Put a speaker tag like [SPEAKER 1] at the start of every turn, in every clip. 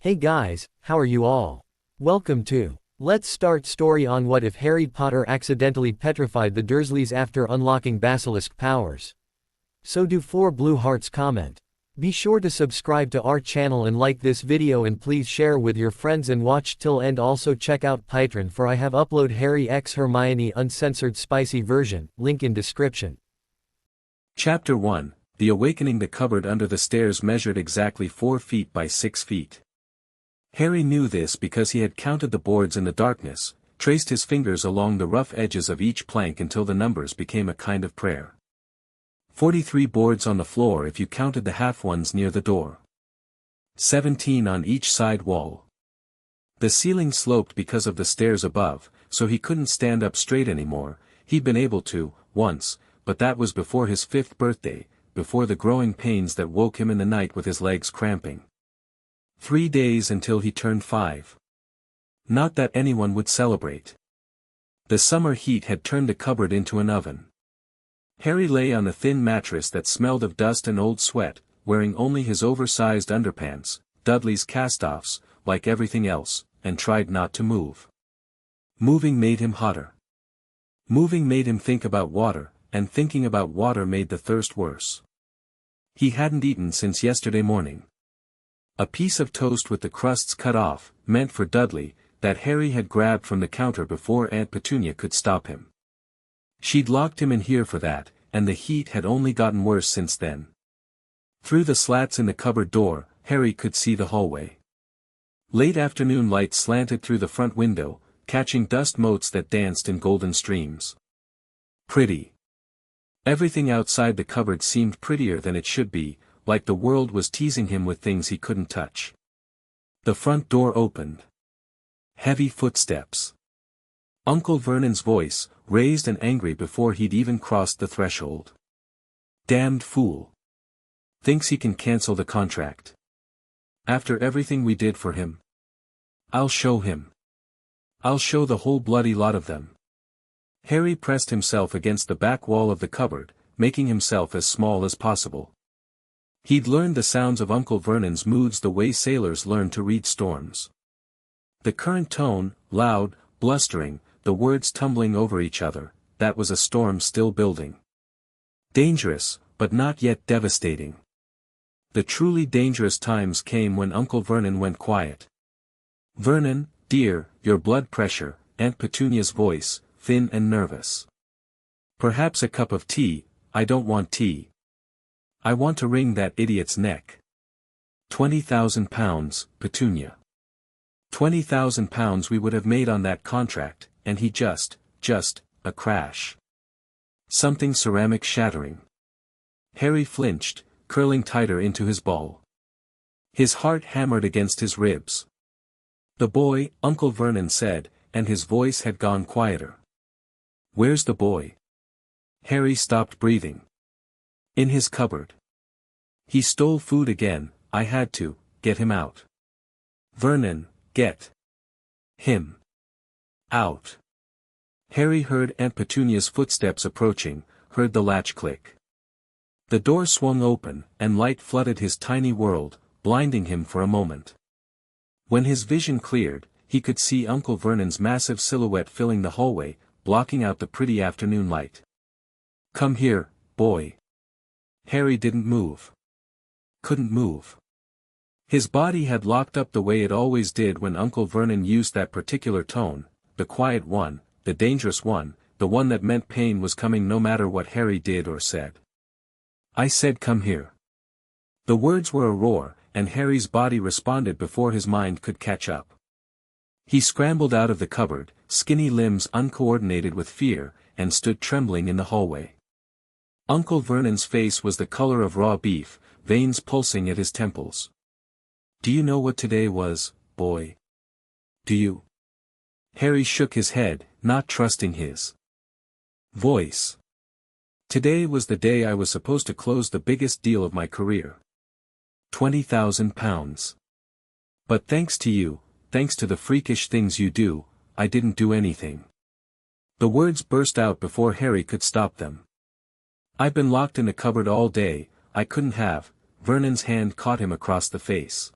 [SPEAKER 1] Hey guys, how are you all? Welcome to Let's Start Story on What If Harry Potter Accidentally Petrified the Dursleys After Unlocking Basilisk Powers. So do 4 blue hearts comment. Be sure to subscribe to our channel and like this video and please share with your friends and watch till end. Also check out Patreon for I have upload Harry x Hermione uncensored spicy version, link in description.
[SPEAKER 2] Chapter 1, The Awakening. The cupboard under the stairs measured exactly 4 feet by 6 feet. Harry knew this because he had counted the boards in the darkness, traced his fingers along the rough edges of each plank until the numbers became a kind of prayer. 43 boards on the floor if you counted the half ones near the door. 17 on each side wall. The ceiling sloped because of the stairs above, so he couldn't stand up straight anymore. He'd been able to, once, but that was before his 5th birthday, before the growing pains that woke him in the night with his legs cramping. 3 days until he turned 5. Not that anyone would celebrate. The summer heat had turned the cupboard into an oven. Harry lay on a thin mattress that smelled of dust and old sweat, wearing only his oversized underpants, Dudley's cast-offs, like everything else, and tried not to move. Moving made him hotter. Moving made him think about water, and thinking about water made the thirst worse. He hadn't eaten since yesterday morning. A piece of toast with the crusts cut off, meant for Dudley, that Harry had grabbed from the counter before Aunt Petunia could stop him. She'd locked him in here for that, and the heat had only gotten worse since then. Through the slats in the cupboard door, Harry could see the hallway. Late afternoon light slanted through the front window, catching dust motes that danced in golden streams. Pretty. Everything outside the cupboard seemed prettier than it should be, like the world was teasing him with things he couldn't touch. The front door opened. Heavy footsteps. Uncle Vernon's voice, raised and angry before he'd even crossed the threshold. Damned fool. Thinks he can cancel the contract. After everything we did for him. I'll show him. I'll show the whole bloody lot of them. Harry pressed himself against the back wall of the cupboard, making himself as small as possible. He'd learned the sounds of Uncle Vernon's moods the way sailors learn to read storms. The current tone, loud, blustering, the words tumbling over each other, that was a storm still building. Dangerous, but not yet devastating. The truly dangerous times came when Uncle Vernon went quiet. Vernon, dear, your blood pressure, Aunt Petunia's voice, thin and nervous. Perhaps a cup of tea. I don't want tea. I want to wring that idiot's neck. 20,000 pounds, Petunia. 20,000 pounds we would have made on that contract, and he just, a crash. Something ceramic shattering. Harry flinched, curling tighter into his ball. His heart hammered against his ribs. The boy, Uncle Vernon said, and his voice had gone quieter. Where's the boy? Harry stopped breathing. In his cupboard. He stole food again. I had to get him out. Vernon, get him out. Harry heard Aunt Petunia's footsteps approaching, heard the latch click. The door swung open, and light flooded his tiny world, blinding him for a moment. When his vision cleared, he could see Uncle Vernon's massive silhouette filling the hallway, blocking out the pretty afternoon light. Come here, boy. Harry didn't move. Couldn't move. His body had locked up the way it always did when Uncle Vernon used that particular tone, the quiet one, the dangerous one, the one that meant pain was coming no matter what Harry did or said. I said come here. The words were a roar, and Harry's body responded before his mind could catch up. He scrambled out of the cupboard, skinny limbs uncoordinated with fear, and stood trembling in the hallway. Uncle Vernon's face was the color of raw beef, veins pulsing at his temples. Do you know what today was, boy? Do you? Harry shook his head, not trusting his voice. Today was the day I was supposed to close the biggest deal of my career. 20,000 pounds. But thanks to you, thanks to the freakish things you do, I didn't do anything. The words burst out before Harry could stop them. I've been locked in the cupboard all day. I couldn't have. Vernon's hand caught him across the face.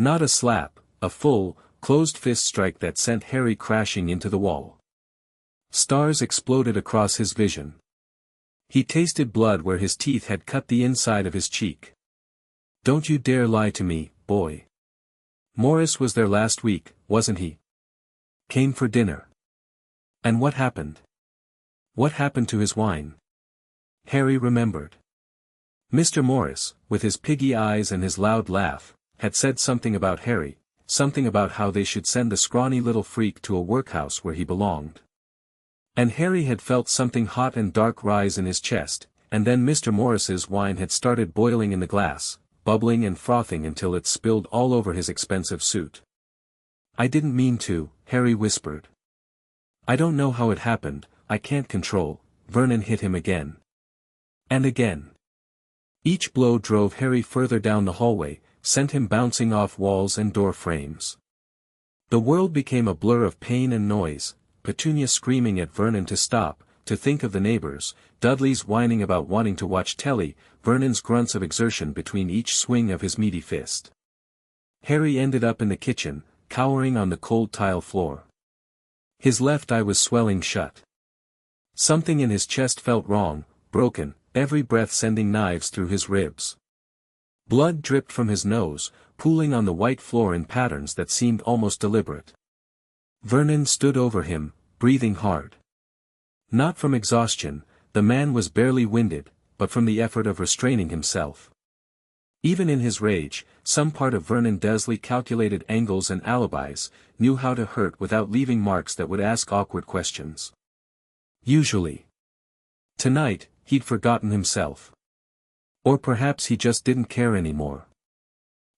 [SPEAKER 2] Not a slap, a full, closed fist strike that sent Harry crashing into the wall. Stars exploded across his vision. He tasted blood where his teeth had cut the inside of his cheek. Don't you dare lie to me, boy. Morris was there last week, wasn't he? Came for dinner. And what happened? What happened to his wine? Harry remembered. Mr. Morris, with his piggy eyes and his loud laugh, had said something about Harry, something about how they should send the scrawny little freak to a workhouse where he belonged. And Harry had felt something hot and dark rise in his chest, and then Mr. Morris's wine had started boiling in the glass, bubbling and frothing until it spilled all over his expensive suit. I didn't mean to, Harry whispered. I don't know how it happened, I can't control. Vernon hit him again. And again. Each blow drove Harry further down the hallway, sent him bouncing off walls and door frames. The world became a blur of pain and noise, Petunia screaming at Vernon to stop, to think of the neighbors, Dudley's whining about wanting to watch telly, Vernon's grunts of exertion between each swing of his meaty fist. Harry ended up in the kitchen, cowering on the cold tile floor. His left eye was swelling shut. Something in his chest felt wrong, broken, every breath sending knives through his ribs. Blood dripped from his nose, pooling on the white floor in patterns that seemed almost deliberate. Vernon stood over him, breathing hard. Not from exhaustion, the man was barely winded, but from the effort of restraining himself. Even in his rage, some part of Vernon Dursley calculated angles and alibis, knew how to hurt without leaving marks that would ask awkward questions. Usually. Tonight, he'd forgotten himself. Or perhaps he just didn't care anymore.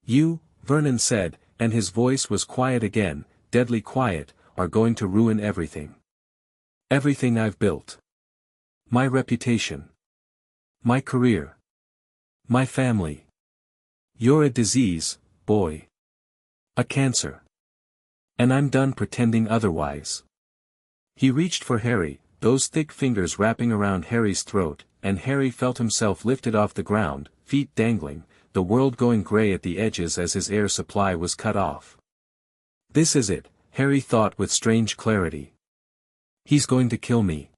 [SPEAKER 2] You, Vernon said, and his voice was quiet again, deadly quiet, are going to ruin everything. Everything I've built. My reputation. My career. My family. You're a disease, boy. A cancer. And I'm done pretending otherwise. He reached for Harry, those thick fingers wrapping around Harry's throat, and Harry felt himself lifted off the ground, feet dangling, the world going grey at the edges as his air supply was cut off. This is it, Harry thought with strange clarity. He's going to kill me.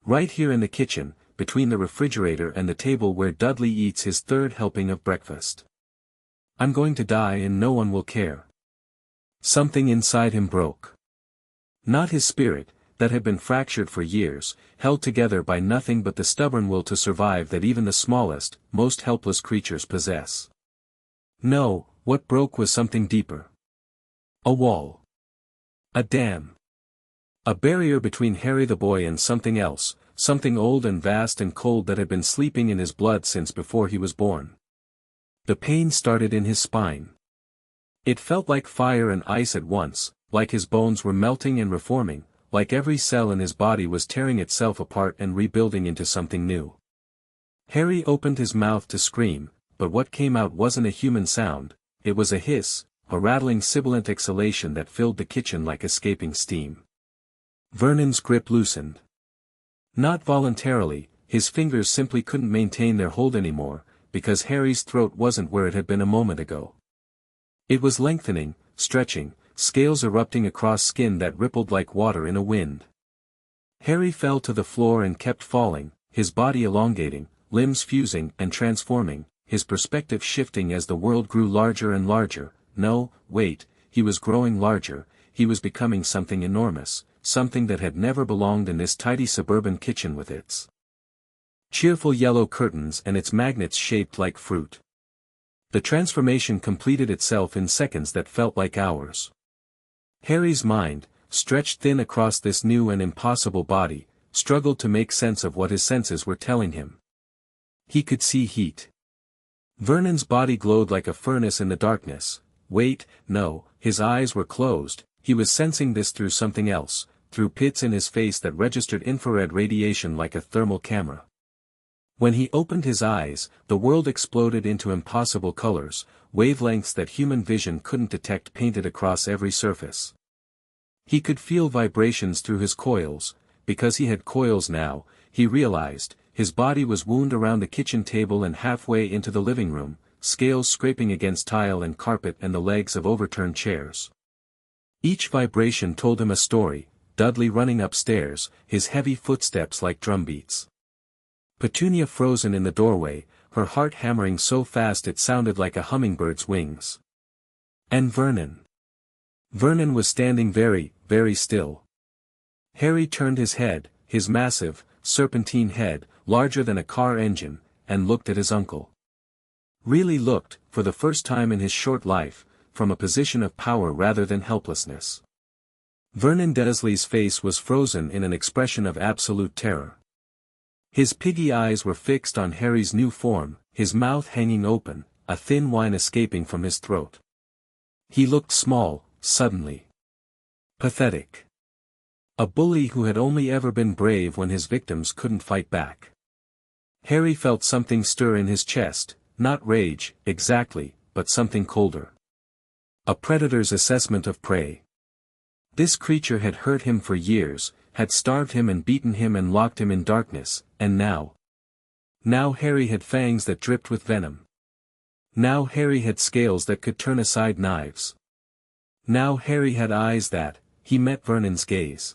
[SPEAKER 2] Right here in the kitchen, between the refrigerator and the table where Dudley eats his third helping of breakfast. I'm going to die and no one will care. Something inside him broke. Not his spirit, that had been fractured for years, held together by nothing but the stubborn will to survive that even the smallest, most helpless creatures possess. No, what broke was something deeper. A wall. A dam. A barrier between Harry the boy and something else, something old and vast and cold that had been sleeping in his blood since before he was born. The pain started in his spine. It felt like fire and ice at once, like his bones were melting and reforming, like every cell in his body was tearing itself apart and rebuilding into something new. Harry opened his mouth to scream, but what came out wasn't a human sound, it was a hiss, a rattling sibilant exhalation that filled the kitchen like escaping steam. Vernon's grip loosened. Not voluntarily, his fingers simply couldn't maintain their hold anymore, because Harry's throat wasn't where it had been a moment ago. It was lengthening, stretching, scales erupting across skin that rippled like water in a wind. Harry fell to the floor and kept falling, his body elongating, limbs fusing and transforming, his perspective shifting as the world grew larger and larger. No, wait, he was growing larger, he was becoming something enormous, something that had never belonged in this tidy suburban kitchen with its cheerful yellow curtains and its magnets shaped like fruit. The transformation completed itself in seconds that felt like hours. Harry's mind, stretched thin across this new and impossible body, struggled to make sense of what his senses were telling him. He could see heat. Vernon's body glowed like a furnace in the darkness. Wait, no, his eyes were closed, he was sensing this through something else, through pits in his face that registered infrared radiation like a thermal camera. When he opened his eyes, the world exploded into impossible colors, wavelengths that human vision couldn't detect painted across every surface. He could feel vibrations through his coils, because he had coils now, he realized, his body was wound around the kitchen table and halfway into the living room, scales scraping against tile and carpet and the legs of overturned chairs. Each vibration told him a story, Dudley running upstairs, his heavy footsteps like drumbeats. Petunia frozen in the doorway, her heart hammering so fast it sounded like a hummingbird's wings. And Vernon. Vernon was standing very, very still. Harry turned his head, his massive, serpentine head, larger than a car engine, and looked at his uncle. Really looked, for the first time in his short life, from a position of power rather than helplessness. Vernon Dursley's face was frozen in an expression of absolute terror. His piggy eyes were fixed on Harry's new form, his mouth hanging open, a thin whine escaping from his throat. He looked small, suddenly. Pathetic. A bully who had only ever been brave when his victims couldn't fight back. Harry felt something stir in his chest, not rage, exactly, but something colder. A predator's assessment of prey. This creature had hurt him for years, had starved him and beaten him and locked him in darkness, and now. Now Harry had fangs that dripped with venom. Now Harry had scales that could turn aside knives. Now Harry had eyes that, he met Vernon's gaze.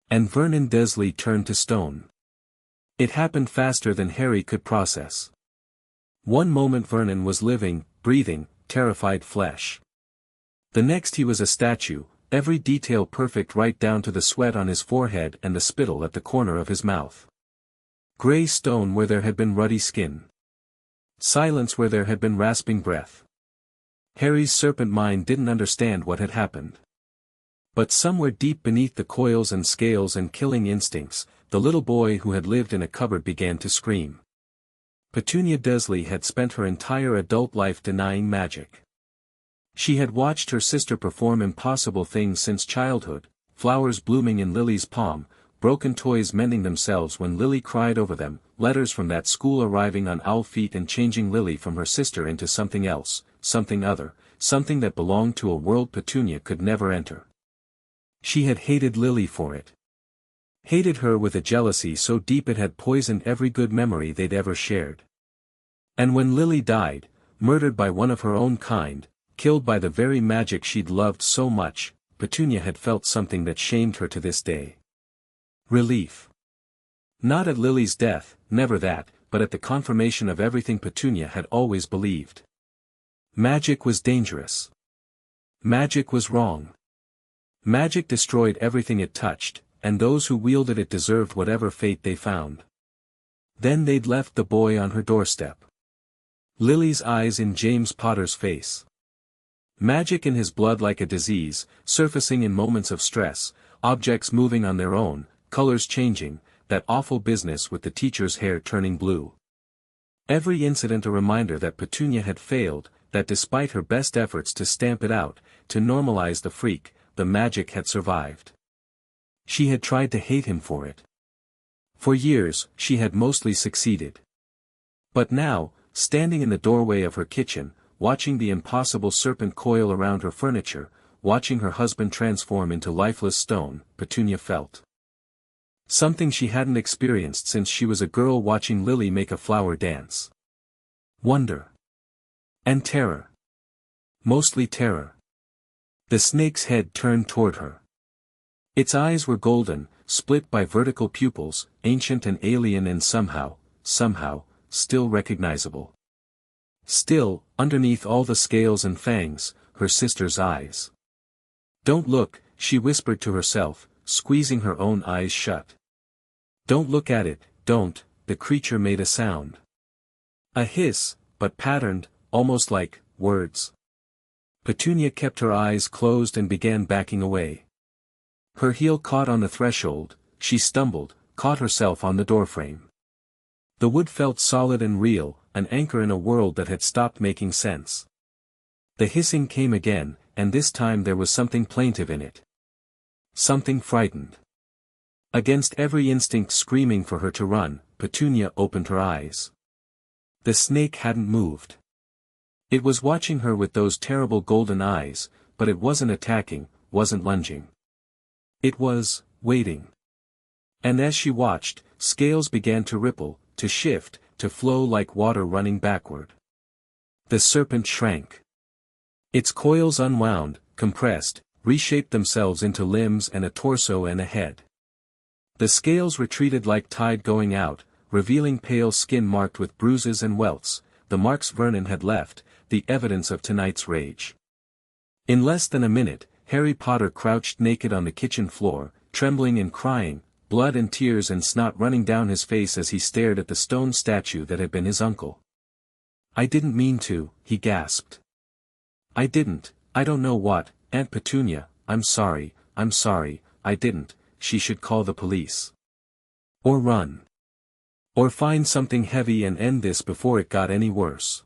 [SPEAKER 2] And Vernon Dursley turned to stone. It happened faster than Harry could process. One moment Vernon was living, breathing, terrified flesh. The next he was a statue, every detail perfect right down to the sweat on his forehead and the spittle at the corner of his mouth. Grey stone where there had been ruddy skin. Silence where there had been rasping breath. Harry's serpent mind didn't understand what had happened. But somewhere deep beneath the coils and scales and killing instincts, the little boy who had lived in a cupboard began to scream. Petunia Dursley had spent her entire adult life denying magic. She had watched her sister perform impossible things since childhood, flowers blooming in Lily's palm, broken toys mending themselves when Lily cried over them, letters from that school arriving on owl feet and changing Lily from her sister into something else, something other, something that belonged to a world Petunia could never enter. She had hated Lily for it. Hated her with a jealousy so deep it had poisoned every good memory they'd ever shared. And when Lily died, murdered by one of her own kind, killed by the very magic she'd loved so much, Petunia had felt something that shamed her to this day. Relief. Not at Lily's death, never that, but at the confirmation of everything Petunia had always believed. Magic was dangerous. Magic was wrong. Magic destroyed everything it touched, and those who wielded it deserved whatever fate they found. Then they'd left the boy on her doorstep. Lily's eyes in James Potter's face. Magic in his blood like a disease, surfacing in moments of stress, objects moving on their own, colors changing, that awful business with the teacher's hair turning blue. Every incident a reminder that Petunia had failed, that despite her best efforts to stamp it out, to normalize the freak, the magic had survived. She had tried to hate him for it. For years, she had mostly succeeded. But now, standing in the doorway of her kitchen, watching the impossible serpent coil around her furniture, watching her husband transform into lifeless stone, Petunia felt something she hadn't experienced since she was a girl watching Lily make a flower dance. Wonder. And terror. Mostly terror. The snake's head turned toward her. Its eyes were golden, split by vertical pupils, ancient and alien and somehow, still recognizable. Still, underneath all the scales and fangs, her sister's eyes. "Don't look," she whispered to herself, squeezing her own eyes shut. "Don't look at it, don't," the creature made a sound. A hiss, but patterned, almost like words. Petunia kept her eyes closed and began backing away. Her heel caught on the threshold, she stumbled, caught herself on the doorframe. The wood felt solid and real, an anchor in a world that had stopped making sense. The hissing came again, and this time there was something plaintive in it. Something frightened. Against every instinct screaming for her to run, Petunia opened her eyes. The snake hadn't moved. It was watching her with those terrible golden eyes, but it wasn't attacking, wasn't lunging. It was, waiting. And as she watched, scales began to ripple, to shift, to flow like water running backward. The serpent shrank. Its coils unwound, compressed, reshaped themselves into limbs and a torso and a head. The scales retreated like tide going out, revealing pale skin marked with bruises and welts, the marks Vernon had left, the evidence of tonight's rage. In less than a minute, Harry Potter crouched naked on the kitchen floor, trembling and crying, blood and tears and snot running down his face as he stared at the stone statue that had been his uncle. "I didn't mean to," he gasped. "I didn't, I don't know what, Aunt Petunia, I'm sorry, I didn't." She should call the police. Or run. Or find something heavy and end this before it got any worse.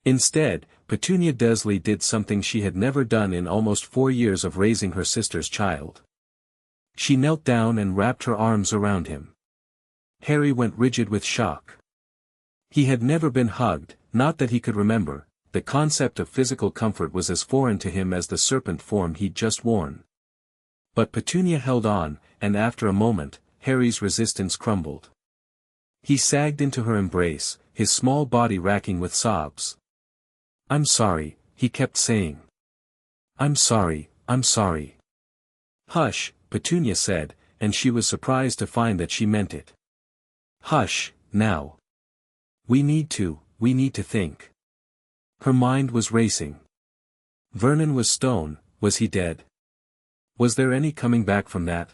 [SPEAKER 2] Instead, Petunia Dursley did something she had never done in almost 4 years of raising her sister's child. She knelt down and wrapped her arms around him. Harry went rigid with shock. He had never been hugged, not that he could remember. The concept of physical comfort was as foreign to him as the serpent form he'd just worn. But Petunia held on, and after a moment, Harry's resistance crumbled. He sagged into her embrace, his small body racking with sobs. "I'm sorry," he kept saying. I'm sorry." "Hush," Petunia said, and she was surprised to find that she meant it. "Hush, now. We need to think." Her mind was racing. Vernon was stone, was he dead? Was there any coming back from that?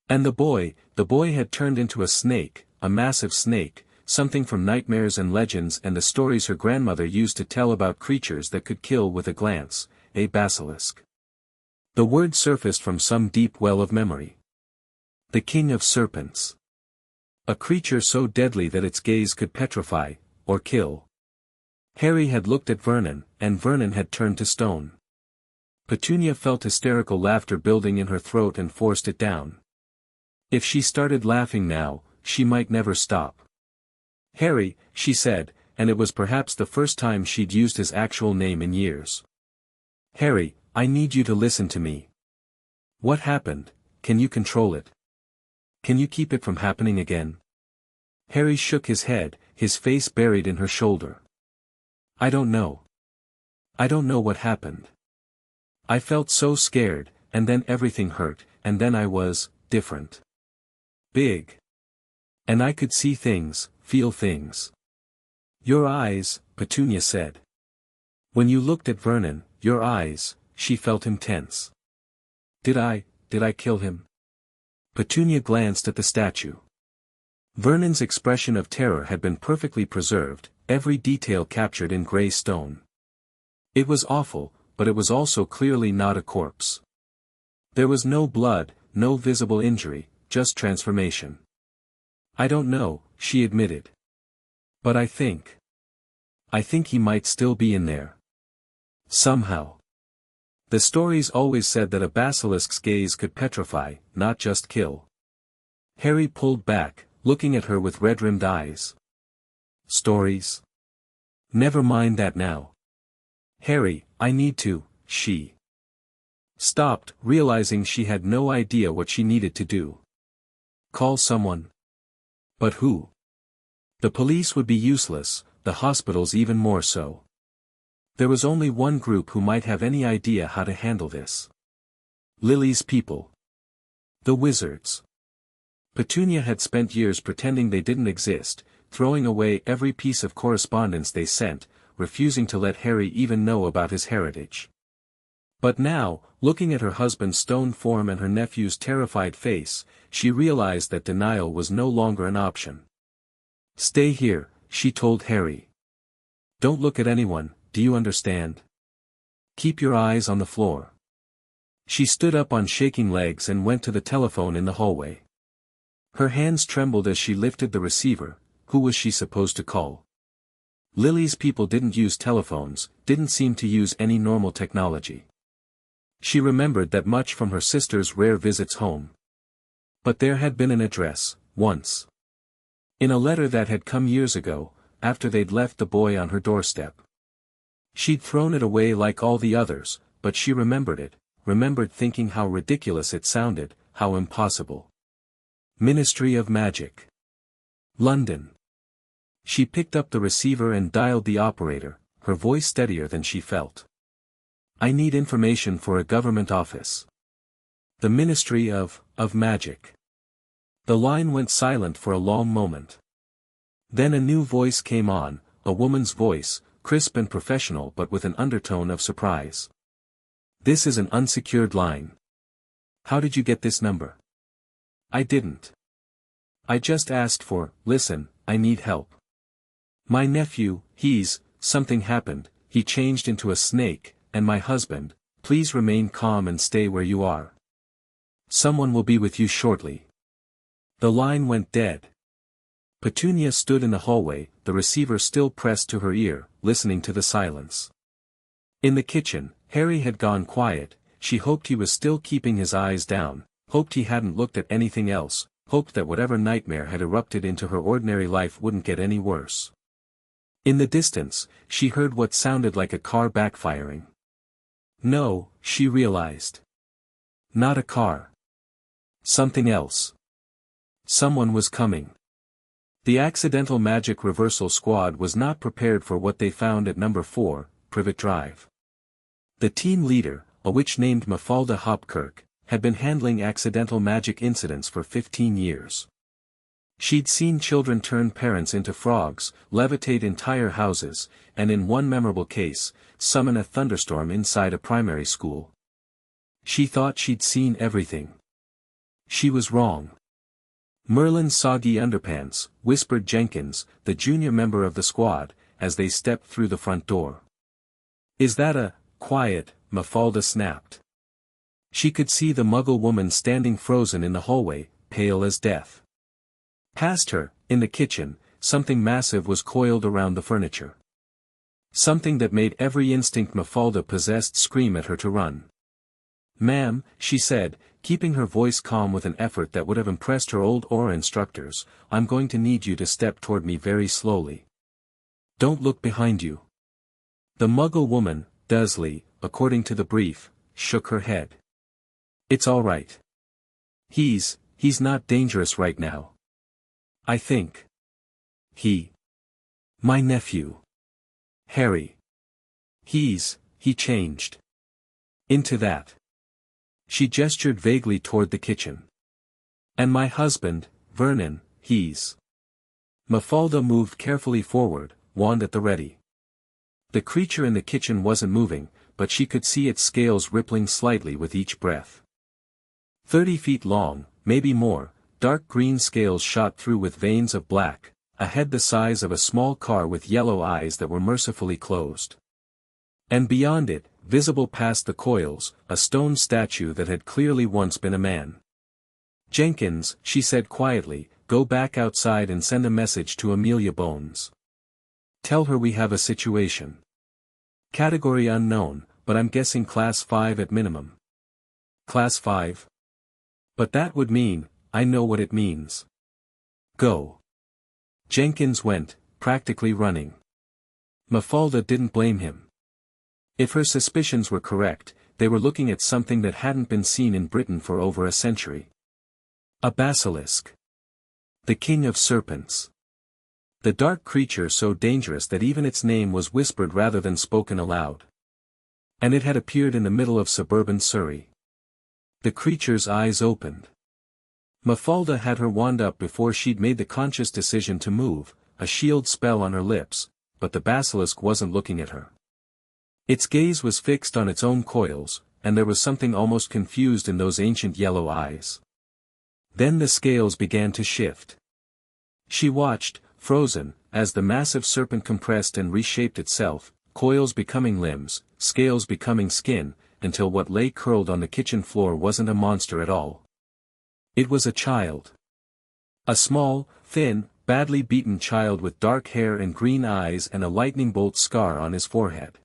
[SPEAKER 2] And the boy had turned into a snake, a massive snake, something from nightmares and legends and the stories her grandmother used to tell about creatures that could kill with a glance, a basilisk. The word surfaced from some deep well of memory. The king of serpents. A creature so deadly that its gaze could petrify, or kill. Harry had looked at Vernon, and Vernon had turned to stone. Petunia felt hysterical laughter building in her throat and forced it down. If she started laughing now, she might never stop. "Harry," she said, and it was perhaps the first time she'd used his actual name in years. "Harry, I need you to listen to me. What happened? Can you control it? Can you keep it from happening again?" Harry shook his head, his face buried in her shoulder. "I don't know. I don't know what happened. I felt so scared, and then everything hurt, and then I was different. Big. And I could see things, feel things." "Your eyes," Petunia said. "When you looked at Vernon, your eyes," she felt him tense. Did I kill him?" Petunia glanced at the statue. Vernon's expression of terror had been perfectly preserved, every detail captured in grey stone. It was awful, but it was also clearly not a corpse. There was no blood, no visible injury, just transformation. "I don't know," she admitted. "But I think he might still be in there. Somehow. The stories always said that a basilisk's gaze could petrify, not just kill." Harry pulled back, looking at her with red-rimmed eyes. "Stories? Never mind that now. Harry, I need to," she stopped, realizing she had no idea what she needed to do. "Call someone." But who? The police would be useless, the hospitals even more so. There was only one group who might have any idea how to handle this. Lily's people. The wizards. Petunia had spent years pretending they didn't exist, throwing away every piece of correspondence they sent, refusing to let Harry even know about his heritage. But now, looking at her husband's stone form and her nephew's terrified face, she realized that denial was no longer an option. "Stay here," she told Harry. "Don't look at anyone, do you understand? Keep your eyes on the floor." She stood up on shaking legs and went to the telephone in the hallway. Her hands trembled as she lifted the receiver. Who was she supposed to call? Lily's people didn't use telephones, didn't seem to use any normal technology. She remembered that much from her sister's rare visits home. But there had been an address, once. In a letter that had come years ago, after they'd left the boy on her doorstep. She'd thrown it away like all the others, but she remembered it, remembered thinking how ridiculous it sounded, how impossible. Ministry of Magic. London. She picked up the receiver and dialed the operator. her voice steadier than she felt. I need information for a government office. The Ministry of Magic. The line went silent for a long moment. Then a new voice came on, a woman's voice, crisp and professional but with an undertone of surprise. This is an unsecured line. How did you get this number? I didn't. I just asked for, listen, I need help. My nephew, something happened, he changed into a snake, and my husband, please remain calm and stay where you are. Someone will be with you shortly. The line went dead. Petunia stood in the hallway, the receiver still pressed to her ear, listening to the silence. In the kitchen, Harry had gone quiet. She hoped he was still keeping his eyes down, hoped he hadn't looked at anything else, hoped that whatever nightmare had erupted into her ordinary life wouldn't get any worse. In the distance, she heard what sounded like a car backfiring. No, she realized. Not a car. Something else. Someone was coming. The Accidental Magic Reversal Squad was not prepared for what they found at number 4, Privet Drive. The team leader, a witch named Mafalda Hopkirk, had been handling accidental magic incidents for 15 years. She'd seen children turn parents into frogs, levitate entire houses, and in one memorable case, summon a thunderstorm inside a primary school. She thought she'd seen everything. She was wrong. Merlin's soggy underpants, whispered Jenkins, the junior member of the squad, as they stepped through the front door. Is that a quiet? Mafalda snapped. She could see the Muggle woman standing frozen in the hallway, pale as death. Past her, in the kitchen, something massive was coiled around the furniture. Something that made every instinct Mafalda possessed scream at her to run. Ma'am, she said, keeping her voice calm with an effort that would have impressed her old Aura instructors, I'm going to need you to step toward me very slowly. Don't look behind you. The Muggle woman, Dursley, according to the brief, shook her head. It's all right. He's not dangerous right now. I think. My nephew. Harry. He changed. Into that. She gestured vaguely toward the kitchen. And my husband, Vernon, Mafalda moved carefully forward, wand at the ready. The creature in the kitchen wasn't moving, but she could see its scales rippling slightly with each breath. 30 feet long, maybe more, dark green scales shot through with veins of black, a head the size of a small car with yellow eyes that were mercifully closed. And beyond it, visible past the coils, a stone statue that had clearly once been a man. Jenkins, she said quietly, go back outside and send a message to Amelia Bones. Tell her we have a situation. Category unknown, but I'm guessing Class 5 at minimum. Class 5? But that would mean, I know what it means. Go. Jenkins went, practically running. Mafalda didn't blame him. If her suspicions were correct, they were looking at something that hadn't been seen in Britain for over a century. A basilisk. The king of serpents. The dark creature so dangerous that even its name was whispered rather than spoken aloud. And it had appeared in the middle of suburban Surrey. The creature's eyes opened. Mafalda had her wand up before she'd made the conscious decision to move, a shield spell on her lips, but the basilisk wasn't looking at her. Its gaze was fixed on its own coils, and there was something almost confused in those ancient yellow eyes. Then the scales began to shift. She watched, frozen, as the massive serpent compressed and reshaped itself, coils becoming limbs, scales becoming skin, until what lay curled on the kitchen floor wasn't a monster at all. It was a child. A small, thin, badly beaten child with dark hair and green eyes and a lightning bolt scar on his forehead.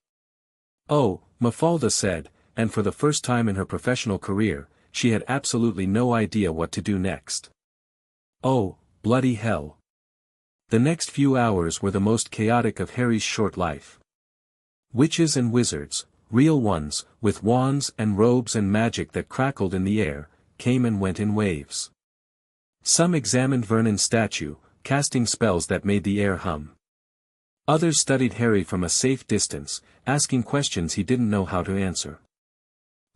[SPEAKER 2] Oh, Mafalda said, and for the first time in her professional career, she had absolutely no idea what to do next. Oh, bloody hell. The next few hours were the most chaotic of Harry's short life. Witches and wizards, real ones, with wands and robes and magic that crackled in the air, came and went in waves. Some examined Vernon's statue, casting spells that made the air hum. Others studied Harry from a safe distance, asking questions he didn't know how to answer.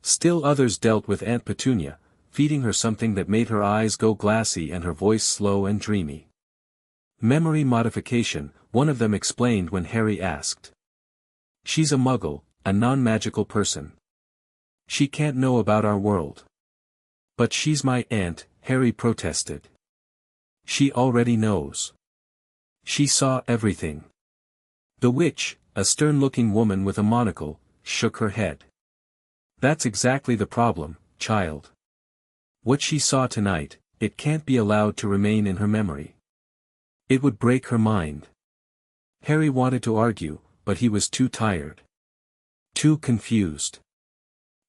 [SPEAKER 2] Still others dealt with Aunt Petunia, feeding her something that made her eyes go glassy and her voice slow and dreamy. Memory modification, one of them explained when Harry asked. She's a muggle, a non-magical person. She can't know about our world. But she's my aunt, Harry protested. She already knows. She saw everything. The witch, a stern-looking woman with a monocle, shook her head. That's exactly the problem, child. What she saw tonight, it can't be allowed to remain in her memory. It would break her mind. Harry wanted to argue, but he was too tired. Too confused.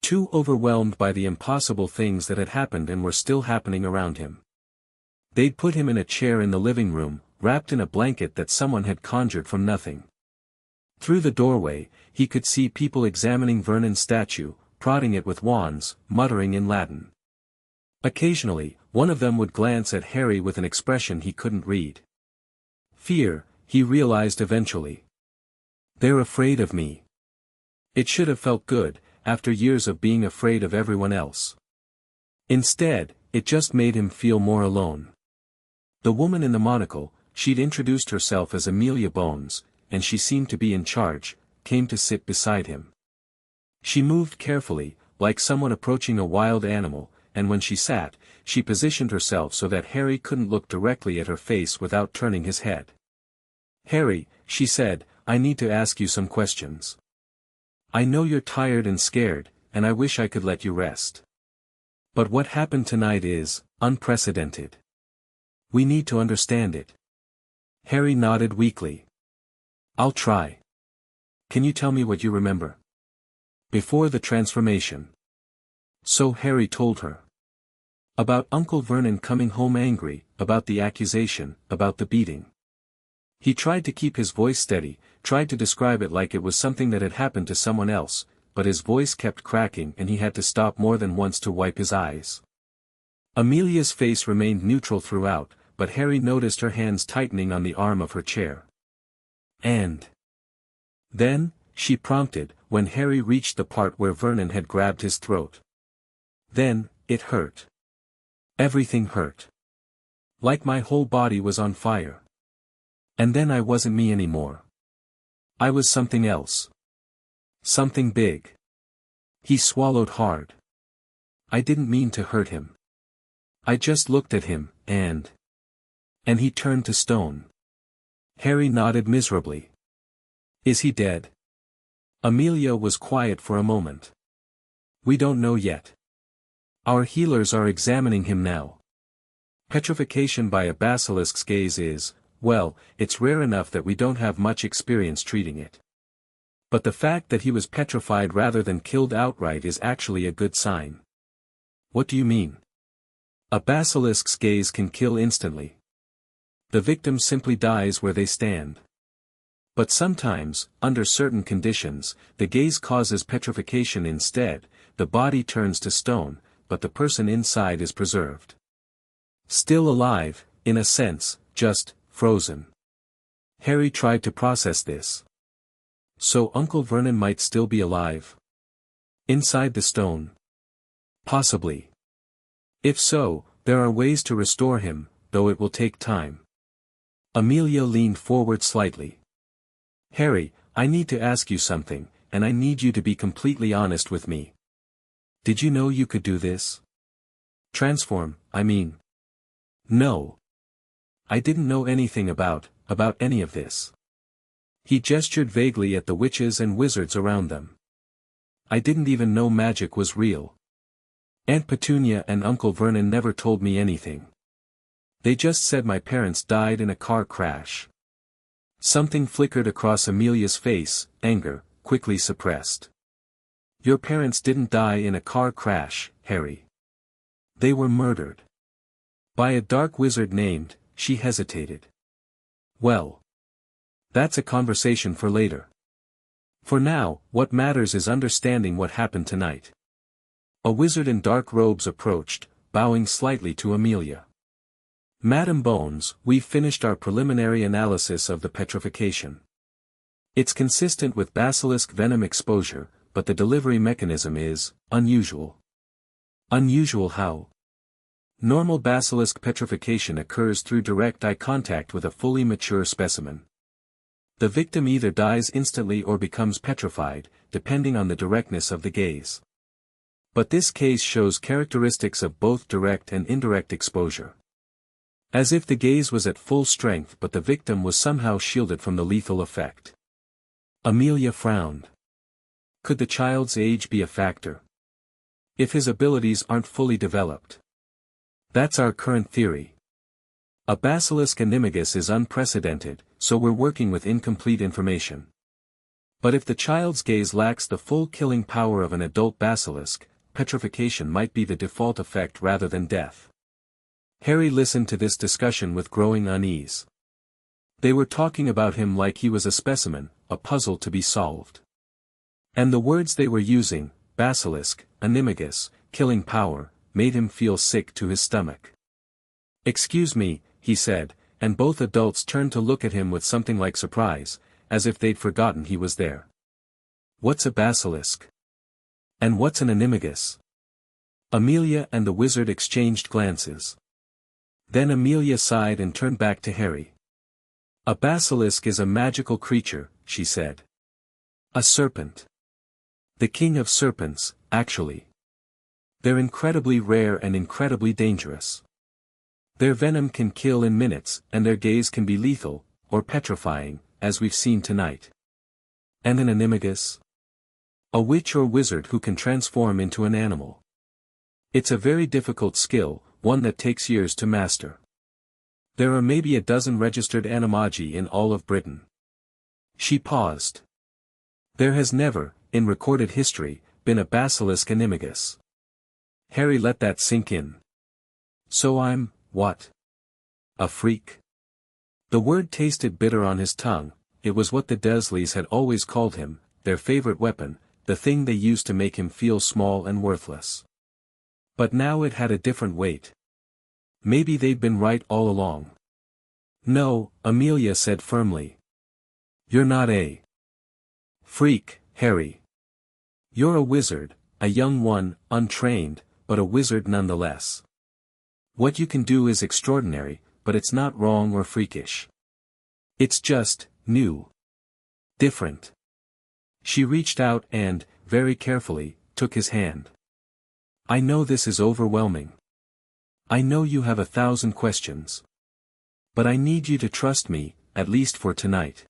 [SPEAKER 2] Too overwhelmed by the impossible things that had happened and were still happening around him. They'd put him in a chair in the living room, wrapped in a blanket that someone had conjured from nothing. Through the doorway, he could see people examining Vernon's statue, prodding it with wands, muttering in Latin. Occasionally, one of them would glance at Harry with an expression he couldn't read. Fear, he realized eventually. They're afraid of me. It should have felt good, after years of being afraid of everyone else. Instead, it just made him feel more alone. The woman in the monocle, she'd introduced herself as Amelia Bones, and she seemed to be in charge, came to sit beside him. She moved carefully, like someone approaching a wild animal, and when she sat, she positioned herself so that Harry couldn't look directly at her face without turning his head. Harry, she said, I need to ask you some questions. I know you're tired and scared, and I wish I could let you rest. But what happened tonight is unprecedented. We need to understand it. Harry nodded weakly. I'll try. Can you tell me what you remember? Before the transformation. So Harry told her. About Uncle Vernon coming home angry, about the accusation, about the beating. He tried to keep his voice steady, tried to describe it like it was something that had happened to someone else, but his voice kept cracking and he had to stop more than once to wipe his eyes. Amelia's face remained neutral throughout, but Harry noticed her hands tightening on the arm of her chair. And then, she prompted, when Harry reached the part where Vernon had grabbed his throat. Then, it hurt. Everything hurt. Like my whole body was on fire. And then I wasn't me anymore. I was something else. Something big. He swallowed hard. I didn't mean to hurt him. I just looked at him, and he turned to stone. Harry nodded miserably. Is he dead? Amelia was quiet for a moment. We don't know yet. Our healers are examining him now. Petrification by a basilisk's gaze is, well, it's rare enough that we don't have much experience treating it. But the fact that he was petrified rather than killed outright is actually a good sign. What do you mean? A basilisk's gaze can kill instantly. The victim simply dies where they stand. But sometimes, under certain conditions, the gaze causes petrification instead, the body turns to stone, but the person inside is preserved. Still alive, in a sense, just frozen. Harry tried to process this. So Uncle Vernon might still be alive? Inside the stone? Possibly. If so, there are ways to restore him, though it will take time. Amelia leaned forward slightly. Harry, I need to ask you something, and I need you to be completely honest with me. Did you know you could do this? Transform, I mean. No. I didn't know anything about any of this. He gestured vaguely at the witches and wizards around them. I didn't even know magic was real. Aunt Petunia and Uncle Vernon never told me anything. They just said my parents died in a car crash. Something flickered across Amelia's face, anger, quickly suppressed. Your parents didn't die in a car crash, Harry. They were murdered. By a dark wizard named, she hesitated. Well. That's a conversation for later. For now, what matters is understanding what happened tonight. A wizard in dark robes approached, bowing slightly to Amelia. Madam Bones, we've finished our preliminary analysis of the petrification. It's consistent with basilisk venom exposure, but the delivery mechanism is unusual. Unusual how? Normal basilisk petrification occurs through direct eye contact with a fully mature specimen. The victim either dies instantly or becomes petrified, depending on the directness of the gaze. But this case shows characteristics of both direct and indirect exposure. As if the gaze was at full strength but the victim was somehow shielded from the lethal effect. Amelia frowned. Could the child's age be a factor? If his abilities aren't fully developed. That's our current theory. A basilisk animagus is unprecedented, so we're working with incomplete information. But if the child's gaze lacks the full killing power of an adult basilisk, petrification might be the default effect rather than death. Harry listened to this discussion with growing unease. They were talking about him like he was a specimen, a puzzle to be solved. And the words they were using, basilisk, animagus, killing power, made him feel sick to his stomach. "Excuse me," he said, and both adults turned to look at him with something like surprise, as if they'd forgotten he was there. "What's a basilisk? And what's an animagus?" Amelia and the wizard exchanged glances. Then Amelia sighed and turned back to Harry. "A basilisk is a magical creature," she said. "A serpent. The king of serpents, actually. They're incredibly rare and incredibly dangerous. Their venom can kill in minutes, and their gaze can be lethal, or petrifying, as we've seen tonight." "And an animagus?" "A witch or wizard who can transform into an animal. It's a very difficult skill, one that takes years to master. There are maybe a dozen registered animagi in all of Britain." She paused. "There has never, in recorded history, been a basilisk animagus." Harry let that sink in. "So I'm, what? A freak?" The word tasted bitter on his tongue. It was what the Dursleys had always called him, their favorite weapon, the thing they used to make him feel small and worthless. But now it had a different weight. Maybe they'd been right all along. "No," Amelia said firmly. "You're not a freak, Harry. You're a wizard, a young one, untrained, but a wizard nonetheless. What you can do is extraordinary, but it's not wrong or freakish. It's just, new. Different." She reached out and, very carefully, took his hand. "I know this is overwhelming. I know you have 1,000 questions. But I need you to trust me, at least for tonight.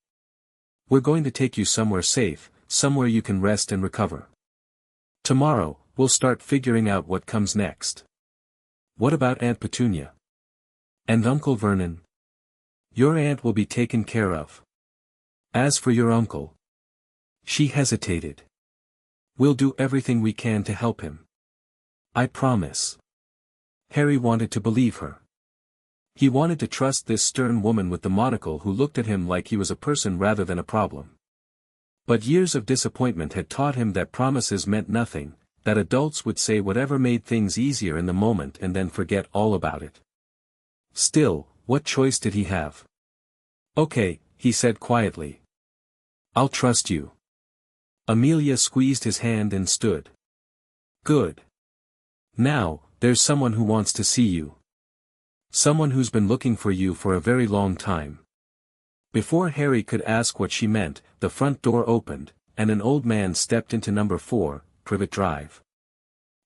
[SPEAKER 2] We're going to take you somewhere safe, somewhere you can rest and recover. Tomorrow, we'll start figuring out what comes next. What about Aunt Petunia? And Uncle Vernon? Your aunt will be taken care of. As for your uncle..." She hesitated. "We'll do everything we can to help him. I promise." Harry wanted to believe her. He wanted to trust this stern woman with the monocle who looked at him like he was a person rather than a problem. But years of disappointment had taught him that promises meant nothing, that adults would say whatever made things easier in the moment and then forget all about it. Still, what choice did he have? "Okay," he said quietly. "I'll trust you." Amelia squeezed his hand and stood. "Good. Now, there's someone who wants to see you. Someone who's been looking for you for a very long time." Before Harry could ask what she meant, the front door opened, and an old man stepped into number 4, Privet Drive.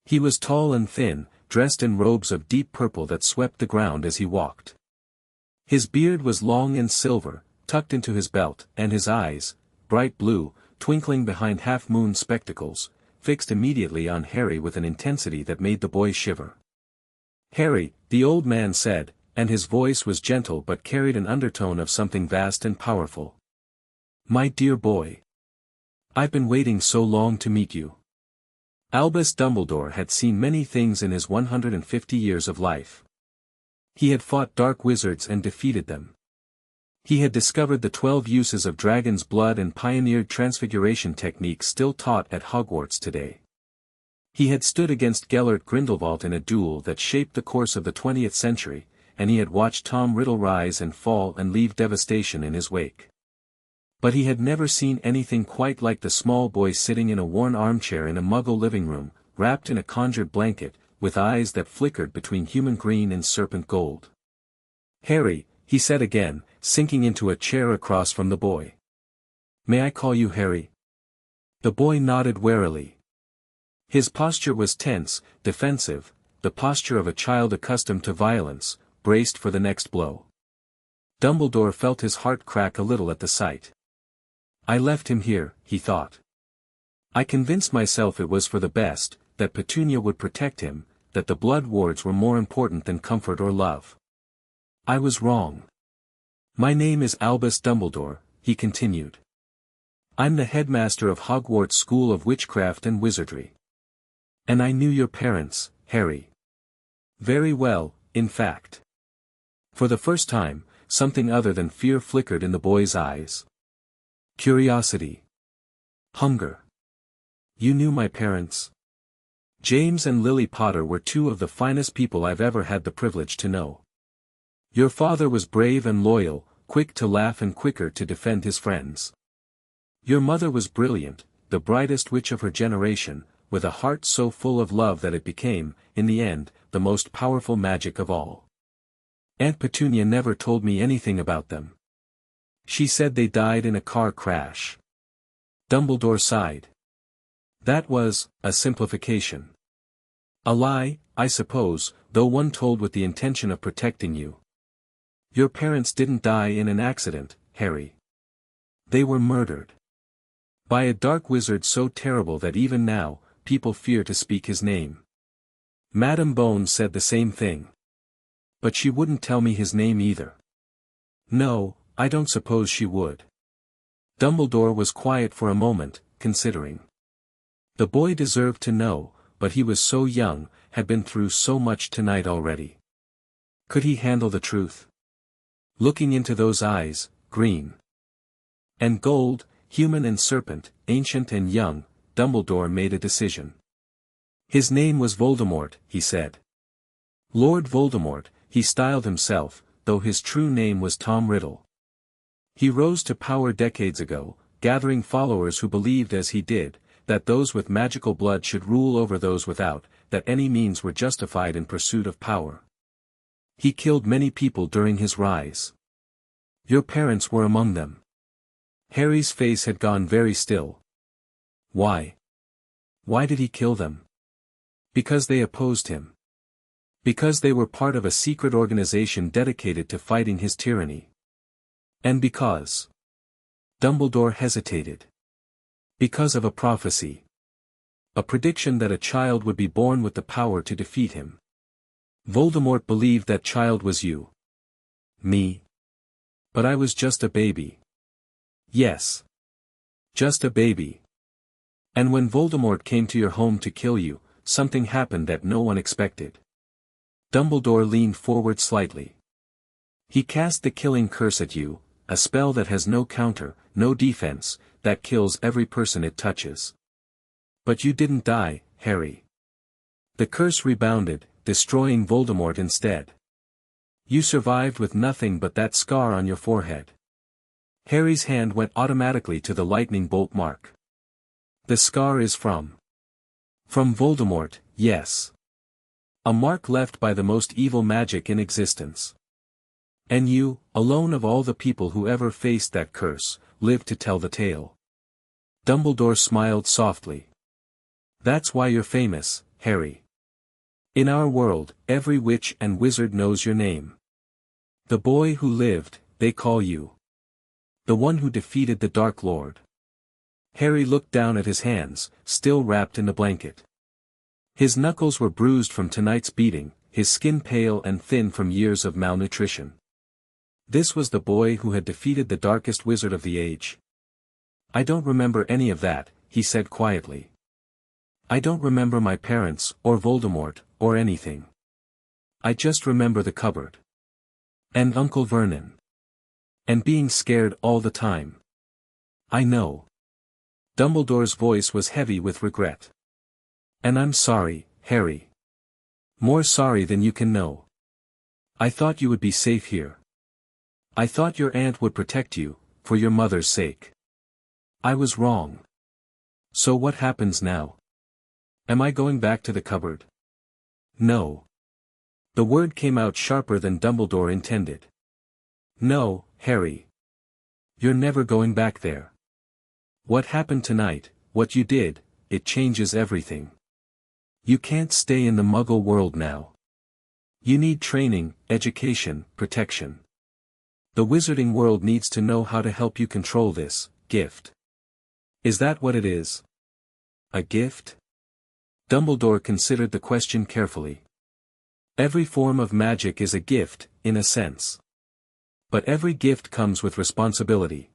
[SPEAKER 2] He was tall and thin, dressed in robes of deep purple that swept the ground as he walked. His beard was long and silver, tucked into his belt, and his eyes, bright blue, twinkling behind half-moon spectacles, fixed immediately on Harry with an intensity that made the boy shiver. "Harry," the old man said, and his voice was gentle but carried an undertone of something vast and powerful. "My dear boy. I've been waiting so long to meet you." Albus Dumbledore had seen many things in his 150 years of life. He had fought dark wizards and defeated them. He had discovered the 12 uses of dragon's blood and pioneered transfiguration techniques still taught at Hogwarts today. He had stood against Gellert Grindelwald in a duel that shaped the course of the 20th century, and he had watched Tom Riddle rise and fall and leave devastation in his wake. But he had never seen anything quite like the small boy sitting in a worn armchair in a Muggle living room, wrapped in a conjured blanket, with eyes that flickered between human green and serpent gold. "Harry," he said again, sinking into a chair across from the boy. "May I call you Harry?" The boy nodded warily. His posture was tense, defensive, the posture of a child accustomed to violence, braced for the next blow. Dumbledore felt his heart crack a little at the sight. "I left him here," he thought. "I convinced myself it was for the best, that Petunia would protect him, that the blood wards were more important than comfort or love. I was wrong. My name is Albus Dumbledore," he continued. "I'm the headmaster of Hogwarts School of Witchcraft and Wizardry. And I knew your parents, Harry. Very well, in fact." For the first time, something other than fear flickered in the boy's eyes. Curiosity. Hunger. "You knew my parents?" "James and Lily Potter were two of the finest people I've ever had the privilege to know. Your father was brave and loyal, quick to laugh and quicker to defend his friends. Your mother was brilliant, the brightest witch of her generation, with a heart so full of love that it became, in the end, the most powerful magic of all. Aunt Petunia never told me anything about them. She said they died in a car crash." Dumbledore sighed. "That was a simplification. A lie, I suppose, though one told with the intention of protecting you. Your parents didn't die in an accident, Harry. They were murdered. By a dark wizard so terrible that even now, people fear to speak his name. Madame Bones said the same thing. But she wouldn't tell me his name either. No, I don't suppose she would." Dumbledore was quiet for a moment, considering. The boy deserved to know, but he was so young, had been through so much tonight already. Could he handle the truth? Looking into those eyes, green and gold, human and serpent, ancient and young, Dumbledore made a decision. "His name was Voldemort," he said. "Lord Voldemort," he styled himself, though his true name was Tom Riddle. He rose to power decades ago, gathering followers who believed as he did, that those with magical blood should rule over those without, that any means were justified in pursuit of power. He killed many people during his rise. Your parents were among them. Harry's face had gone very still. Why? Why did he kill them? Because they opposed him. Because they were part of a secret organization dedicated to fighting his tyranny. And because. Dumbledore hesitated. Because of a prophecy. A prediction that a child would be born with the power to defeat him. Voldemort believed that child was you. Me. But I was just a baby. Yes. Just a baby. And when Voldemort came to your home to kill you, something happened that no one expected. Dumbledore leaned forward slightly. He cast the killing curse at you, a spell that has no counter, no defense, that kills every person it touches. But you didn't die, Harry. The curse rebounded, destroying Voldemort instead. You survived with nothing but that scar on your forehead. Harry's hand went automatically to the lightning bolt mark. The scar is from Voldemort, yes. A mark left by the most evil magic in existence. And you, alone of all the people who ever faced that curse, lived to tell the tale. Dumbledore smiled softly. That's why you're famous, Harry. In our world, every witch and wizard knows your name. The boy who lived, they call you. The one who defeated the Dark Lord. Harry looked down at his hands, still wrapped in the blanket. His knuckles were bruised from tonight's beating, his skin pale and thin from years of malnutrition. This was the boy who had defeated the darkest wizard of the age. I don't remember any of that, he said quietly. I don't remember my parents, or Voldemort, or anything. I just remember the cupboard. And Uncle Vernon. And being scared all the time. I know. Dumbledore's voice was heavy with regret. And I'm sorry, Harry. More sorry than you can know. I thought you would be safe here. I thought your aunt would protect you, for your mother's sake. I was wrong. So what happens now? Am I going back to the cupboard? No. The word came out sharper than Dumbledore intended. No, Harry. You're never going back there. What happened tonight, what you did, it changes everything. You can't stay in the Muggle world now. You need training, education, protection. The wizarding world needs to know how to help you control this gift. Is that what it is? A gift? Dumbledore considered the question carefully. Every form of magic is a gift, in a sense. But every gift comes with responsibility.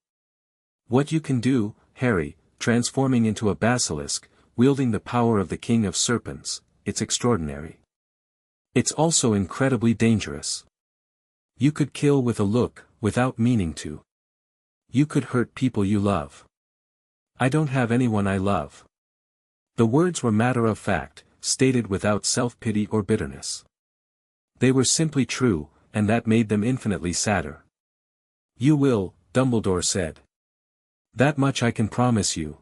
[SPEAKER 2] What you can do, Harry, transforming into a basilisk, wielding the power of the King of Serpents, it's extraordinary. It's also incredibly dangerous. You could kill with a look, without meaning to. You could hurt people you love. I don't have anyone I love. The words were matter of fact, stated without self-pity or bitterness. They were simply true, and that made them infinitely sadder. You will, Dumbledore said. That much I can promise you.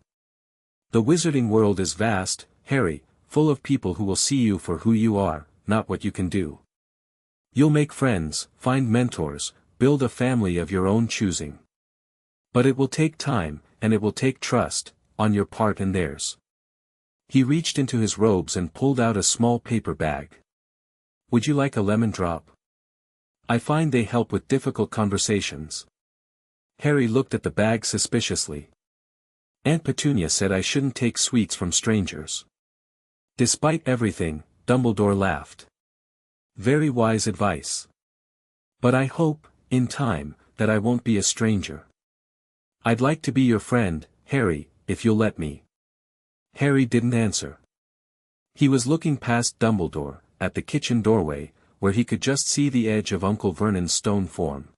[SPEAKER 2] The wizarding world is vast, Harry, full of people who will see you for who you are, not what you can do. You'll make friends, find mentors, build a family of your own choosing. But it will take time, and it will take trust, on your part and theirs. He reached into his robes and pulled out a small paper bag. Would you like a lemon drop? I find they help with difficult conversations. Harry looked at the bag suspiciously. Aunt Petunia said I shouldn't take sweets from strangers. Despite everything, Dumbledore laughed. Very wise advice. But I hope, in time, that I won't be a stranger. I'd like to be your friend, Harry, if you'll let me. Harry didn't answer. He was looking past Dumbledore, at the kitchen doorway, where he could just see the edge of Uncle Vernon's stone form.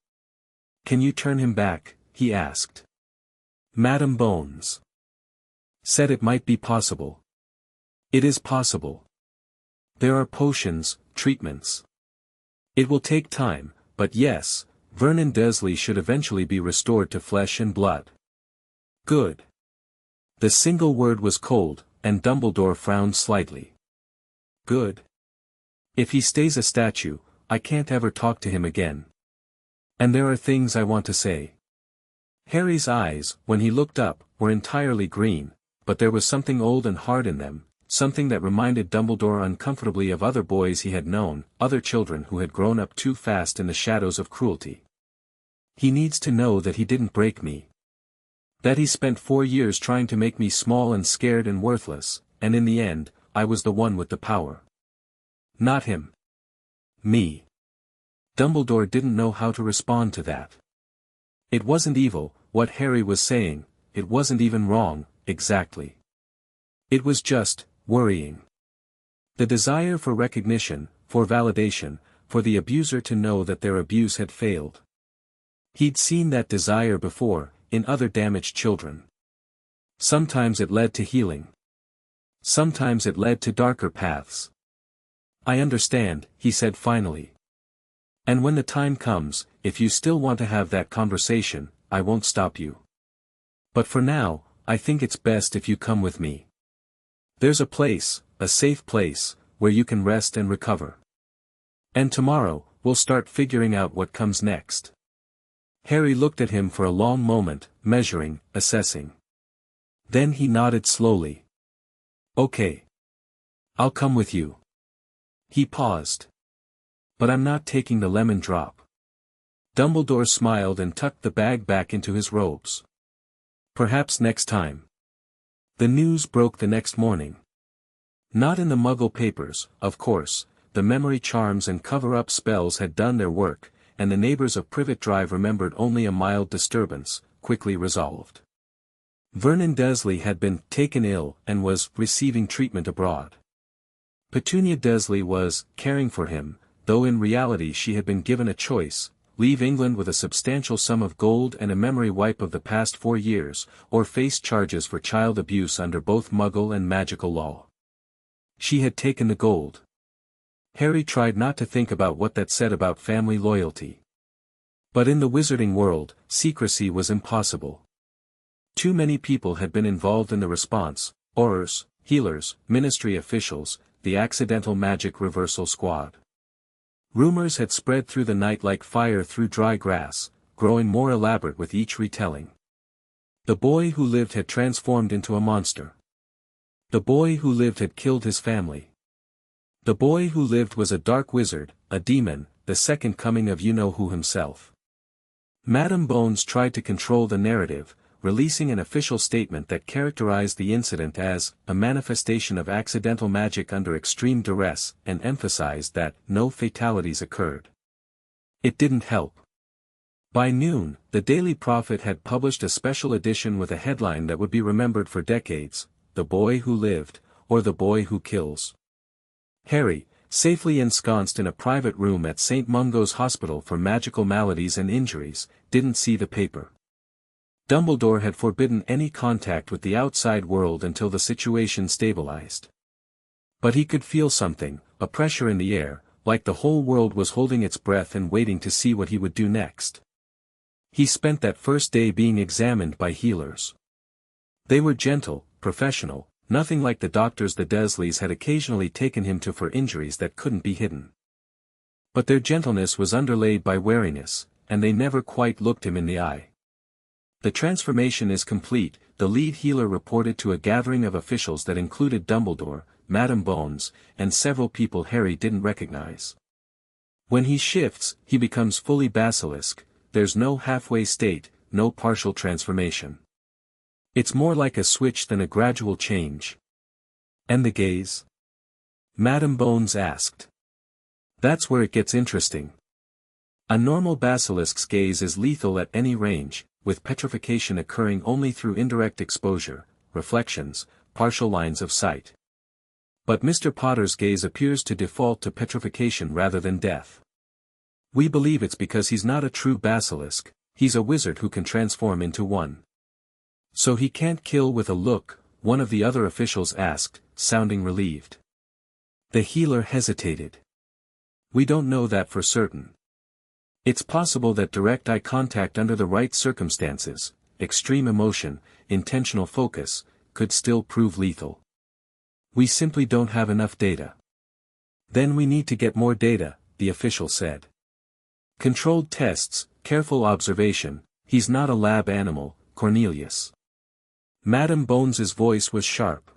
[SPEAKER 2] Can you turn him back? He asked. Madam Bones said it might be possible. It is possible. There are potions, treatments. It will take time, but yes, Vernon Dursley should eventually be restored to flesh and blood. Good. The single word was cold, and Dumbledore frowned slightly. Good. If he stays a statue, I can't ever talk to him again. And there are things I want to say. Harry's eyes, when he looked up, were entirely green, but there was something old and hard in them, something that reminded Dumbledore uncomfortably of other boys he had known, other children who had grown up too fast in the shadows of cruelty. He needs to know that he didn't break me. That he spent 4 years trying to make me small and scared and worthless, and in the end, I was the one with the power. Not him. Me. Dumbledore didn't know how to respond to that. It wasn't evil, what Harry was saying, it wasn't even wrong, exactly. It was just, worrying. The desire for recognition, for validation, for the abuser to know that their abuse had failed. He'd seen that desire before, in other damaged children. Sometimes it led to healing. Sometimes it led to darker paths. I understand, he said finally. And when the time comes, if you still want to have that conversation, I won't stop you. But for now, I think it's best if you come with me. There's a place, a safe place, where you can rest and recover. And tomorrow, we'll start figuring out what comes next. Harry looked at him for a long moment, measuring, assessing. Then he nodded slowly. Okay. I'll come with you. He paused. But I'm not taking the lemon drop. Dumbledore smiled and tucked the bag back into his robes. Perhaps next time. The news broke the next morning. Not in the Muggle papers, of course, the memory charms and cover-up spells had done their work, and the neighbors of Privet Drive remembered only a mild disturbance, quickly resolved. Vernon Dursley had been taken ill and was receiving treatment abroad. Petunia Dursley was caring for him, though in reality she had been given a choice: leave England with a substantial sum of gold and a memory wipe of the past 4 years, or face charges for child abuse under both Muggle and magical law. She had taken the gold. Harry tried not to think about what that said about family loyalty. But in the wizarding world, secrecy was impossible. Too many people had been involved in the response: Aurors, healers, ministry officials, the accidental magic reversal squad. Rumors had spread through the night like fire through dry grass, growing more elaborate with each retelling. The boy who lived had transformed into a monster. The boy who lived had killed his family. The boy who lived was a dark wizard, a demon, the second coming of you-know-who himself. Madame Bones tried to control the narrative, releasing an official statement that characterized the incident as a manifestation of accidental magic under extreme duress, and emphasized that no fatalities occurred. It didn't help. By noon, the Daily Prophet had published a special edition with a headline that would be remembered for decades: "The Boy Who Lived, or the Boy Who Kills." Harry, safely ensconced in a private room at St. Mungo's Hospital for Magical Maladies and Injuries, didn't see the paper. Dumbledore had forbidden any contact with the outside world until the situation stabilized. But he could feel something, a pressure in the air, like the whole world was holding its breath and waiting to see what he would do next. He spent that first day being examined by healers. They were gentle, professional, nothing like the doctors the Dursleys had occasionally taken him to for injuries that couldn't be hidden. But their gentleness was underlaid by wariness, and they never quite looked him in the eye. "The transformation is complete," the lead healer reported to a gathering of officials that included Dumbledore, Madame Bones, and several people Harry didn't recognize. "When he shifts, he becomes fully Basilisk. There's no halfway state, no partial transformation. It's more like a switch than a gradual change." "And the gaze?" Madame Bones asked. "That's where it gets interesting. A normal Basilisk's gaze is lethal at any range, with petrification occurring only through indirect exposure, reflections, partial lines of sight. But Mr. Potter's gaze appears to default to petrification rather than death. We believe it's because he's not a true Basilisk, he's a wizard who can transform into one." "So he can't kill with a look?" one of the other officials asked, sounding relieved. The healer hesitated. "We don't know that for certain. It's possible that direct eye contact under the right circumstances, extreme emotion, intentional focus, could still prove lethal. We simply don't have enough data." "Then we need to get more data," the official said. "Controlled tests, careful observation. He's not a lab animal, Cornelius." Madame Bones's voice was sharp.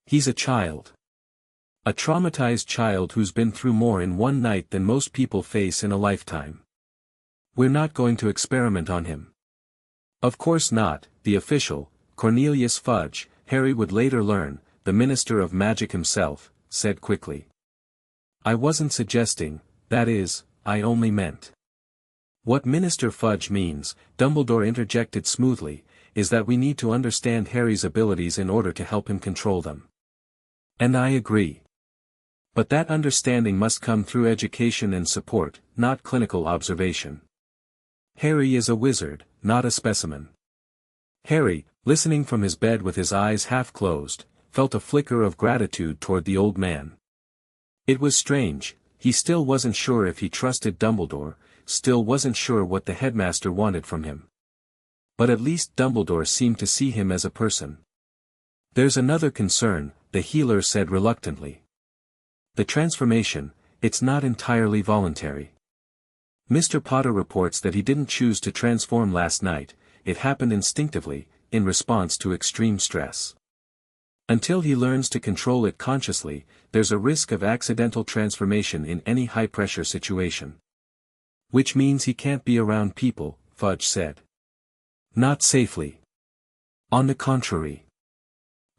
[SPEAKER 2] "He's a child. A traumatized child who's been through more in one night than most people face in a lifetime. We're not going to experiment on him." "Of course not," the official, Cornelius Fudge, Harry would later learn, the Minister of Magic himself, said quickly. "I wasn't suggesting, that is, I only meant." "What Minister Fudge means," Dumbledore interjected smoothly, "is that we need to understand Harry's abilities in order to help him control them." "And I agree. But that understanding must come through education and support, not clinical observation. Harry is a wizard, not a specimen." Harry, listening from his bed with his eyes half closed, felt a flicker of gratitude toward the old man. It was strange, he still wasn't sure if he trusted Dumbledore, still wasn't sure what the headmaster wanted from him. But at least Dumbledore seemed to see him as a person. "There's another concern," the healer said reluctantly. "The transformation, it's not entirely voluntary. Mr. Potter reports that he didn't choose to transform last night, it happened instinctively, in response to extreme stress. Until he learns to control it consciously, there's a risk of accidental transformation in any high-pressure situation. Which means he can't be around people," Fudge said. "Not safely. On the contrary."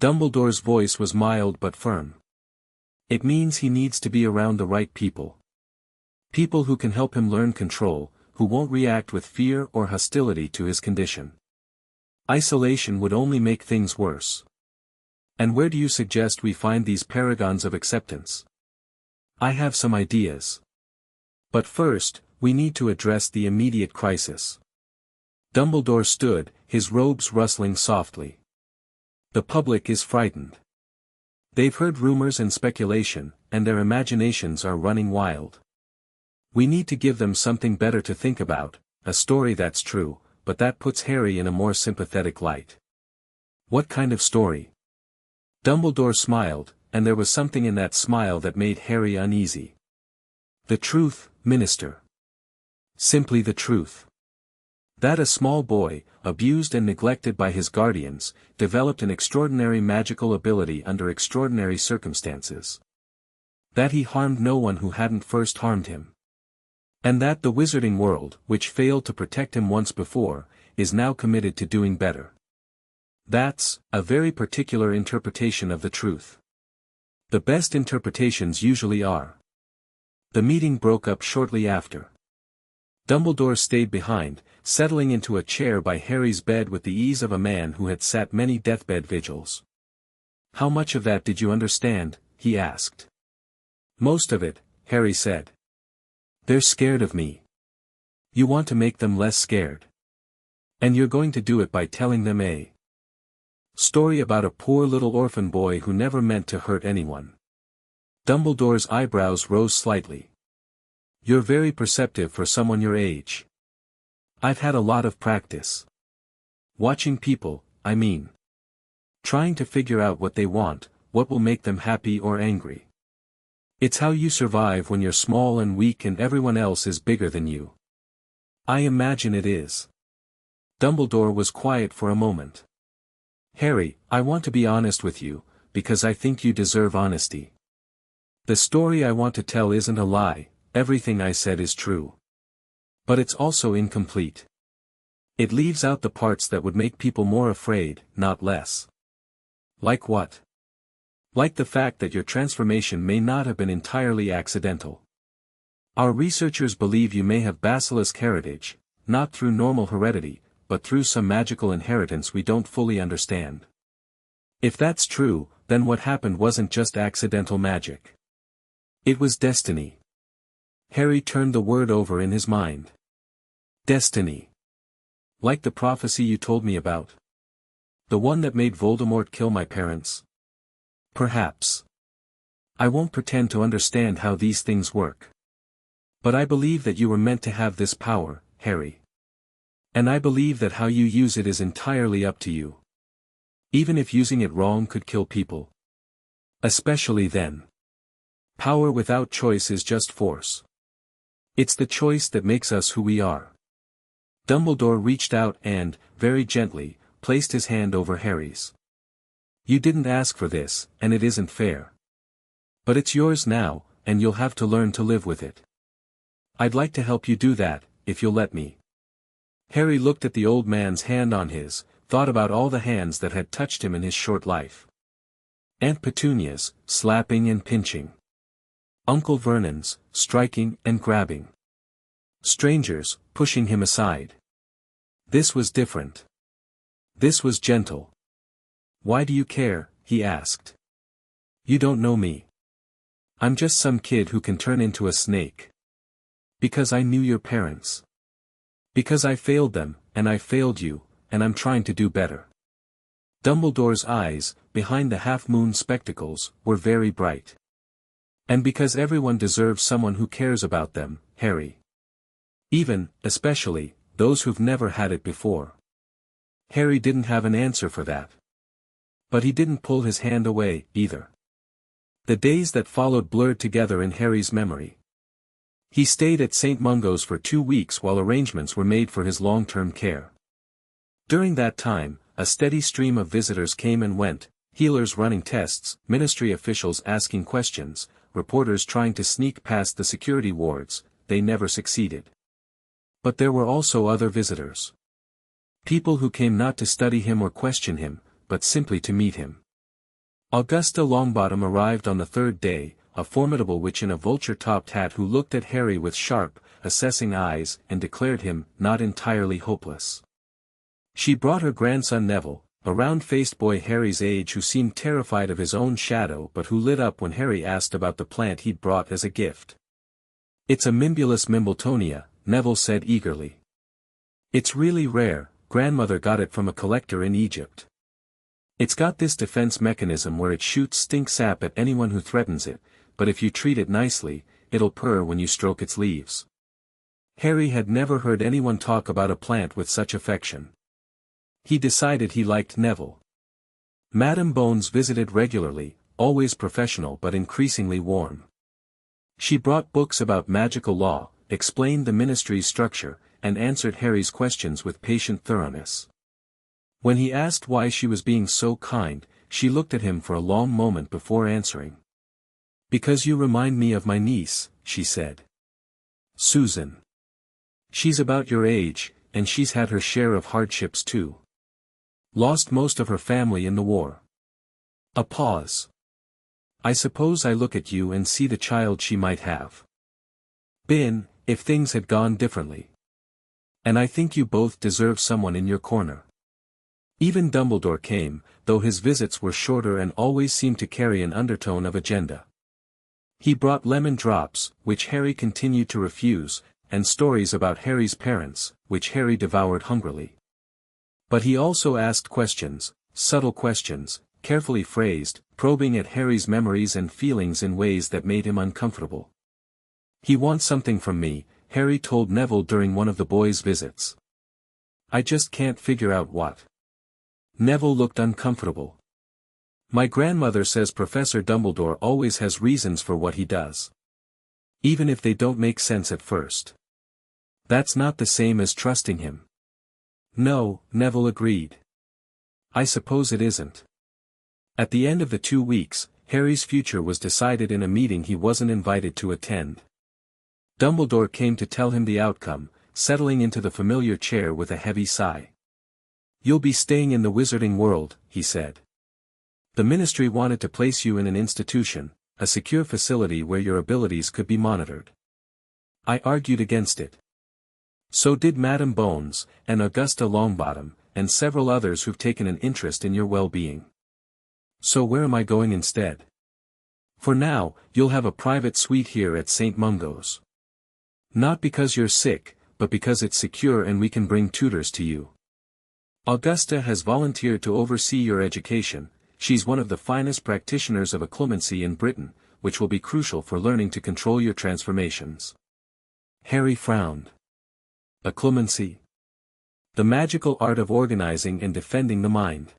[SPEAKER 2] Dumbledore's voice was mild but firm. "It means he needs to be around the right people. People who can help him learn control, who won't react with fear or hostility to his condition. Isolation would only make things worse." "And where do you suggest we find these paragons of acceptance?" "I have some ideas. But first, we need to address the immediate crisis." Dumbledore stood, his robes rustling softly. "The public is frightened. They've heard rumors and speculation, and their imaginations are running wild. We need to give them something better to think about, a story that's true, but that puts Harry in a more sympathetic light. What kind of story? Dumbledore smiled, and there was something in that smile that made Harry uneasy. The truth, Minister. Simply the truth. That a small boy, abused and neglected by his guardians, developed an extraordinary magical ability under extraordinary circumstances. That he harmed no one who hadn't first harmed him. And that the wizarding world, which failed to protect him once before, is now committed to doing better. That's a very particular interpretation of the truth. The best interpretations usually are. The meeting broke up shortly after. Dumbledore stayed behind, settling into a chair by Harry's bed with the ease of a man who had sat many deathbed vigils. "How much of that did you understand?" he asked. "Most of it," Harry said. "They're scared of me." "You want to make them less scared. And you're going to do it by telling them a story about a poor little orphan boy who never meant to hurt anyone." Dumbledore's eyebrows rose slightly. "You're very perceptive for someone your age." "I've had a lot of practice. Watching people, I mean. Trying to figure out what they want, what will make them happy or angry. It's how you survive when you're small and weak and everyone else is bigger than you." "I imagine it is." Dumbledore was quiet for a moment. "Harry, I want to be honest with you, because I think you deserve honesty. The story I want to tell isn't a lie, everything I said is true. But it's also incomplete. It leaves out the parts that would make people more afraid, not less." "Like what?" "Like the fact that your transformation may not have been entirely accidental. Our researchers believe you may have basilisk heritage, not through normal heredity, but through some magical inheritance we don't fully understand. If that's true, then what happened wasn't just accidental magic. It was destiny." Harry turned the word over in his mind. "Destiny. Like the prophecy you told me about? The one that made Voldemort kill my parents?" "Perhaps. I won't pretend to understand how these things work. But I believe that you were meant to have this power, Harry. And I believe that how you use it is entirely up to you. Even if using it wrong could kill people. Especially then. Power without choice is just force. It's the choice that makes us who we are." Dumbledore reached out and, very gently, placed his hand over Harry's. "You didn't ask for this, and it isn't fair. But it's yours now, and you'll have to learn to live with it. I'd like to help you do that, if you'll let me." Harry looked at the old man's hand on his, thought about all the hands that had touched him in his short life. Aunt Petunia's, slapping and pinching. Uncle Vernon's, striking and grabbing. Strangers, pushing him aside. This was different. This was gentle. "Why do you care?" he asked. "You don't know me. I'm just some kid who can turn into a snake. Because I knew your parents. Because I failed them, and I failed you, and I'm trying to do better." Dumbledore's eyes, behind the half-moon spectacles, were very bright. "And because everyone deserves someone who cares about them, Harry. Even, especially, those who've never had it before." Harry didn't have an answer for that. But he didn't pull his hand away, either. The days that followed blurred together in Harry's memory. He stayed at St. Mungo's for 2 weeks while arrangements were made for his long-term care. During that time, a steady stream of visitors came and went, healers running tests, ministry officials asking questions, reporters trying to sneak past the security wards. They never succeeded. But there were also other visitors. People who came not to study him or question him, but simply to meet him. Augusta Longbottom arrived on the 3rd day, a formidable witch in a vulture-topped hat who looked at Harry with sharp, assessing eyes and declared him not entirely hopeless. She brought her grandson Neville, a round-faced boy Harry's age who seemed terrified of his own shadow but who lit up when Harry asked about the plant he'd brought as a gift. "It's a Mimbulus Mimbletonia," Neville said eagerly. "It's really rare, grandmother got it from a collector in Egypt. It's got this defense mechanism where it shoots stink sap at anyone who threatens it, but if you treat it nicely, it'll purr when you stroke its leaves." Harry had never heard anyone talk about a plant with such affection. He decided he liked Neville. Madame Bones visited regularly, always professional but increasingly warm. She brought books about magical law, explained the ministry's structure, and answered Harry's questions with patient thoroughness. When he asked why she was being so kind, she looked at him for a long moment before answering. "Because you remind me of my niece," she said. "Susan. She's about your age, and she's had her share of hardships too. Lost most of her family in the war." A pause. "I suppose I look at you and see the child she might have been, if things had gone differently. And I think you both deserve someone in your corner." Even Dumbledore came, though his visits were shorter and always seemed to carry an undertone of agenda. He brought lemon drops, which Harry continued to refuse, and stories about Harry's parents, which Harry devoured hungrily. But he also asked questions, subtle questions, carefully phrased, probing at Harry's memories and feelings in ways that made him uncomfortable. "He wants something from me," Harry told Neville during one of the boys' visits. "I just can't figure out what." Neville looked uncomfortable. "My grandmother says Professor Dumbledore always has reasons for what he does. Even if they don't make sense at first. That's not the same as trusting him." "No," Neville agreed. "I suppose it isn't." At the end of the 2 weeks, Harry's future was decided in a meeting he wasn't invited to attend. Dumbledore came to tell him the outcome, settling into the familiar chair with a heavy sigh. "You'll be staying in the wizarding world," he said. "The ministry wanted to place you in an institution, a secure facility where your abilities could be monitored. I argued against it. So did Madame Bones, and Augusta Longbottom, and several others who've taken an interest in your well-being. So where am I going instead? For now, you'll have a private suite here at St. Mungo's. Not because you're sick, but because it's secure and we can bring tutors to you. Augusta has volunteered to oversee your education. She's one of the finest practitioners of occlumency in Britain, which will be crucial for learning to control your transformations." Harry frowned. Occlumency? The magical art of organizing and defending the mind.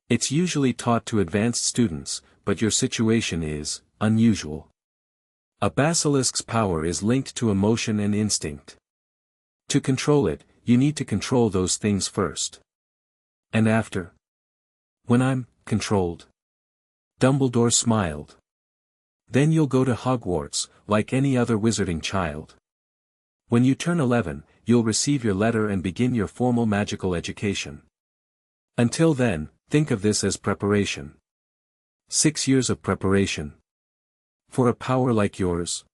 [SPEAKER 2] It's usually taught to advanced students, but your situation is unusual. A basilisk's power is linked to emotion and instinct. To control it, you need to control those things first. And after? When I'm controlled. Dumbledore smiled. Then you'll go to Hogwarts, like any other wizarding child. When you turn 11, you'll receive your letter and begin your formal magical education. Until then, think of this as preparation. 6 years of preparation. For a power like yours?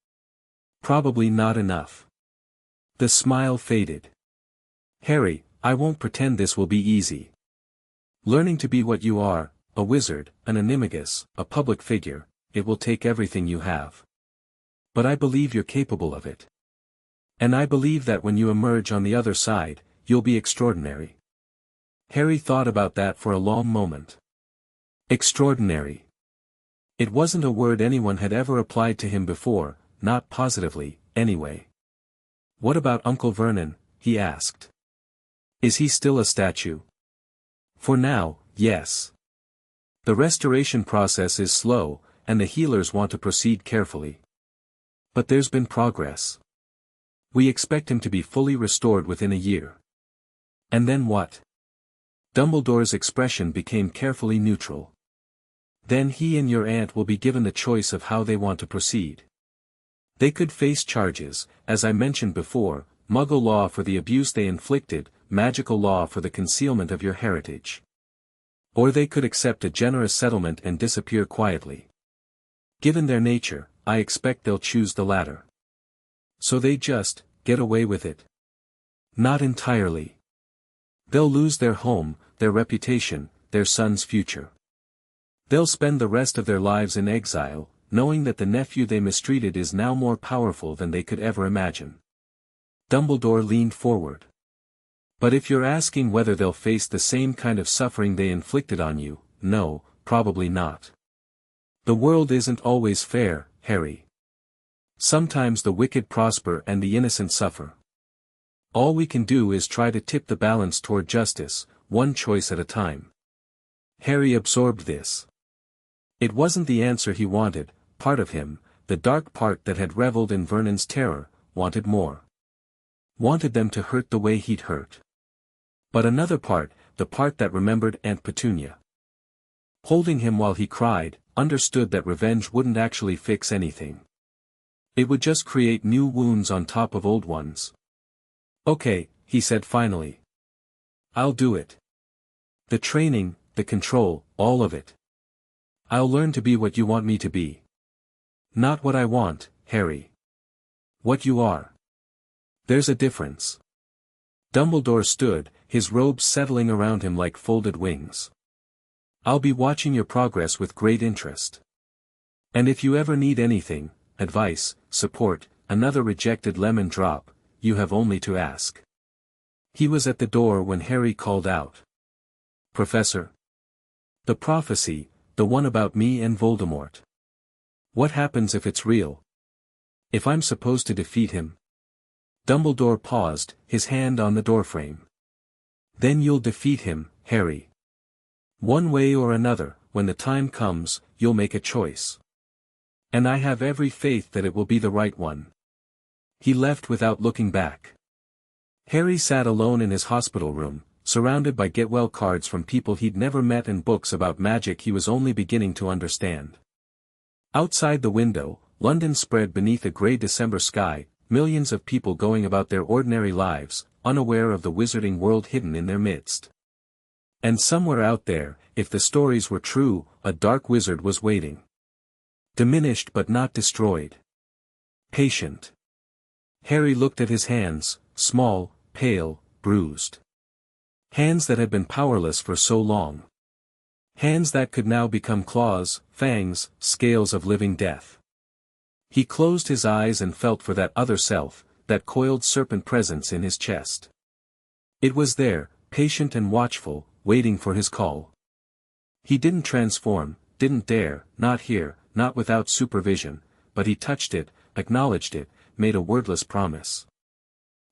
[SPEAKER 2] Probably not enough. The smile faded. "Harry, I won't pretend this will be easy. Learning to be what you are, a wizard, an animagus, a public figure, it will take everything you have. But I believe you're capable of it. And I believe that when you emerge on the other side, you'll be extraordinary." Harry thought about that for a long moment. Extraordinary. It wasn't a word anyone had ever applied to him before, not positively, anyway. "What about Uncle Vernon?" he asked. "Is he still a statue?" "For now, yes. The restoration process is slow, and the healers want to proceed carefully. But there's been progress. We expect him to be fully restored within a year." "And then what?" Dumbledore's expression became carefully neutral. "Then he and your aunt will be given the choice of how they want to proceed. They could face charges, as I mentioned before, Muggle law for the abuse they inflicted, magical law for the concealment of your heritage. Or they could accept a generous settlement and disappear quietly. Given their nature, I expect they'll choose the latter. So they just get away with it? Not entirely. They'll lose their home, their reputation, their son's future. They'll spend the rest of their lives in exile, knowing that the nephew they mistreated is now more powerful than they could ever imagine." Dumbledore leaned forward. "But if you're asking whether they'll face the same kind of suffering they inflicted on you, no, probably not. The world isn't always fair, Harry. Sometimes the wicked prosper and the innocent suffer. All we can do is try to tip the balance toward justice, one choice at a time. Harry absorbed this. It wasn't the answer he wanted. Part of him, the dark part that had reveled in Vernon's terror, wanted more. Wanted them to hurt the way he'd hurt. But another part, the part that remembered Aunt Petunia, holding him while he cried, understood that revenge wouldn't actually fix anything. It would just create new wounds on top of old ones. "Okay," he said finally. "I'll do it. The training, the control, all of it. I'll learn to be what you want me to be. Not what I want, Harry. What you are. There's a difference." Dumbledore stood, his robes settling around him like folded wings. "I'll be watching your progress with great interest. And if you ever need anything, advice, support, another rejected lemon drop, you have only to ask." He was at the door when Harry called out. "Professor? The prophecy, the one about me and Voldemort. What happens if it's real? If I'm supposed to defeat him?" Dumbledore paused, his hand on the doorframe. "Then you'll defeat him, Harry. One way or another, when the time comes, you'll make a choice. And I have every faith that it will be the right one." He left without looking back. Harry sat alone in his hospital room, surrounded by get-well cards from people he'd never met and books about magic he was only beginning to understand. Outside the window, London spread beneath a grey December sky, millions of people going about their ordinary lives, unaware of the wizarding world hidden in their midst. And somewhere out there, if the stories were true, a dark wizard was waiting. Diminished but not destroyed. Patient. Harry looked at his hands, small, pale, bruised. Hands that had been powerless for so long. Hands that could now become claws, fangs, scales of living death. He closed his eyes and felt for that other self, that coiled serpent presence in his chest. It was there, patient and watchful, waiting for his call. He didn't transform, didn't dare, not here, not without supervision, but he touched it, acknowledged it, made a wordless promise.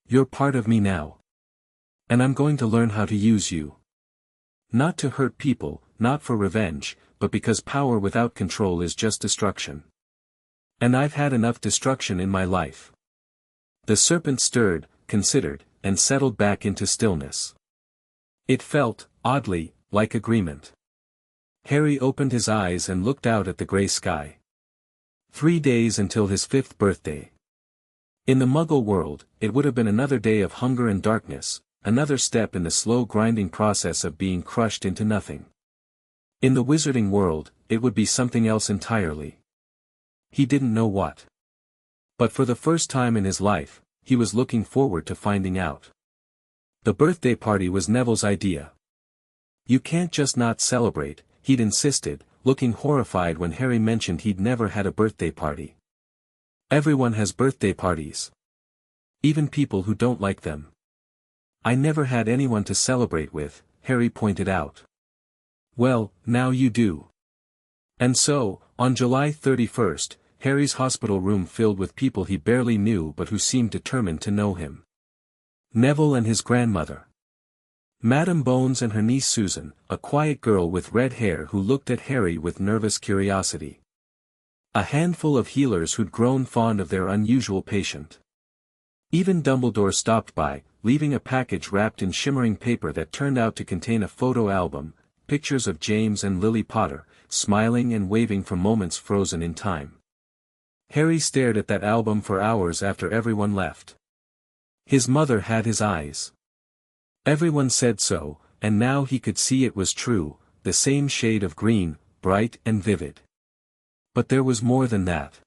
[SPEAKER 2] "You're part of me now. And I'm going to learn how to use you. Not to hurt people, not for revenge, but because power without control is just destruction. And I've had enough destruction in my life." The serpent stirred, considered, and settled back into stillness. It felt, oddly, like agreement. Harry opened his eyes and looked out at the grey sky. 3 days until his 5th birthday. In the Muggle world, it would have been another day of hunger and darkness, another step in the slow grinding process of being crushed into nothing. In the wizarding world, it would be something else entirely. He didn't know what. But for the first time in his life, he was looking forward to finding out. The birthday party was Neville's idea. "You can't just not celebrate," he'd insisted, looking horrified when Harry mentioned he'd never had a birthday party. "Everyone has birthday parties. Even people who don't like them." "I never had anyone to celebrate with," Harry pointed out. "Well, now you do." And so, on July 31st, Harry's hospital room filled with people he barely knew but who seemed determined to know him. Neville and his grandmother. Madame Bones and her niece Susan, a quiet girl with red hair who looked at Harry with nervous curiosity. A handful of healers who'd grown fond of their unusual patient. Even Dumbledore stopped by, leaving a package wrapped in shimmering paper that turned out to contain a photo album, pictures of James and Lily Potter, smiling and waving from moments frozen in time. Harry stared at that album for hours after everyone left. His mother had his eyes. Everyone said so, and now he could see it was true, the same shade of green, bright and vivid. But there was more than that.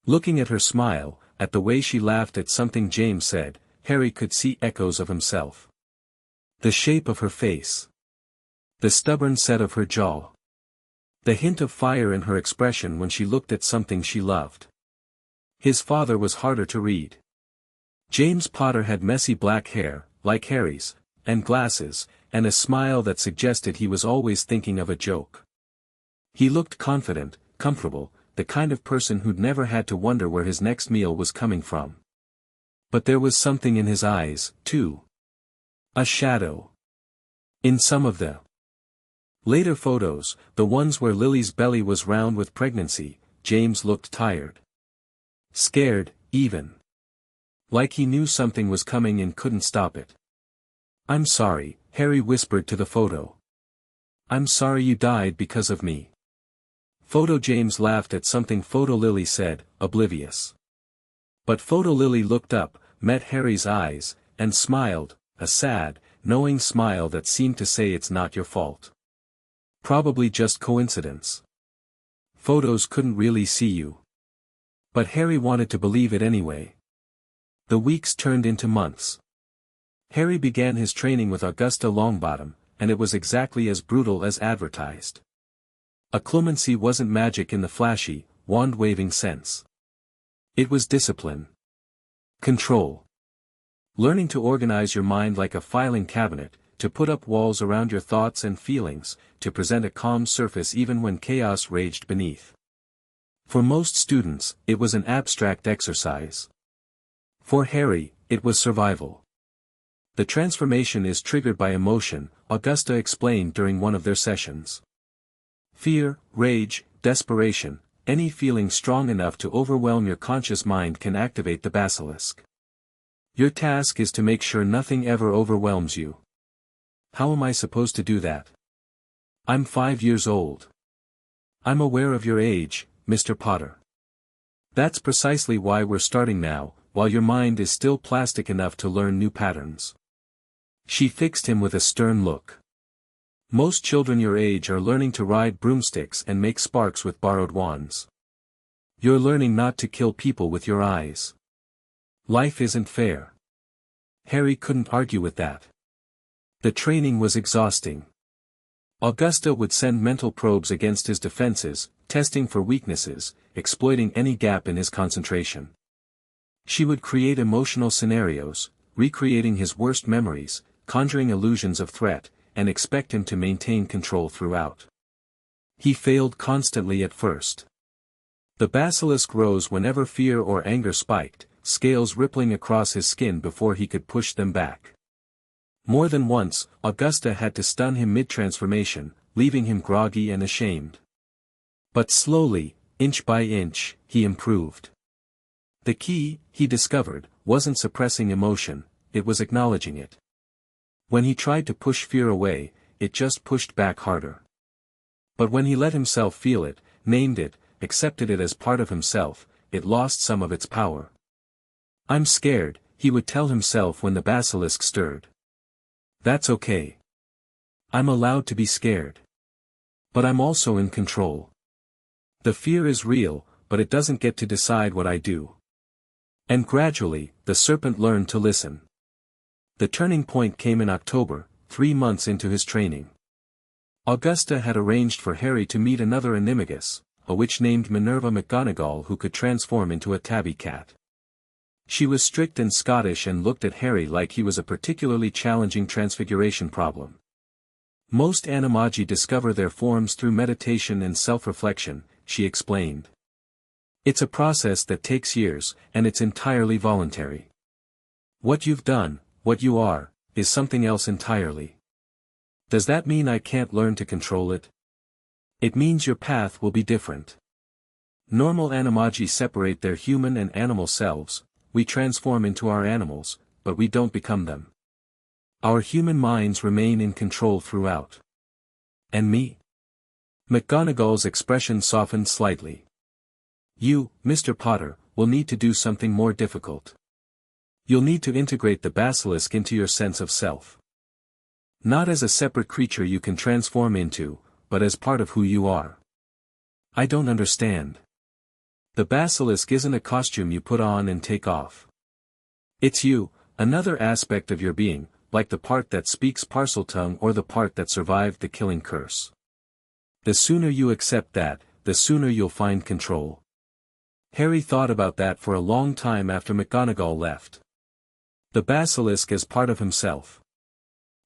[SPEAKER 2] Looking at her smile, at the way she laughed at something James said, Harry could see echoes of himself. The shape of her face. The stubborn set of her jaw. The hint of fire in her expression when she looked at something she loved. His father was harder to read. James Potter had messy black hair, like Harry's, and glasses, and a smile that suggested he was always thinking of a joke. He looked confident, comfortable, the kind of person who'd never had to wonder where his next meal was coming from. But there was something in his eyes, too. A shadow. In some of the later photos, the ones where Lily's belly was round with pregnancy, James looked tired. Scared, even. Like he knew something was coming and couldn't stop it. "I'm sorry," Harry whispered to the photo. "I'm sorry you died because of me." Photo James laughed at something Photo Lily said, oblivious. But Photo Lily looked up, met Harry's eyes, and smiled, a sad, knowing smile that seemed to say it's not your fault. Probably just coincidence. Photos couldn't really see you. But Harry wanted to believe it anyway. The weeks turned into months. Harry began his training with Augusta Longbottom, and it was exactly as brutal as advertised. Occlumency wasn't magic in the flashy, wand-waving sense. It was discipline. Control. Learning to organize your mind like a filing cabinet, to put up walls around your thoughts and feelings, to present a calm surface even when chaos raged beneath. For most students, it was an abstract exercise. For Harry, it was survival. The transformation is triggered by emotion, Augusta explained during one of their sessions. Fear, rage, desperation, any feeling strong enough to overwhelm your conscious mind can activate the basilisk. Your task is to make sure nothing ever overwhelms you. How am I supposed to do that? I'm 5 years old. I'm aware of your age, Mr. Potter. That's precisely why we're starting now, while your mind is still plastic enough to learn new patterns. She fixed him with a stern look. Most children your age are learning to ride broomsticks and make sparks with borrowed wands. You're learning not to kill people with your eyes. Life isn't fair. Harry couldn't argue with that. The training was exhausting. Augusta would send mental probes against his defenses, testing for weaknesses, exploiting any gap in his concentration. She would create emotional scenarios, recreating his worst memories, conjuring illusions of threat, and expect him to maintain control throughout. He failed constantly at first. The basilisk rose whenever fear or anger spiked, scales rippling across his skin before he could push them back. More than once, Augusta had to stun him mid-transformation, leaving him groggy and ashamed. But slowly, inch by inch, he improved. The key, he discovered, wasn't suppressing emotion, it was acknowledging it. When he tried to push fear away, it just pushed back harder. But when he let himself feel it, named it, accepted it as part of himself, it lost some of its power. "I'm scared," he would tell himself when the basilisk stirred. "That's okay. I'm allowed to be scared. But I'm also in control. The fear is real, but it doesn't get to decide what I do." And gradually, the serpent learned to listen. The turning point came in October, 3 months into his training. Augusta had arranged for Harry to meet another animagus, a witch named Minerva McGonagall who could transform into a tabby cat. She was strict and Scottish and looked at Harry like he was a particularly challenging transfiguration problem. Most animagi discover their forms through meditation and self-reflection, she explained. It's a process that takes years, and it's entirely voluntary. What you've done, what you are, is something else entirely. Does that mean I can't learn to control it? It means your path will be different. Normal animagi separate their human and animal selves, we transform into our animals, but we don't become them. Our human minds remain in control throughout. And me? McGonagall's expression softened slightly. You, Mr. Potter, will need to do something more difficult. You'll need to integrate the basilisk into your sense of self. Not as a separate creature you can transform into, but as part of who you are. I don't understand. The basilisk isn't a costume you put on and take off. It's you, another aspect of your being, like the part that speaks Parseltongue or the part that survived the killing curse. The sooner you accept that, the sooner you'll find control. Harry thought about that for a long time after McGonagall left. The basilisk as part of himself.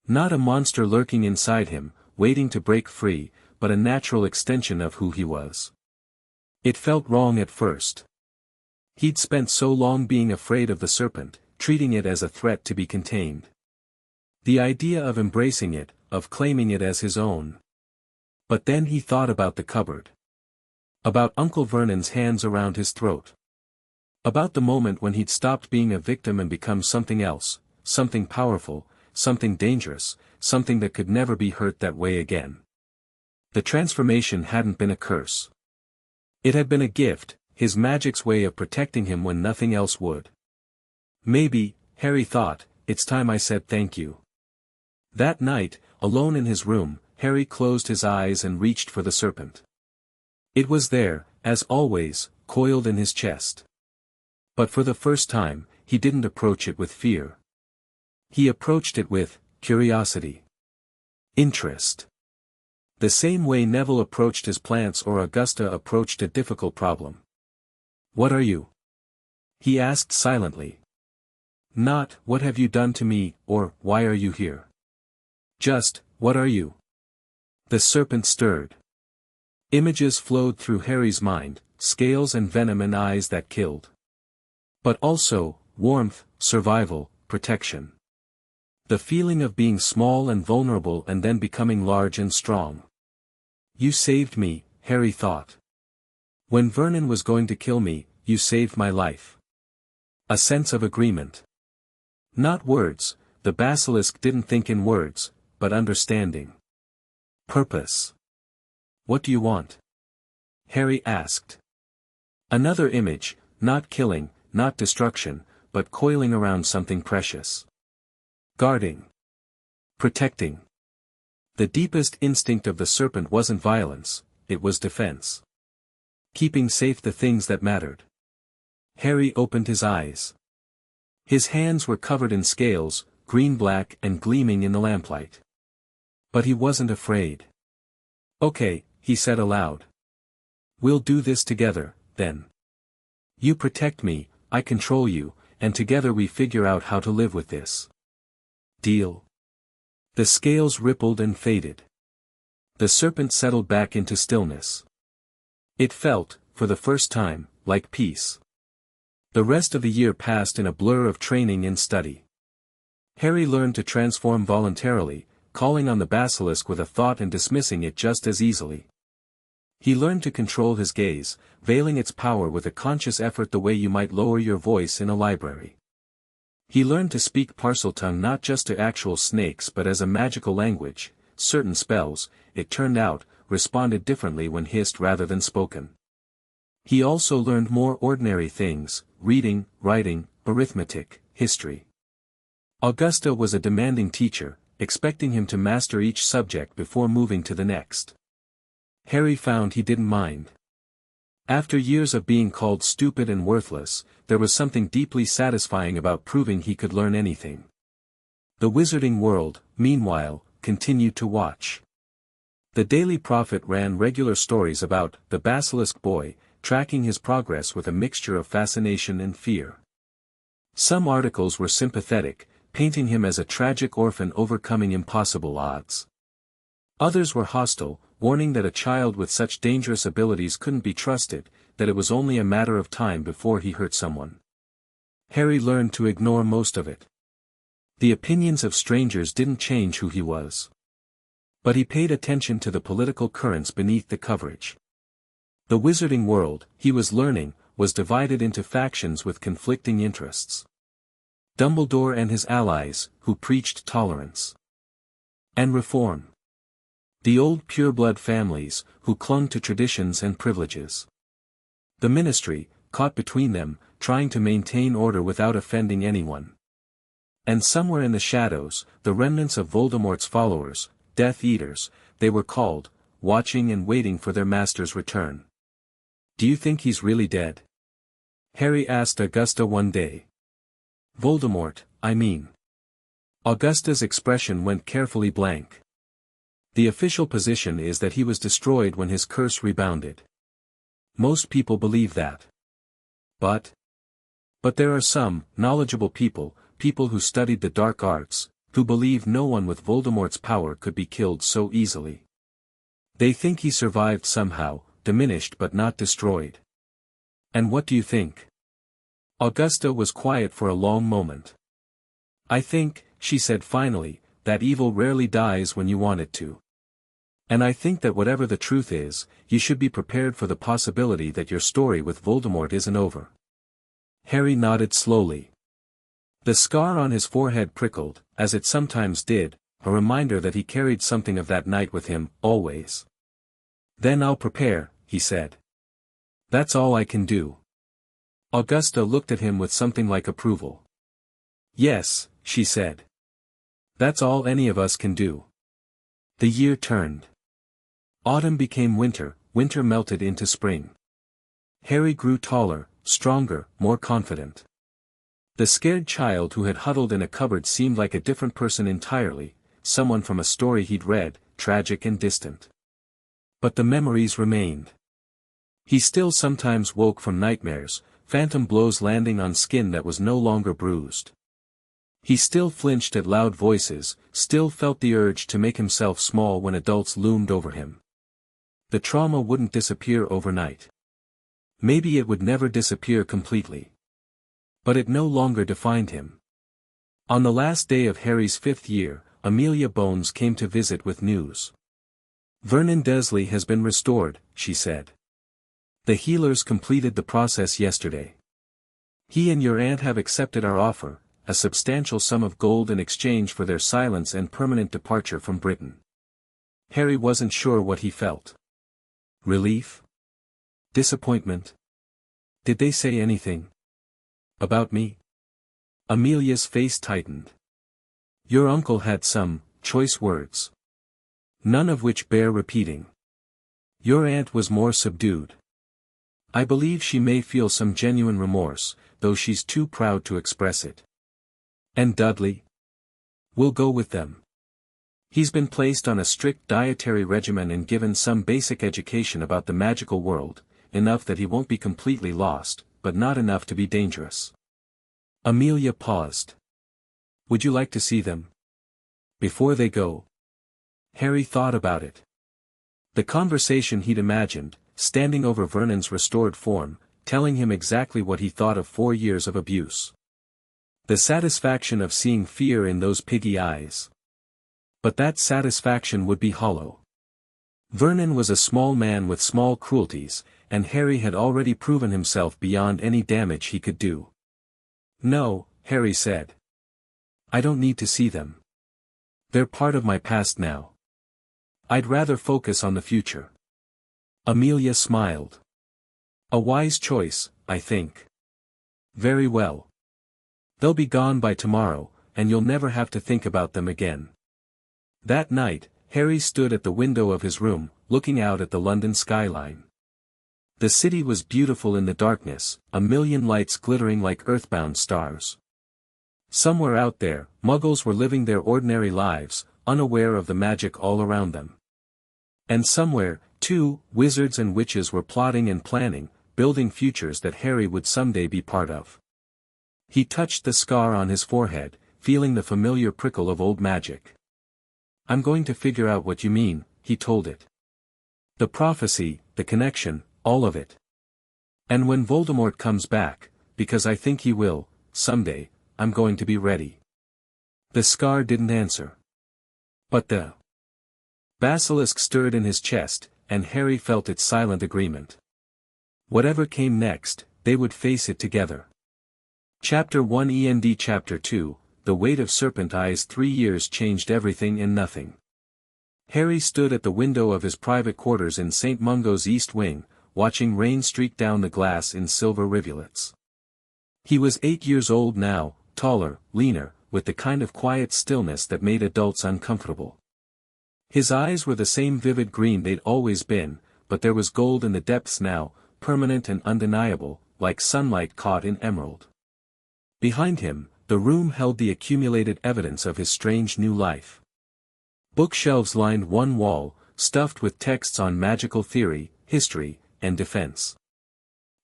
[SPEAKER 2] Not a monster lurking inside him, waiting to break free, but a natural extension of who he was. It felt wrong at first. He'd spent so long being afraid of the serpent, treating it as a threat to be contained. The idea of embracing it, of claiming it as his own. But then he thought about the cupboard. About Uncle Vernon's hands around his throat. About the moment when he'd stopped being a victim and become something else, something powerful, something dangerous, something that could never be hurt that way again. The transformation hadn't been a curse. It had been a gift, his magic's way of protecting him when nothing else would. Maybe, Harry thought, it's time I said thank you. That night, alone in his room, Harry closed his eyes and reached for the serpent. It was there, as always, coiled in his chest. But for the first time, he didn't approach it with fear. He approached it with curiosity. Interest. The same way Neville approached his plants or Augusta approached a difficult problem. "What are you?" he asked silently. Not, "What have you done to me," or, "Why are you here?" Just, "What are you?" The serpent stirred. Images flowed through Harry's mind, scales and venom and eyes that killed. But also, warmth, survival, protection. The feeling of being small and vulnerable and then becoming large and strong. "You saved me," Harry thought. "When Vernon was going to kill me, you saved my life." A sense of agreement. Not words, the basilisk didn't think in words, but understanding. Purpose. "What do you want?" Harry asked. Another image, not killing, not destruction, but coiling around something precious. Guarding. Protecting. The deepest instinct of the serpent wasn't violence, it was defense. Keeping safe the things that mattered. Harry opened his eyes. His hands were covered in scales, green-black and gleaming in the lamplight. But he wasn't afraid. "Okay," he said aloud. "We'll do this together, then. You protect me, I control you, and together we figure out how to live with this. Deal?" The scales rippled and faded. The serpent settled back into stillness. It felt, for the first time, like peace. The rest of the year passed in a blur of training and study. Harry learned to transform voluntarily, calling on the basilisk with a thought and dismissing it just as easily. He learned to control his gaze, veiling its power with a conscious effort the way you might lower your voice in a library. He learned to speak Parseltongue not just to actual snakes but as a magical language. Certain spells, it turned out, responded differently when hissed rather than spoken. He also learned more ordinary things: reading, writing, arithmetic, history. Augusta was a demanding teacher, expecting him to master each subject before moving to the next. Harry found he didn't mind. After years of being called stupid and worthless, there was something deeply satisfying about proving he could learn anything. The wizarding world, meanwhile, continued to watch. The Daily Prophet ran regular stories about the Basilisk boy, tracking his progress with a mixture of fascination and fear. Some articles were sympathetic, painting him as a tragic orphan overcoming impossible odds. Others were hostile, warning that a child with such dangerous abilities couldn't be trusted, that it was only a matter of time before he hurt someone. Harry learned to ignore most of it. The opinions of strangers didn't change who he was. But he paid attention to the political currents beneath the coverage. The wizarding world, he was learning, was divided into factions with conflicting interests. Dumbledore and his allies, who preached tolerance and reform. The old pureblood families, who clung to traditions and privileges. The ministry, caught between them, trying to maintain order without offending anyone. And somewhere in the shadows, the remnants of Voldemort's followers, Death Eaters, they were called, watching and waiting for their master's return. "Do you think he's really dead?" Harry asked Augusta one day. "Voldemort, I mean." Augusta's expression went carefully blank. The official position is that he was destroyed when his curse rebounded. Most people believe that. But there are some, knowledgeable people who studied the dark arts, who believe no one with Voldemort's power could be killed so easily. They think he survived somehow, diminished but not destroyed. And what do you think? Augusta was quiet for a long moment. I think, she said finally, that evil rarely dies when you want it to. And I think that whatever the truth is, you should be prepared for the possibility that your story with Voldemort isn't over. Harry nodded slowly. The scar on his forehead prickled, as it sometimes did, a reminder that he carried something of that night with him, always. Then I'll prepare, he said. That's all I can do. Augusta looked at him with something like approval. Yes, she said. That's all any of us can do. The year turned. Autumn became winter, winter melted into spring. Harry grew taller, stronger, more confident. The scared child who had huddled in a cupboard seemed like a different person entirely, someone from a story he'd read, tragic and distant. But the memories remained. He still sometimes woke from nightmares, phantom blows landing on skin that was no longer bruised. He still flinched at loud voices, still felt the urge to make himself small when adults loomed over him. The trauma wouldn't disappear overnight. Maybe it would never disappear completely. But it no longer defined him. On the last day of Harry's 5th year, Amelia Bones came to visit with news. Vernon Dursley has been restored, she said. The healers completed the process yesterday. He and your aunt have accepted our offer, a substantial sum of gold in exchange for their silence and permanent departure from Britain. Harry wasn't sure what he felt. Relief? Disappointment? Did they say anything? About me? Amelia's face tightened. Your uncle had some choice words. None of which bear repeating. Your aunt was more subdued. I believe she may feel some genuine remorse, though she's too proud to express it. And Dudley? We'll go with them. He's been placed on a strict dietary regimen and given some basic education about the magical world, enough that he won't be completely lost, but not enough to be dangerous. Amelia paused. Would you like to see them? Before they go? Harry thought about it. The conversation he'd imagined, standing over Vernon's restored form, telling him exactly what he thought of 4 years of abuse. The satisfaction of seeing fear in those piggy eyes. But that satisfaction would be hollow. Vernon was a small man with small cruelties, and Harry had already proven himself beyond any damage he could do. No, Harry said. I don't need to see them. They're part of my past now. I'd rather focus on the future. Amelia smiled. A wise choice, I think. Very well. They'll be gone by tomorrow, and you'll never have to think about them again. That night, Harry stood at the window of his room, looking out at the London skyline. The city was beautiful in the darkness, a million lights glittering like earthbound stars. Somewhere out there, Muggles were living their ordinary lives, unaware of the magic all around them. And somewhere, too, wizards and witches were plotting and planning, building futures that Harry would someday be part of. He touched the scar on his forehead, feeling the familiar prickle of old magic. I'm going to figure out what you mean, he told it. The prophecy, the connection, all of it. And when Voldemort comes back, because I think he will, someday, I'm going to be ready. The scar didn't answer. But the basilisk stirred in his chest, and Harry felt its silent agreement. Whatever came next, they would face it together. Chapter 1 END Chapter 2, The Weight of Serpent Eyes. 3 years changed everything and nothing. Harry stood at the window of his private quarters in St. Mungo's East Wing, watching rain streak down the glass in silver rivulets. He was 8 years old now, taller, leaner, with the kind of quiet stillness that made adults uncomfortable. His eyes were the same vivid green they'd always been, but there was gold in the depths now, permanent and undeniable, like sunlight caught in emerald. Behind him, the room held the accumulated evidence of his strange new life. Bookshelves lined one wall, stuffed with texts on magical theory, history, and defense.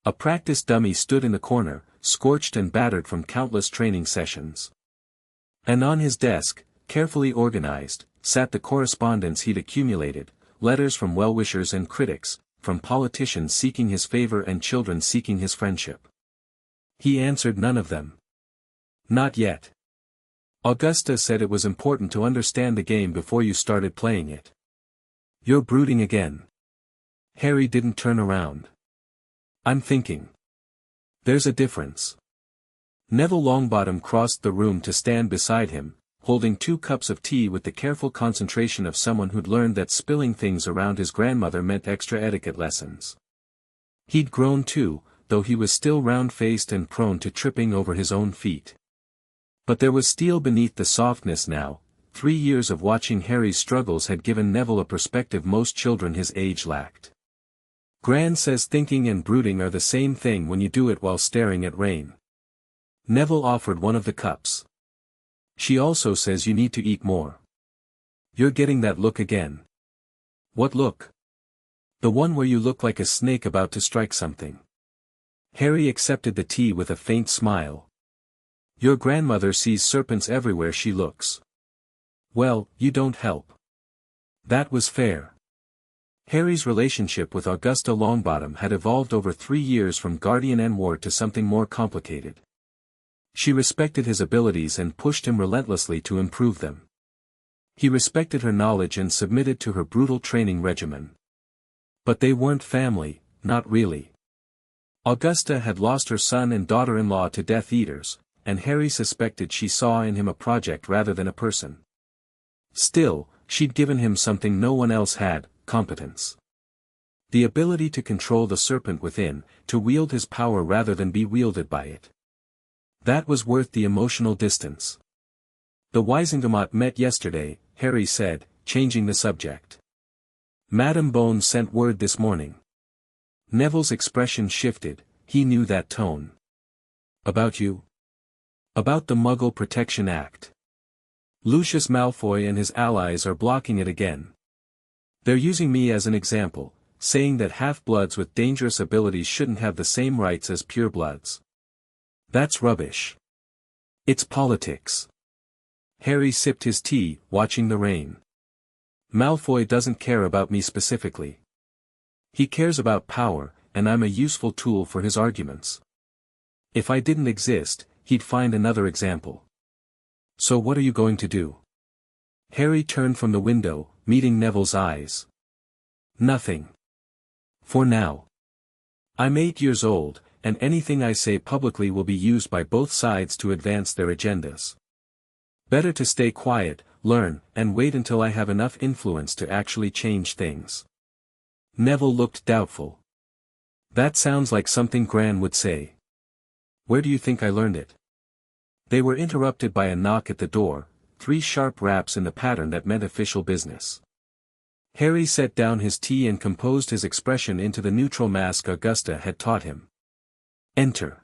[SPEAKER 2] A practice dummy stood in the corner, scorched and battered from countless training sessions. And on his desk, carefully organized, sat the correspondence he'd accumulated, letters from well-wishers and critics, from politicians seeking his favor and children seeking his friendship. He answered none of them. Not yet. Augusta said it was important to understand the game before you started playing it. You're brooding again. Harry didn't turn around. I'm thinking. There's a difference. Neville Longbottom crossed the room to stand beside him, holding 2 cups of tea with the careful concentration of someone who'd learned that spilling things around his grandmother meant extra etiquette lessons. He'd grown too, though he was still round-faced and prone to tripping over his own feet. But there was steel beneath the softness now. 3 years of watching Harry's struggles had given Neville a perspective most children his age lacked. Gran says thinking and brooding are the same thing when you do it while staring at rain. Neville offered one of the cups. She also says you need to eat more. You're getting that look again. What look? The one where you look like a snake about to strike something. Harry accepted the tea with a faint smile. Your grandmother sees serpents everywhere she looks. Well, you don't help. That was fair. Harry's relationship with Augusta Longbottom had evolved over 3 years from guardian and ward to something more complicated. She respected his abilities and pushed him relentlessly to improve them. He respected her knowledge and submitted to her brutal training regimen. But they weren't family, not really. Augusta had lost her son and daughter-in-law to Death Eaters, and Harry suspected she saw in him a project rather than a person. Still, she'd given him something no one else had, competence. The ability to control the serpent within, to wield his power rather than be wielded by it. That was worth the emotional distance. The Wisingamot met yesterday, Harry said, changing the subject. Madame Bones sent word this morning. Neville's expression shifted, he knew that tone. About you? About the Muggle Protection Act. Lucius Malfoy and his allies are blocking it again. They're using me as an example, saying that half-bloods with dangerous abilities shouldn't have the same rights as purebloods. That's rubbish. It's politics. Harry sipped his tea, watching the rain. Malfoy doesn't care about me specifically. He cares about power, and I'm a useful tool for his arguments. If I didn't exist, he'd find another example. So what are you going to do? Harry turned from the window, meeting Neville's eyes. Nothing. For now. I'm 8 years old, and anything I say publicly will be used by both sides to advance their agendas. Better to stay quiet, learn, and wait until I have enough influence to actually change things. Neville looked doubtful. That sounds like something Gran would say. Where do you think I learned it? They were interrupted by a knock at the door, 3 sharp raps in the pattern that meant official business. Harry set down his tea and composed his expression into the neutral mask Augusta had taught him. Enter.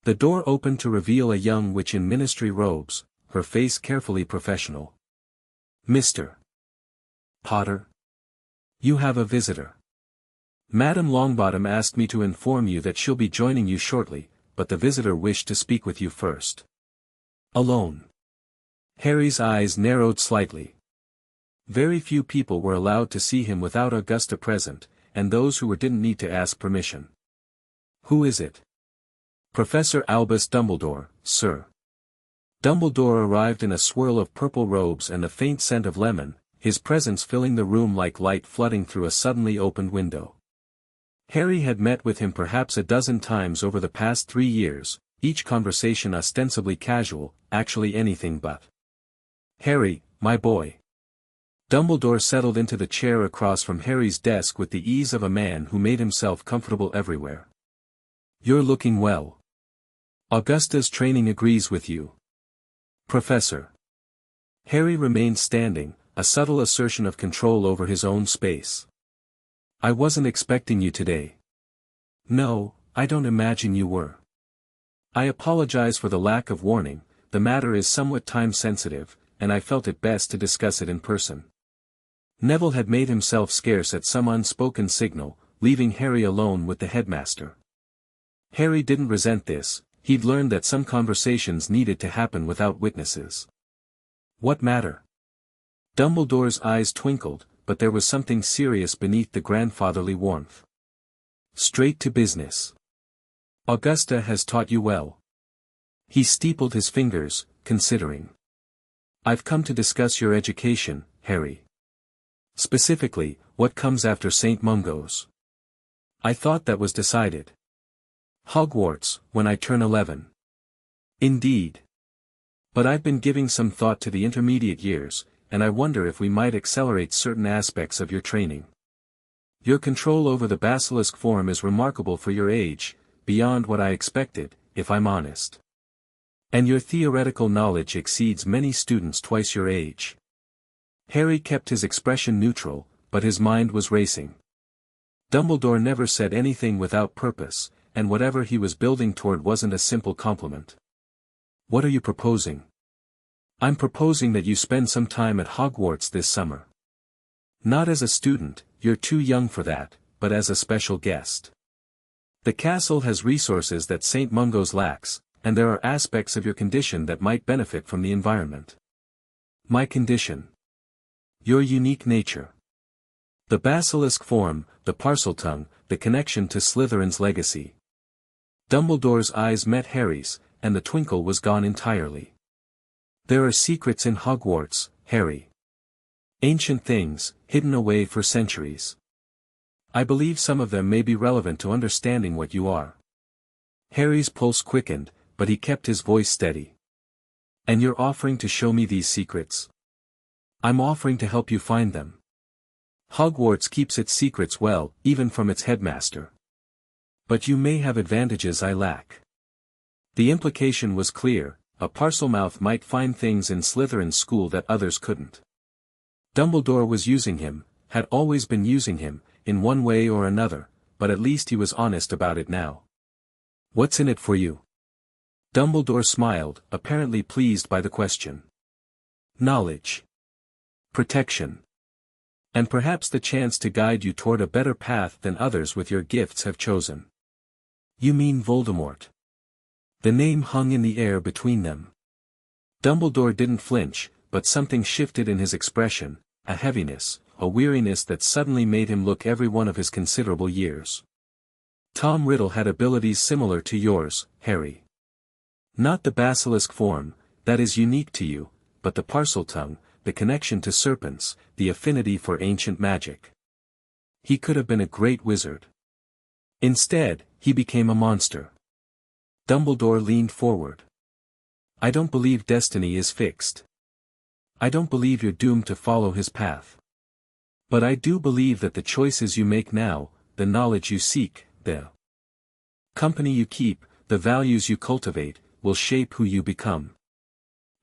[SPEAKER 2] The door opened to reveal a young witch in ministry robes, her face carefully professional. Mr. Potter? You have a visitor. Madame Longbottom asked me to inform you that she'll be joining you shortly, but the visitor wished to speak with you first. Alone. Harry's eyes narrowed slightly. Very few people were allowed to see him without Augusta present, and those who were didn't need to ask permission. Who is it? Professor Albus Dumbledore, sir. Dumbledore arrived in a swirl of purple robes and a faint scent of lemon, his presence filling the room like light flooding through a suddenly opened window. Harry had met with him perhaps a dozen times over the past 3 years, each conversation ostensibly casual, actually anything but. Harry, my boy. Dumbledore settled into the chair across from Harry's desk with the ease of a man who made himself comfortable everywhere. You're looking well. Augusta's training agrees with you. Professor. Harry remained standing, a subtle assertion of control over his own space. I wasn't expecting you today. No, I don't imagine you were. I apologize for the lack of warning, the matter is somewhat time-sensitive, and I felt it best to discuss it in person. Neville had made himself scarce at some unspoken signal, leaving Harry alone with the headmaster. Harry didn't resent this, he'd learned that some conversations needed to happen without witnesses. What matter? Dumbledore's eyes twinkled, but there was something serious beneath the grandfatherly warmth. Straight to business. Augusta has taught you well. He steepled his fingers, considering. I've come to discuss your education, Harry. Specifically, what comes after St. Mungo's. I thought that was decided. Hogwarts, when I turn 11. Indeed. But I've been giving some thought to the intermediate years, and I wonder if we might accelerate certain aspects of your training. Your control over the Basilisk form is remarkable for your age, beyond what I expected, if I'm honest. And your theoretical knowledge exceeds many students twice your age. Harry kept his expression neutral, but his mind was racing. Dumbledore never said anything without purpose, and whatever he was building toward wasn't a simple compliment. What are you proposing? I'm proposing that you spend some time at Hogwarts this summer. Not as a student, you're too young for that, but as a special guest. The castle has resources that St. Mungo's lacks, and there are aspects of your condition that might benefit from the environment. My condition. Your unique nature. The Basilisk form, the Parseltongue, the connection to Slytherin's legacy. Dumbledore's eyes met Harry's, and the twinkle was gone entirely. There are secrets in Hogwarts, Harry. Ancient things, hidden away for centuries. I believe some of them may be relevant to understanding what you are. Harry's pulse quickened, but he kept his voice steady. And you're offering to show me these secrets? I'm offering to help you find them. Hogwarts keeps its secrets well, even from its headmaster. But you may have advantages I lack. The implication was clear, a Parselmouth might find things in Slytherin's school that others couldn't. Dumbledore was using him, had always been using him, in one way or another, but at least he was honest about it now. What's in it for you? Dumbledore smiled, apparently pleased by the question. Knowledge. Protection. And perhaps the chance to guide you toward a better path than others with your gifts have chosen. You mean Voldemort? The name hung in the air between them. Dumbledore didn't flinch, but something shifted in his expression, a heaviness, a weariness that suddenly made him look every one of his considerable years. Tom Riddle had abilities similar to yours, Harry. Not the Basilisk form, that is unique to you, but the Parseltongue, the connection to serpents, the affinity for ancient magic. He could have been a great wizard. Instead, he became a monster. Dumbledore leaned forward. I don't believe destiny is fixed. I don't believe you're doomed to follow his path. But I do believe that the choices you make now, the knowledge you seek, the company you keep, the values you cultivate, will shape who you become.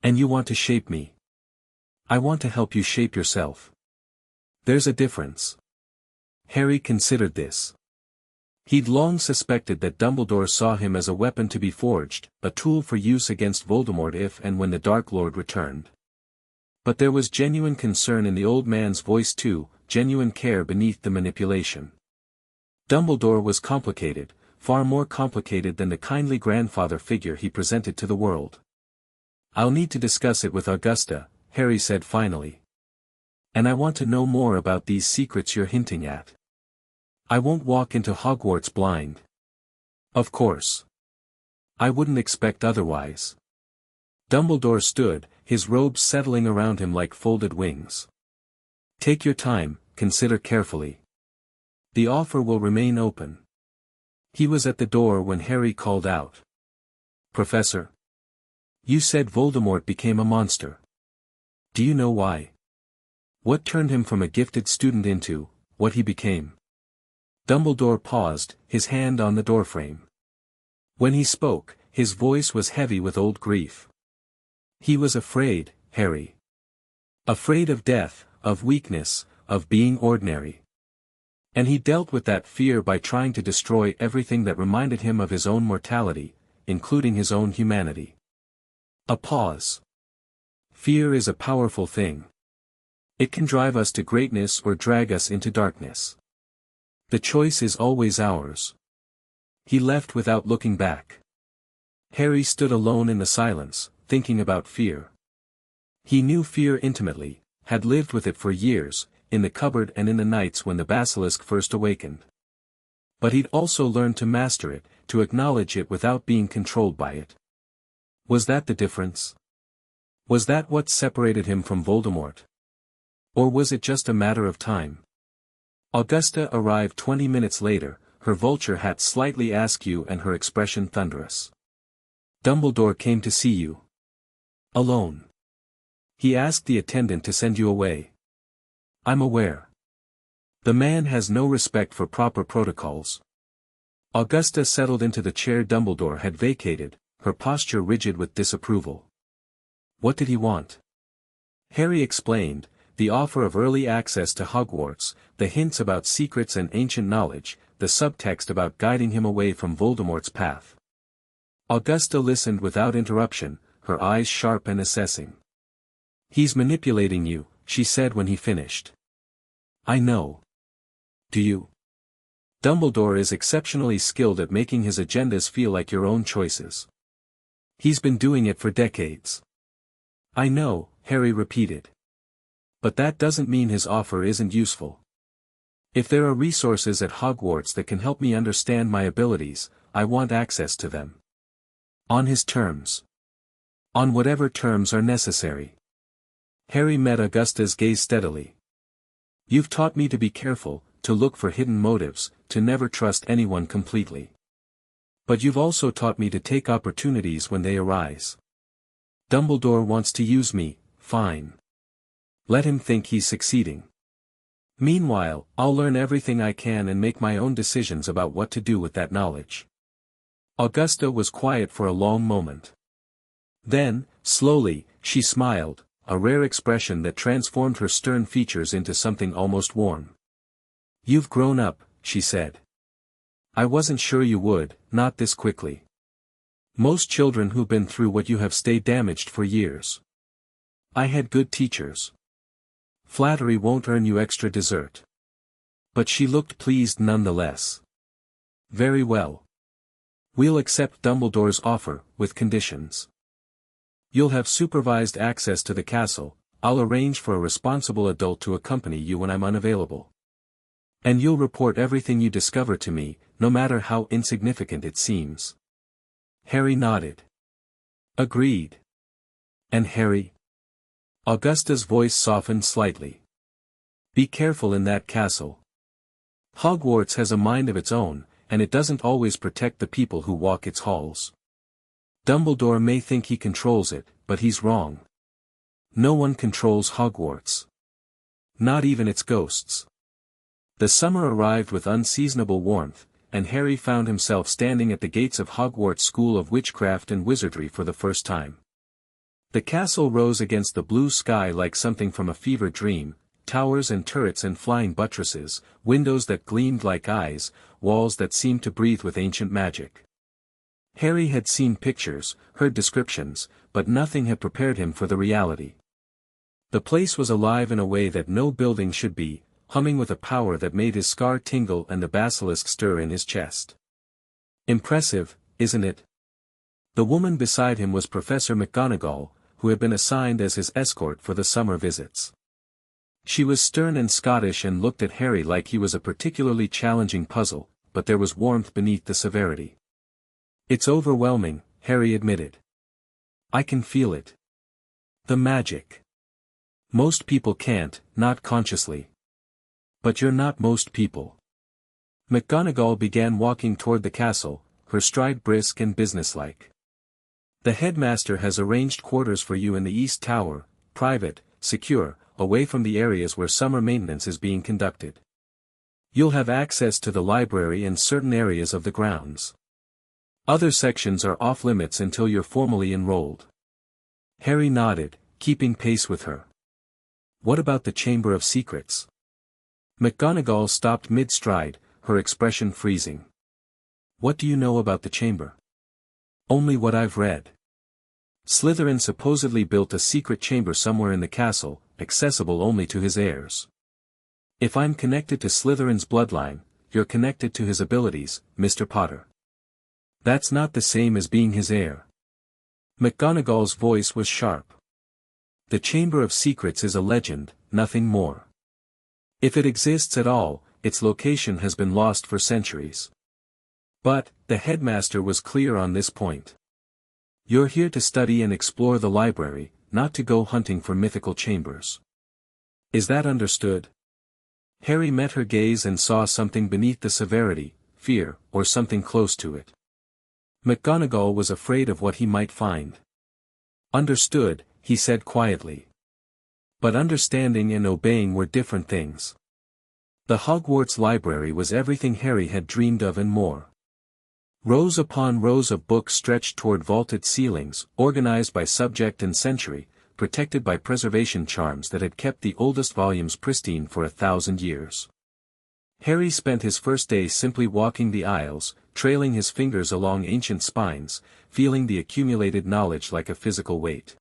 [SPEAKER 2] And you want to shape me. I want to help you shape yourself. There's a difference. Harry considered this. He'd long suspected that Dumbledore saw him as a weapon to be forged, a tool for use against Voldemort if and when the Dark Lord returned. But there was genuine concern in the old man's voice too, genuine care beneath the manipulation. Dumbledore was complicated, far more complicated than the kindly grandfather figure he presented to the world. I'll need to discuss it with Augusta, Harry said finally. And I want to know more about these secrets you're hinting at. I won't walk into Hogwarts blind. Of course. I wouldn't expect otherwise. Dumbledore stood, his robes settling around him like folded wings. Take your time, consider carefully. The offer will remain open. He was at the door when Harry called out. Professor? You said Voldemort became a monster. Do you know why? What turned him from a gifted student into what he became? Dumbledore paused, his hand on the doorframe. When he spoke, his voice was heavy with old grief. He was afraid, Harry. Afraid of death, of weakness, of being ordinary. And he dealt with that fear by trying to destroy everything that reminded him of his own mortality, including his own humanity. A pause. Fear is a powerful thing. It can drive us to greatness or drag us into darkness. The choice is always ours. He left without looking back. Harry stood alone in the silence, thinking about fear. He knew fear intimately, had lived with it for years, in the cupboard and in the nights when the basilisk first awakened. But he'd also learned to master it, to acknowledge it without being controlled by it. Was that the difference? Was that what separated him from Voldemort? Or was it just a matter of time? Augusta arrived 20 minutes later, her vulture hat slightly askew and her expression thunderous. Dumbledore came to see you. Alone. He asked the attendant to send you away. I'm aware. The man has no respect for proper protocols. Augusta settled into the chair Dumbledore had vacated, her posture rigid with disapproval. What did he want? Harry explained, the offer of early access to Hogwarts, the hints about secrets and ancient knowledge, the subtext about guiding him away from Voldemort's path. Augusta listened without interruption, her eyes sharp and assessing. He's manipulating you, she said when he finished. I know. Do you? Dumbledore is exceptionally skilled at making his agendas feel like your own choices. He's been doing it for decades. I know, Harry repeated. But that doesn't mean his offer isn't useful. If there are resources at Hogwarts that can help me understand my abilities, I want access to them. On his terms. On whatever terms are necessary. Harry met Augusta's gaze steadily. You've taught me to be careful, to look for hidden motives, to never trust anyone completely. But you've also taught me to take opportunities when they arise. Dumbledore wants to use me, fine. Let him think he's succeeding. Meanwhile, I'll learn everything I can and make my own decisions about what to do with that knowledge. Augusta was quiet for a long moment. Then, slowly, she smiled, a rare expression that transformed her stern features into something almost warm. You've grown up, she said. I wasn't sure you would, not this quickly. Most children who've been through what you have stay damaged for years. I had good teachers. Flattery won't earn you extra dessert. But she looked pleased nonetheless. Very well. We'll accept Dumbledore's offer, with conditions. You'll have supervised access to the castle, I'll arrange for a responsible adult to accompany you when I'm unavailable. And you'll report everything you discover to me, no matter how insignificant it seems. Harry nodded. Agreed. And Harry? Augusta's voice softened slightly. Be careful in that castle. Hogwarts has a mind of its own, and it doesn't always protect the people who walk its halls. Dumbledore may think he controls it, but he's wrong. No one controls Hogwarts. Not even its ghosts. The summer arrived with unseasonable warmth, and Harry found himself standing at the gates of Hogwarts School of Witchcraft and Wizardry for the first time. The castle rose against the blue sky like something from a fever dream, towers and turrets and flying buttresses, windows that gleamed like eyes, walls that seemed to breathe with ancient magic. Harry had seen pictures, heard descriptions, but nothing had prepared him for the reality. The place was alive in a way that no building should be, humming with a power that made his scar tingle and the basilisk stir in his chest. Impressive, isn't it? The woman beside him was Professor McGonagall, who had been assigned as his escort for the summer visits. She was stern and Scottish and looked at Harry like he was a particularly challenging puzzle, but there was warmth beneath the severity. It's overwhelming, Harry admitted. I can feel it. The magic. Most people can't, not consciously. But you're not most people. McGonagall began walking toward the castle, her stride brisk and businesslike. The headmaster has arranged quarters for you in the East Tower, private, secure, away from the areas where summer maintenance is being conducted. You'll have access to the library and certain areas of the grounds. Other sections are off-limits until you're formally enrolled. Harry nodded, keeping pace with her. What about the Chamber of Secrets? McGonagall stopped mid-stride, her expression freezing. What do you know about the chamber? Only what I've read. Slytherin supposedly built a secret chamber somewhere in the castle, accessible only to his heirs. If I'm connected to Slytherin's bloodline, you're connected to his abilities, Mr. Potter. That's not the same as being his heir. McGonagall's voice was sharp. The Chamber of Secrets is a legend, nothing more. If it exists at all, its location has been lost for centuries. But, the headmaster was clear on this point. You're here to study and explore the library, not to go hunting for mythical chambers. Is that understood? Harry met her gaze and saw something beneath the severity, fear, or something close to it. McGonagall was afraid of what he might find. Understood, he said quietly. But understanding and obeying were different things. The Hogwarts library was everything Harry had dreamed of and more. Rows upon rows of books stretched toward vaulted ceilings, organized by subject and century, protected by preservation charms that had kept the oldest volumes pristine for 1,000 years. Harry spent his first day simply walking the aisles, trailing his fingers along ancient spines, feeling the accumulated knowledge like a physical weight.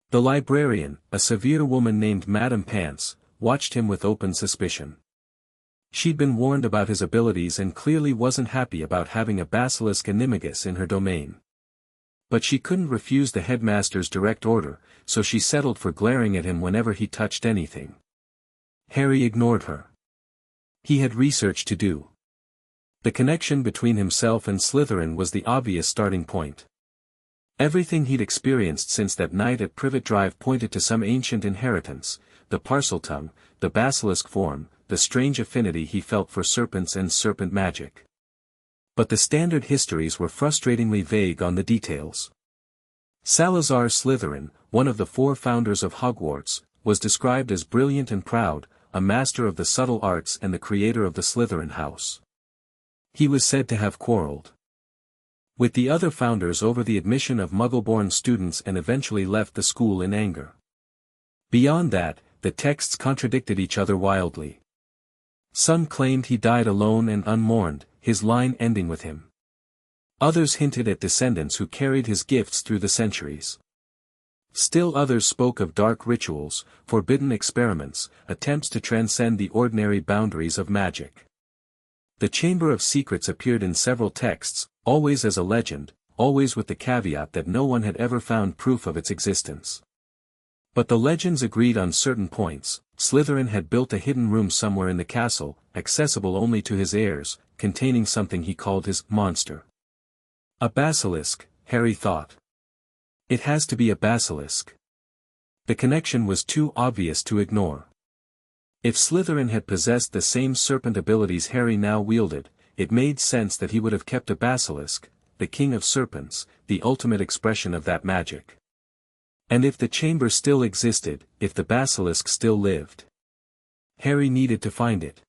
[SPEAKER 2] The librarian, a severe woman named Madame Pants, watched him with open suspicion. She'd been warned about his abilities and clearly wasn't happy about having a basilisk animagus in her domain. But she couldn't refuse the headmaster's direct order, so she settled for glaring at him whenever he touched anything. Harry ignored her. He had research to do. The connection between himself and Slytherin was the obvious starting point. Everything he'd experienced since that night at Privet Drive pointed to some ancient inheritance, the Parseltongue, the basilisk form, the strange affinity he felt for serpents and serpent magic. But the standard histories were frustratingly vague on the details. Salazar Slytherin, one of the 4 founders of Hogwarts, was described as brilliant and proud, a master of the subtle arts and the creator of the Slytherin house. He was said to have quarreled with the other founders over the admission of Muggle-born students and eventually left the school in anger. Beyond that, the texts contradicted each other wildly. Some claimed he died alone and unmourned, his line ending with him. Others hinted at descendants who carried his gifts through the centuries. Still others spoke of dark rituals, forbidden experiments, attempts to transcend the ordinary boundaries of magic. The Chamber of Secrets appeared in several texts, always as a legend, always with the caveat that no one had ever found proof of its existence. But the legends agreed on certain points. Slytherin had built a hidden room somewhere in the castle, accessible only to his heirs, containing something he called his monster. A basilisk, Harry thought. It has to be a basilisk. The connection was too obvious to ignore. If Slytherin had possessed the same serpent abilities Harry now wielded, it made sense that he would have kept a basilisk, the king of serpents, the ultimate expression of that magic. And if the chamber still existed, if the basilisk still lived, Harry needed to find it.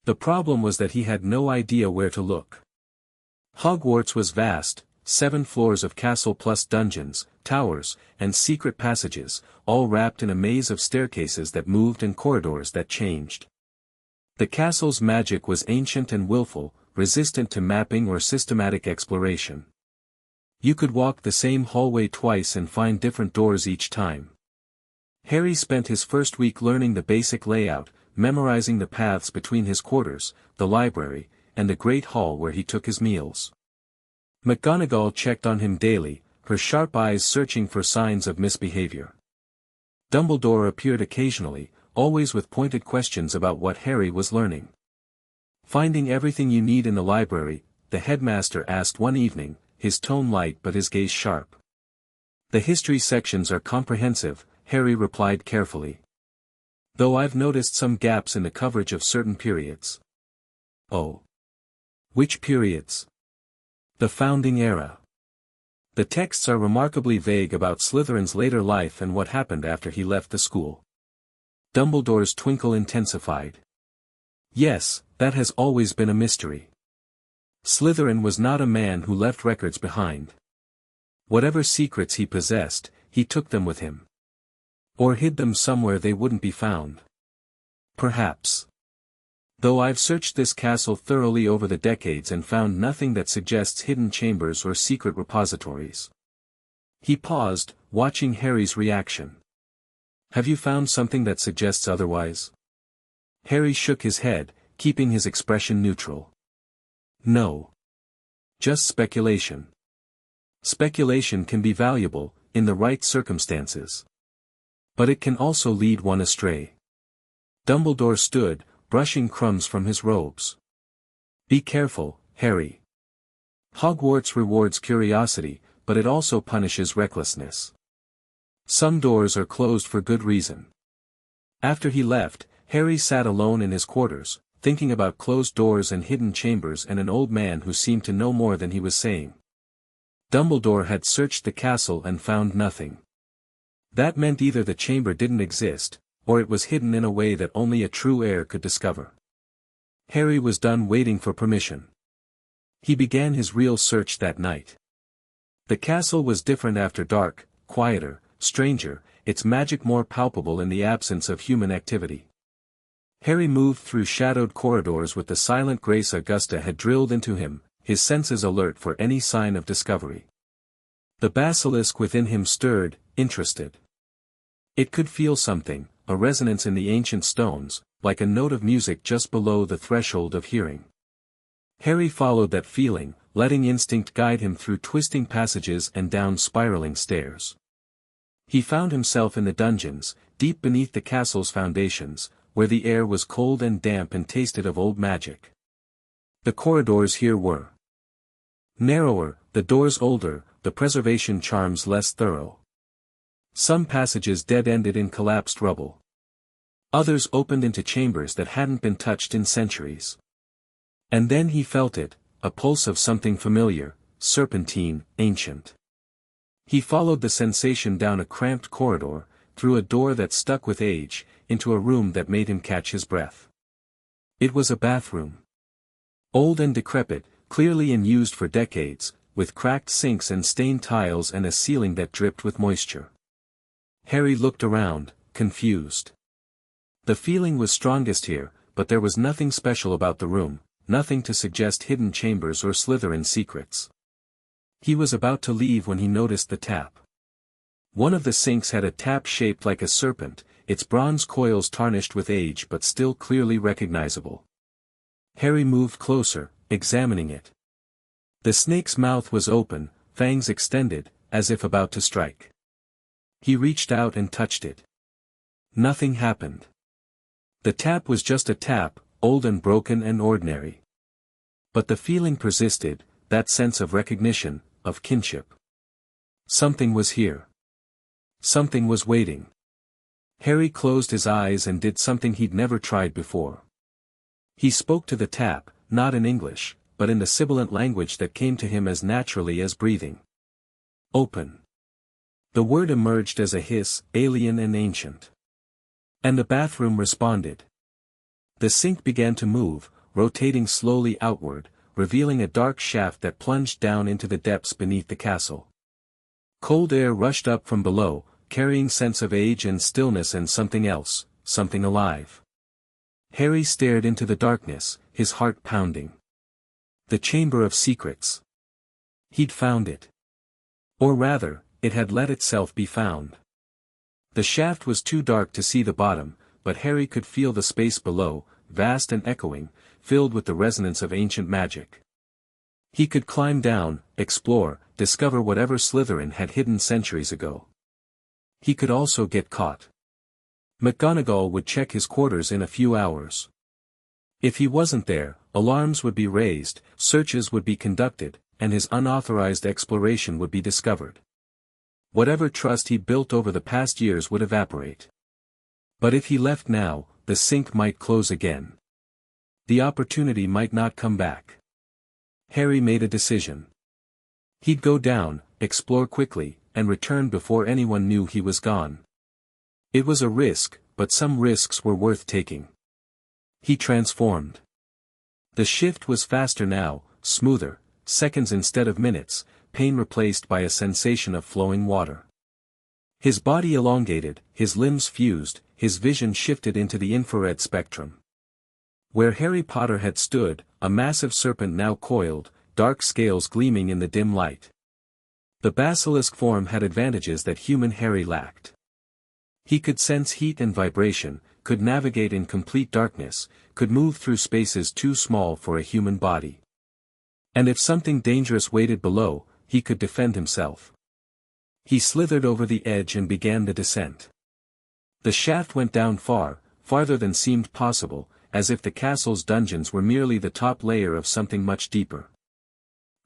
[SPEAKER 2] The problem was that he had no idea where to look. Hogwarts was vast, 7 floors of castle plus dungeons, towers, and secret passages, all wrapped in a maze of staircases that moved and corridors that changed. The castle's magic was ancient and willful, resistant to mapping or systematic exploration. You could walk the same hallway twice and find different doors each time. Harry spent his first week learning the basic layout, memorizing the paths between his quarters, the library, and the great hall where he took his meals. McGonagall checked on him daily, her sharp eyes searching for signs of misbehavior. Dumbledore appeared occasionally, always with pointed questions about what Harry was learning. Finding everything you need in the library, the headmaster asked one evening, his tone light but his gaze sharp. The history sections are comprehensive, Harry replied carefully. Though I've noticed some gaps in the coverage of certain periods. Oh. Which periods? The Founding Era. The texts are remarkably vague about Slytherin's later life and what happened after he left the school. Dumbledore's twinkle intensified. Yes, that has always been a mystery. Slytherin was not a man who left records behind. Whatever secrets he possessed, he took them with him. Or hid them somewhere they wouldn't be found. Perhaps. Though I've searched this castle thoroughly over the decades and found nothing that suggests hidden chambers or secret repositories. He paused, watching Harry's reaction. Have you found something that suggests otherwise? Harry shook his head, keeping his expression neutral. No. Just speculation. Speculation can be valuable, in the right circumstances. But it can also lead one astray. Dumbledore stood, brushing crumbs from his robes. "Be careful, Harry. Hogwarts rewards curiosity, but it also punishes recklessness. Some doors are closed for good reason." After he left, Harry sat alone in his quarters, thinking about closed doors and hidden chambers and an old man who seemed to know more than he was saying. Dumbledore had searched the castle and found nothing. That meant either the chamber didn't exist, or it was hidden in a way that only a true heir could discover. Harry was done waiting for permission. He began his real search that night. The castle was different after dark, quieter, stranger, its magic more palpable in the absence of human activity. Harry moved through shadowed corridors with the silent grace Augusta had drilled into him, his senses alert for any sign of discovery. The basilisk within him stirred, interested. It could feel something, a resonance in the ancient stones, like a note of music just below the threshold of hearing. Harry followed that feeling, letting instinct guide him through twisting passages and down spiraling stairs. He found himself in the dungeons, deep beneath the castle's foundations, where the air was cold and damp and tasted of old magic. The corridors here were narrower, the doors older, the preservation charms less thorough. Some passages dead-ended in collapsed rubble. Others opened into chambers that hadn't been touched in centuries. And then he felt it, a pulse of something familiar, serpentine, ancient. He followed the sensation down a cramped corridor, through a door that stuck with age, into a room that made him catch his breath. It was a bathroom. Old and decrepit, clearly unused for decades, with cracked sinks and stained tiles and a ceiling that dripped with moisture. Harry looked around, confused. The feeling was strongest here, but there was nothing special about the room, nothing to suggest hidden chambers or Slytherin secrets. He was about to leave when he noticed the tap. One of the sinks had a tap shaped like a serpent, its bronze coils tarnished with age but still clearly recognizable. Harry moved closer, examining it. The snake's mouth was open, fangs extended, as if about to strike. He reached out and touched it. Nothing happened. The tap was just a tap, old and broken and ordinary. But the feeling persisted, that sense of recognition, of kinship. Something was here. Something was waiting. Harry closed his eyes and did something he'd never tried before. He spoke to the tap, not in English, but in the sibilant language that came to him as naturally as breathing. "Open." The word emerged as a hiss, alien and ancient. And the bathroom responded. The sink began to move, rotating slowly outward, revealing a dark shaft that plunged down into the depths beneath the castle. Cold air rushed up from below, carrying sense of age and stillness and something else, something alive. Harry stared into the darkness, his heart pounding. The Chamber of Secrets. He'd found it. Or rather, it had let itself be found. The shaft was too dark to see the bottom, but Harry could feel the space below, vast and echoing, filled with the resonance of ancient magic. He could climb down, explore, discover whatever Slytherin had hidden centuries ago. He could also get caught. McGonagall would check his quarters in a few hours. If he wasn't there, alarms would be raised, searches would be conducted, and his unauthorized exploration would be discovered. Whatever trust he built over the past years would evaporate. But if he left now, the sink might close again. The opportunity might not come back. Harry made a decision. He'd go down, explore quickly, and return before anyone knew he was gone. It was a risk, but some risks were worth taking. He transformed. The shift was faster now, smoother, seconds instead of minutes, pain replaced by a sensation of flowing water. His body elongated, his limbs fused, his vision shifted into the infrared spectrum. Where Harry Potter had stood, a massive serpent now coiled, dark scales gleaming in the dim light. The basilisk form had advantages that human Harry lacked. He could sense heat and vibration, could navigate in complete darkness, could move through spaces too small for a human body. And if something dangerous waited below, he could defend himself. He slithered over the edge and began the descent. The shaft went down far, farther than seemed possible, as if the castle's dungeons were merely the top layer of something much deeper.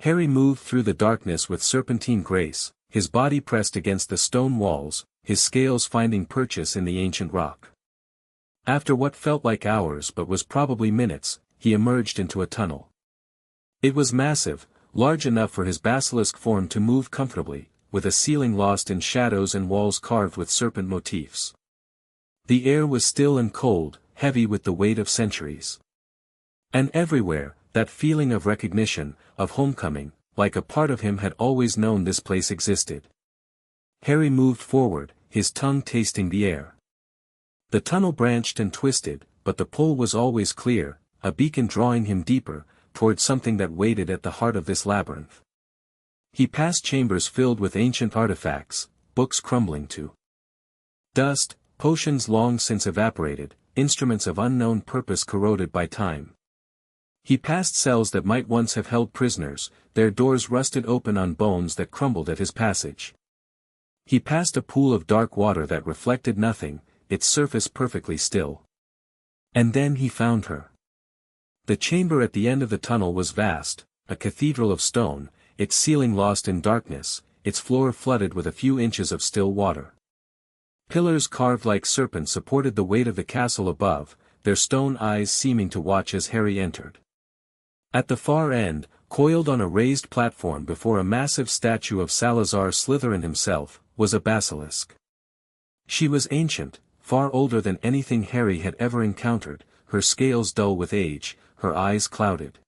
[SPEAKER 2] Harry moved through the darkness with serpentine grace, his body pressed against the stone walls, his scales finding purchase in the ancient rock. After what felt like hours but was probably minutes, he emerged into a tunnel. It was massive, large enough for his basilisk form to move comfortably, with a ceiling lost in shadows and walls carved with serpent motifs. The air was still and cold, heavy with the weight of centuries. And everywhere, that feeling of recognition, of homecoming, like a part of him had always known this place existed. Harry moved forward, his tongue tasting the air. The tunnel branched and twisted, but the pull was always clear, a beacon drawing him deeper, toward something that waited at the heart of this labyrinth. He passed chambers filled with ancient artifacts, books crumbling to dust, potions long since evaporated, instruments of unknown purpose corroded by time. He passed cells that might once have held prisoners, their doors rusted open on bones that crumbled at his passage. He passed a pool of dark water that reflected nothing, its surface perfectly still. And then he found her. The chamber at the end of the tunnel was vast, a cathedral of stone, its ceiling lost in darkness, its floor flooded with a few inches of still water. Pillars carved like serpents supported the weight of the castle above, their stone eyes seeming to watch as Harry entered. At the far end, coiled on a raised platform before a massive statue of Salazar Slytherin himself, was a basilisk. She was ancient, far older than anything Harry had ever encountered, her scales dull with age, her eyes clouded.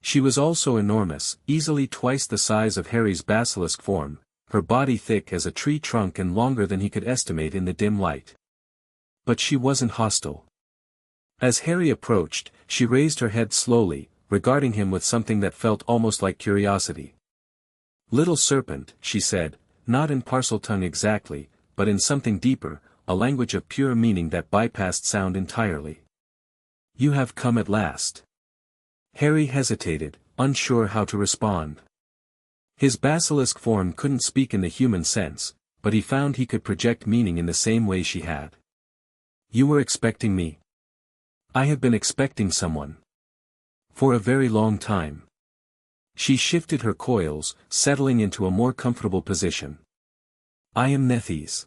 [SPEAKER 2] She was also enormous, easily twice the size of Harry's basilisk form, her body thick as a tree trunk and longer than he could estimate in the dim light. But she wasn't hostile. As Harry approached, she raised her head slowly, regarding him with something that felt almost like curiosity. "Little serpent," she said, not in Parseltongue exactly, but in something deeper, a language of pure meaning that bypassed sound entirely. "You have come at last." Harry hesitated, unsure how to respond. His basilisk form couldn't speak in the human sense, but he found he could project meaning in the same way she had. "You were expecting me?" "I have been expecting someone. For a very long time." She shifted her coils, settling into a more comfortable position. "I am Nethys.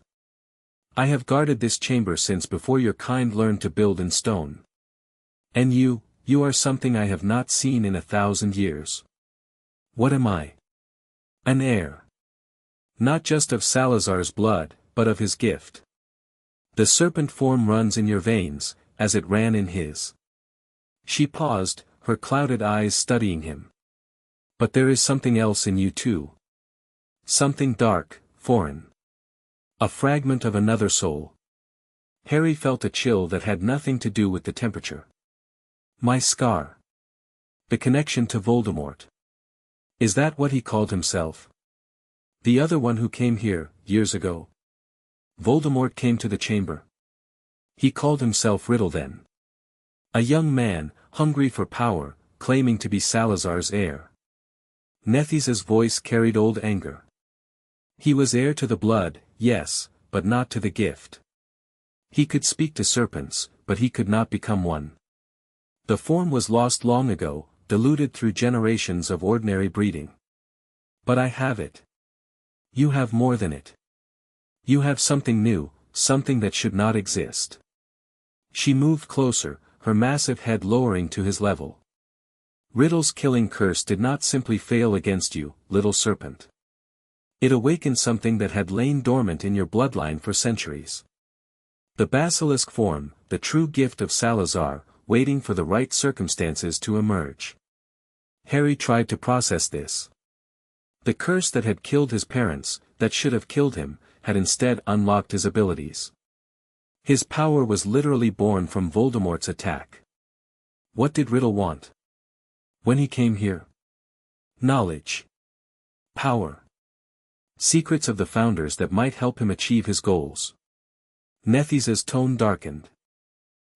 [SPEAKER 2] I have guarded this chamber since before your kind learned to build in stone. And you are something I have not seen in 1,000 years. What am I?" "An heir. Not just of Salazar's blood, but of his gift. The serpent form runs in your veins, as it ran in his." She paused, her clouded eyes studying him. "But there is something else in you too. Something dark, foreign. A fragment of another soul." Harry felt a chill that had nothing to do with the temperature. "My scar. The connection to Voldemort. Is that what he called himself? The other one who came here, years ago? Voldemort came to the chamber. He called himself Riddle then. A young man, hungry for power, claiming to be Salazar's heir." Nethys's voice carried old anger. "He was heir to the blood, yes, but not to the gift. He could speak to serpents, but he could not become one. The form was lost long ago, diluted through generations of ordinary breeding. But I have it. You have more than it. You have something new, something that should not exist." She moved closer, her massive head lowering to his level. "Riddle's killing curse did not simply fail against you, little serpent. It awakened something that had lain dormant in your bloodline for centuries. The basilisk form, the true gift of Salazar, waiting for the right circumstances to emerge." Harry tried to process this. The curse that had killed his parents, that should have killed him, had instead unlocked his abilities. His power was literally born from Voldemort's attack. What did Riddle want? When he came here? Knowledge. Power. Secrets of the Founders that might help him achieve his goals. Nethys's tone darkened.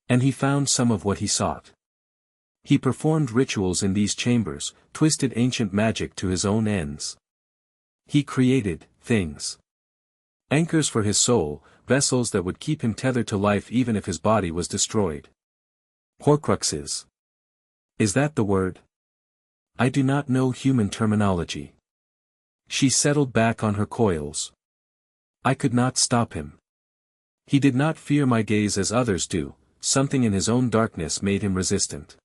[SPEAKER 2] And he found some of what he sought. He performed rituals in these chambers, twisted ancient magic to his own ends. He created things. Anchors for his soul, vessels that would keep him tethered to life even if his body was destroyed. Horcruxes. Is that the word? I do not know human terminology. She settled back on her coils. I could not stop him. He did not fear my gaze as others do, something in his own darkness made him resistant.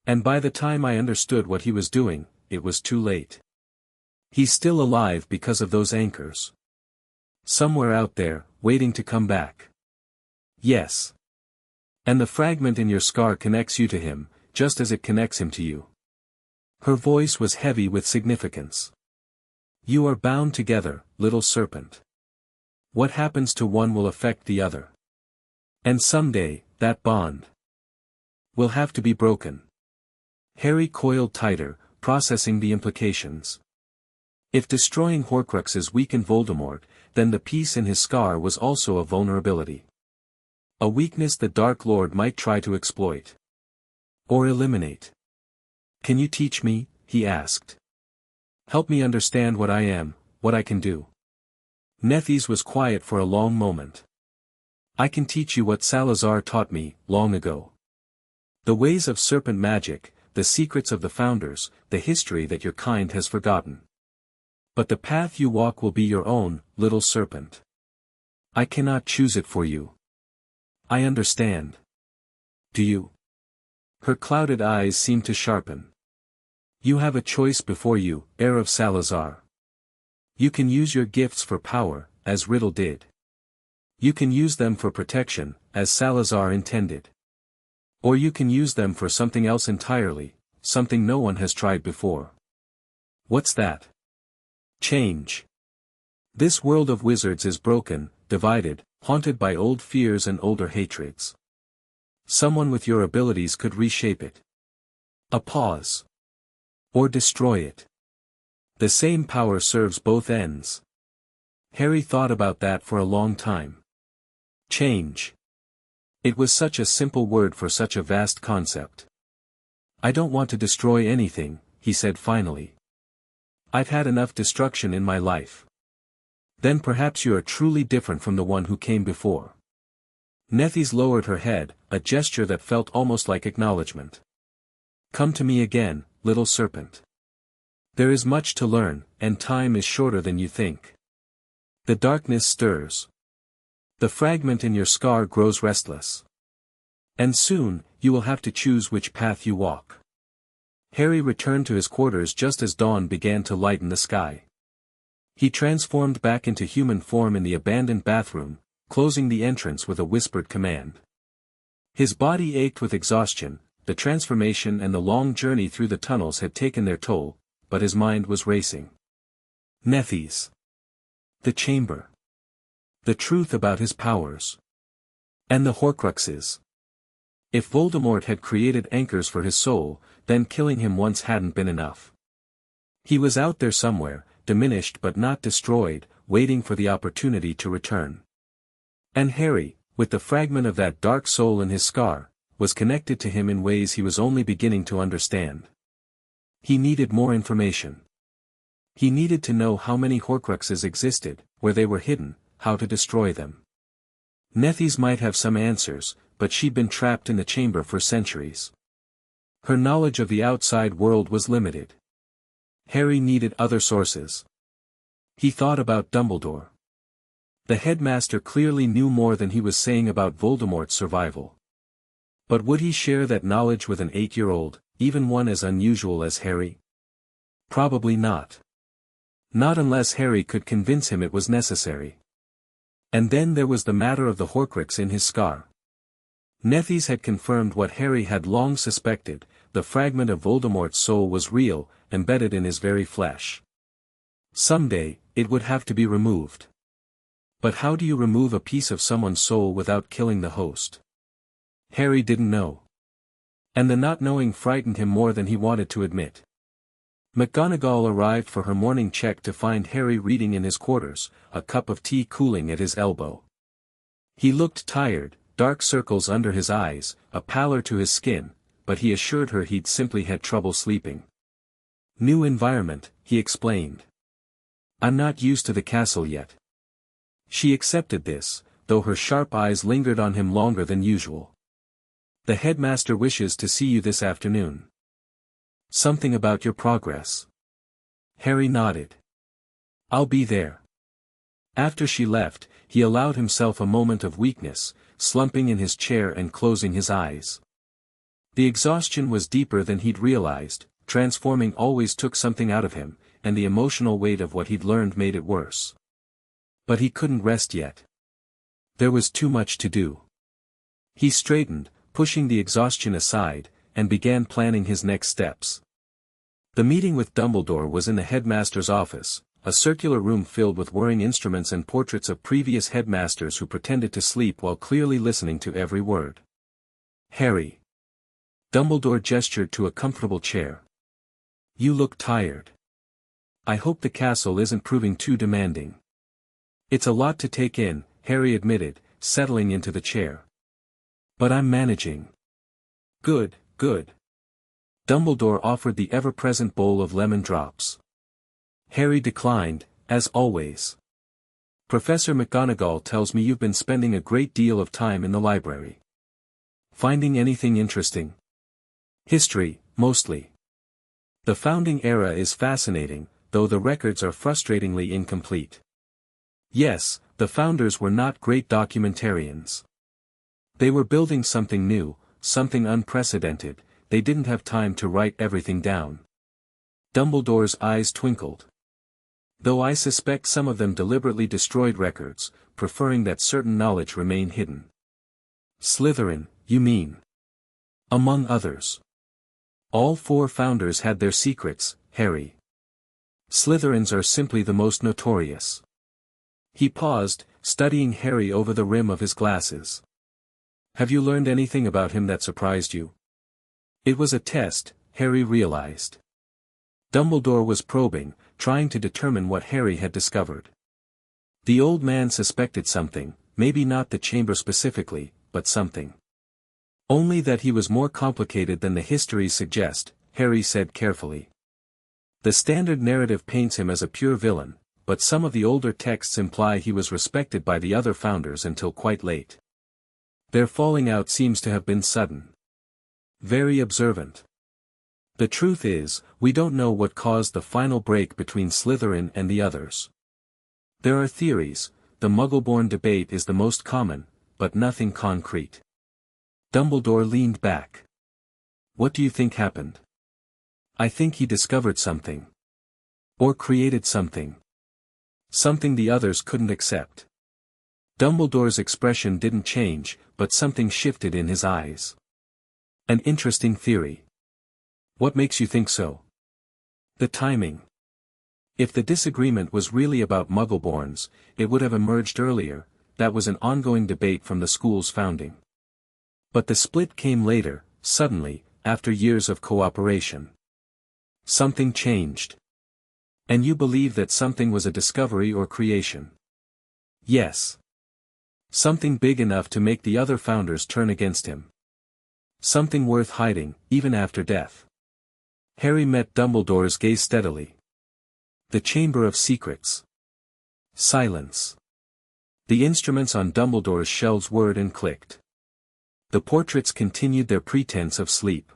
[SPEAKER 2] And by the time I understood what he was doing, it was too late. He's still alive because of those anchors. Somewhere out there, waiting to come back. Yes. And the fragment in your scar connects you to him, just as it connects him to you. Her voice was heavy with significance. You are bound together, little serpent. What happens to one will affect the other. And someday, that bond will have to be broken. Harry coiled tighter, processing the implications. If destroying Horcruxes weakened Voldemort, then the piece in his scar was also a vulnerability. A weakness the Dark Lord might try to exploit. Or eliminate. Can you teach me? He asked. Help me understand what I am, what I can do. Nephis was quiet for a long moment. I can teach you what Salazar taught me, long ago. The ways of serpent magic, the secrets of the founders, the history that your kind has forgotten. But the path you walk will be your own, little serpent. I cannot choose it for you. I understand. Do you? Her clouded eyes seemed to sharpen. You have a choice before you, heir of Salazar. You can use your gifts for power, as Riddle did. You can use them for protection, as Salazar intended. Or you can use them for something else entirely, something no one has tried before. What's that? Change. This world of wizards is broken, divided, haunted by old fears and older hatreds. Someone with your abilities could reshape it. A pause. Or destroy it. The same power serves both ends. Harry thought about that for a long time. Change. It was such a simple word for such a vast concept. I don't want to destroy anything, he said finally. I've had enough destruction in my life. Then perhaps you are truly different from the one who came before. Nephis lowered her head, a gesture that felt almost like acknowledgement. Come to me again, little serpent. There is much to learn, and time is shorter than you think. The darkness stirs. The fragment in your scar grows restless. And soon, you will have to choose which path you walk. Harry returned to his quarters just as dawn began to lighten the sky. He transformed back into human form in the abandoned bathroom, closing the entrance with a whispered command. His body ached with exhaustion, the transformation and the long journey through the tunnels had taken their toll, but his mind was racing. Nephis. The chamber. The truth about his powers. And the Horcruxes. If Voldemort had created anchors for his soul, then killing him once hadn't been enough. He was out there somewhere, diminished but not destroyed, waiting for the opportunity to return. And Harry, with the fragment of that dark soul in his scar, was connected to him in ways he was only beginning to understand. He needed more information. He needed to know how many Horcruxes existed, where they were hidden, how to destroy them. Nephis might have some answers, but she'd been trapped in the chamber for centuries. Her knowledge of the outside world was limited. Harry needed other sources. He thought about Dumbledore. The headmaster clearly knew more than he was saying about Voldemort's survival. But would he share that knowledge with an 8-year-old, even one as unusual as Harry? Probably not. Not unless Harry could convince him it was necessary. And then there was the matter of the Horcrux in his scar. Nephis had confirmed what Harry had long suspected, the fragment of Voldemort's soul was real, embedded in his very flesh. Someday, it would have to be removed. But how do you remove a piece of someone's soul without killing the host? Harry didn't know. And the not knowing frightened him more than he wanted to admit. McGonagall arrived for her morning check to find Harry reading in his quarters, a cup of tea cooling at his elbow. He looked tired, dark circles under his eyes, a pallor to his skin, but he assured her he'd simply had trouble sleeping. New environment, he explained. I'm not used to the castle yet. She accepted this, though her sharp eyes lingered on him longer than usual. "The headmaster wishes to see you this afternoon." "Something about your progress?" Harry nodded. "I'll be there." After she left, he allowed himself a moment of weakness, slumping in his chair and closing his eyes. The exhaustion was deeper than he'd realized. Transforming always took something out of him, and the emotional weight of what he'd learned made it worse. But he couldn't rest yet. There was too much to do. He straightened, pushing the exhaustion aside, and began planning his next steps. The meeting with Dumbledore was in the headmaster's office, a circular room filled with whirring instruments and portraits of previous headmasters who pretended to sleep while clearly listening to every word. "Harry." Dumbledore gestured to a comfortable chair. "You look tired. I hope the castle isn't proving too demanding." "It's a lot to take in," Harry admitted, settling into the chair. "But I'm managing." "Good, good." Dumbledore offered the ever-present bowl of lemon drops. Harry declined, as always. "Professor McGonagall tells me you've been spending a great deal of time in the library. Finding anything interesting?" "History, mostly. The founding era is fascinating, though the records are frustratingly incomplete." "Yes, the founders were not great documentarians. They were building something new, something unprecedented. They didn't have time to write everything down." Dumbledore's eyes twinkled. "Though I suspect some of them deliberately destroyed records, preferring that certain knowledge remain hidden." "Slytherin, you mean?" "Among others. All four founders had their secrets, Harry. Slytherins are simply the most notorious." He paused, studying Harry over the rim of his glasses. "Have you learned anything about him that surprised you?" It was a test, Harry realized. Dumbledore was probing, trying to determine what Harry had discovered. The old man suspected something, maybe not the chamber specifically, but something. "Only that he was more complicated than the histories suggest," Harry said carefully. "The standard narrative paints him as a pure villain, but some of the older texts imply he was respected by the other founders until quite late. Their falling out seems to have been sudden. Very observant. The truth is, we don't know what caused the final break between Slytherin and the others. There are theories, the Muggleborn debate is the most common, but nothing concrete." Dumbledore leaned back. "What do you think happened?" "I think he discovered something. Or created something. Something the others couldn't accept." Dumbledore's expression didn't change, but something shifted in his eyes. "An interesting theory. What makes you think so?" "The timing. If the disagreement was really about Muggleborns, it would have emerged earlier. That was an ongoing debate from the school's founding. But the split came later, suddenly, after years of cooperation. Something changed. And you believe that something was a discovery or creation?" "Yes. Something big enough to make the other founders turn against him. Something worth hiding, even after death." Harry met Dumbledore's gaze steadily. "The Chamber of Secrets." Silence. The instruments on Dumbledore's shelves whirred and clicked. The portraits continued their pretense of sleep.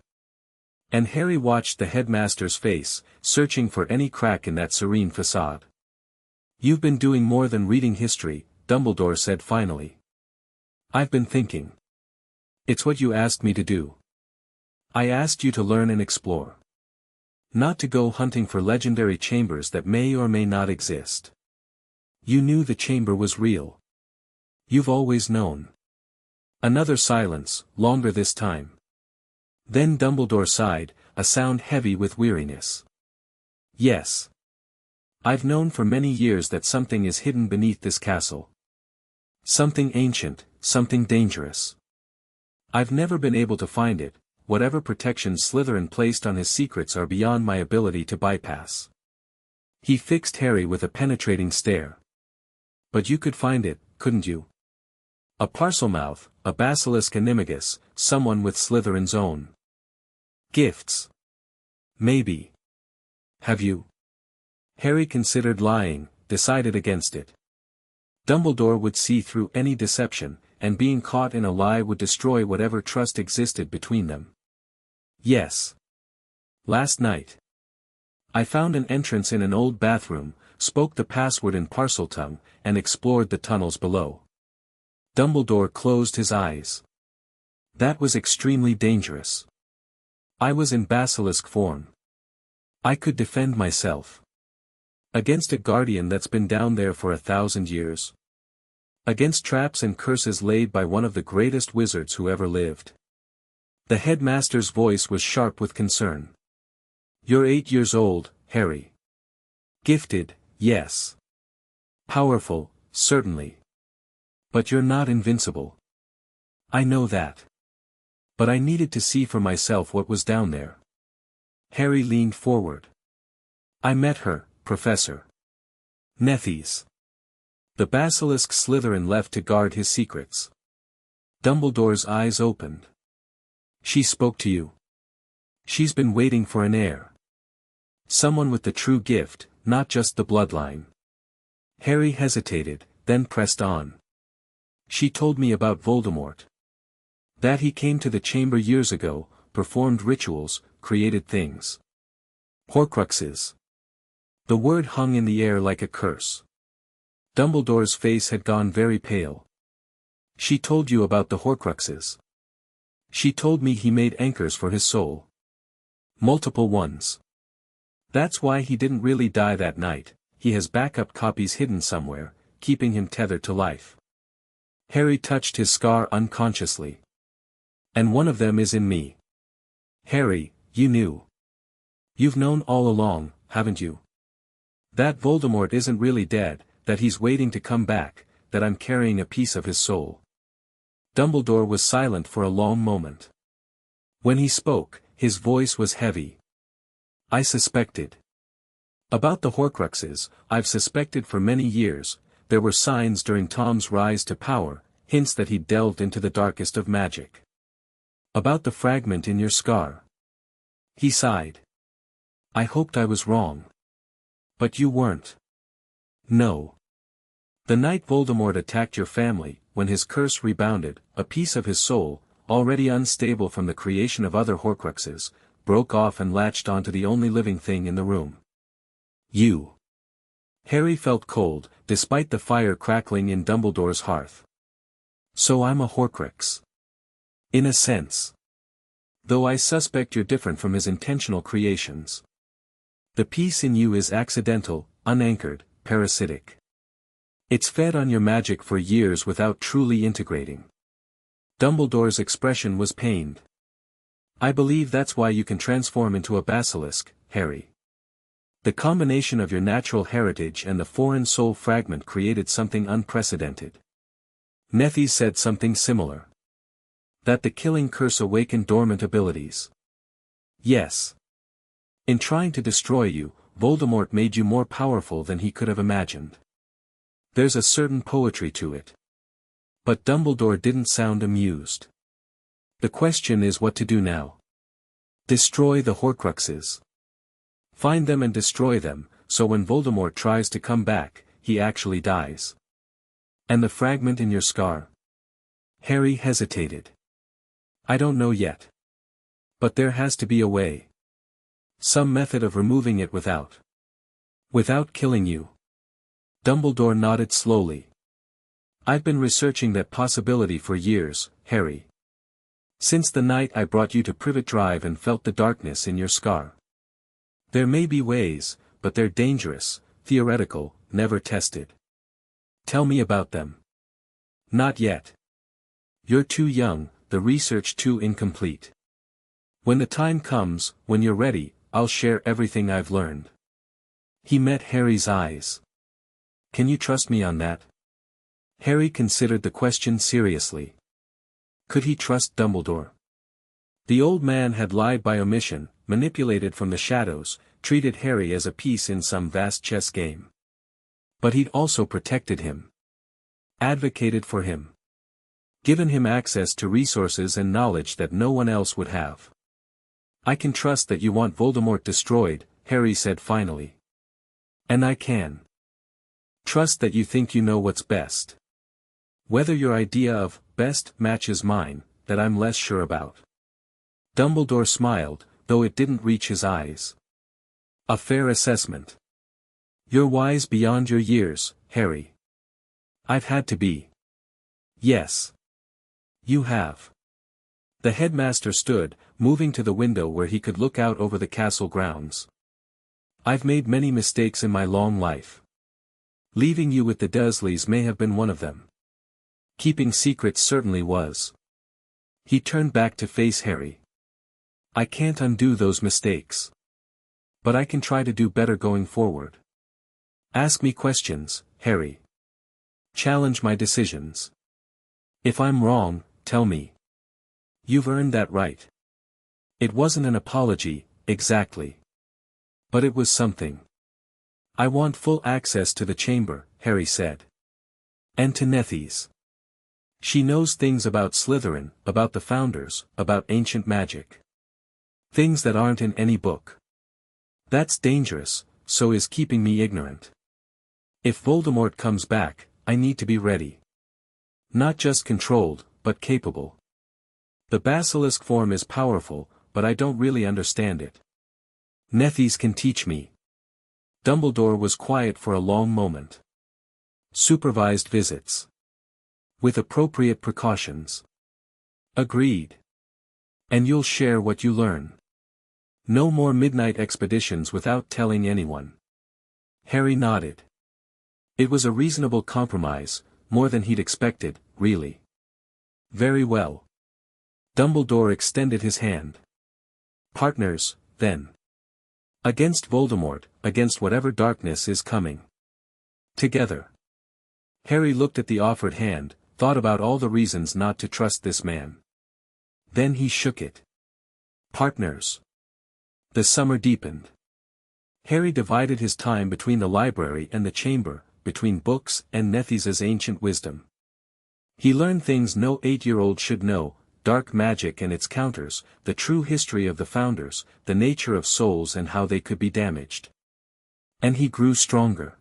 [SPEAKER 2] And Harry watched the headmaster's face, searching for any crack in that serene facade. "You've been doing more than reading history," Dumbledore said finally. "I've been thinking. It's what you asked me to do. I asked you to learn and explore. Not to go hunting for legendary chambers that may or may not exist. You knew the chamber was real. You've always known." Another silence, longer this time. Then Dumbledore sighed, a sound heavy with weariness. "Yes. I've known for many years that something is hidden beneath this castle. Something ancient, something dangerous. I've never been able to find it. Whatever protections Slytherin placed on his secrets are beyond my ability to bypass." He fixed Harry with a penetrating stare. "But you could find it, couldn't you? A Parselmouth, a Basilisk animagus, someone with Slytherin's own gifts. Maybe. Have you?" Harry considered lying, decided against it. Dumbledore would see through any deception, and being caught in a lie would destroy whatever trust existed between them. Yes. Last night. I found an entrance in an old bathroom, spoke the password in Parseltongue, and explored the tunnels below. Dumbledore closed his eyes. That was extremely dangerous. I was in basilisk form. I could defend myself. Against a guardian that's been down there for 1,000 years. Against traps and curses laid by one of the greatest wizards who ever lived. The headmaster's voice was sharp with concern. You're 8 years old, Harry. Gifted, yes. Powerful, certainly. But you're not invincible. I know that. But I needed to see for myself what was down there. Harry leaned forward. I met her, Professor. Nethies. The basilisk Slytherin left to guard his secrets. Dumbledore's eyes opened. She spoke to you. She's been waiting for an heir. Someone with the true gift, not just the bloodline. Harry hesitated, then pressed on. She told me about Voldemort. That he came to the chamber years ago, performed rituals, created things. Horcruxes. The word hung in the air like a curse. Dumbledore's face had gone very pale. She told you about the Horcruxes. She told me he made anchors for his soul. Multiple ones. That's why he didn't really die that night, he has backup copies hidden somewhere, keeping him tethered to life. Harry touched his scar unconsciously. And one of them is in me. Harry, you knew. You've known all along, haven't you? That Voldemort isn't really dead, that he's waiting to come back, that I'm carrying a piece of his soul. Dumbledore was silent for a long moment. When he spoke, his voice was heavy. I suspected. About the Horcruxes, I've suspected for many years. There were signs during Tom's rise to power, hints that he'd delved into the darkest of magic. About the fragment in your scar. He sighed. I hoped I was wrong. But you weren't. No. The night Voldemort attacked your family, when his curse rebounded, a piece of his soul, already unstable from the creation of other Horcruxes, broke off and latched onto the only living thing in the room. You. Harry felt cold, despite the fire crackling in Dumbledore's hearth. So I'm a Horcrux. In a sense. Though I suspect you're different from his intentional creations. The piece in you is accidental, unanchored, parasitic. It's fed on your magic for years without truly integrating. Dumbledore's expression was pained. I believe that's why you can transform into a basilisk, Harry. The combination of your natural heritage and the foreign soul fragment created something unprecedented. Nethies said something similar. That the killing curse awakened dormant abilities. Yes. In trying to destroy you, Voldemort made you more powerful than he could have imagined. There's a certain poetry to it. But Dumbledore didn't sound amused. The question is what to do now. Destroy the Horcruxes. Find them and destroy them, so when Voldemort tries to come back, he actually dies. And the fragment in your scar? Harry hesitated. I don't know yet. But there has to be a way. Some method of removing it without killing you. Dumbledore nodded slowly. I've been researching that possibility for years, Harry. Since the night I brought you to Privet Drive and felt the darkness in your scar. There may be ways, but they're dangerous, theoretical, never tested. Tell me about them. Not yet. You're too young, the research too incomplete. When the time comes, when you're ready, I'll share everything I've learned. He met Harry's eyes. Can you trust me on that? Harry considered the question seriously. Could he trust Dumbledore? The old man had lied by omission, manipulated from the shadows, treated Harry as a piece in some vast chess game. But he'd also protected him. Advocated for him. Given him access to resources and knowledge that no one else would have. I can trust that you want Voldemort destroyed, Harry said finally. And I can. Trust that you think you know what's best. Whether your idea of best matches mine, that I'm less sure about. Dumbledore smiled, though it didn't reach his eyes. A fair assessment. You're wise beyond your years, Harry. I've had to be. Yes. You have. The headmaster stood, moving to the window where he could look out over the castle grounds. I've made many mistakes in my long life. Leaving you with the Dursleys may have been one of them. Keeping secrets certainly was. He turned back to face Harry. I can't undo those mistakes. But I can try to do better going forward. Ask me questions, Harry. Challenge my decisions. If I'm wrong, tell me. You've earned that right. It wasn't an apology, exactly. But it was something. I want full access to the chamber, Harry said. And to Nephis. She knows things about Slytherin, about the Founders, about ancient magic. Things that aren't in any book. That's dangerous, so is keeping me ignorant. If Voldemort comes back, I need to be ready. Not just controlled, but capable. The Basilisk form is powerful, but I don't really understand it. Nephis can teach me. Dumbledore was quiet for a long moment. Supervised visits. With appropriate precautions. Agreed. And you'll share what you learn. No more midnight expeditions without telling anyone. Harry nodded. It was a reasonable compromise, more than he'd expected, really. Very well. Dumbledore extended his hand. Partners, then. Against Voldemort, against whatever darkness is coming. Together. Harry looked at the offered hand, thought about all the reasons not to trust this man. Then he shook it. Partners. The summer deepened. Harry divided his time between the library and the chamber, between books and Nephis' ancient wisdom. He learned things no 8-year-old should know, dark magic and its counters, the true history of the Founders, the nature of souls and how they could be damaged. And he grew stronger.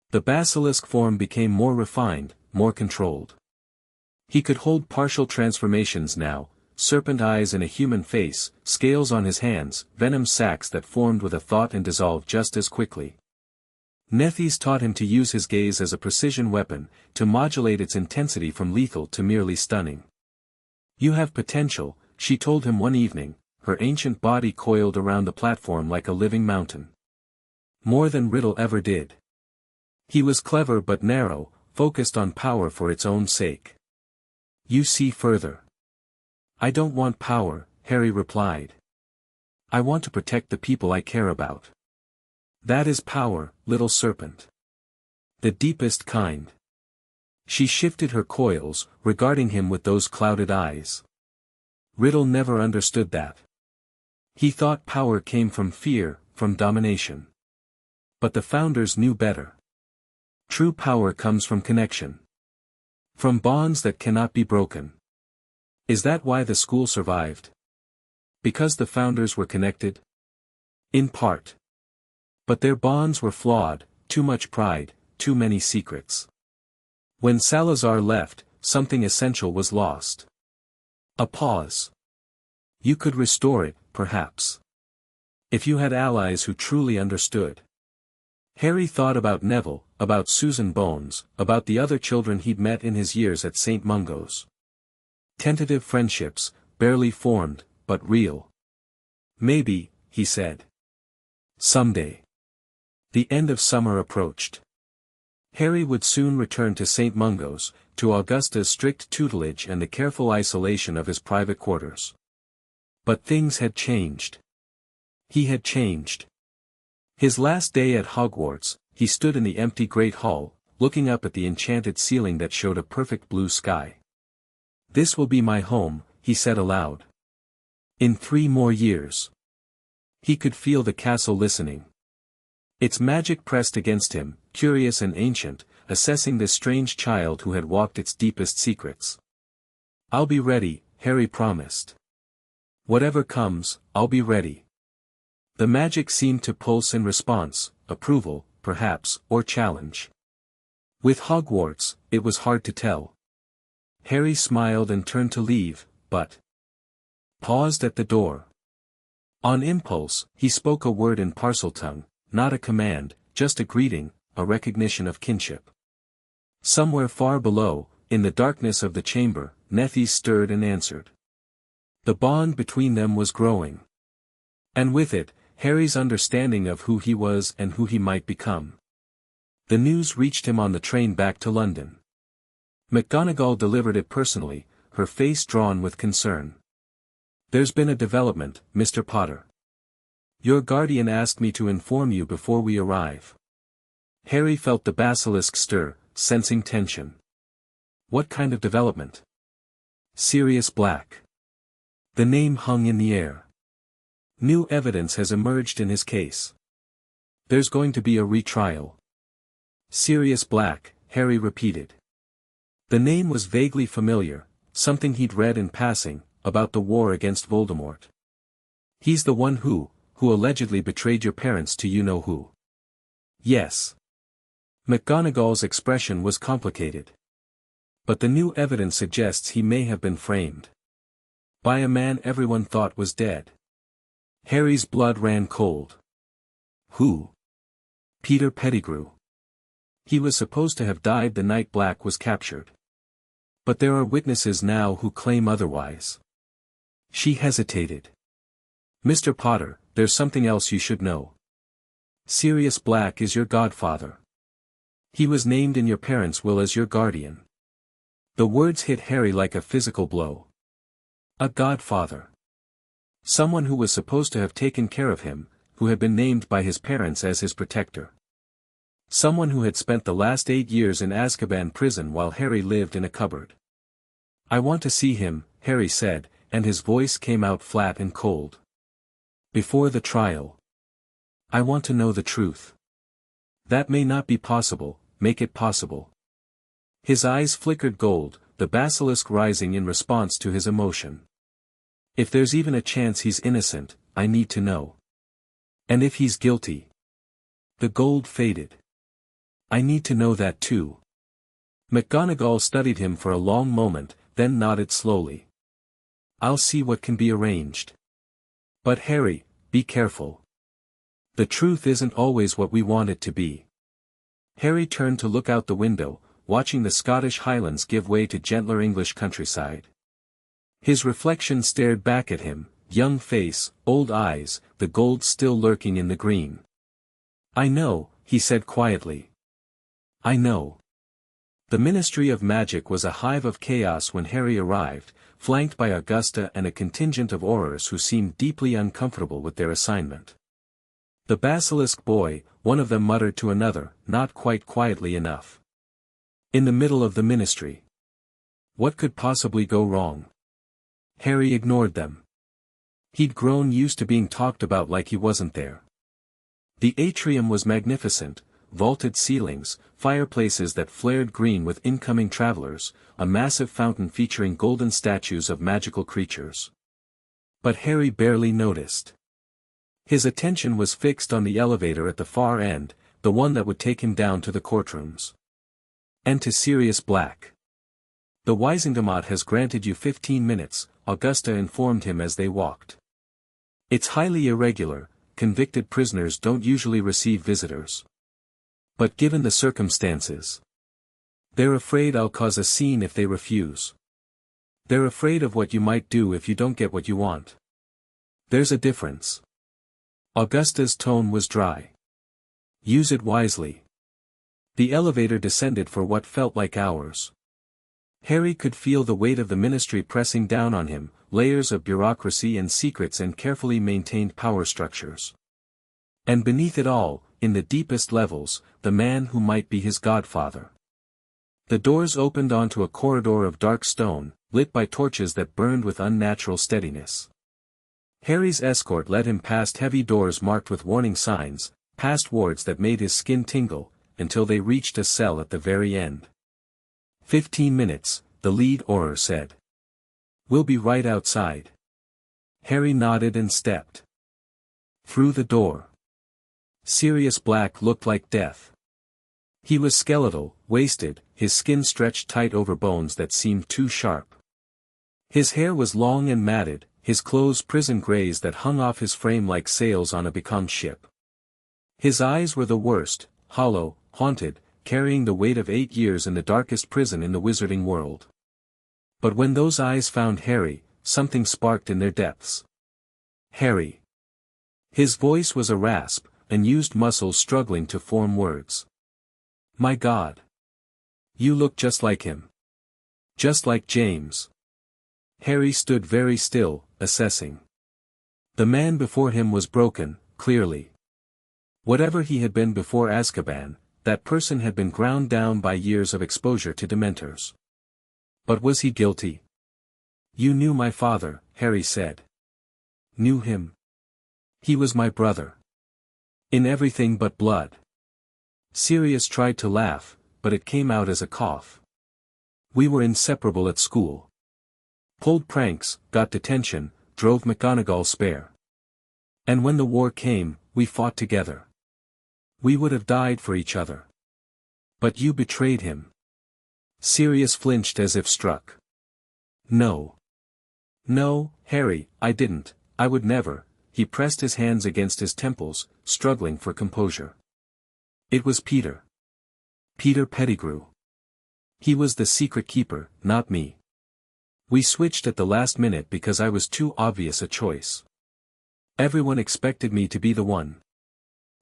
[SPEAKER 2] The Basilisk form became more refined, more controlled. He could hold partial transformations now, serpent eyes in a human face, scales on his hands, venom sacs that formed with a thought and dissolved just as quickly. Nephis taught him to use his gaze as a precision weapon, to modulate its intensity from lethal to merely stunning. You have potential, she told him one evening, her ancient body coiled around the platform like a living mountain. More than Riddle ever did. He was clever but narrow, focused on power for its own sake. You see further. I don't want power, Harry replied. I want to protect the people I care about. That is power, little serpent. The deepest kind. She shifted her coils, regarding him with those clouded eyes. Riddle never understood that. He thought power came from fear, from domination. But the Founders knew better. True power comes from connection. From bonds that cannot be broken. Is that why the school survived? Because the Founders were connected? In part. But their bonds were flawed, too much pride, too many secrets. When Salazar left, something essential was lost. A pause. You could restore it, perhaps. If you had allies who truly understood. Harry thought about Neville, about Susan Bones, about the other children he'd met in his years at St. Mungo's. Tentative friendships, barely formed, but real. Maybe, he said. Someday. The end of summer approached. Harry would soon return to St. Mungo's, to Augusta's strict tutelage and the careful isolation of his private quarters. But things had changed. He had changed. His last day at Hogwarts, he stood in the empty Great Hall, looking up at the enchanted ceiling that showed a perfect blue sky. This will be my home, he said aloud. In 3 more years. He could feel the castle listening. Its magic pressed against him, curious and ancient, assessing this strange child who had walked its deepest secrets. I'll be ready, Harry promised. Whatever comes, I'll be ready. The magic seemed to pulse in response, approval, perhaps, or challenge. With Hogwarts, it was hard to tell. Harry smiled and turned to leave, but paused at the door. On impulse, he spoke a word in Parseltongue, not a command, just a greeting, a recognition of kinship. Somewhere far below, in the darkness of the chamber, Nethy stirred and answered. The bond between them was growing. And with it, Harry's understanding of who he was and who he might become. The news reached him on the train back to London. McGonagall delivered it personally, her face drawn with concern. "There's been a development, Mr. Potter. Your guardian asked me to inform you before we arrive." Harry felt the basilisk stir, sensing tension. What kind of development? Sirius Black. The name hung in the air. New evidence has emerged in his case. There's going to be a retrial. Sirius Black, Harry repeated. The name was vaguely familiar, something he'd read in passing, about the war against Voldemort. He's the one who allegedly betrayed your parents to you-know-who. Yes. McGonagall's expression was complicated. But the new evidence suggests he may have been framed. By a man everyone thought was dead. Harry's blood ran cold. Who? Peter Pettigrew. He was supposed to have died the night Black was captured. But there are witnesses now who claim otherwise. She hesitated. Mr. Potter, there's something else you should know. Sirius Black is your godfather. He was named in your parents' will as your guardian. The words hit Harry like a physical blow. A godfather. Someone who was supposed to have taken care of him, who had been named by his parents as his protector. Someone who had spent the last 8 years in Azkaban prison while Harry lived in a cupboard. I want to see him, Harry said, and his voice came out flat and cold. Before the trial. I want to know the truth. That may not be possible, make it possible. His eyes flickered gold, the basilisk rising in response to his emotion. If there's even a chance he's innocent, I need to know. And if he's guilty. The gold faded. I need to know that too. McGonagall studied him for a long moment, then nodded slowly. I'll see what can be arranged. But Harry, be careful. The truth isn't always what we want it to be. Harry turned to look out the window, watching the Scottish Highlands give way to gentler English countryside. His reflection stared back at him, young face, old eyes, the gold still lurking in the green. I know, he said quietly. I know. The Ministry of Magic was a hive of chaos when Harry arrived, flanked by Augusta and a contingent of Aurors who seemed deeply uncomfortable with their assignment. The Basilisk boy, one of them muttered to another, not quite quietly enough. In the middle of the ministry. What could possibly go wrong? Harry ignored them. He'd grown used to being talked about like he wasn't there. The atrium was magnificent, vaulted ceilings, fireplaces that flared green with incoming travelers, a massive fountain featuring golden statues of magical creatures. But Harry barely noticed. His attention was fixed on the elevator at the far end, the one that would take him down to the courtrooms. And to Sirius Black. The Wisingamot has granted you 15 minutes, Augusta informed him as they walked. It's highly irregular, convicted prisoners don't usually receive visitors. But given the circumstances, they're afraid I'll cause a scene if they refuse. They're afraid of what you might do if you don't get what you want. There's a difference. Augusta's tone was dry. Use it wisely. The elevator descended for what felt like hours. Harry could feel the weight of the ministry pressing down on him, layers of bureaucracy and secrets and carefully maintained power structures. And beneath it all, in the deepest levels, the man who might be his godfather. The doors opened onto a corridor of dark stone, lit by torches that burned with unnatural steadiness. Harry's escort led him past heavy doors marked with warning signs, past wards that made his skin tingle, until they reached a cell at the very end. 15 minutes, the lead Auror said. We'll be right outside. Harry nodded and stepped through the door. Sirius Black looked like death. He was skeletal, wasted, his skin stretched tight over bones that seemed too sharp. His hair was long and matted, his clothes prison grays that hung off his frame like sails on a becalmed ship. His eyes were the worst, hollow, haunted, carrying the weight of 8 years in the darkest prison in the wizarding world. But when those eyes found Harry, something sparked in their depths. Harry. His voice was a rasp, unused muscles struggling to form words. My God. You look just like him. Just like James. Harry stood very still, assessing. The man before him was broken, clearly. Whatever he had been before Azkaban, that person had been ground down by years of exposure to Dementors. But was he guilty? You knew my father, Harry said. Knew him? He was my brother. In everything but blood. Sirius tried to laugh, but it came out as a cough. We were inseparable at school. Pulled pranks, got detention, drove McGonagall spare. And when the war came, we fought together. We would have died for each other. But you betrayed him. Sirius flinched as if struck. No. No, Harry, I didn't, I would never. He pressed his hands against his temples, struggling for composure. It was Peter. Peter Pettigrew. He was the secret keeper, not me. We switched at the last minute because I was too obvious a choice. Everyone expected me to be the one.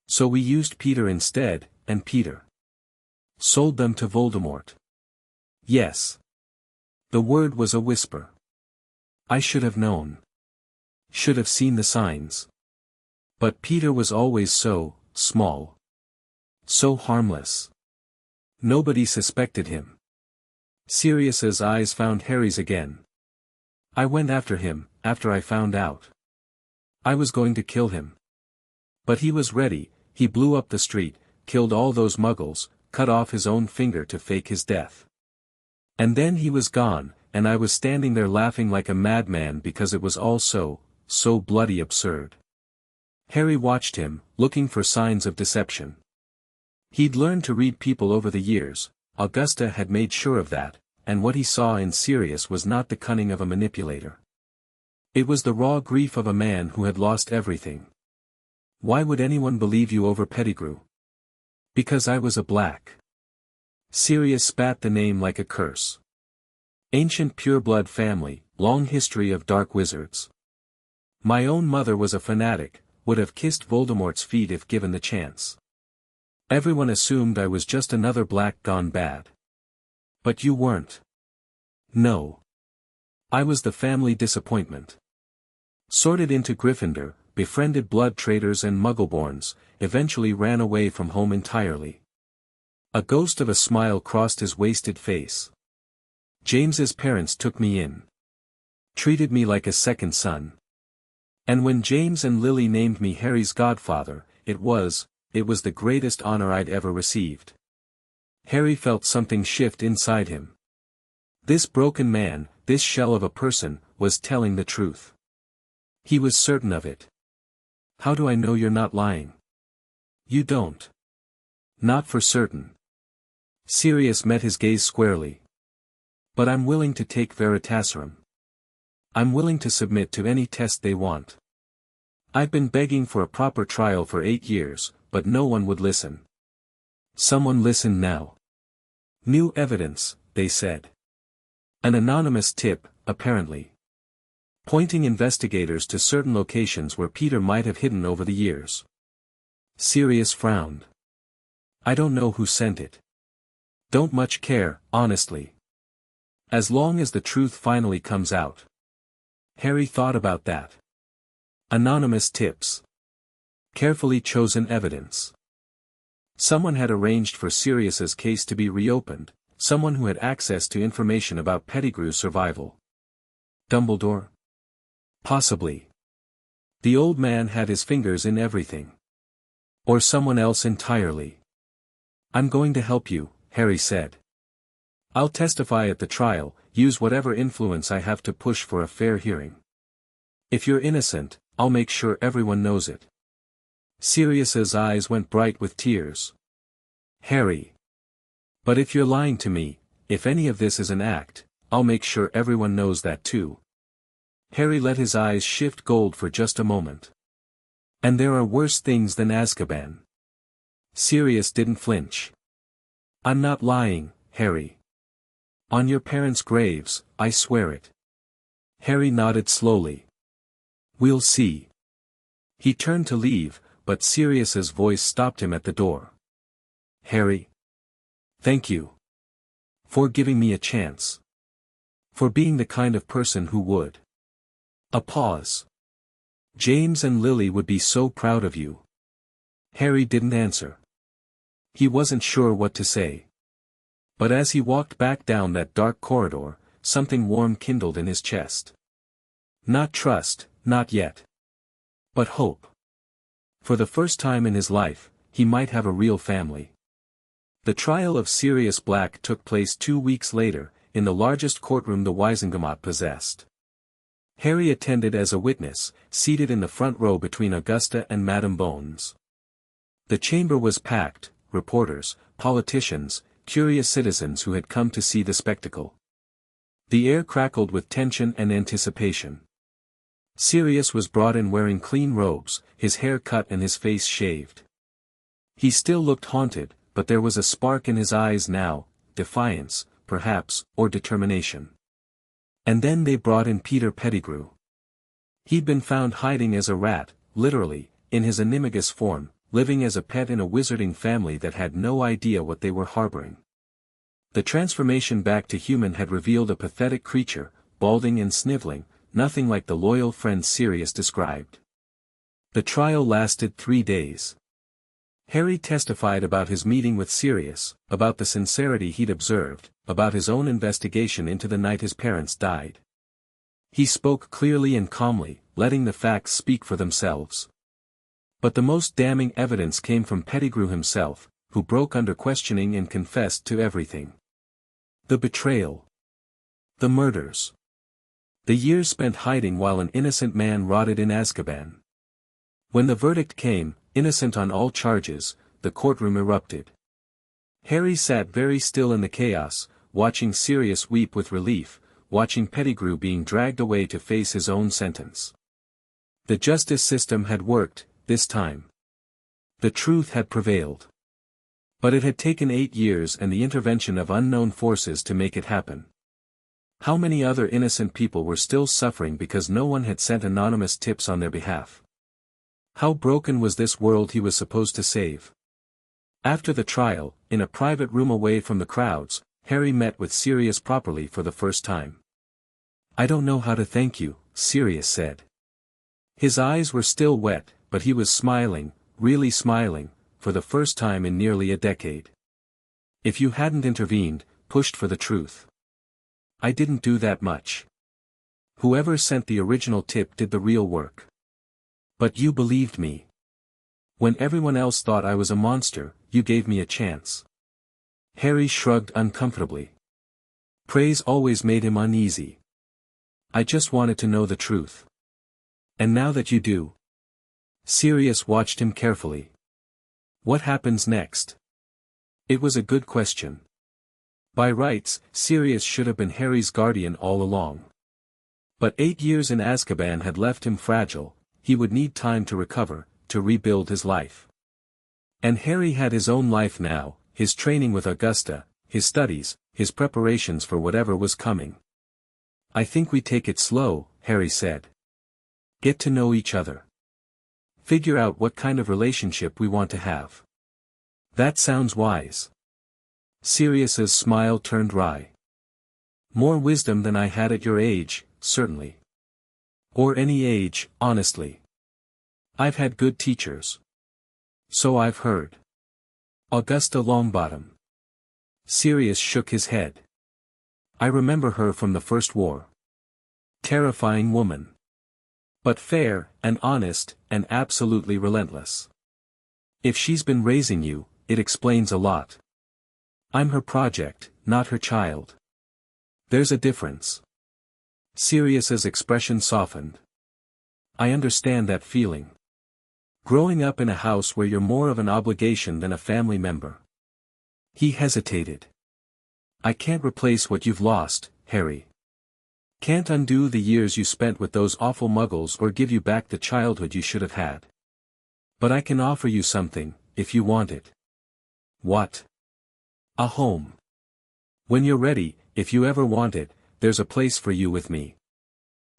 [SPEAKER 2] So we used Peter instead, and Peter sold them to Voldemort. Yes. The word was a whisper. I should have known. Should have seen the signs. But Peter was always so small. So harmless. Nobody suspected him. Sirius's eyes found Harry's again. I went after him, after I found out. I was going to kill him. But he was ready, he blew up the street, killed all those muggles, cut off his own finger to fake his death. And then he was gone, and I was standing there laughing like a madman because it was all so bloody absurd. Harry watched him, looking for signs of deception. He'd learned to read people over the years, Augusta had made sure of that, and what he saw in Sirius was not the cunning of a manipulator. It was the raw grief of a man who had lost everything. Why would anyone believe you over Pettigrew? Because I was a black. Sirius spat the name like a curse. Ancient pureblood family, long history of dark wizards. My own mother was a fanatic, would have kissed Voldemort's feet if given the chance. Everyone assumed I was just another black gone bad. But you weren't. No. I was the family disappointment. Sorted into Gryffindor, befriended blood traders and muggleborns, eventually ran away from home entirely. A ghost of a smile crossed his wasted face. James's parents took me in. Treated me like a second son. And when James and Lily named me Harry's godfather, it was the greatest honor I'd ever received. Harry felt something shift inside him. This broken man, this shell of a person, was telling the truth. He was certain of it. How do I know you're not lying? You don't. Not for certain. Sirius met his gaze squarely. But I'm willing to take Veritaserum. I'm willing to submit to any test they want. I've been begging for a proper trial for 8 years, but no one would listen. Someone listened now. New evidence, they said. An anonymous tip, apparently. Pointing investigators to certain locations where Peter might have hidden over the years. Sirius frowned. I don't know who sent it. Don't much care, honestly. As long as the truth finally comes out. Harry thought about that. Anonymous tips. Carefully chosen evidence. Someone had arranged for Sirius's case to be reopened, someone who had access to information about Pettigrew's survival. Dumbledore? Possibly. The old man had his fingers in everything. Or someone else entirely. I'm going to help you, Harry said. I'll testify at the trial, use whatever influence I have to push for a fair hearing. If you're innocent, I'll make sure everyone knows it. Sirius's eyes went bright with tears. Harry. But if you're lying to me, if any of this is an act, I'll make sure everyone knows that too. Harry let his eyes shift gold for just a moment. And there are worse things than Azkaban. Sirius didn't flinch. I'm not lying, Harry. On your parents' graves, I swear it. Harry nodded slowly. We'll see. He turned to leave, but Sirius's voice stopped him at the door. Harry. Thank you. For giving me a chance. For being the kind of person who would. A pause. James and Lily would be so proud of you. Harry didn't answer. He wasn't sure what to say. But as he walked back down that dark corridor, something warm kindled in his chest. Not trust, not yet. But hope. For the first time in his life, he might have a real family. The trial of Sirius Black took place 2 weeks later, in the largest courtroom the Wisengamot possessed. Harry attended as a witness, seated in the front row between Augusta and Madame Bones. The chamber was packed, reporters, politicians, curious citizens who had come to see the spectacle. The air crackled with tension and anticipation. Sirius was brought in wearing clean robes, his hair cut and his face shaved. He still looked haunted, but there was a spark in his eyes now, defiance, perhaps, or determination. And then they brought in Peter Pettigrew. He'd been found hiding as a rat, literally, in his animagus form, living as a pet in a wizarding family that had no idea what they were harboring. The transformation back to human had revealed a pathetic creature, balding and sniveling, nothing like the loyal friend Sirius described. The trial lasted 3 days. Harry testified about his meeting with Sirius, about the sincerity he'd observed, about his own investigation into the night his parents died. He spoke clearly and calmly, letting the facts speak for themselves. But the most damning evidence came from Pettigrew himself, who broke under questioning and confessed to everything. The betrayal. The murders. The years spent hiding while an innocent man rotted in Azkaban. When the verdict came, innocent on all charges, the courtroom erupted. Harry sat very still in the chaos, watching Sirius weep with relief, watching Pettigrew being dragged away to face his own sentence. The justice system had worked, this time. The truth had prevailed. But it had taken 8 years and the intervention of unknown forces to make it happen. How many other innocent people were still suffering because no one had sent anonymous tips on their behalf? How broken was this world he was supposed to save? After the trial, in a private room away from the crowds, Harry met with Sirius properly for the first time. I don't know how to thank you, Sirius said. His eyes were still wet, but he was smiling, really smiling, for the first time in nearly a decade. If you hadn't intervened, pushed for the truth. I didn't do that much. Whoever sent the original tip did the real work. But you believed me. When everyone else thought I was a monster, you gave me a chance. Harry shrugged uncomfortably. Praise always made him uneasy. I just wanted to know the truth. And now that you do. Sirius watched him carefully. What happens next? It was a good question. By rights, Sirius should have been Harry's guardian all along. But 8 years in Azkaban had left him fragile, he would need time to recover, to rebuild his life. And Harry had his own life now, his training with Augusta, his studies, his preparations for whatever was coming. I think we take it slow, Harry said. Get to know each other. Figure out what kind of relationship we want to have. That sounds wise. Sirius's smile turned wry. More wisdom than I had at your age, certainly. Or any age, honestly. I've had good teachers. So I've heard. Augusta Longbottom. Sirius shook his head. I remember her from the First War. Terrifying woman. But fair, and honest, and absolutely relentless. If she's been raising you, it explains a lot. I'm her project, not her child. There's a difference. Sirius's expression softened. I understand that feeling. Growing up in a house where you're more of an obligation than a family member. He hesitated. I can't replace what you've lost, Harry. Can't undo the years you spent with those awful muggles or give you back the childhood you should have had. But I can offer you something, if you want it. What? A home. When you're ready, if you ever want it, there's a place for you with me.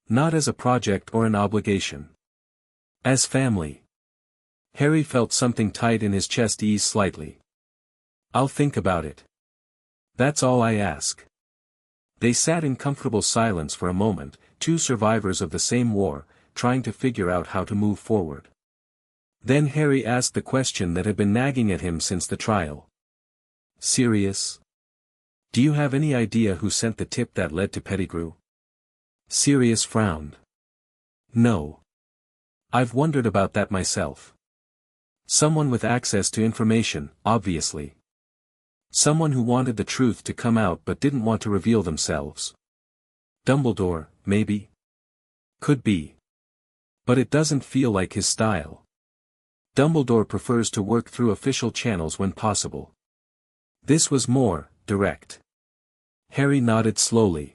[SPEAKER 2] Not as a project or an obligation. As family. Harry felt something tight in his chest ease slightly. I'll think about it. That's all I ask. They sat in comfortable silence for a moment, two survivors of the same war, trying to figure out how to move forward. Then Harry asked the question that had been nagging at him since the trial. Sirius? Do you have any idea who sent the tip that led to Pettigrew? Sirius frowned. No. I've wondered about that myself. Someone with access to information, obviously. Someone who wanted the truth to come out but didn't want to reveal themselves. Dumbledore, maybe? Could be. But it doesn't feel like his style. Dumbledore prefers to work through official channels when possible. This was more direct. Harry nodded slowly.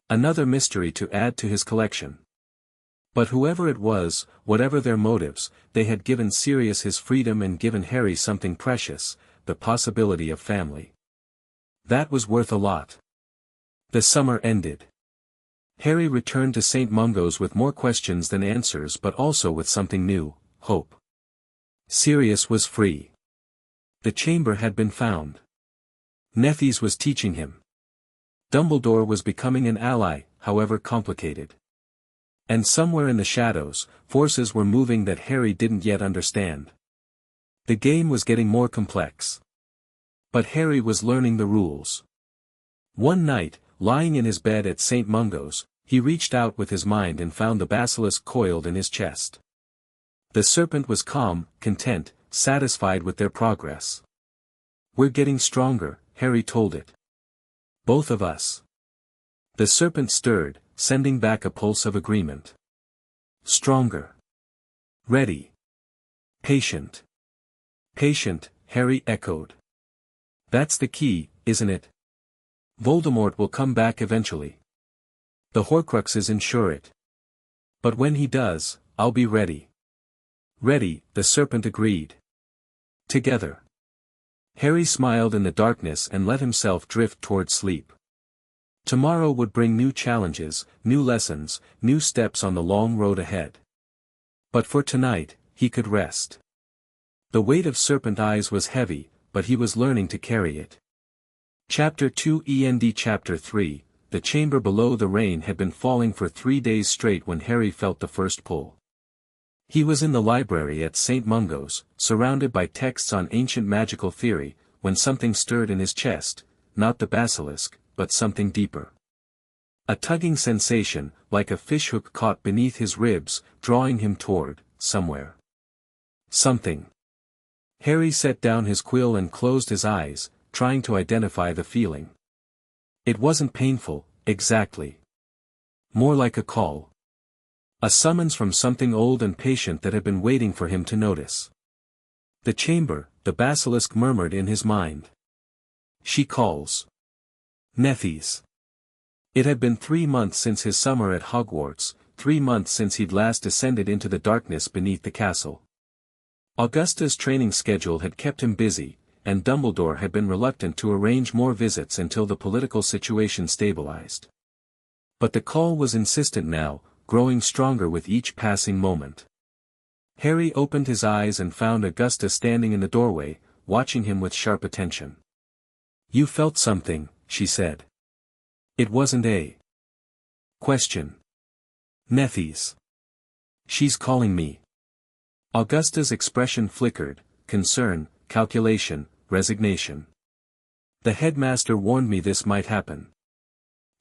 [SPEAKER 2] Another mystery to add to his collection. But whoever it was, whatever their motives, they had given Sirius his freedom and given Harry something precious, the possibility of family. That was worth a lot. The summer ended. Harry returned to St. Mungo's with more questions than answers but also with something new, hope. Sirius was free. The chamber had been found. Nephis was teaching him. Dumbledore was becoming an ally, however complicated. And somewhere in the shadows, forces were moving that Harry didn't yet understand. The game was getting more complex. But Harry was learning the rules. One night, lying in his bed at St. Mungo's, he reached out with his mind and found the basilisk coiled in his chest. The serpent was calm, content, satisfied with their progress. We're getting stronger, Harry told it. Both of us. The serpent stirred, sending back a pulse of agreement. Stronger. Ready. Patient. Patient, Harry echoed. That's the key, isn't it? Voldemort will come back eventually. The Horcruxes ensure it. But when he does, I'll be ready. Ready, the serpent agreed. Together. Harry smiled in the darkness and let himself drift toward sleep. Tomorrow would bring new challenges, new lessons, new steps on the long road ahead. But for tonight, he could rest. The weight of Serpent Eyes was heavy, but he was learning to carry it. Chapter 2 END Chapter 3, The chamber below. The rain had been falling for 3 days straight when Harry felt the first pull. He was in the library at St. Mungo's, surrounded by texts on ancient magical theory, when something stirred in his chest, not the basilisk, but something deeper. A tugging sensation, like a fishhook caught beneath his ribs, drawing him toward, somewhere. Something. Harry set down his quill and closed his eyes, trying to identify the feeling. It wasn't painful, exactly. More like a call. A summons from something old and patient that had been waiting for him to notice. The chamber, the basilisk murmured in his mind. She calls. Nephis. It had been 3 months since his summer at Hogwarts, 3 months since he'd last descended into the darkness beneath the castle. Augusta's training schedule had kept him busy, and Dumbledore had been reluctant to arrange more visits until the political situation stabilized. But the call was insistent now, growing stronger with each passing moment. Harry opened his eyes and found Augusta standing in the doorway, watching him with sharp attention. You felt something, she said. It wasn't a question. Nephis. She's calling me. Augusta's expression flickered, concern, calculation, resignation. The headmaster warned me this might happen.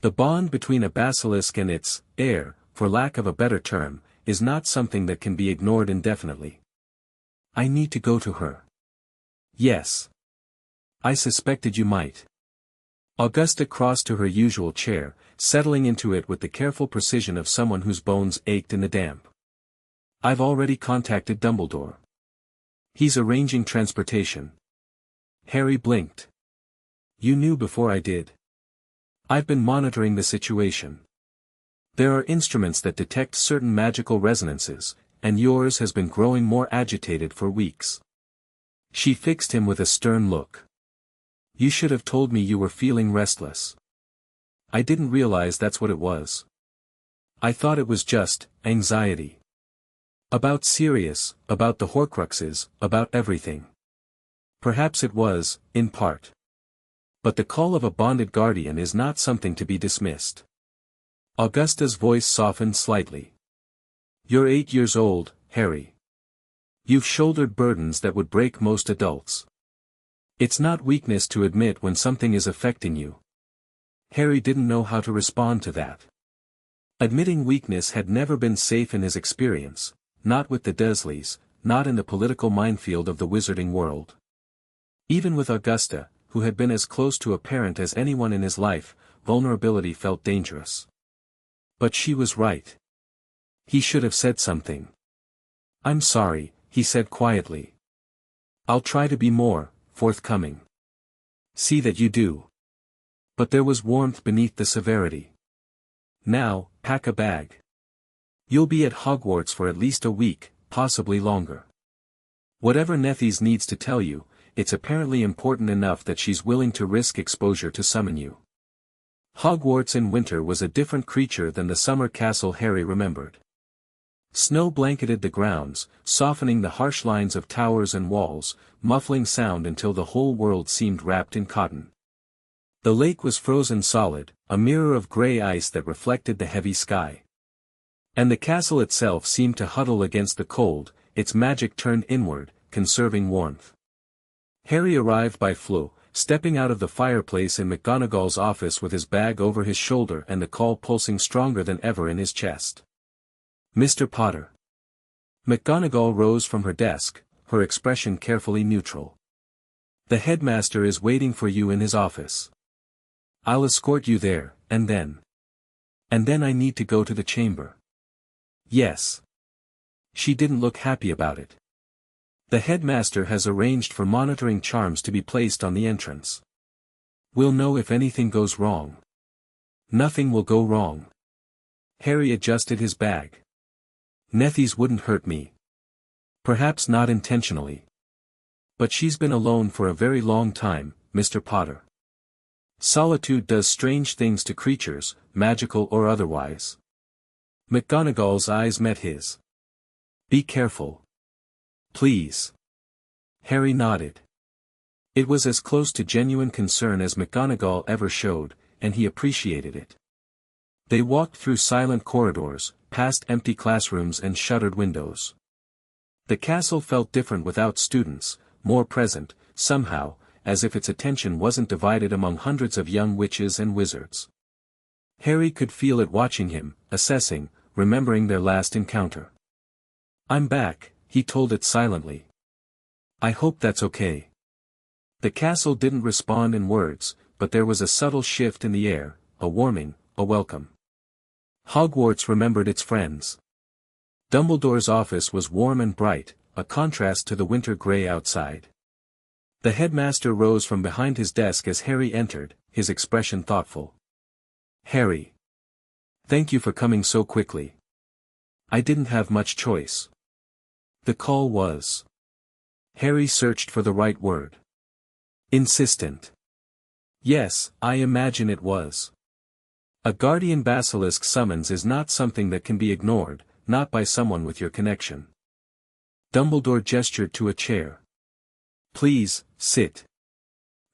[SPEAKER 2] The bond between a basilisk and its heir, for lack of a better term, is not something that can be ignored indefinitely. I need to go to her. Yes. I suspected you might. Augusta crossed to her usual chair, settling into it with the careful precision of someone whose bones ached in the damp. I've already contacted Dumbledore. He's arranging transportation. Harry blinked. You knew before I did. I've been monitoring the situation. There are instruments that detect certain magical resonances, and yours has been growing more agitated for weeks. She fixed him with a stern look. You should have told me you were feeling restless. I didn't realize that's what it was. I thought it was just anxiety. About Sirius, about the Horcruxes, about everything. Perhaps it was, in part. But the call of a bonded guardian is not something to be dismissed. Augusta's voice softened slightly. You're 8 years old, Harry. You've shouldered burdens that would break most adults. It's not weakness to admit when something is affecting you. Harry didn't know how to respond to that. Admitting weakness had never been safe in his experience, not with the Dursleys, not in the political minefield of the wizarding world. Even with Augusta, who had been as close to a parent as anyone in his life, vulnerability felt dangerous. But she was right. He should have said something. I'm sorry, he said quietly. I'll try to be more forthcoming. See that you do. But there was warmth beneath the severity. Now, pack a bag. You'll be at Hogwarts for at least a week, possibly longer. Whatever Nethys needs to tell you, it's apparently important enough that she's willing to risk exposure to summon you. Hogwarts in winter was a different creature than the summer castle Harry remembered. Snow blanketed the grounds, softening the harsh lines of towers and walls, muffling sound until the whole world seemed wrapped in cotton. The lake was frozen solid, a mirror of grey ice that reflected the heavy sky. And the castle itself seemed to huddle against the cold, its magic turned inward, conserving warmth. Harry arrived by flu, stepping out of the fireplace in McGonagall's office with his bag over his shoulder and the call pulsing stronger than ever in his chest. Mr. Potter. McGonagall rose from her desk, her expression carefully neutral. The headmaster is waiting for you in his office. I'll escort you there, and then. And then I need to go to the chamber. Yes. She didn't look happy about it. The headmaster has arranged for monitoring charms to be placed on the entrance. We'll know if anything goes wrong. Nothing will go wrong. Harry adjusted his bag. Nethys wouldn't hurt me. Perhaps not intentionally. But she's been alone for a very long time, Mr. Potter. Solitude does strange things to creatures, magical or otherwise. McGonagall's eyes met his. Be careful. Please. Harry nodded. It was as close to genuine concern as McGonagall ever showed, and he appreciated it. They walked through silent corridors, past empty classrooms and shuttered windows. The castle felt different without students, more present, somehow, as if its attention wasn't divided among hundreds of young witches and wizards. Harry could feel it watching him, assessing, remembering their last encounter. I'm back, he told it silently. I hope that's okay. The castle didn't respond in words, but there was a subtle shift in the air, a warming, a welcome. Hogwarts remembered its friends. Dumbledore's office was warm and bright, a contrast to the winter grey outside. The headmaster rose from behind his desk as Harry entered, his expression thoughtful. Harry. Thank you for coming so quickly. I didn't have much choice. The call was. Harry searched for the right word. Insistent. Yes, I imagine it was. A guardian basilisk summons is not something that can be ignored, not by someone with your connection. Dumbledore gestured to a chair. Please, sit.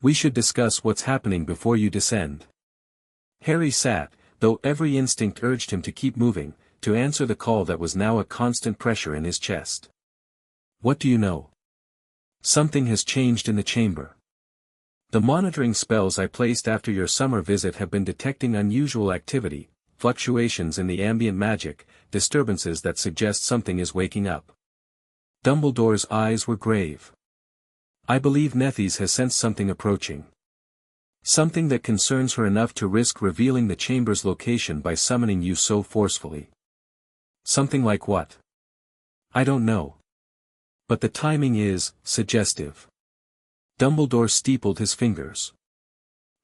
[SPEAKER 2] We should discuss what's happening before you descend. Harry sat, though every instinct urged him to keep moving, to answer the call that was now a constant pressure in his chest. What do you know? Something has changed in the chamber. The monitoring spells I placed after your summer visit have been detecting unusual activity, fluctuations in the ambient magic, disturbances that suggest something is waking up. Dumbledore's eyes were grave. I believe Nethys has sensed something approaching. Something that concerns her enough to risk revealing the chamber's location by summoning you so forcefully. Something like what? I don't know. But the timing is suggestive. Dumbledore steepled his fingers.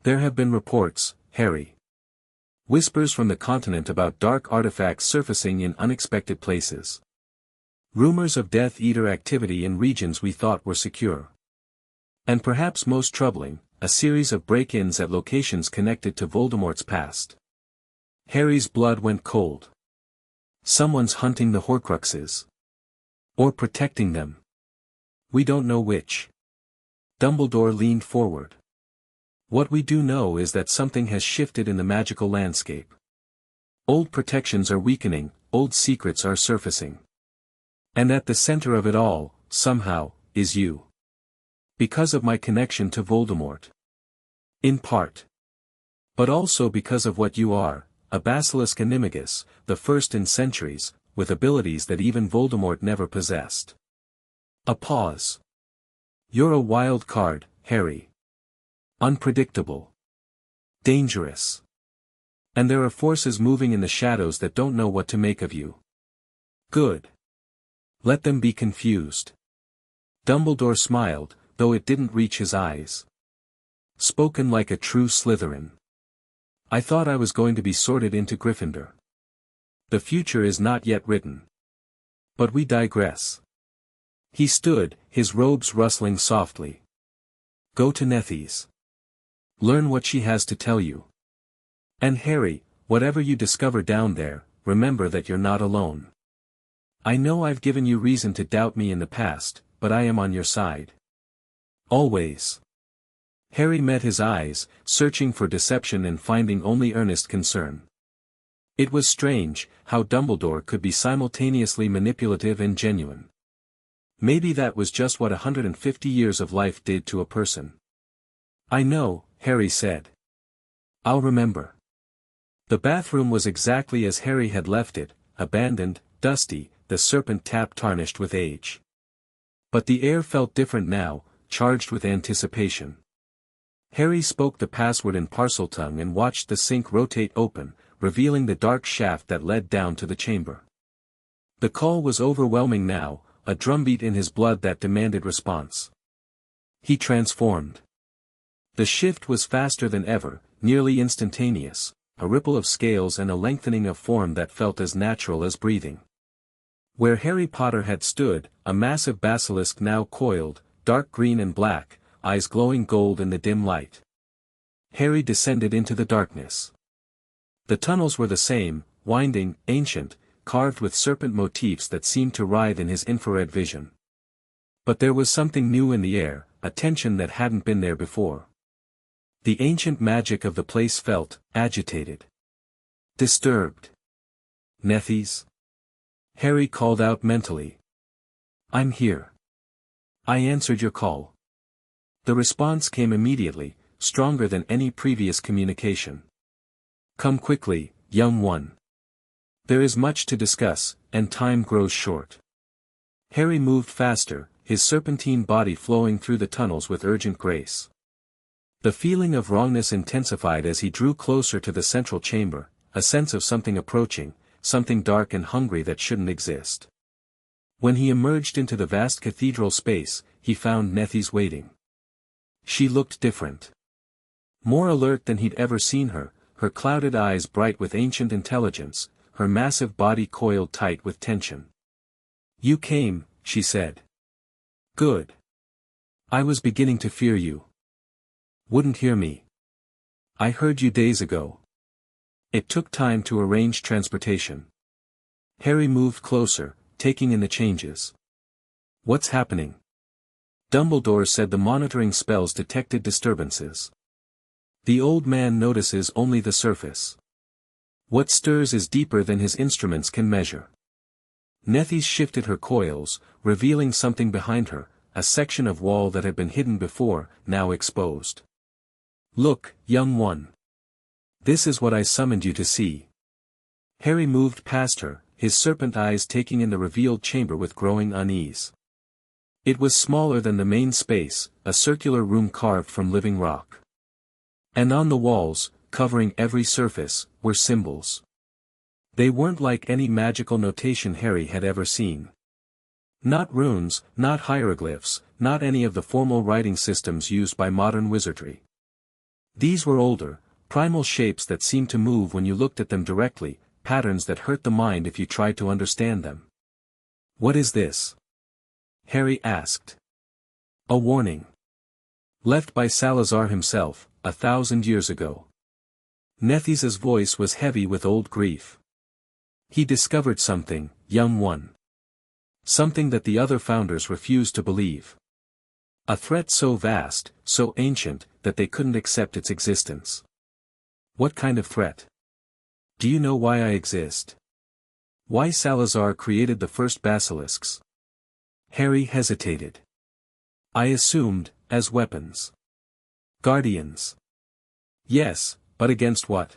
[SPEAKER 2] There have been reports, Harry. Whispers from the continent about dark artifacts surfacing in unexpected places. Rumors of Death Eater activity in regions we thought were secure. And perhaps most troubling, a series of break-ins at locations connected to Voldemort's past. Harry's blood went cold. Someone's hunting the Horcruxes. Or protecting them. We don't know which. Dumbledore leaned forward. What we do know is that something has shifted in the magical landscape. Old protections are weakening, old secrets are surfacing. And at the center of it all, somehow, is you. Because of my connection to Voldemort. In part. But also because of what you are, a Basilisk Animagus, the first in centuries, with abilities that even Voldemort never possessed. A pause. You're a wild card, Harry. Unpredictable. Dangerous. And there are forces moving in the shadows that don't know what to make of you. Good. Let them be confused. Dumbledore smiled, though it didn't reach his eyes. Spoken like a true Slytherin. I thought I was going to be sorted into Gryffindor. The future is not yet written. But we digress. He stood, his robes rustling softly. Go to Nethies. Learn what she has to tell you. And Harry, whatever you discover down there, remember that you're not alone. I know I've given you reason to doubt me in the past, but I am on your side. Always. Harry met his eyes, searching for deception and finding only earnest concern. It was strange, how Dumbledore could be simultaneously manipulative and genuine. Maybe that was just what 150 years of life did to a person. I know, Harry said. I'll remember. The bathroom was exactly as Harry had left it, abandoned, dusty, the serpent tap tarnished with age. But the air felt different now, charged with anticipation. Harry spoke the password in Parseltongue and watched the sink rotate open, revealing the dark shaft that led down to the chamber. The call was overwhelming now, a drumbeat in his blood that demanded response. He transformed. The shift was faster than ever, nearly instantaneous, a ripple of scales and a lengthening of form that felt as natural as breathing. Where Harry Potter had stood, a massive basilisk now coiled, dark green and black, eyes glowing gold in the dim light. Harry descended into the darkness. The tunnels were the same, winding, ancient, carved with serpent motifs that seemed to writhe in his infrared vision. But there was something new in the air, a tension that hadn't been there before. The ancient magic of the place felt, agitated. Disturbed. Nethies? Harry called out mentally. I'm here. I answered your call. The response came immediately, stronger than any previous communication. Come quickly, young one. There is much to discuss, and time grows short. Harry moved faster, his serpentine body flowing through the tunnels with urgent grace. The feeling of wrongness intensified as he drew closer to the central chamber, a sense of something approaching, something dark and hungry that shouldn't exist. When he emerged into the vast cathedral space, he found Nethies waiting. She looked different. More alert than he'd ever seen her, her clouded eyes bright with ancient intelligence, her massive body coiled tight with tension. You came, she said. Good. I was beginning to fear you. Wouldn't hear me. I heard you days ago. It took time to arrange transportation. Harry moved closer, taking in the changes. What's happening? Dumbledore said the monitoring spells detected disturbances. The old man notices only the surface. What stirs is deeper than his instruments can measure. Nethies shifted her coils, revealing something behind her, a section of wall that had been hidden before, now exposed. Look, young one. This is what I summoned you to see. Harry moved past her, his serpent eyes taking in the revealed chamber with growing unease. It was smaller than the main space, a circular room carved from living rock. And on the walls, covering every surface, were symbols. They weren't like any magical notation Harry had ever seen. Not runes, not hieroglyphs, not any of the formal writing systems used by modern wizardry. These were older, primal shapes that seemed to move when you looked at them directly, patterns that hurt the mind if you tried to understand them. "What is this?" Harry asked. "A warning. Left by Salazar himself, 1,000 years ago." Nethys's voice was heavy with old grief. "He discovered something, young one. Something that the other founders refused to believe. A threat so vast, so ancient, that they couldn't accept its existence." "What kind of threat? Do you know why I exist? Why Salazar created the first basilisks?" Harry hesitated. "I assumed, as weapons. Guardians." "Yes, but against what?"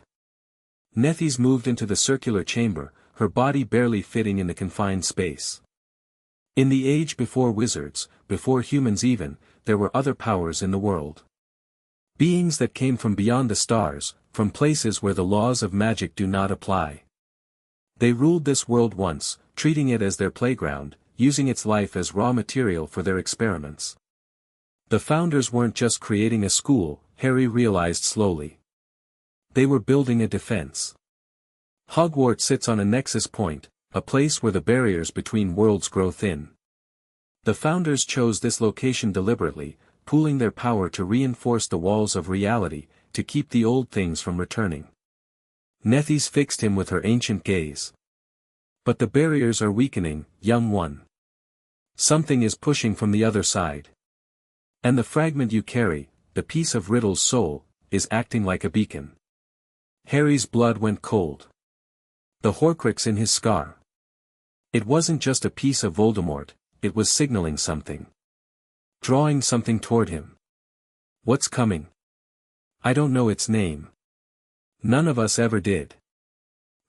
[SPEAKER 2] Nethys moved into the circular chamber, her body barely fitting in the confined space. "In the age before wizards, before humans even, there were other powers in the world. Beings that came from beyond the stars, from places where the laws of magic do not apply. They ruled this world once, treating it as their playground, using its life as raw material for their experiments. The founders weren't just creating a school," Harry realized slowly. "They were building a defense. Hogwarts sits on a nexus point, a place where the barriers between worlds grow thin. The founders chose this location deliberately, pooling their power to reinforce the walls of reality, to keep the old things from returning." Nethys fixed him with her ancient gaze. "But the barriers are weakening, young one. Something is pushing from the other side. And the fragment you carry, the piece of Riddle's soul, is acting like a beacon." Harry's blood went cold. The Horcrux in his scar. It wasn't just a piece of Voldemort, it was signaling something. Drawing something toward him. "What's coming?" "I don't know its name. None of us ever did.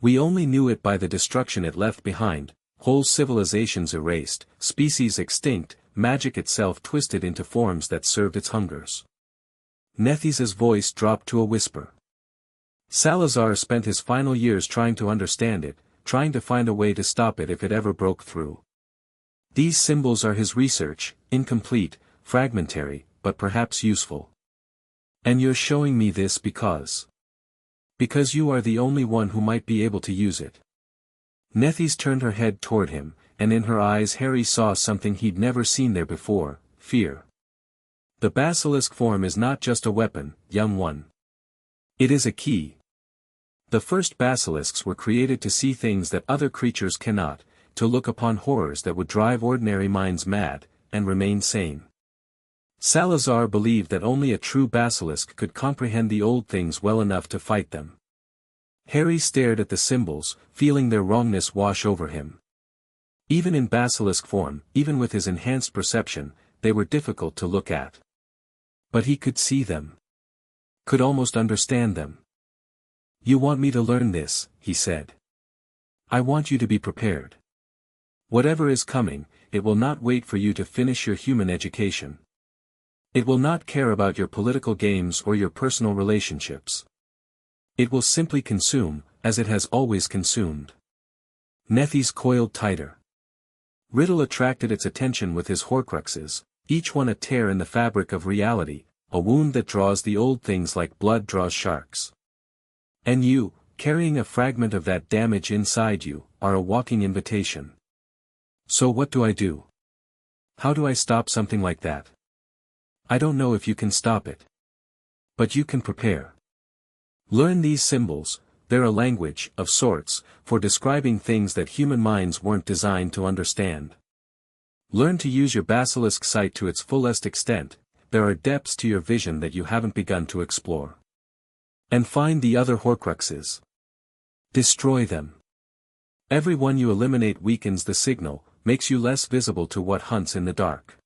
[SPEAKER 2] We only knew it by the destruction it left behind, whole civilizations erased, species extinct, magic itself twisted into forms that served its hungers." Nethys's voice dropped to a whisper. "Salazar spent his final years trying to understand it, trying to find a way to stop it if it ever broke through. These symbols are his research, incomplete, fragmentary, but perhaps useful. And you're showing me this because you are the only one who might be able to use it." Nethys turned her head toward him, and in her eyes Harry saw something he'd never seen there before, fear. "The basilisk form is not just a weapon, young one. It is a key. The first basilisks were created to see things that other creatures cannot, to look upon horrors that would drive ordinary minds mad, and remain sane. Salazar believed that only a true basilisk could comprehend the old things well enough to fight them." Harry stared at the symbols, feeling their wrongness wash over him. Even in basilisk form, even with his enhanced perception, they were difficult to look at. But he could see them. Could almost understand them. "You want me to learn this," he said. "I want you to be prepared. Whatever is coming, it will not wait for you to finish your human education. It will not care about your political games or your personal relationships. It will simply consume, as it has always consumed." Nethys coiled tighter. Riddle attracted its attention with his Horcruxes, each one a tear in the fabric of reality, a wound that draws the old things like blood draws sharks. And you, carrying a fragment of that damage inside you, are a walking invitation. So what do I do? How do I stop something like that? I don't know if you can stop it. But you can prepare. Learn these symbols, they're a language, of sorts, for describing things that human minds weren't designed to understand. Learn to use your basilisk sight to its fullest extent, there are depths to your vision that you haven't begun to explore. And find the other Horcruxes. Destroy them. Every one you eliminate weakens the signal, makes you less visible to what hunts in the dark."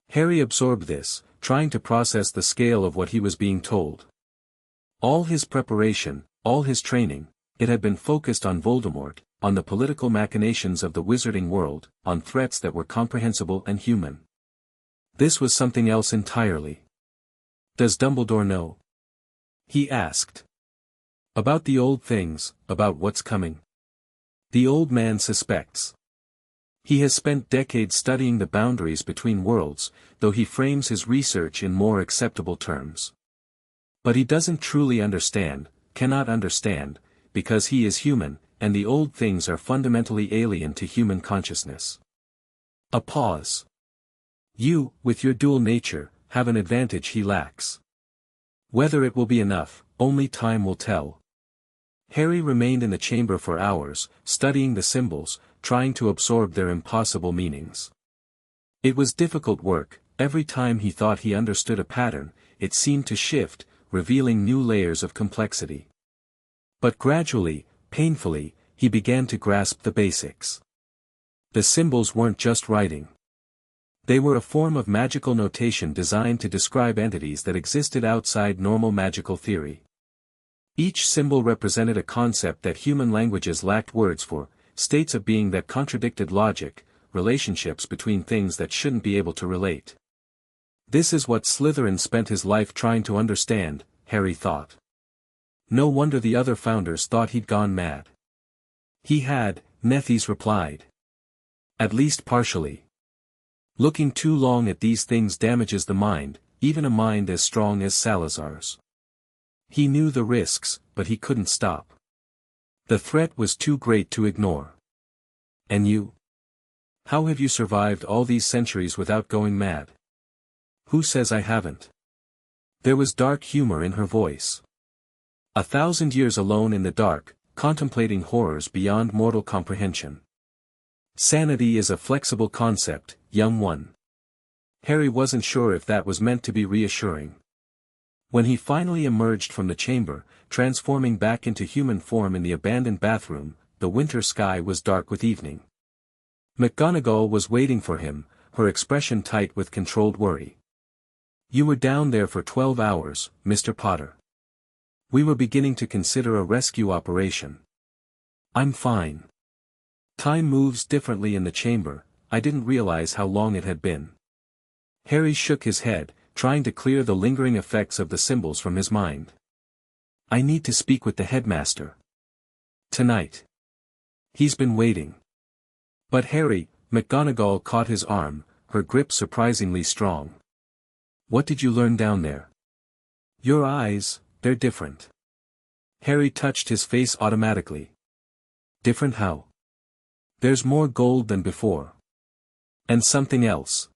[SPEAKER 2] Harry absorbed this, trying to process the scale of what he was being told. All his preparation, all his training, it had been focused on Voldemort, on the political machinations of the wizarding world, on threats that were comprehensible and human. This was something else entirely. "Does Dumbledore know?" he asked. "About the old things, about what's coming?" The old man suspects. He has spent decades studying the boundaries between worlds, though he frames his research in more acceptable terms. But he doesn't truly understand, cannot understand, because he is human, and the old things are fundamentally alien to human consciousness. A pause. You, with your dual nature, have an advantage he lacks. Whether it will be enough, only time will tell. Harry remained in the chamber for hours, studying the symbols, trying to absorb their impossible meanings. It was difficult work. Every time he thought he understood a pattern, it seemed to shift, revealing new layers of complexity. But gradually, painfully, he began to grasp the basics. The symbols weren't just writing. They were a form of magical notation designed to describe entities that existed outside normal magical theory. Each symbol represented a concept that human languages lacked words for, states of being that contradicted logic, relationships between things that shouldn't be able to relate. This is what Slytherin spent his life trying to understand, Harry thought. No wonder the other founders thought he'd gone mad. He had, Nephis replied. At least partially. Looking too long at these things damages the mind, even a mind as strong as Salazar's. He knew the risks, but he couldn't stop. The threat was too great to ignore. And you? How have you survived all these centuries without going mad? Who says I haven't? There was dark humor in her voice. 1,000 years alone in the dark, contemplating horrors beyond mortal comprehension. Sanity is a flexible concept, young one. Harry wasn't sure if that was meant to be reassuring. When he finally emerged from the chamber, transforming back into human form in the abandoned bathroom, the winter sky was dark with evening. McGonagall was waiting for him, her expression tight with controlled worry. You were down there for 12 hours, Mr. Potter. We were beginning to consider a rescue operation. I'm fine. Time moves differently in the chamber, I didn't realize how long it had been. Harry shook his head, trying to clear the lingering effects of the symbols from his mind. I need to speak with the headmaster. Tonight. He's been waiting. But Harry, McGonagall caught his arm, her grip surprisingly strong. What did you learn down there? Your eyes, they're different. Harry touched his face automatically. Different how? There's more gold than before. And something else.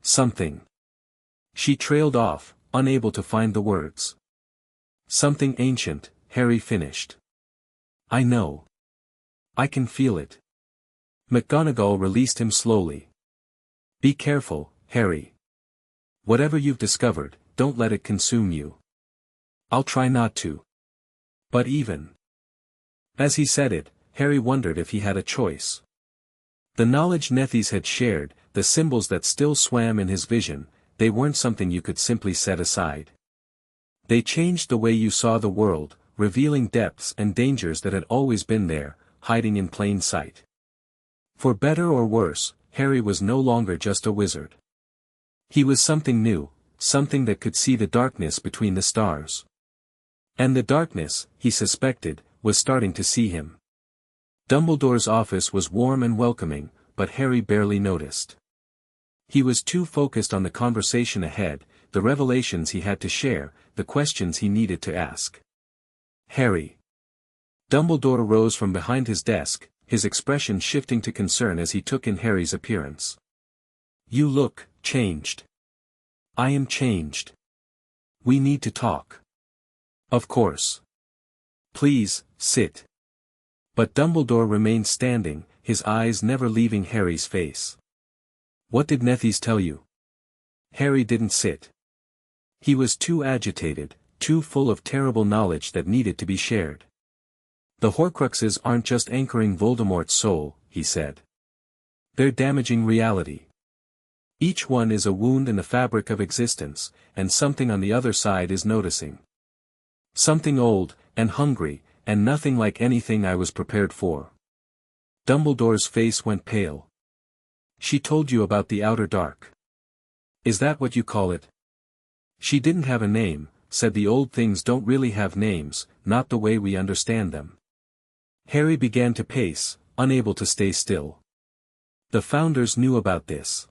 [SPEAKER 2] Something. She trailed off, unable to find the words. Something ancient, Harry finished. I know. I can feel it. McGonagall released him slowly. Be careful, Harry. Whatever you've discovered, don't let it consume you. I'll try not to. But even. As he said it, Harry wondered if he had a choice. The knowledge Nephis had shared, the symbols that still swam in his vision, they weren't something you could simply set aside. They changed the way you saw the world, revealing depths and dangers that had always been there, hiding in plain sight. For better or worse, Harry was no longer just a wizard. He was something new, something that could see the darkness between the stars. And the darkness, he suspected, was starting to see him. Dumbledore's office was warm and welcoming, but Harry barely noticed. He was too focused on the conversation ahead, the revelations he had to share, the questions he needed to ask. Harry. Dumbledore rose from behind his desk, his expression shifting to concern as he took in Harry's appearance. You look changed. I am changed. We need to talk. Of course. Please, sit. But Dumbledore remained standing, his eyes never leaving Harry's face. What did Nephis tell you? Harry didn't sit. He was too agitated, too full of terrible knowledge that needed to be shared. The Horcruxes aren't just anchoring Voldemort's soul, he said. They're damaging reality. Each one is a wound in the fabric of existence, and something on the other side is noticing. Something old, and hungry, and nothing like anything I was prepared for. Dumbledore's face went pale. She told you about the outer dark. Is that what you call it? She didn't have a name, said the old things don't really have names, not the way we understand them. Harry began to pace, unable to stay still. The founders knew about this.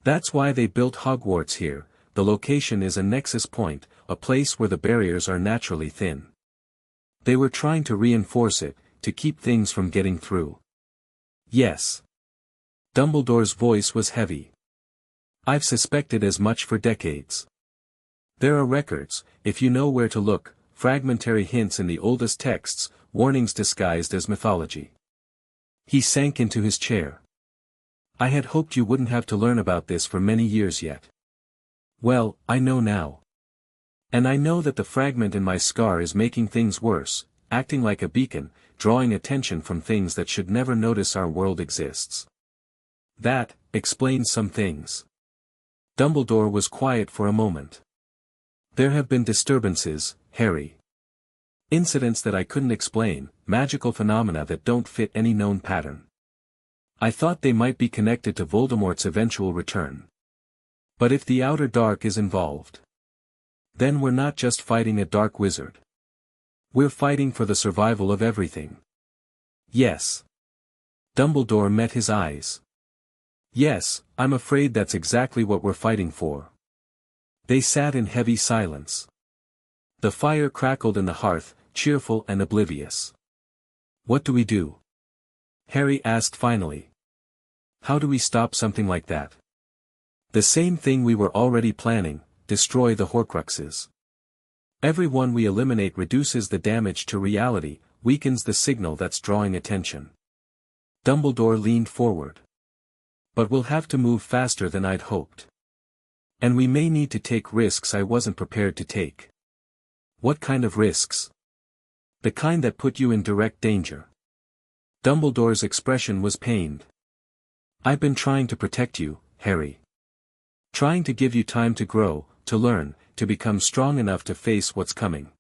[SPEAKER 2] That's why they built Hogwarts here, the location is a nexus point, a place where the barriers are naturally thin. They were trying to reinforce it, to keep things from getting through. Yes. Dumbledore's voice was heavy. I've suspected as much for decades. There are records, if you know where to look, fragmentary hints in the oldest texts, warnings disguised as mythology. He sank into his chair. I had hoped you wouldn't have to learn about this for many years yet. Well, I know now. And I know that the fragment in my scar is making things worse, acting like a beacon, drawing attention from things that should never notice our world exists. That explains some things. Dumbledore was quiet for a moment. There have been disturbances, Harry. Incidents that I couldn't explain, magical phenomena that don't fit any known pattern. I thought they might be connected to Voldemort's eventual return. But if the Outer Dark is involved, then we're not just fighting a dark wizard. We're fighting for the survival of everything. Yes. Dumbledore met his eyes. Yes, I'm afraid that's exactly what we're fighting for. They sat in heavy silence. The fire crackled in the hearth, cheerful and oblivious. What do we do? Harry asked finally. How do we stop something like that? The same thing we were already planning, destroy the Horcruxes. Every one we eliminate reduces the damage to reality, weakens the signal that's drawing attention. Dumbledore leaned forward. But we'll have to move faster than I'd hoped. And we may need to take risks I wasn't prepared to take. What kind of risks? The kind that put you in direct danger. Dumbledore's expression was pained. I've been trying to protect you, Harry. Trying to give you time to grow, to learn, to become strong enough to face what's coming.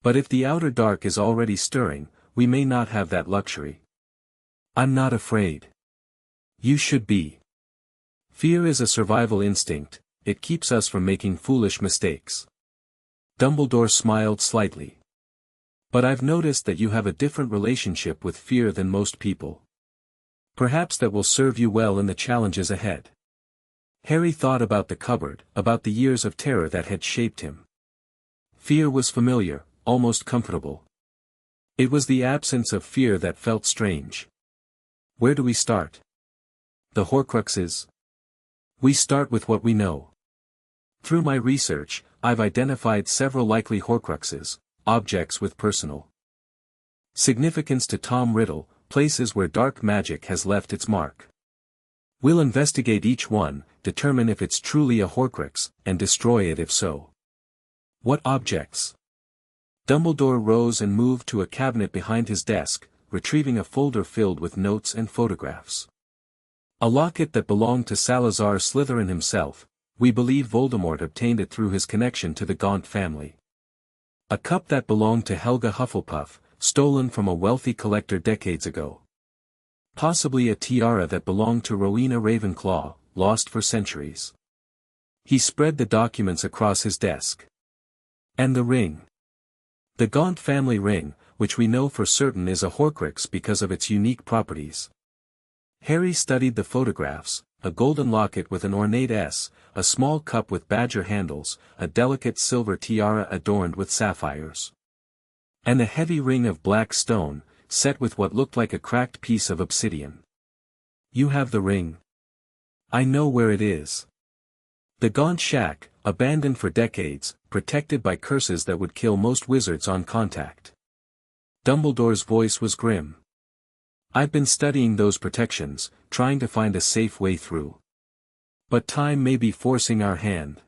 [SPEAKER 2] But if the Outer Dark is already stirring, we may not have that luxury. I'm not afraid. You should be. Fear is a survival instinct, it keeps us from making foolish mistakes. Dumbledore smiled slightly. But I've noticed that you have a different relationship with fear than most people. Perhaps that will serve you well in the challenges ahead. Harry thought about the cupboard, about the years of terror that had shaped him. Fear was familiar, almost comfortable. It was the absence of fear that felt strange. Where do we start? The Horcruxes? We start with what we know. Through my research, I've identified several likely Horcruxes, objects with personal significance to Tom Riddle, places where dark magic has left its mark. We'll investigate each one, determine if it's truly a Horcrux, and destroy it if so. What objects? Dumbledore rose and moved to a cabinet behind his desk, retrieving a folder filled with notes and photographs. A locket that belonged to Salazar Slytherin himself, we believe Voldemort obtained it through his connection to the Gaunt family. A cup that belonged to Helga Hufflepuff, stolen from a wealthy collector decades ago. Possibly a tiara that belonged to Rowena Ravenclaw, lost for centuries. He spread the documents across his desk. And the ring. The Gaunt family ring, which we know for certain is a Horcrux because of its unique properties. Harry studied the photographs, a golden locket with an ornate S, a small cup with badger handles, a delicate silver tiara adorned with sapphires. And a heavy ring of black stone, set with what looked like a cracked piece of obsidian. You have the ring. I know where it is. The Gaunt shack, abandoned for decades, protected by curses that would kill most wizards on contact. Dumbledore's voice was grim. I've been studying those protections, trying to find a safe way through. But time may be forcing our hand.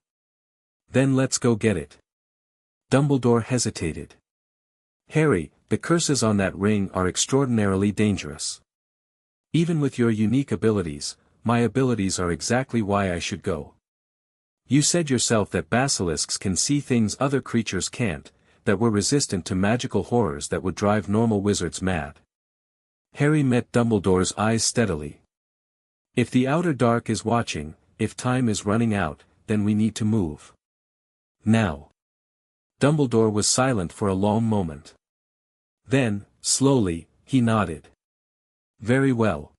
[SPEAKER 2] Then let's go get it. Dumbledore hesitated. Harry, the curses on that ring are extraordinarily dangerous. Even with your unique abilities, my abilities are exactly why I should go. You said yourself that basilisks can see things other creatures can't, that were resistant to magical horrors that would drive normal wizards mad. Harry met Dumbledore's eyes steadily. If the Outer Dark is watching, if time is running out, then we need to move. Now. Dumbledore was silent for a long moment. Then, slowly, he nodded. Very well.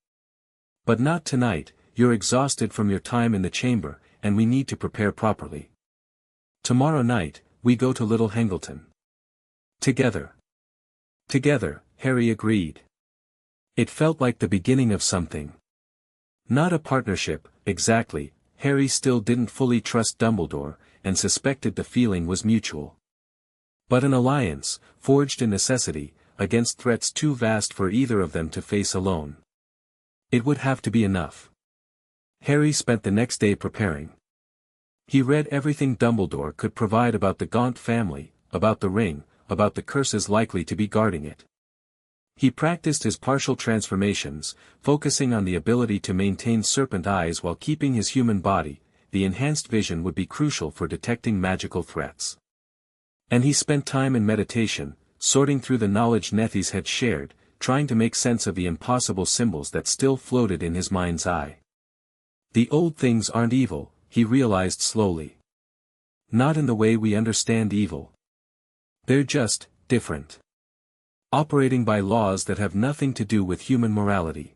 [SPEAKER 2] But not tonight, you're exhausted from your time in the chamber, and we need to prepare properly. Tomorrow night, we go to Little Hangleton. Together. Together, Harry agreed. It felt like the beginning of something. Not a partnership, exactly. Harry still didn't fully trust Dumbledore, and suspected the feeling was mutual. But an alliance, forged in necessity, against threats too vast for either of them to face alone. It would have to be enough. Harry spent the next day preparing. He read everything Dumbledore could provide about the Gaunt family, about the ring, about the curses likely to be guarding it. He practiced his partial transformations, focusing on the ability to maintain serpent eyes while keeping his human body. The enhanced vision would be crucial for detecting magical threats. And he spent time in meditation, sorting through the knowledge Nethys had shared, trying to make sense of the impossible symbols that still floated in his mind's eye. The old things aren't evil, he realized slowly. Not in the way we understand evil. They're just different. Operating by laws that have nothing to do with human morality.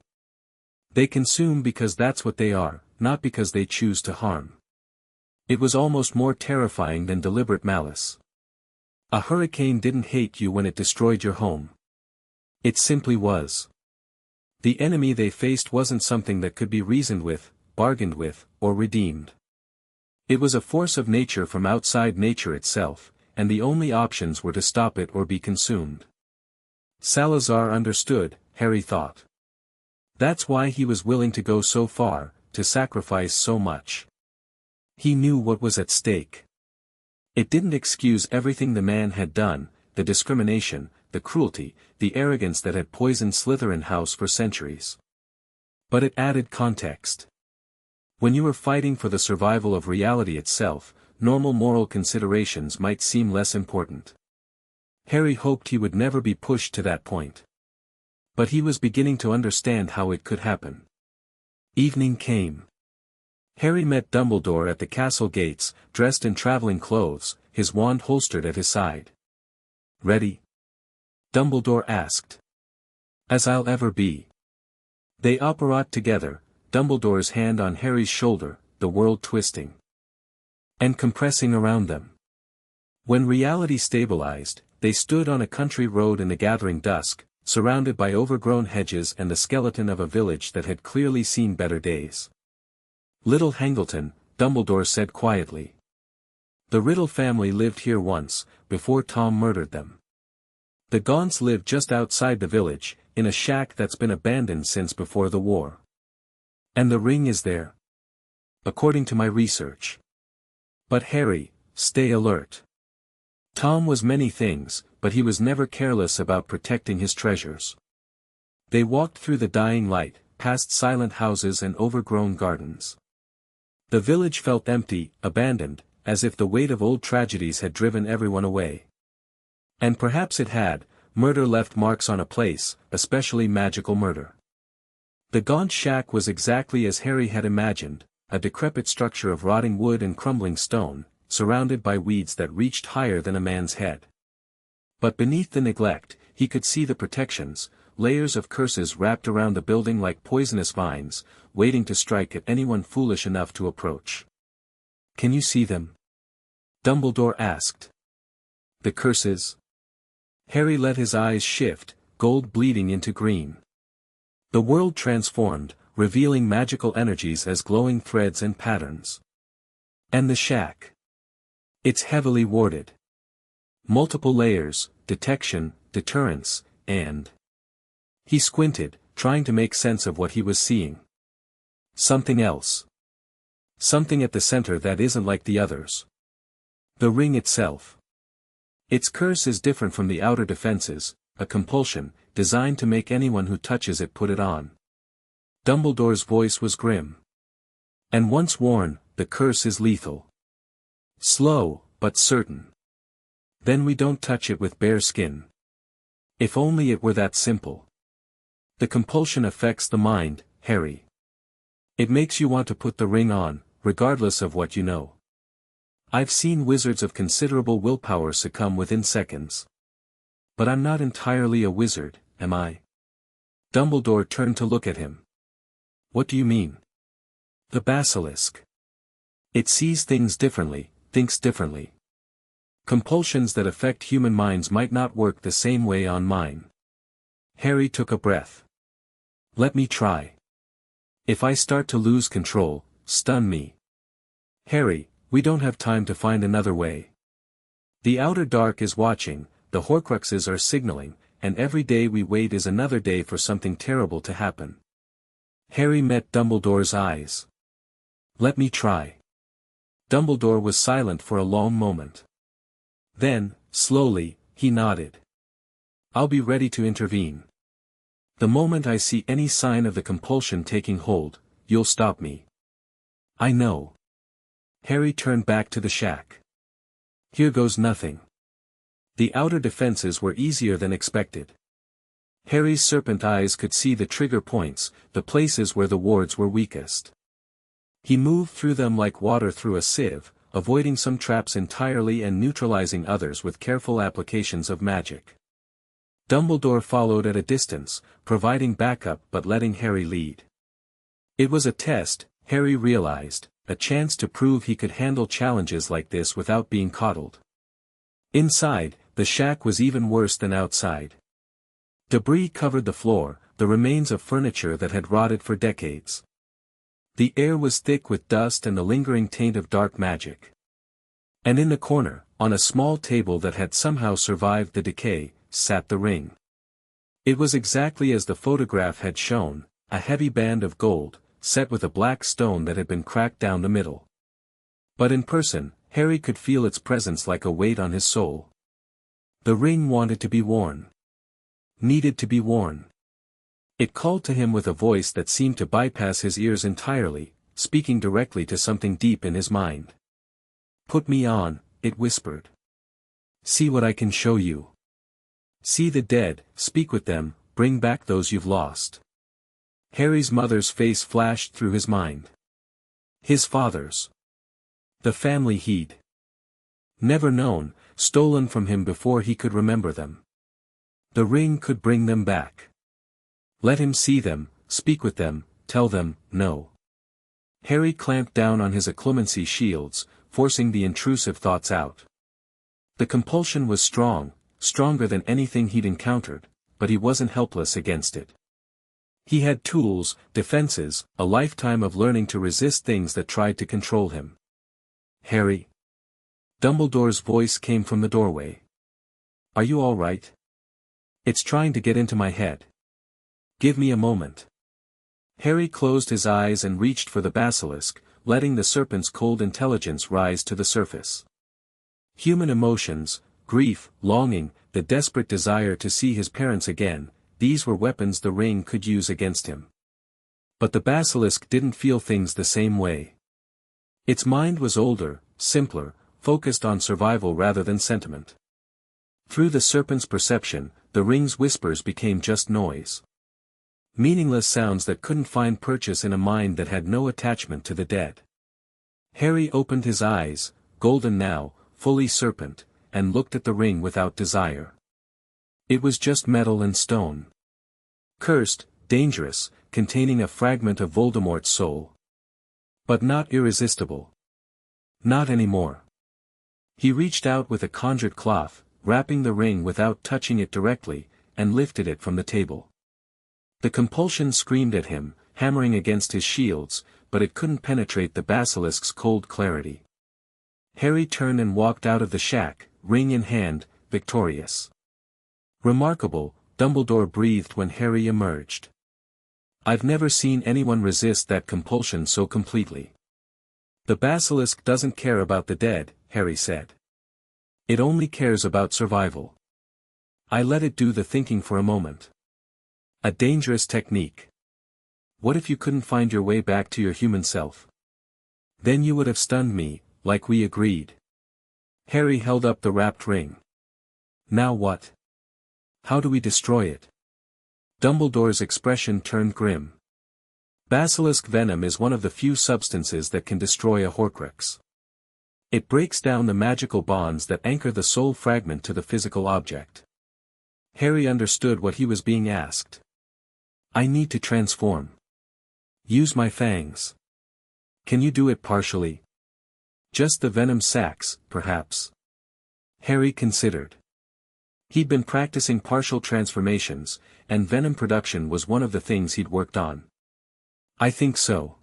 [SPEAKER 2] They consume because that's what they are, not because they choose to harm. It was almost more terrifying than deliberate malice. A hurricane didn't hate you when it destroyed your home. It simply was. The enemy they faced wasn't something that could be reasoned with, bargained with, or redeemed. It was a force of nature from outside nature itself, and the only options were to stop it or be consumed. Salazar understood, Harry thought. That's why he was willing to go so far, to sacrifice so much. He knew what was at stake. It didn't excuse everything the man had done, the discrimination, the cruelty, the arrogance that had poisoned Slytherin House for centuries. But it added context. When you were fighting for the survival of reality itself, normal moral considerations might seem less important. Harry hoped he would never be pushed to that point. But he was beginning to understand how it could happen. Evening came. Harry met Dumbledore at the castle gates, dressed in traveling clothes, his wand holstered at his side. "Ready?" Dumbledore asked. "As I'll ever be." They apparat together, Dumbledore's hand on Harry's shoulder, the world twisting and compressing around them. When reality stabilized, they stood on a country road in the gathering dusk, surrounded by overgrown hedges and the skeleton of a village that had clearly seen better days. "Little Hangleton," Dumbledore said quietly. "The Riddle family lived here once, before Tom murdered them. The Gaunts live just outside the village, in a shack that's been abandoned since before the war. And the ring is there. According to my research. But Harry, stay alert. Tom was many things, but he was never careless about protecting his treasures." They walked through the dying light, past silent houses and overgrown gardens. The village felt empty, abandoned, as if the weight of old tragedies had driven everyone away. And perhaps it had. Murder left marks on a place, especially magical murder. The Gaunt shack was exactly as Harry had imagined, a decrepit structure of rotting wood and crumbling stone, surrounded by weeds that reached higher than a man's head. But beneath the neglect, he could see the protections, layers of curses wrapped around the building like poisonous vines, waiting to strike at anyone foolish enough to approach. "Can you see them?" Dumbledore asked. "The curses?" Harry let his eyes shift, gold bleeding into green. The world transformed, revealing magical energies as glowing threads and patterns. "And the shack? It's heavily warded. Multiple layers, detection, deterrence, and..." He squinted, trying to make sense of what he was seeing. "Something else. Something at the center that isn't like the others. The ring itself. Its curse is different from the outer defenses, a compulsion, designed to make anyone who touches it put it on." Dumbledore's voice was grim. "And once worn, the curse is lethal. Slow, but certain. Then we don't touch it with bare skin. If only it were that simple. The compulsion affects the mind, Harry. It makes you want to put the ring on, regardless of what you know. I've seen wizards of considerable willpower succumb within seconds. But I'm not entirely a wizard, am I?" Dumbledore turned to look at him. "What do you mean?" "The basilisk. It sees things differently, thinks differently. Compulsions that affect human minds might not work the same way on mine. Harry took a breath. Let me try. If I start to lose control, stun me. Harry, we don't have time to find another way. The outer dark is watching, the Horcruxes are signaling, and every day we wait is another day for something terrible to happen. Harry met Dumbledore's eyes. Let me try. Dumbledore was silent for a long moment. Then, slowly, he nodded. I'll be ready to intervene. The moment I see any sign of the compulsion taking hold, you'll stop me. I know. Harry turned back to the shack. Here goes nothing. The outer defenses were easier than expected. Harry's serpent eyes could see the trigger points, the places where the wards were weakest. He moved through them like water through a sieve, avoiding some traps entirely and neutralizing others with careful applications of magic. Dumbledore followed at a distance, providing backup but letting Harry lead. It was a test, Harry realized, a chance to prove he could handle challenges like this without being coddled. Inside, the shack was even worse than outside. Debris covered the floor, the remains of furniture that had rotted for decades. The air was thick with dust and the lingering taint of dark magic. And in the corner, on a small table that had somehow survived the decay, sat the ring. It was exactly as the photograph had shown, a heavy band of gold, set with a black stone that had been cracked down the middle. But in person, Harry could feel its presence like a weight on his soul. The ring wanted to be worn. Needed to be worn. It called to him with a voice that seemed to bypass his ears entirely, speaking directly to something deep in his mind. Put me on, it whispered. See what I can show you. See the dead, speak with them, bring back those you've lost. Harry's mother's face flashed through his mind. His father's. The family he'd never known, stolen from him before he could remember them. The ring could bring them back. Let him see them, speak with them, tell them, no. Harry clamped down on his occlumency shields, forcing the intrusive thoughts out. The compulsion was strong, stronger than anything he'd encountered, but he wasn't helpless against it. He had tools, defenses, a lifetime of learning to resist things that tried to control him. Harry. Dumbledore's voice came from the doorway. Are you all right? It's trying to get into my head. Give me a moment. Harry closed his eyes and reached for the basilisk, letting the serpent's cold intelligence rise to the surface. Human emotions, grief, longing, the desperate desire to see his parents again, these were weapons the ring could use against him. But the basilisk didn't feel things the same way. Its mind was older, simpler, focused on survival rather than sentiment. Through the serpent's perception, the ring's whispers became just noise. Meaningless sounds that couldn't find purchase in a mind that had no attachment to the dead. Harry opened his eyes, golden now, fully serpent, and looked at the ring without desire. It was just metal and stone. Cursed, dangerous, containing a fragment of Voldemort's soul. But not irresistible. Not anymore. He reached out with a conjured cloth, wrapping the ring without touching it directly, and lifted it from the table. The compulsion screamed at him, hammering against his shields, but it couldn't penetrate the basilisk's cold clarity. Harry turned and walked out of the shack, ring in hand, victorious. Remarkable, Dumbledore breathed when Harry emerged. I've never seen anyone resist that compulsion so completely. The basilisk doesn't care about the dead, Harry said. It only cares about survival. I let it do the thinking for a moment. A dangerous technique. What if you couldn't find your way back to your human self? Then you would have stunned me, like we agreed. Harry held up the wrapped ring. Now what? How do we destroy it? Dumbledore's expression turned grim. Basilisk venom is one of the few substances that can destroy a Horcrux. It breaks down the magical bonds that anchor the soul fragment to the physical object. Harry understood what he was being asked. I need to transform. Use my fangs. Can you do it partially? Just the venom sacs, perhaps. Harry considered. He'd been practicing partial transformations, and venom production was one of the things he'd worked on. I think so.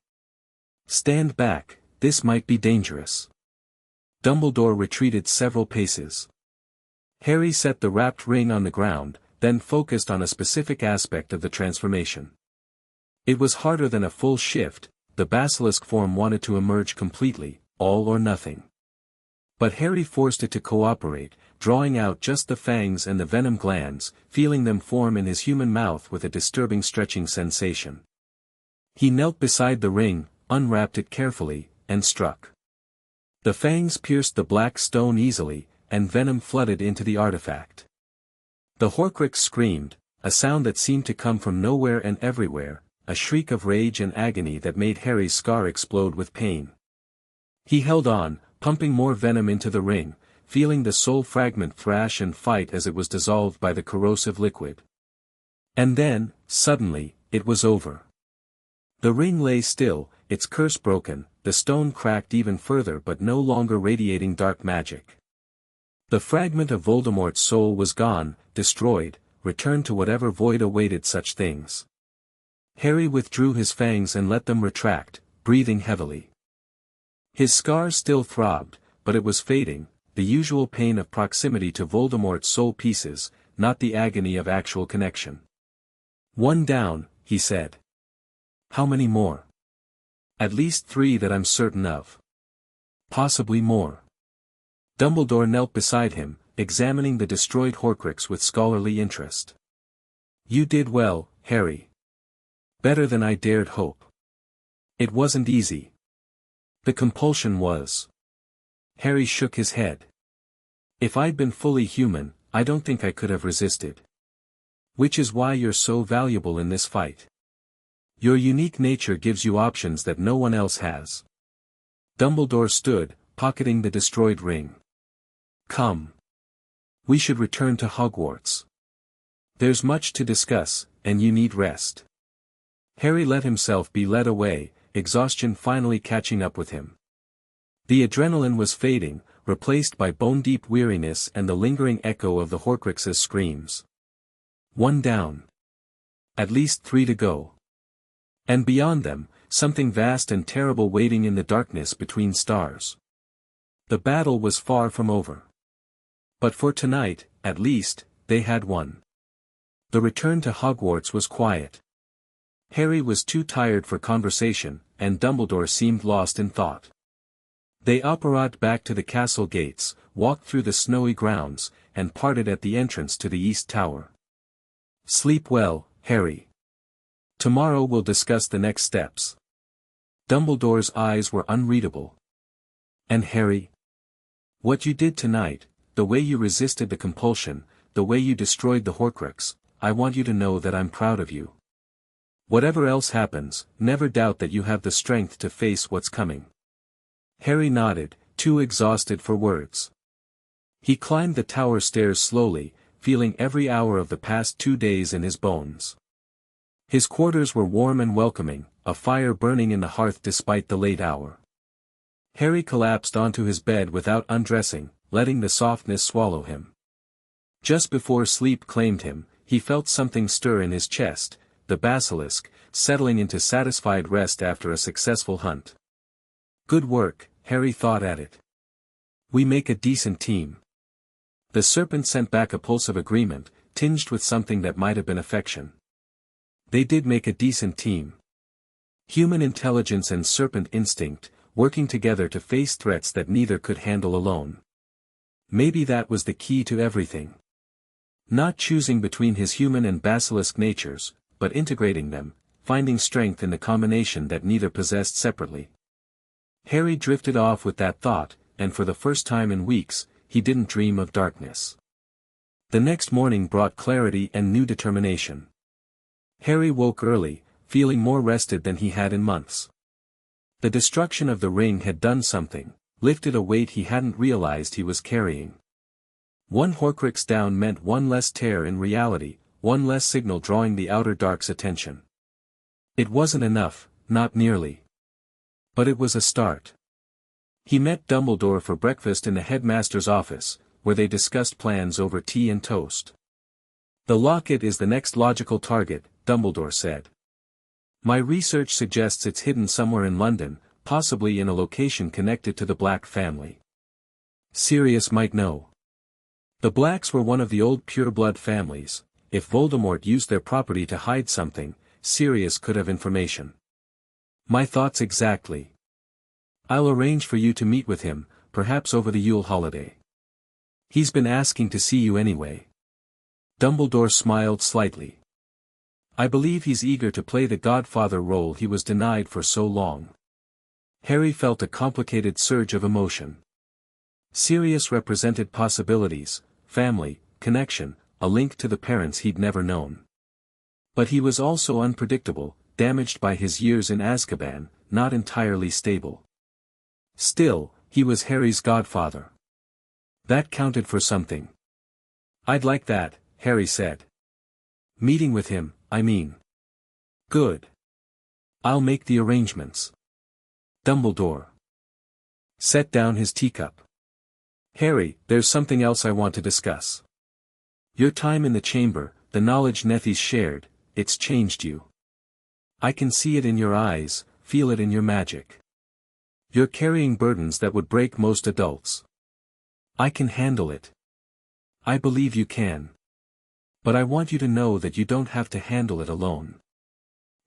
[SPEAKER 2] Stand back, this might be dangerous. Dumbledore retreated several paces. Harry set the wrapped ring on the ground, then focused on a specific aspect of the transformation. It was harder than a full shift, the basilisk form wanted to emerge completely, all or nothing. But Harry forced it to cooperate, drawing out just the fangs and the venom glands, feeling them form in his human mouth with a disturbing stretching sensation. He knelt beside the ring, unwrapped it carefully, and struck. The fangs pierced the black stone easily, and venom flooded into the artifact. The Horcrux screamed, a sound that seemed to come from nowhere and everywhere, a shriek of rage and agony that made Harry's scar explode with pain. He held on, pumping more venom into the ring, feeling the soul fragment thrash and fight as it was dissolved by the corrosive liquid. And then, suddenly, it was over. The ring lay still, its curse broken, the stone cracked even further but no longer radiating dark magic. The fragment of Voldemort's soul was gone, destroyed, returned to whatever void awaited such things. Harry withdrew his fangs and let them retract, breathing heavily. His scars still throbbed, but it was fading, the usual pain of proximity to Voldemort's soul pieces, not the agony of actual connection. "One down," he said. "How many more?" "At least 3 that I'm certain of. Possibly more." Dumbledore knelt beside him, examining the destroyed Horcrux with scholarly interest. "You did well, Harry. Better than I dared hope. It wasn't easy. The compulsion was." Harry shook his head. "If I'd been fully human, I don't think I could have resisted. Which is why you're so valuable in this fight. Your unique nature gives you options that no one else has." Dumbledore stood, pocketing the destroyed ring. "Come. We should return to Hogwarts. There's much to discuss, and you need rest." Harry let himself be led away, exhaustion finally catching up with him. The adrenaline was fading, replaced by bone-deep weariness and the lingering echo of the Horcrux's screams. 1 down. At least 3 to go. And beyond them, something vast and terrible waiting in the darkness between stars. The battle was far from over. But for tonight, at least, they had won. The return to Hogwarts was quiet. Harry was too tired for conversation, and Dumbledore seemed lost in thought. They apparat back to the castle gates, walked through the snowy grounds, and parted at the entrance to the East Tower. "Sleep well, Harry. Tomorrow we'll discuss the next steps." Dumbledore's eyes were unreadable. "And Harry? What you did tonight, the way you resisted the compulsion, the way you destroyed the Horcrux, I want you to know that I'm proud of you. Whatever else happens, never doubt that you have the strength to face what's coming." Harry nodded, too exhausted for words. He climbed the tower stairs slowly, feeling every hour of the past 2 days in his bones. His quarters were warm and welcoming, a fire burning in the hearth despite the late hour. Harry collapsed onto his bed without undressing, letting the softness swallow him. Just before sleep claimed him, he felt something stir in his chest, the basilisk, settling into satisfied rest after a successful hunt. Good work, Harry thought at it. We make a decent team. The serpent sent back a pulse of agreement, tinged with something that might have been affection. They did make a decent team. Human intelligence and serpent instinct, working together to face threats that neither could handle alone. Maybe that was the key to everything. Not choosing between his human and basilisk natures, but integrating them, finding strength in the combination that neither possessed separately. Harry drifted off with that thought, and for the first time in weeks, he didn't dream of darkness. The next morning brought clarity and new determination. Harry woke early, feeling more rested than he had in months. The destruction of the ring had done something, lifted a weight he hadn't realized he was carrying. 1 Horcrux down meant 1 less tear in reality, 1 less signal drawing the outer dark's attention. It wasn't enough, not nearly. But it was a start. He met Dumbledore for breakfast in the headmaster's office, where they discussed plans over tea and toast. "The locket is the next logical target," Dumbledore said. "My research suggests it's hidden somewhere in London, possibly in a location connected to the Black family. Sirius might know. The Blacks were one of the old pure-blood families. If Voldemort used their property to hide something, Sirius could have information." "My thoughts exactly. I'll arrange for you to meet with him, perhaps over the Yule holiday. He's been asking to see you anyway." Dumbledore smiled slightly. "I believe he's eager to play the godfather role he was denied for so long." Harry felt a complicated surge of emotion. Sirius represented possibilities, family, connection, a link to the parents he'd never known. But he was also unpredictable, damaged by his years in Azkaban, not entirely stable. Still, he was Harry's godfather. That counted for something. "I'd like that," Harry said. "Meeting with him, I mean." "Good. I'll make the arrangements." Dumbledore set down his teacup. "Harry, there's something else I want to discuss. Your time in the chamber, the knowledge Nethys shared, it's changed you. I can see it in your eyes, feel it in your magic. You're carrying burdens that would break most adults. I can handle it. I believe you can. But I want you to know that you don't have to handle it alone.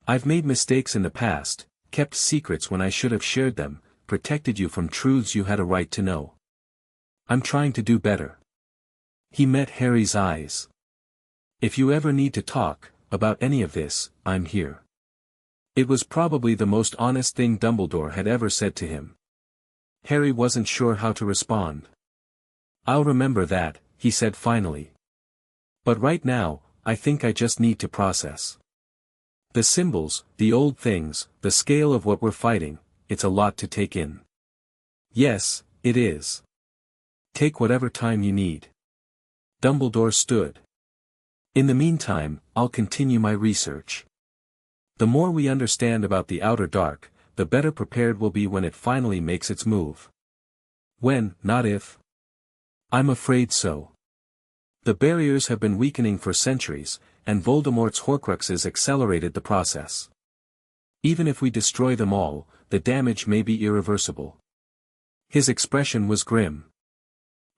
[SPEAKER 2] I've made mistakes in the past, kept secrets when I should have shared them, protected you from truths you had a right to know. I'm trying to do better." He met Harry's eyes. "If you ever need to talk about any of this, I'm here." It was probably the most honest thing Dumbledore had ever said to him. Harry wasn't sure how to respond. "I'll remember that," he said finally. "But right now, I think I just need to process. The symbols, the old things, the scale of what we're fighting, it's a lot to take in." "Yes, it is. Take whatever time you need." Dumbledore stood. "In the meantime, I'll continue my research. The more we understand about the outer dark, the better prepared we'll be when it finally makes its move. When, not if. I'm afraid so. The barriers have been weakening for centuries, and Voldemort's Horcruxes accelerated the process. Even if we destroy them all, the damage may be irreversible." His expression was grim.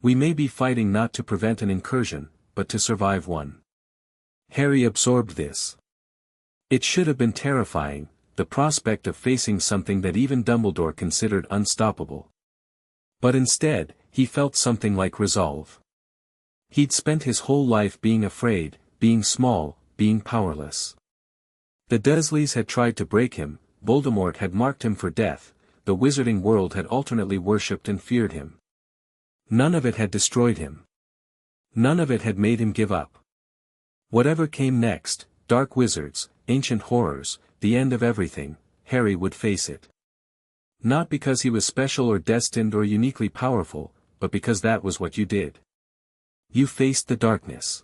[SPEAKER 2] "We may be fighting not to prevent an incursion, but to survive one." Harry absorbed this. It should have been terrifying, the prospect of facing something that even Dumbledore considered unstoppable. But instead, he felt something like resolve. He'd spent his whole life being afraid, being small, being powerless. The Dursleys had tried to break him, Voldemort had marked him for death, the wizarding world had alternately worshipped and feared him. None of it had destroyed him. None of it had made him give up. Whatever came next, dark wizards, ancient horrors, the end of everything, Harry would face it. Not because he was special or destined or uniquely powerful, but because that was what you did. You faced the darkness.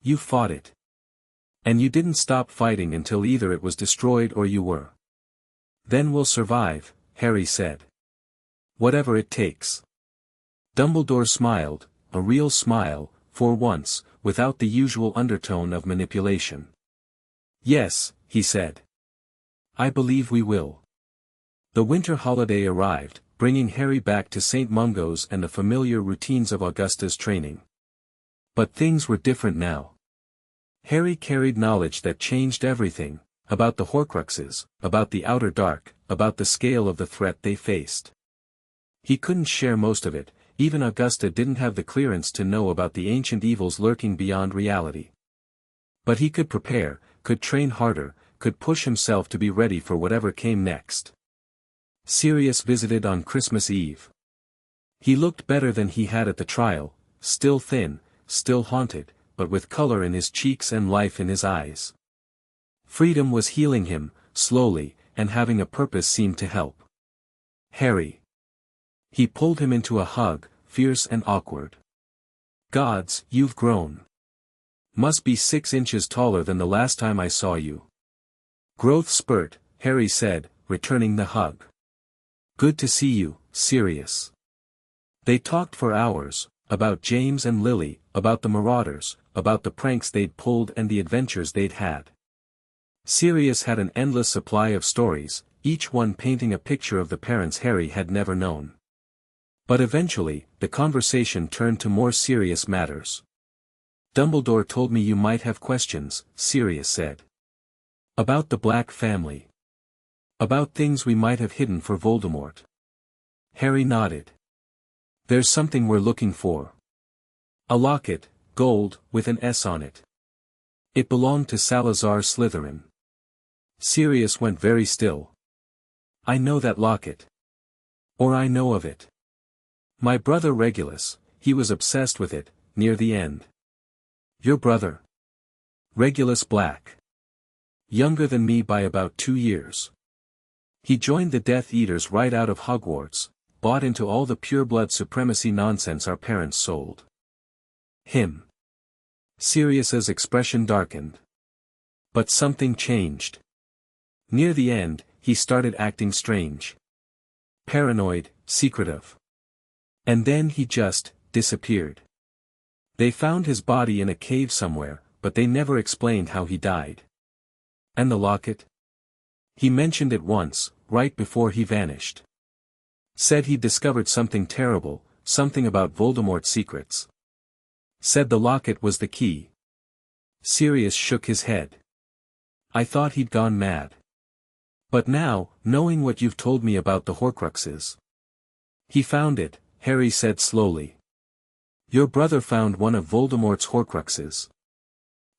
[SPEAKER 2] You fought it. And you didn't stop fighting until either it was destroyed or you were. "Then we'll survive," Harry said. "Whatever it takes." Dumbledore smiled, a real smile, for once, without the usual undertone of manipulation. "Yes," he said. "I believe we will." The winter holiday arrived, bringing Harry back to St. Mungo's and the familiar routines of Augusta's training. But things were different now. Harry carried knowledge that changed everything, about the Horcruxes, about the outer dark, about the scale of the threat they faced. He couldn't share most of it, even Augusta didn't have the clearance to know about the ancient evils lurking beyond reality. But he could prepare, could train harder, could push himself to be ready for whatever came next. Sirius visited on Christmas Eve. He looked better than he had at the trial, still thin, still haunted, but with color in his cheeks and life in his eyes. Freedom was healing him, slowly, and having a purpose seemed to help. "Harry." He pulled him into a hug, fierce and awkward. "Gods, you've grown. Must be 6 inches taller than the last time I saw you." "Growth spurt," Harry said, returning the hug. "Good to see you, Sirius." They talked for hours, about James and Lily, about the marauders, about the pranks they'd pulled and the adventures they'd had. Sirius had an endless supply of stories, each one painting a picture of the parents Harry had never known. But eventually, the conversation turned to more serious matters. "Dumbledore told me you might have questions," Sirius said. "About the Black family. About things we might have hidden for Voldemort." Harry nodded. "There's something we're looking for. A locket, gold, with an S on it. It belonged to Salazar Slytherin." Sirius went very still. "I know that locket. Or I know of it. My brother Regulus, he was obsessed with it, near the end." "Your brother?" "Regulus Black. Younger than me by about 2 years. He joined the Death Eaters right out of Hogwarts, bought into all the pureblood supremacy nonsense our parents sold." "Him." Sirius's expression darkened. But something changed. Near the end, he started acting strange. Paranoid, secretive. And then he just disappeared. They found his body in a cave somewhere, but they never explained how he died. "And the locket?" "He mentioned it once, right before he vanished. Said he'd discovered something terrible, something about Voldemort's secrets. Said the locket was the key." Sirius shook his head. "I thought he'd gone mad. But now, knowing what you've told me about the Horcruxes." "He found it," Harry said slowly. "Your brother found one of Voldemort's Horcruxes.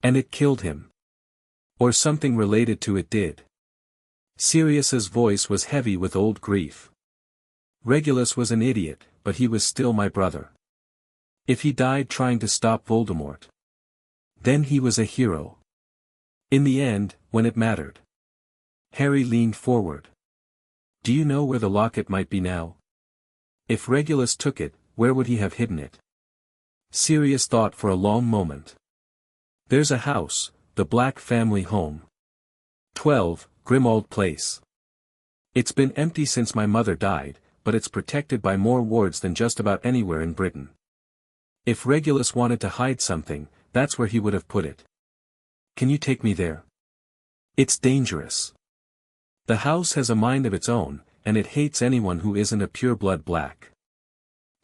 [SPEAKER 2] And it killed him. Or something related to it did." Sirius's voice was heavy with old grief. "Regulus was an idiot, but he was still my brother. If he died trying to stop Voldemort, then he was a hero. In the end, when it mattered." Harry leaned forward. "Do you know where the locket might be now? If Regulus took it, where would he have hidden it?" Sirius thought for a long moment. "There's a house, the Black family home. 12, Grimmauld Place. It's been empty since my mother died, but it's protected by more wards than just about anywhere in Britain. If Regulus wanted to hide something, that's where he would have put it. Can you take me there? It's dangerous. The house has a mind of its own, and it hates anyone who isn't a pure-blood Black."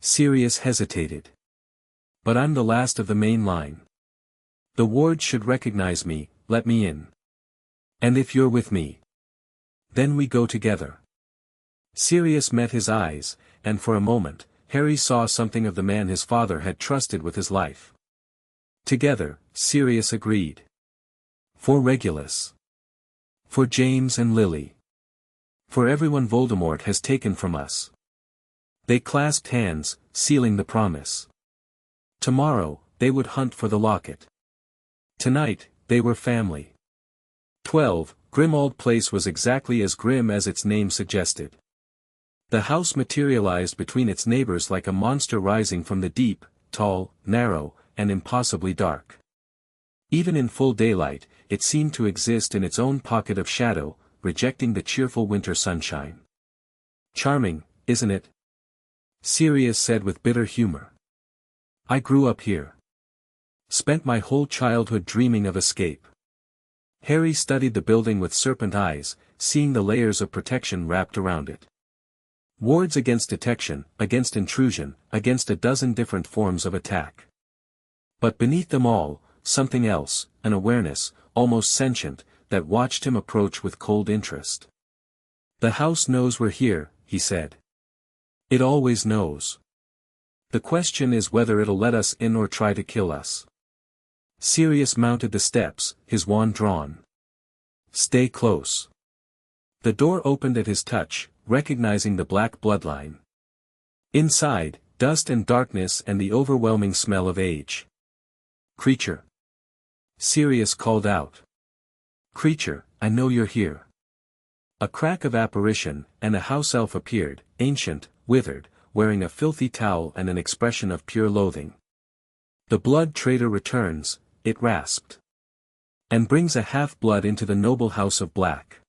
[SPEAKER 2] Sirius hesitated. "But I'm the last of the main line. The wards should recognize me, let me in. And if you're with me, then we go together." Sirius met his eyes, and for a moment, Harry saw something of the man his father had trusted with his life. Together, Sirius agreed. For Regulus. For James and Lily. For everyone Voldemort has taken from us. They clasped hands, sealing the promise. Tomorrow, they would hunt for the locket. Tonight, they were family. 12, Grimmauld Place was exactly as grim as its name suggested. The house materialized between its neighbors like a monster rising from the deep, tall, narrow, and impossibly dark. Even in full daylight, it seemed to exist in its own pocket of shadow, rejecting the cheerful winter sunshine. "Charming, isn't it?" Sirius said with bitter humor. "I grew up here. Spent my whole childhood dreaming of escape." Harry studied the building with serpent eyes, seeing the layers of protection wrapped around it. Wards against detection, against intrusion, against a dozen different forms of attack. But beneath them all, something else, an awareness, almost sentient, that watched him approach with cold interest. "The house knows we're here," he said. "It always knows. The question is whether it'll let us in or try to kill us." Sirius mounted the steps, his wand drawn. "Stay close." The door opened at his touch, recognizing the Black bloodline. Inside, dust and darkness and the overwhelming smell of age. "Creature." Sirius called out. "Creature, I know you're here." A crack of apparition, and a house elf appeared, ancient, withered, wearing a filthy towel and an expression of pure loathing. "The blood traitor returns," it rasped. "And brings a half-blood into the noble house of Black.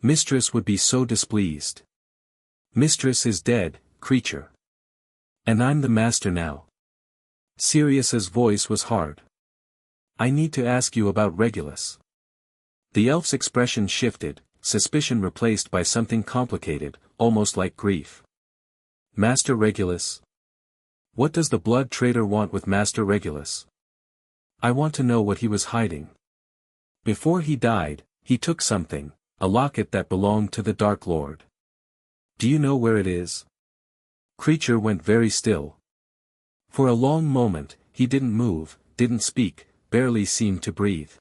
[SPEAKER 2] Mistress would be so displeased. Mistress is dead, creature. And I'm the master now." Sirius's voice was hard. I need to ask you about Regulus. The elf's expression shifted, suspicion replaced by something complicated, almost like grief. Master Regulus? What does the blood traitor want with Master Regulus? I want to know what he was hiding. Before he died, he took something, a locket that belonged to the Dark Lord. Do you know where it is? Creature went very still. For a long moment, he didn't move, didn't speak, barely seemed to breathe.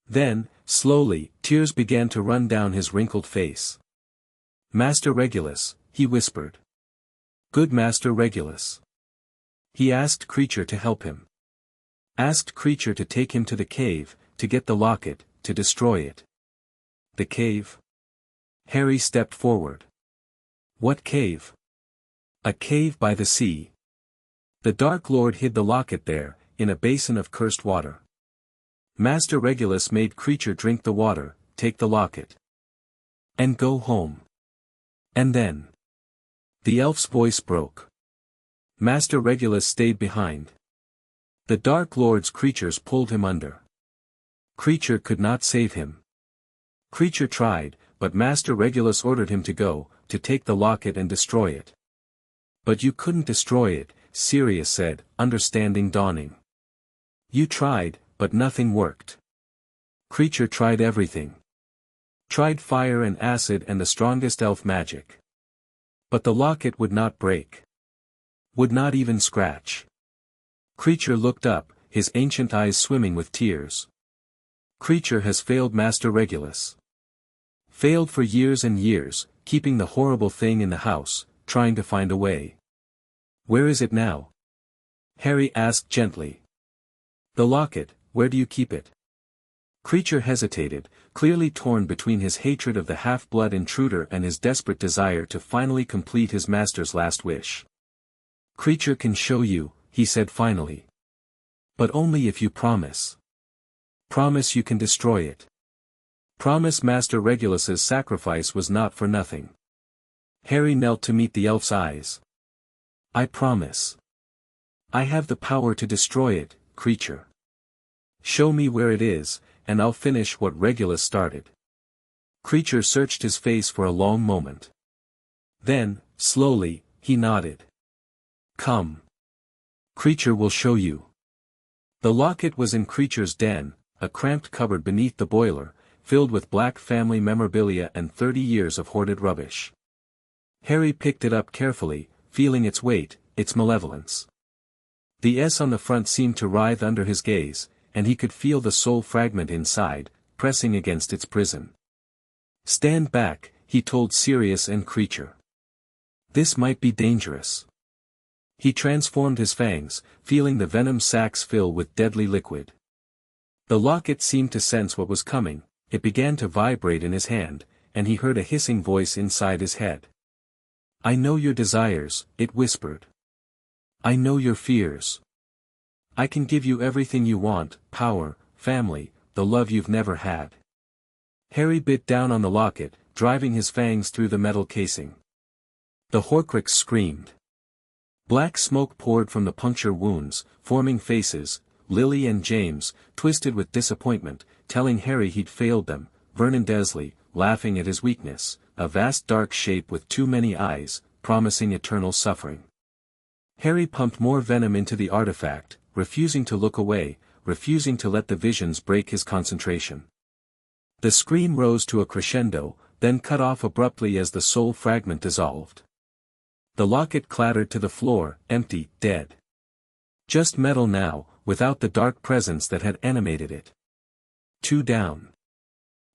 [SPEAKER 2] Then, slowly, tears began to run down his wrinkled face. Master Regulus, he whispered. Good Master Regulus. He asked Creature to help him. Asked Creature to take him to the cave, to get the locket, to destroy it. The cave? Harry stepped forward. What cave? A cave by the sea. The Dark Lord hid the locket there, in a basin of cursed water. Master Regulus made Creature drink the water, take the locket. And go home. And then. The elf's voice broke. Master Regulus stayed behind. The Dark Lord's creatures pulled him under. Creature could not save him. Creature tried, but Master Regulus ordered him to go, to take the locket and destroy it. But you couldn't destroy it, Sirius said, understanding dawning. You tried, but nothing worked. Creature tried everything. Tried fire and acid and the strongest elf magic. But the locket would not break. Would not even scratch. Creature looked up, his ancient eyes swimming with tears. Creature has failed Master Regulus. Failed for years and years, keeping the horrible thing in the house, trying to find a way. Where is it now? Harry asked gently. The locket, where do you keep it? Creature hesitated, clearly torn between his hatred of the half-blood intruder and his desperate desire to finally complete his master's last wish. Creature can show you, he said finally. But only if you promise. Promise you can destroy it. Promise Master Regulus's sacrifice was not for nothing. Harry knelt to meet the elf's eyes. I promise. I have the power to destroy it, Creature. Show me where it is, and I'll finish what Regulus started. Creature searched his face for a long moment. Then, slowly, he nodded. Come. Creature will show you. The locket was in Creature's den, a cramped cupboard beneath the boiler, filled with black family memorabilia and 30 years of hoarded rubbish. Harry picked it up carefully, feeling its weight, its malevolence. The S on the front seemed to writhe under his gaze, and he could feel the soul fragment inside, pressing against its prison. Stand back, he told Sirius and Creature. This might be dangerous. He transformed his fangs, feeling the venom sacs fill with deadly liquid. The locket seemed to sense what was coming, it began to vibrate in his hand, and he heard a hissing voice inside his head. I know your desires, it whispered. I know your fears. I can give you everything you want, power, family, the love you've never had. Harry bit down on the locket, driving his fangs through the metal casing. The Horcrux screamed. Black smoke poured from the puncture wounds, forming faces, Lily and James, twisted with disappointment, telling Harry he'd failed them, Vernon Dursley, laughing at his weakness, a vast dark shape with too many eyes, promising eternal suffering. Harry pumped more venom into the artifact, refusing to look away, refusing to let the visions break his concentration. The scream rose to a crescendo, then cut off abruptly as the soul fragment dissolved. The locket clattered to the floor, empty, dead. Just metal now, without the dark presence that had animated it. 2 down.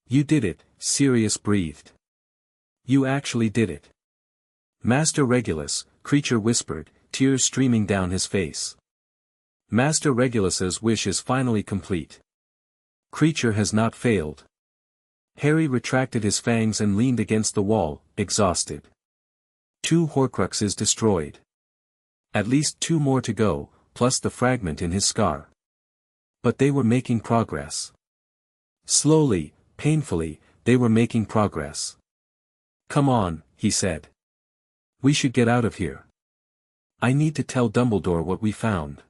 [SPEAKER 2] You did it, Sirius breathed. You actually did it. Master Regulus, Creature whispered, tears streaming down his face. Master Regulus's wish is finally complete. Creature has not failed. Harry retracted his fangs and leaned against the wall, exhausted. 2 Horcruxes destroyed. At least 2 more to go, plus the fragment in his scar. But they were making progress. Slowly, painfully, they were making progress. Come on, he said. We should get out of here. I need to tell Dumbledore what we found.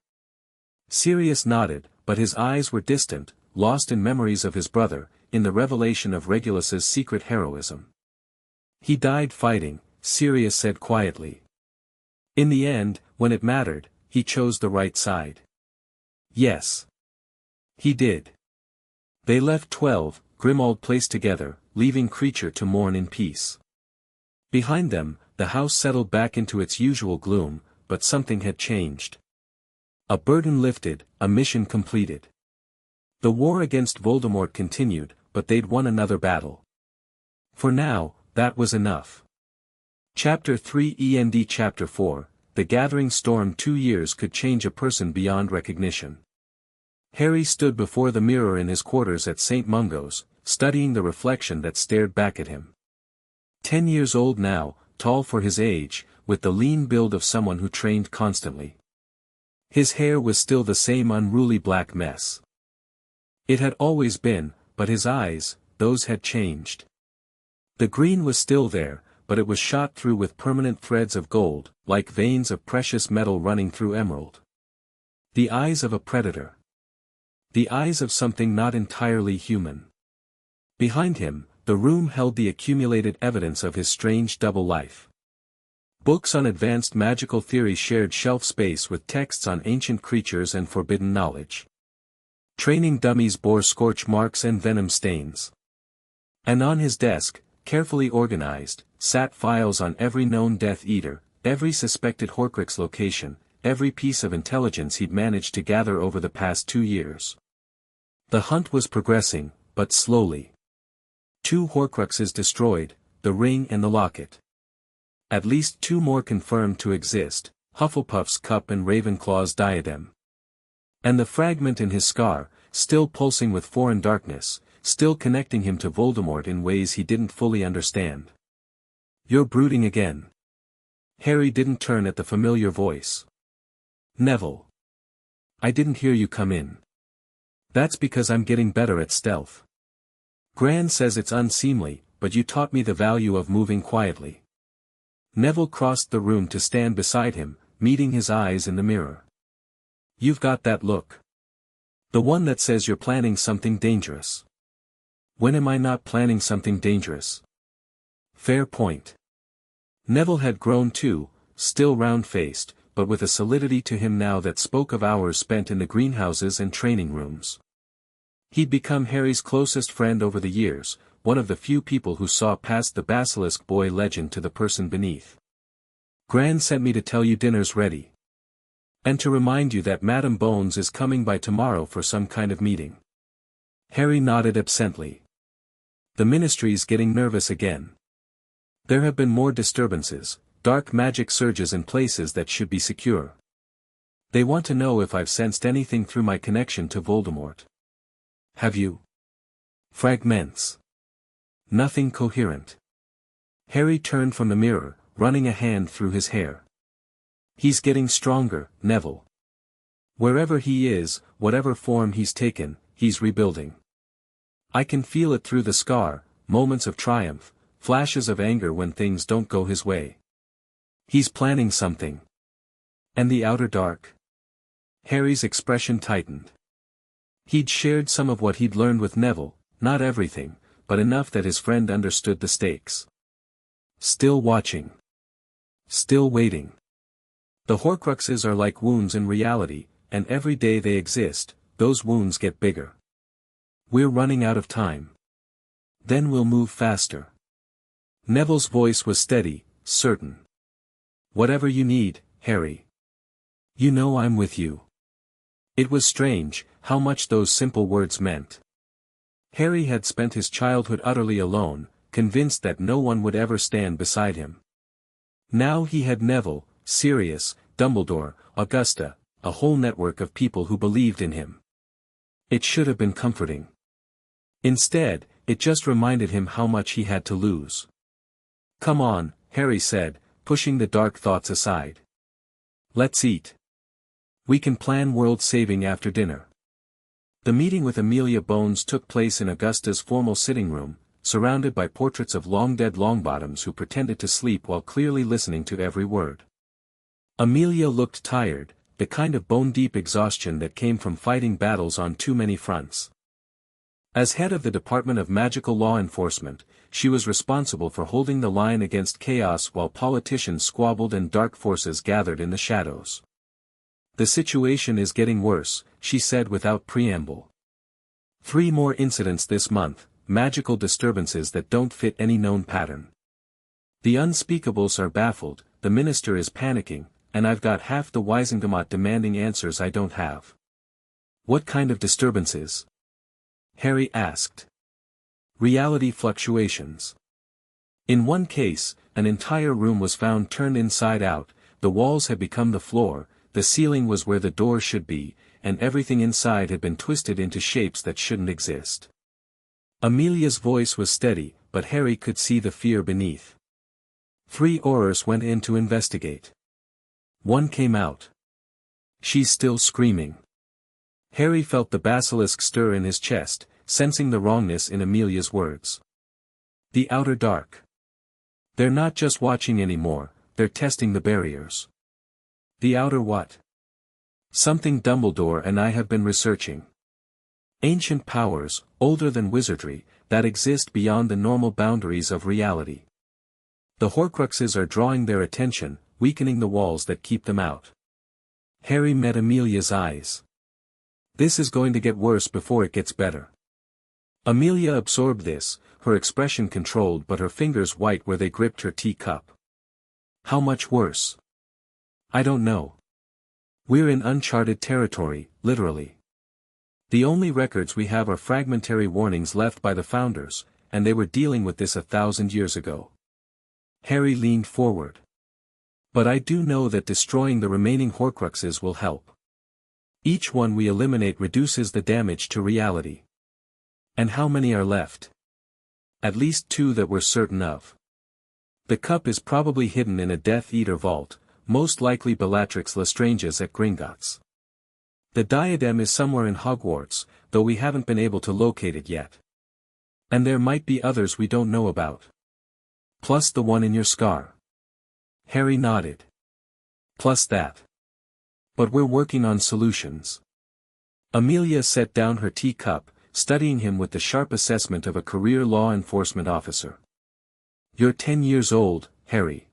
[SPEAKER 2] Sirius nodded, but his eyes were distant, lost in memories of his brother, in the revelation of Regulus's secret heroism. He died fighting, Sirius said quietly. In the end, when it mattered, he chose the right side. Yes. He did. They left 12, Grimmauld Place together, leaving Creature to mourn in peace. Behind them, the house settled back into its usual gloom, but something had changed. A burden lifted, a mission completed. The war against Voldemort continued, but they'd won another battle. For now, that was enough. Chapter 3 and Chapter 4, The Gathering Storm. 2 years could change a person beyond recognition. Harry stood before the mirror in his quarters at St. Mungo's, studying the reflection that stared back at him. 10 years old now, tall for his age, with the lean build of someone who trained constantly. His hair was still the same unruly black mess. It had always been, but his eyes, those had changed. The green was still there, but it was shot through with permanent threads of gold, like veins of precious metal running through emerald. The eyes of a predator. The eyes of something not entirely human. Behind him, the room held the accumulated evidence of his strange double life. Books on advanced magical theory shared shelf space with texts on ancient creatures and forbidden knowledge. Training dummies bore scorch marks and venom stains. And on his desk, carefully organized, sat files on every known Death Eater, every suspected Horcrux location, every piece of intelligence he'd managed to gather over the past 2 years. The hunt was progressing, but slowly. 2 Horcruxes destroyed, the ring and the locket. At least 2 more confirmed to exist, Hufflepuff's cup and Ravenclaw's diadem. And the fragment in his scar, still pulsing with foreign darkness, still connecting him to Voldemort in ways he didn't fully understand. You're brooding again. Harry didn't turn at the familiar voice. Neville. I didn't hear you come in. That's because I'm getting better at stealth. Gran says it's unseemly, but you taught me the value of moving quietly. Neville crossed the room to stand beside him, meeting his eyes in the mirror. You've got that look. The one that says you're planning something dangerous. When am I not planning something dangerous? Fair point. Neville had grown too, still round-faced, but with a solidity to him now that spoke of hours spent in the greenhouses and training rooms. He'd become Harry's closest friend over the years, one of the few people who saw past the Basilisk boy legend to the person beneath. Gran sent me to tell you dinner's ready. And to remind you that Madame Bones is coming by tomorrow for some kind of meeting. Harry nodded absently. The Ministry's getting nervous again. There have been more disturbances, dark magic surges in places that should be secure. They want to know if I've sensed anything through my connection to Voldemort. Have you? Fragments. Nothing coherent. Harry turned from the mirror, running a hand through his hair. He's getting stronger, Neville. Wherever he is, whatever form he's taken, he's rebuilding. I can feel it through the scar, moments of triumph, flashes of anger when things don't go his way. He's planning something. And the outer dark? Harry's expression tightened. He'd shared some of what he'd learned with Neville, not everything, but enough that his friend understood the stakes. Still watching. Still waiting. The Horcruxes are like wounds in reality, and every day they exist, those wounds get bigger. We're running out of time. Then we'll move faster. Neville's voice was steady, certain. Whatever you need, Harry. You know I'm with you. It was strange, how much those simple words meant. Harry had spent his childhood utterly alone, convinced that no one would ever stand beside him. Now he had Neville, Sirius, Dumbledore, Augusta, a whole network of people who believed in him. It should have been comforting. Instead, it just reminded him how much he had to lose. Come on, Harry said, pushing the dark thoughts aside. Let's eat. We can plan world saving after dinner. The meeting with Amelia Bones took place in Augusta's formal sitting room, surrounded by portraits of long-dead Longbottoms who pretended to sleep while clearly listening to every word. Amelia looked tired, the kind of bone-deep exhaustion that came from fighting battles on too many fronts. As head of the Department of Magical Law Enforcement, she was responsible for holding the line against chaos while politicians squabbled and dark forces gathered in the shadows. "The situation is getting worse," she said without preamble. 3 more incidents this month, magical disturbances that don't fit any known pattern. The unspeakables are baffled, the minister is panicking, and I've got half the Wisengamot demanding answers I don't have. "What kind of disturbances?" Harry asked. "Reality fluctuations. In one case, an entire room was found turned inside out, the walls had become the floor, the ceiling was where the door should be, and everything inside had been twisted into shapes that shouldn't exist." Amelia's voice was steady, but Harry could see the fear beneath. 3 Aurors went in to investigate. 1 came out. "She's still screaming." Harry felt the basilisk stir in his chest, sensing the wrongness in Amelia's words. "The outer dark. They're not just watching anymore, they're testing the barriers." "The outer what?" "Something Dumbledore and I have been researching. Ancient powers, older than wizardry, that exist beyond the normal boundaries of reality. The Horcruxes are drawing their attention, weakening the walls that keep them out." Harry met Amelia's eyes. "This is going to get worse before it gets better." Amelia absorbed this, her expression controlled but her fingers white where they gripped her teacup. "How much worse?" "I don't know. We're in uncharted territory, literally. The only records we have are fragmentary warnings left by the Founders, and they were dealing with this 1,000 years ago." Harry leaned forward. "But I do know that destroying the remaining Horcruxes will help. Each one we eliminate reduces the damage to reality." "And how many are left?" "At least 2 that we're certain of. The cup is probably hidden in a Death Eater vault, most likely Bellatrix Lestrange's at Gringotts. The diadem is somewhere in Hogwarts, though we haven't been able to locate it yet. And there might be others we don't know about. Plus the one in your scar." Harry nodded. "Plus that. But we're working on solutions." Amelia set down her teacup, studying him with the sharp assessment of a career law enforcement officer. "You're 10 years old, Harry.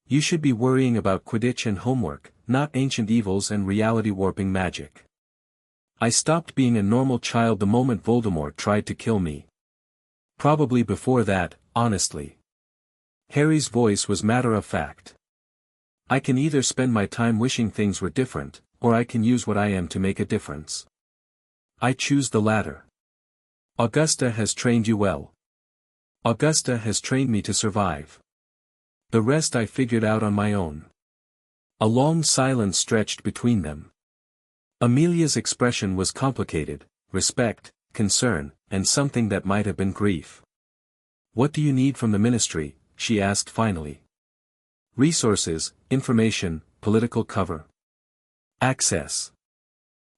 [SPEAKER 2] You should be worrying about Quidditch and homework, not ancient evils and reality-warping magic. I stopped being a normal child the moment Voldemort tried to kill me. Probably before that, honestly." Harry's voice was matter-of-fact. "I can either spend my time wishing things were different, or I can use what I am to make a difference. I choose the latter. Augusta has trained you well. Augusta has trained me to survive. The rest I figured out on my own." A long silence stretched between them. Amelia's expression was complicated: respect, concern, and something that might have been grief. "What do you need from the Ministry?" she asked finally. "Resources, information, political cover. Access.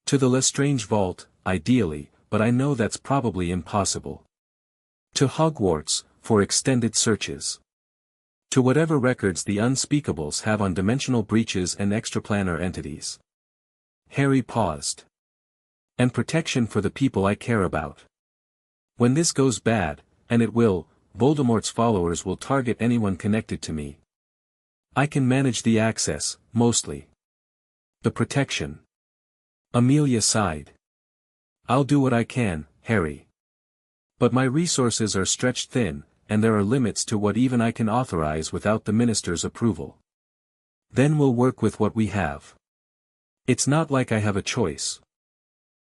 [SPEAKER 2] To the Lestrange vault, ideally, but I know that's probably impossible. To Hogwarts, for extended searches. To whatever records the unspeakables have on dimensional breaches and extraplanar entities." Harry paused. "And protection for the people I care about. When this goes bad, and it will, Voldemort's followers will target anyone connected to me. I can manage the access, mostly. The protection." Amelia sighed. "I'll do what I can, Harry. But my resources are stretched thin, and there are limits to what even I can authorize without the Minister's approval. Then we'll work with what we have. It's not like I have a choice."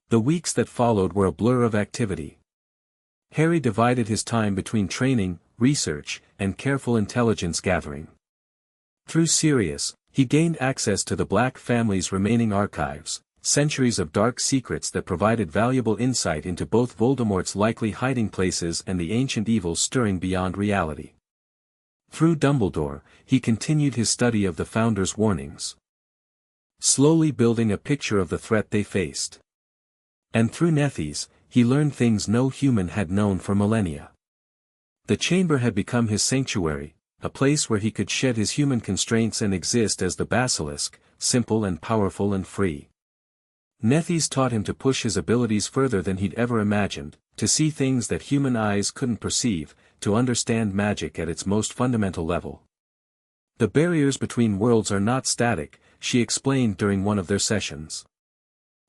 [SPEAKER 2] The weeks that followed were a blur of activity. Harry divided his time between training, research, and careful intelligence gathering. Through Sirius, he gained access to the Black family's remaining archives, centuries of dark secrets that provided valuable insight into both Voldemort's likely hiding places and the ancient evils stirring beyond reality. Through Dumbledore, he continued his study of the Founder's warnings, slowly building a picture of the threat they faced. And through Nethes, he learned things no human had known for millennia. The chamber had become his sanctuary, a place where he could shed his human constraints and exist as the Basilisk, simple and powerful and free. Nethys taught him to push his abilities further than he'd ever imagined, to see things that human eyes couldn't perceive, to understand magic at its most fundamental level. The barriers between worlds are not static, she explained during one of their sessions.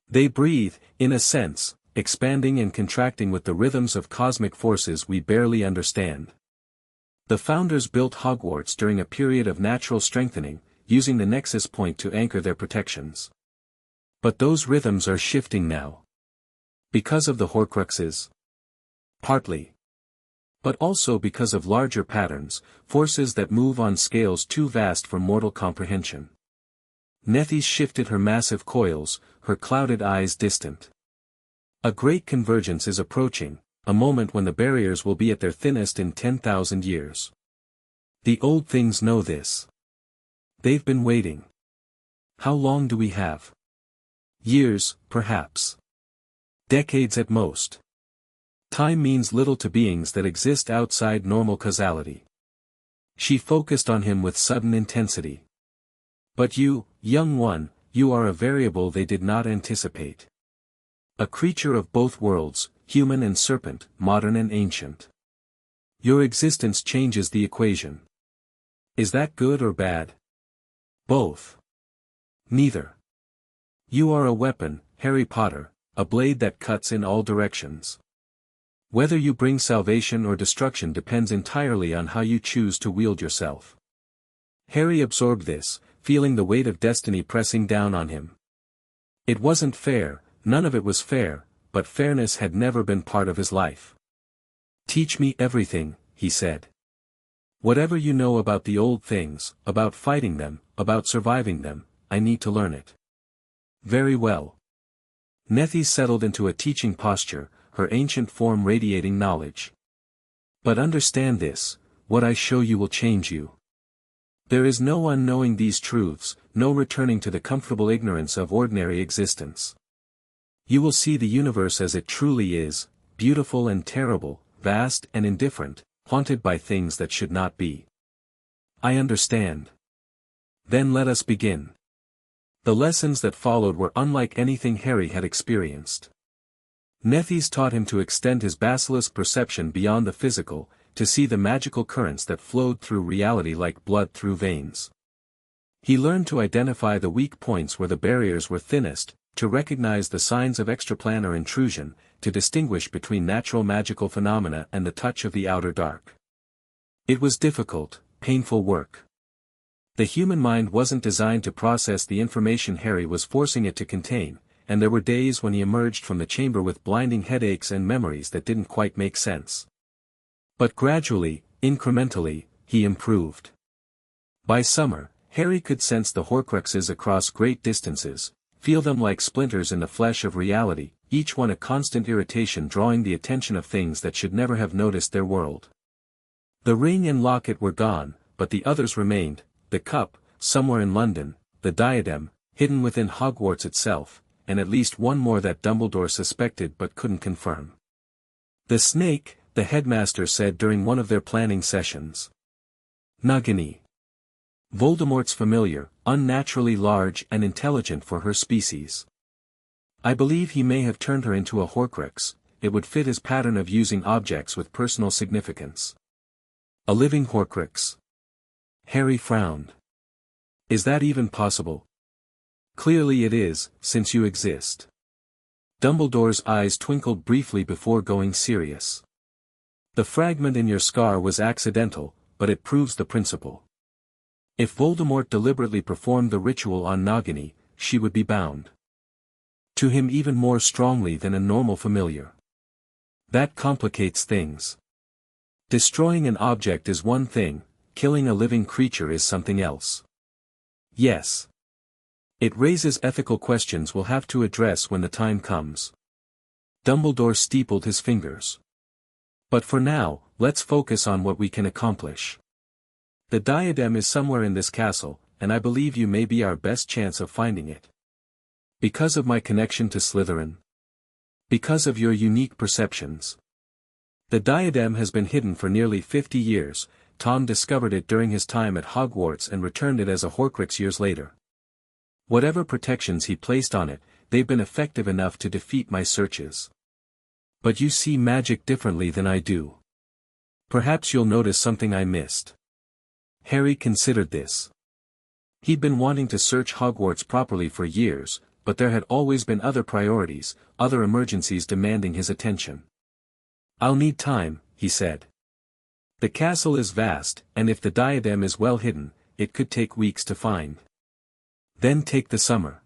[SPEAKER 2] They breathe, in a sense, expanding and contracting with the rhythms of cosmic forces we barely understand. The founders built Hogwarts during a period of natural strengthening, using the nexus point to anchor their protections. But those rhythms are shifting now. Because of the Horcruxes? Partly. But also because of larger patterns, forces that move on scales too vast for mortal comprehension. Nethys shifted her massive coils, her clouded eyes distant. A great convergence is approaching, a moment when the barriers will be at their thinnest in 10,000 years. The old things know this. They've been waiting. How long do we have? Years, perhaps. Decades at most. Time means little to beings that exist outside normal causality. She focused on him with sudden intensity. But you, young one, you are a variable they did not anticipate. A creature of both worlds, human and serpent, modern and ancient. Your existence changes the equation. Is that good or bad? Both. Neither. You are a weapon, Harry Potter, a blade that cuts in all directions. Whether you bring salvation or destruction depends entirely on how you choose to wield yourself. Harry absorbed this, feeling the weight of destiny pressing down on him. It wasn't fair, none of it was fair, but fairness had never been part of his life. Teach me everything, he said. Whatever you know about the old things, about fighting them, about surviving them, I need to learn it. Very well. Nethys settled into a teaching posture, her ancient form radiating knowledge. But understand this, what I show you will change you. There is no unknowing these truths, no returning to the comfortable ignorance of ordinary existence. You will see the universe as it truly is, beautiful and terrible, vast and indifferent, haunted by things that should not be. I understand. Then let us begin. The lessons that followed were unlike anything Harry had experienced. Nethys taught him to extend his basilisk perception beyond the physical, to see the magical currents that flowed through reality like blood through veins. He learned to identify the weak points where the barriers were thinnest, to recognize the signs of extraplanar intrusion, to distinguish between natural magical phenomena and the touch of the outer dark. It was difficult, painful work. The human mind wasn't designed to process the information Harry was forcing it to contain, and there were days when he emerged from the chamber with blinding headaches and memories that didn't quite make sense. But gradually, incrementally, he improved. By summer, Harry could sense the Horcruxes across great distances, feel them like splinters in the flesh of reality, each one a constant irritation drawing the attention of things that should never have noticed their world. The ring and locket were gone, but the others remained, the cup, somewhere in London, the diadem, hidden within Hogwarts itself, and at least one more that Dumbledore suspected but couldn't confirm. The snake, the headmaster said during one of their planning sessions. Nagini. Voldemort's familiar, unnaturally large and intelligent for her species. I believe he may have turned her into a Horcrux, it would fit his pattern of using objects with personal significance. A living Horcrux. Harry frowned. Is that even possible? Clearly it is, since you exist. Dumbledore's eyes twinkled briefly before going serious. The fragment in your scar was accidental, but it proves the principle. If Voldemort deliberately performed the ritual on Nagini, she would be bound to him even more strongly than a normal familiar. That complicates things. Destroying an object is one thing, killing a living creature is something else. Yes. It raises ethical questions we'll have to address when the time comes. Dumbledore steepled his fingers. But for now, let's focus on what we can accomplish. The diadem is somewhere in this castle, and I believe you may be our best chance of finding it. Because of my connection to Slytherin. Because of your unique perceptions. The diadem has been hidden for nearly 50 years, Tom discovered it during his time at Hogwarts and returned it as a Horcrux years later. Whatever protections he placed on it, they've been effective enough to defeat my searches. But you see magic differently than I do. Perhaps you'll notice something I missed. Harry considered this. He'd been wanting to search Hogwarts properly for years, but there had always been other priorities, other emergencies demanding his attention. I'll need time, he said. The castle is vast, and if the diadem is well hidden, it could take weeks to find. Then take the summer.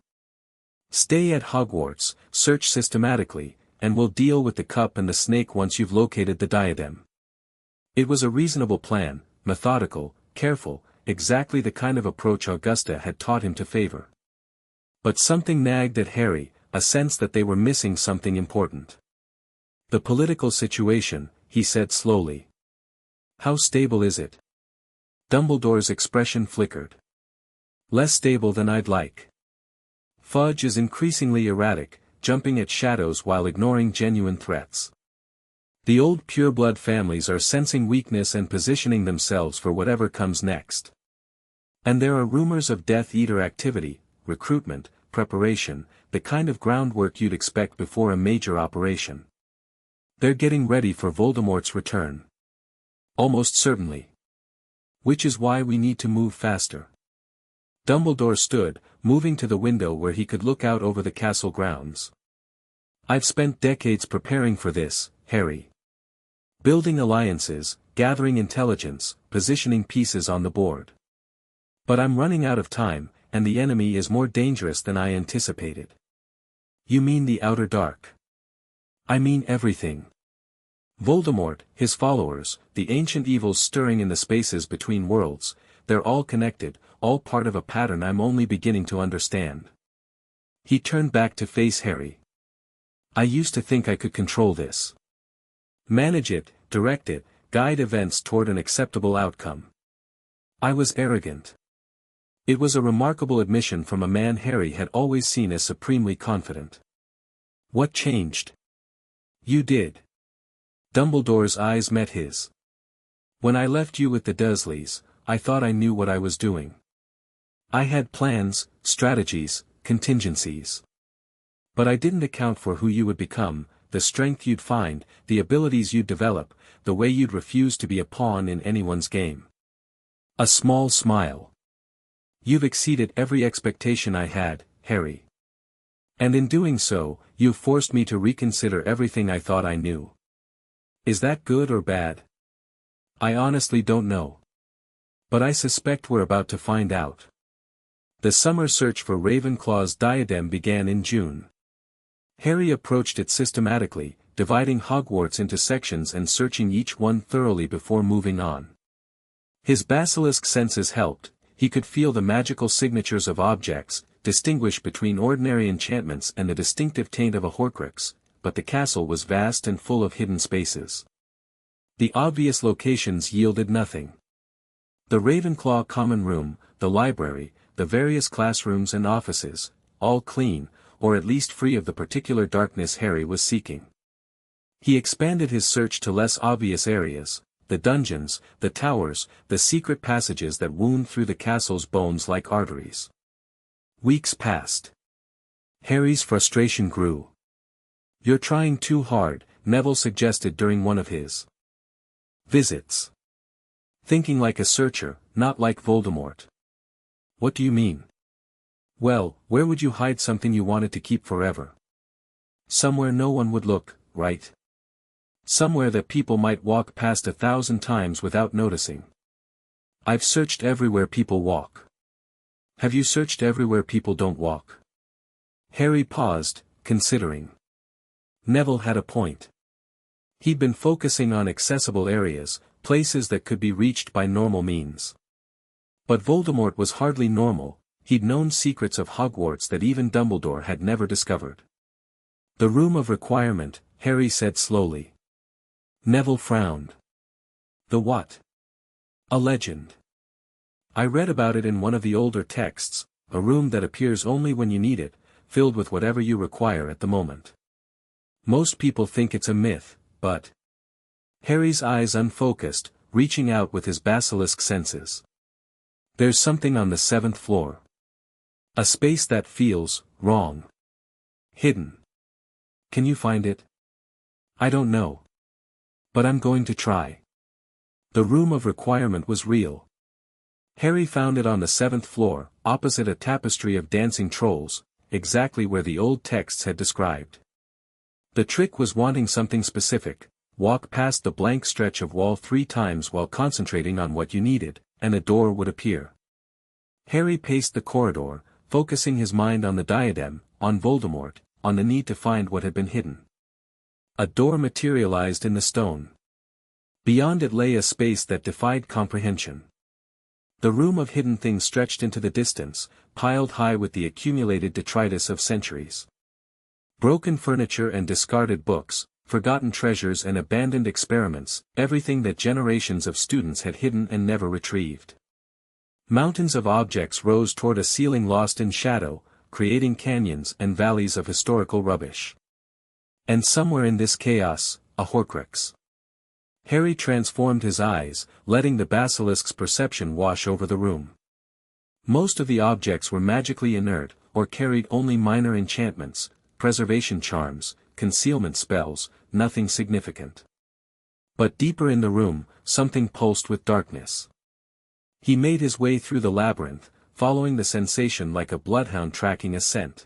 [SPEAKER 2] Stay at Hogwarts, search systematically, and we'll deal with the cup and the snake once you've located the diadem. It was a reasonable plan, methodical, careful, exactly the kind of approach Augusta had taught him to favor. But something nagged at Harry, a sense that they were missing something important. The political situation, he said slowly. How stable is it? Dumbledore's expression flickered. Less stable than I'd like. Fudge is increasingly erratic, jumping at shadows while ignoring genuine threats. The old pureblood families are sensing weakness and positioning themselves for whatever comes next. And there are rumors of Death Eater activity, recruitment, preparation, the kind of groundwork you'd expect before a major operation. They're getting ready for Voldemort's return. Almost certainly. Which is why we need to move faster. Dumbledore stood, moving to the window where he could look out over the castle grounds. I've spent decades preparing for this, Harry. Building alliances, gathering intelligence, positioning pieces on the board. But I'm running out of time, and the enemy is more dangerous than I anticipated. You mean the outer dark? I mean everything. Voldemort, his followers, the ancient evils stirring in the spaces between worlds, they're all connected, all part of a pattern I'm only beginning to understand. He turned back to face Harry. I used to think I could control this. Manage it, direct it, guide events toward an acceptable outcome. I was arrogant. It was a remarkable admission from a man Harry had always seen as supremely confident. What changed? You did. Dumbledore's eyes met his. When I left you with the Dursleys, I thought I knew what I was doing. I had plans, strategies, contingencies. But I didn't account for who you would become, the strength you'd find, the abilities you'd develop, the way you'd refuse to be a pawn in anyone's game. A small smile. You've exceeded every expectation I had, Harry. And in doing so, you've forced me to reconsider everything I thought I knew. Is that good or bad? I honestly don't know. But I suspect we're about to find out. The summer search for Ravenclaw's diadem began in June. Harry approached it systematically, dividing Hogwarts into sections and searching each one thoroughly before moving on. His basilisk senses helped, he could feel the magical signatures of objects, distinguish between ordinary enchantments and the distinctive taint of a Horcrux, but the castle was vast and full of hidden spaces. The obvious locations yielded nothing. The Ravenclaw common room, the library, the various classrooms and offices, all clean, or at least free of the particular darkness Harry was seeking. He expanded his search to less obvious areas, the dungeons, the towers, the secret passages that wound through the castle's bones like arteries. Weeks passed. Harry's frustration grew. You're trying too hard, Neville suggested during one of his visits. Thinking like a searcher, not like Voldemort. What do you mean? Well, where would you hide something you wanted to keep forever? Somewhere no one would look, right? Somewhere that people might walk past 1,000 times without noticing. I've searched everywhere people walk. Have you searched everywhere people don't walk? Harry paused, considering. Neville had a point. He'd been focusing on accessible areas, places that could be reached by normal means. But Voldemort was hardly normal, he'd known secrets of Hogwarts that even Dumbledore had never discovered. The Room of Requirement, Harry said slowly. Neville frowned. The what? A legend. I read about it in one of the older texts, a room that appears only when you need it, filled with whatever you require at the moment. Most people think it's a myth, but... Harry's eyes unfocused, reaching out with his basilisk senses. There's something on the 7th floor. A space that feels wrong. Hidden. Can you find it? I don't know. But I'm going to try. The room of requirement was real. Harry found it on the 7th floor, opposite a tapestry of dancing trolls, exactly where the old texts had described. The trick was wanting something specific. Walk past the blank stretch of wall 3 times while concentrating on what you needed, and a door would appear. Harry paced the corridor, focusing his mind on the diadem, on Voldemort, on the need to find what had been hidden. A door materialized in the stone. Beyond it lay a space that defied comprehension. The room of hidden things stretched into the distance, piled high with the accumulated detritus of centuries. Broken furniture and discarded books, forgotten treasures and abandoned experiments, everything that generations of students had hidden and never retrieved. Mountains of objects rose toward a ceiling lost in shadow, creating canyons and valleys of historical rubbish. And somewhere in this chaos, a Horcrux. Harry transformed his eyes, letting the basilisk's perception wash over the room. Most of the objects were magically inert, or carried only minor enchantments, preservation charms, concealment spells, nothing significant. But deeper in the room, something pulsed with darkness. He made his way through the labyrinth, following the sensation like a bloodhound tracking a scent.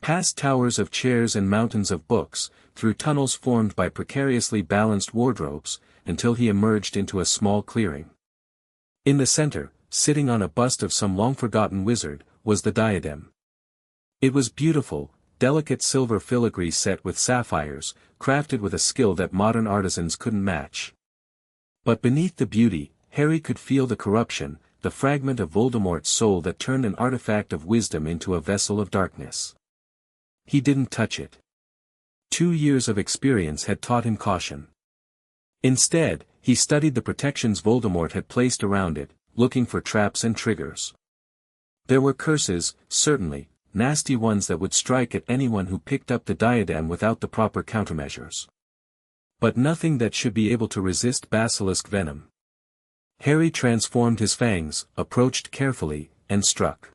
[SPEAKER 2] Past towers of chairs and mountains of books, through tunnels formed by precariously balanced wardrobes, until he emerged into a small clearing. In the center, sitting on a bust of some long-forgotten wizard, was the diadem. It was beautiful, delicate silver filigree set with sapphires, crafted with a skill that modern artisans couldn't match. But beneath the beauty, Harry could feel the corruption, the fragment of Voldemort's soul that turned an artifact of wisdom into a vessel of darkness. He didn't touch it. 2 years of experience had taught him caution. Instead, he studied the protections Voldemort had placed around it, looking for traps and triggers. There were curses, certainly, nasty ones that would strike at anyone who picked up the diadem without the proper countermeasures. But nothing that should be able to resist basilisk venom. Harry transformed his fangs, approached carefully, and struck.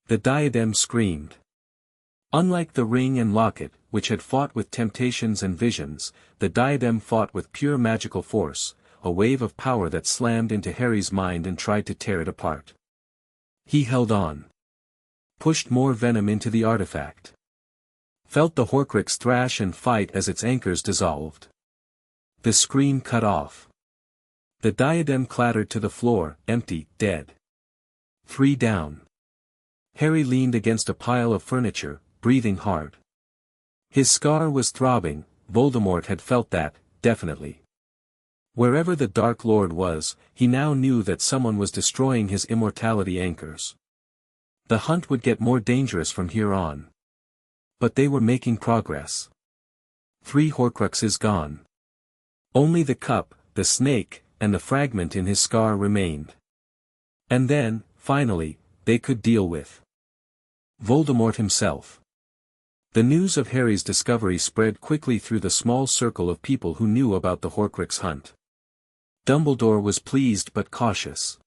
[SPEAKER 2] The diadem screamed. Unlike the ring and locket, which had fought with temptations and visions, the diadem fought with pure magical force, a wave of power that slammed into Harry's mind and tried to tear it apart. He held on. Pushed more venom into the artifact. Felt the Horcrux thrash and fight as its anchors dissolved. The scream cut off. The diadem clattered to the floor, empty, dead. 3 down. Harry leaned against a pile of furniture, breathing hard. His scar was throbbing. Voldemort had felt that, definitely. Wherever the Dark Lord was, he now knew that someone was destroying his immortality anchors. The hunt would get more dangerous from here on. But they were making progress. 3 Horcruxes gone. Only the cup, the snake, and the fragment in his scar remained. And then, finally, they could deal with Voldemort himself. The news of Harry's discovery spread quickly through the small circle of people who knew about the Horcrux hunt. Dumbledore was pleased but cautious.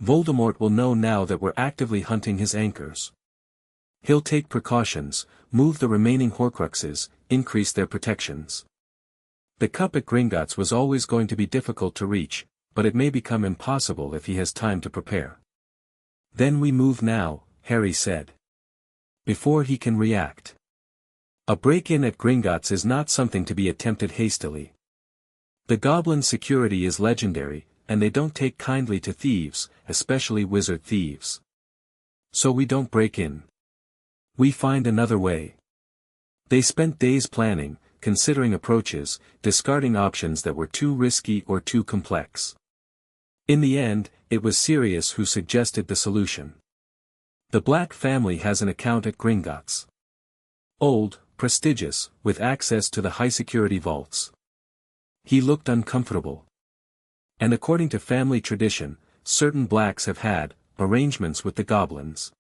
[SPEAKER 2] Voldemort will know now that we're actively hunting his anchors. He'll take precautions, move the remaining Horcruxes, increase their protections. The cup at Gringotts was always going to be difficult to reach, but it may become impossible if he has time to prepare. Then we move now, Harry said. Before he can react. A break-in at Gringotts is not something to be attempted hastily. The goblin security is legendary, and they don't take kindly to thieves, especially wizard thieves. So we don't break in. We find another way. They spent days planning, considering approaches, discarding options that were too risky or too complex. In the end, it was Sirius who suggested the solution. The Black family has an account at Gringotts. Old, prestigious, with access to the high-security vaults. He looked uncomfortable. And according to family tradition, certain Blacks have had arrangements with the goblins.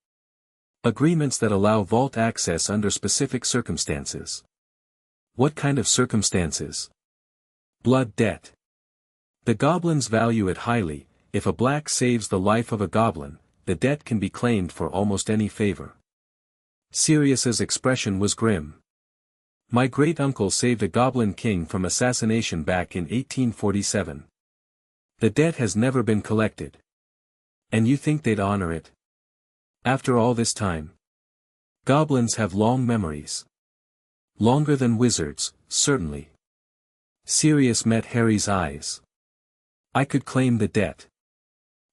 [SPEAKER 2] Agreements that allow vault access under specific circumstances. What kind of circumstances? Blood debt. The goblins value it highly. If a Black saves the life of a goblin, the debt can be claimed for almost any favor. Sirius's expression was grim. My great-uncle saved a goblin king from assassination back in 1847. The debt has never been collected. And you think they'd honor it? After all this time? Goblins have long memories. Longer than wizards, certainly. Sirius met Harry's eyes. I could claim the debt.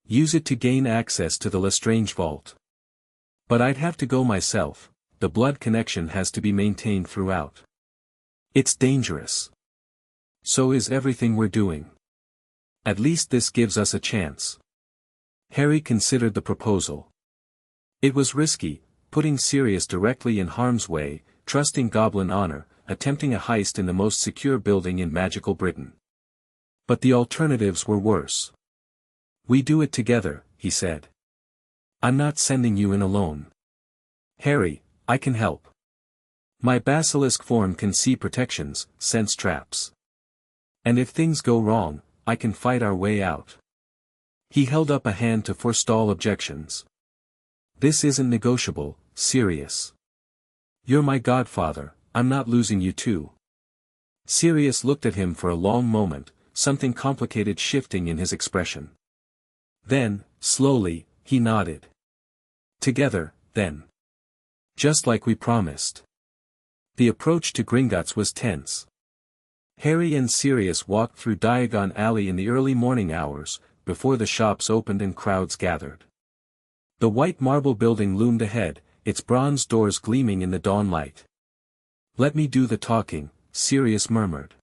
[SPEAKER 2] Use it to gain access to the Lestrange vault. But I'd have to go myself, the blood connection has to be maintained throughout. It's dangerous. So is everything we're doing. At least this gives us a chance. Harry considered the proposal. It was risky, putting Sirius directly in harm's way, trusting goblin honor, attempting a heist in the most secure building in magical Britain. But the alternatives were worse. We do it together, he said. I'm not sending you in alone. Harry, I can help. My basilisk form can see protections, sense traps. And if things go wrong, I can fight our way out. He held up a hand to forestall objections. This isn't negotiable, Sirius. You're my godfather, I'm not losing you too. Sirius looked at him for a long moment, something complicated shifting in his expression. Then, slowly, he nodded. Together, then. Just like we promised. The approach to Gringotts was tense. Harry and Sirius walked through Diagon Alley in the early morning hours, before the shops opened and crowds gathered. The white marble building loomed ahead, its bronze doors gleaming in the dawn light. Let me do the talking, Sirius murmured.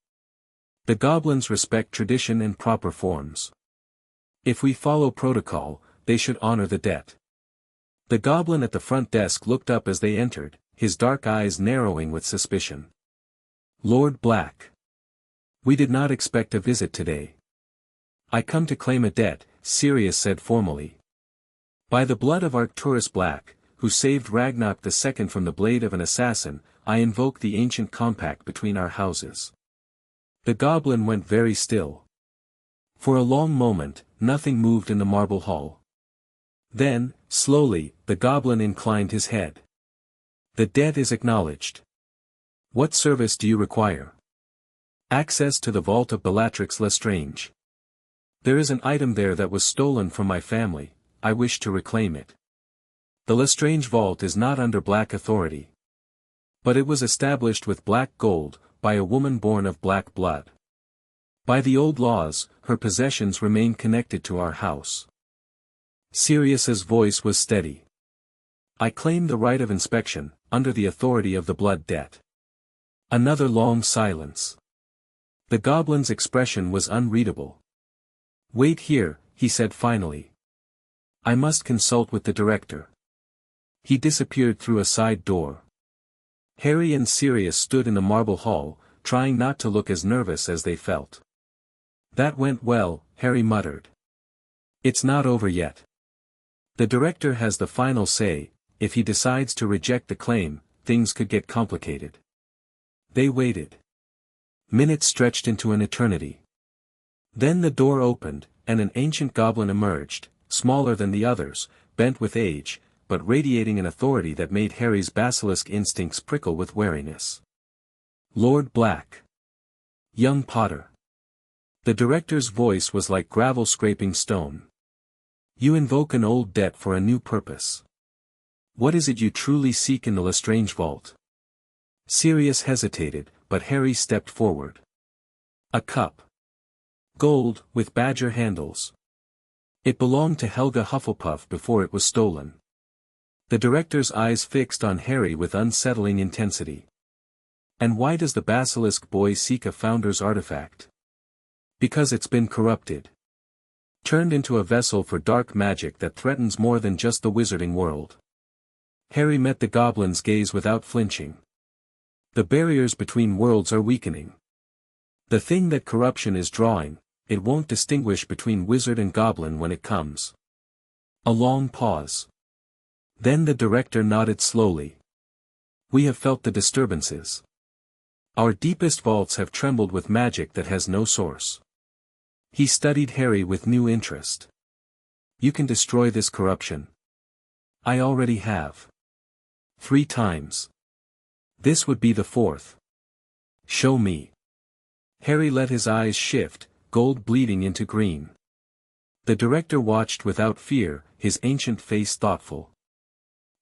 [SPEAKER 2] The goblins respect tradition and proper forms. If we follow protocol, they should honor the debt. The goblin at the front desk looked up as they entered, his dark eyes narrowing with suspicion. Lord Black. We did not expect a visit today. I come to claim a debt, Sirius said formally. By the blood of Arcturus Black, who saved Ragnarok II from the blade of an assassin, I invoke the ancient compact between our houses. The goblin went very still. For a long moment, nothing moved in the marble hall. Then, slowly, the goblin inclined his head. The debt is acknowledged. What service do you require? Access to the vault of Bellatrix Lestrange. There is an item there that was stolen from my family, I wish to reclaim it. The Lestrange vault is not under black authority. But it was established with black gold, by a woman born of black blood. By the old laws, her possessions remain connected to our house. Sirius's voice was steady. I claim the right of inspection, under the authority of the blood debt. Another long silence. The goblin's expression was unreadable. Wait here, he said finally. I must consult with the director. He disappeared through a side door. Harry and Sirius stood in the marble hall, trying not to look as nervous as they felt. That went well, Harry muttered. It's not over yet. The director has the final say. If he decides to reject the claim, things could get complicated. They waited. Minutes stretched into an eternity. Then the door opened, and an ancient goblin emerged, smaller than the others, bent with age, but radiating an authority that made Harry's basilisk instincts prickle with wariness. Lord Black. Young Potter. The director's voice was like gravel scraping stone. You invoke an old debt for a new purpose. What is it you truly seek in the Lestrange vault? Sirius hesitated, but Harry stepped forward. A cup. Gold, with badger handles. It belonged to Helga Hufflepuff before it was stolen. The director's eyes fixed on Harry with unsettling intensity. And why does the basilisk boy seek a founder's artifact? Because it's been corrupted. Turned into a vessel for dark magic that threatens more than just the wizarding world. Harry met the goblin's gaze without flinching. The barriers between worlds are weakening. The thing that corruption is drawing, it won't distinguish between wizard and goblin when it comes. A long pause. Then the director nodded slowly. We have felt the disturbances. Our deepest vaults have trembled with magic that has no source. He studied Harry with new interest. You can destroy this corruption, I already have. 3 times. This would be the 4th. Show me. Harry let his eyes shift, gold bleeding into green. The director watched without fear, his ancient face thoughtful.